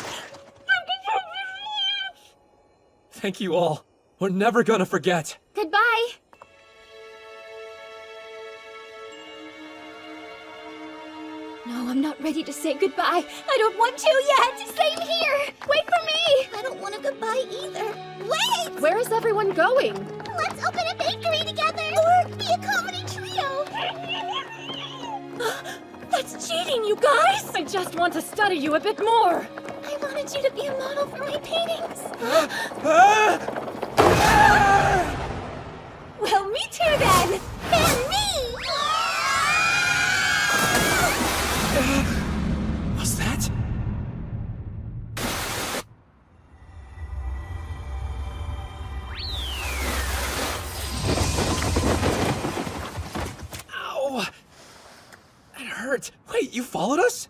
[SPEAKER 2] Thank you all. We're never gonna forget.
[SPEAKER 1] Goodbye.
[SPEAKER 11] No, I'm not ready to say goodbye. I don't want to yet. Same here. Wait for me.
[SPEAKER 3] I don't want a goodbye either. Wait!
[SPEAKER 10] Where is everyone going?
[SPEAKER 3] Let's open a bakery together. Or be a comedy trio.
[SPEAKER 18] That's cheating, you guys! I just want to study you a bit more.
[SPEAKER 3] I wanted you to be a model for my paintings.
[SPEAKER 18] Well, me too then.
[SPEAKER 3] And me!
[SPEAKER 2] Was that? Ow! That hurt. Wait, you followed us?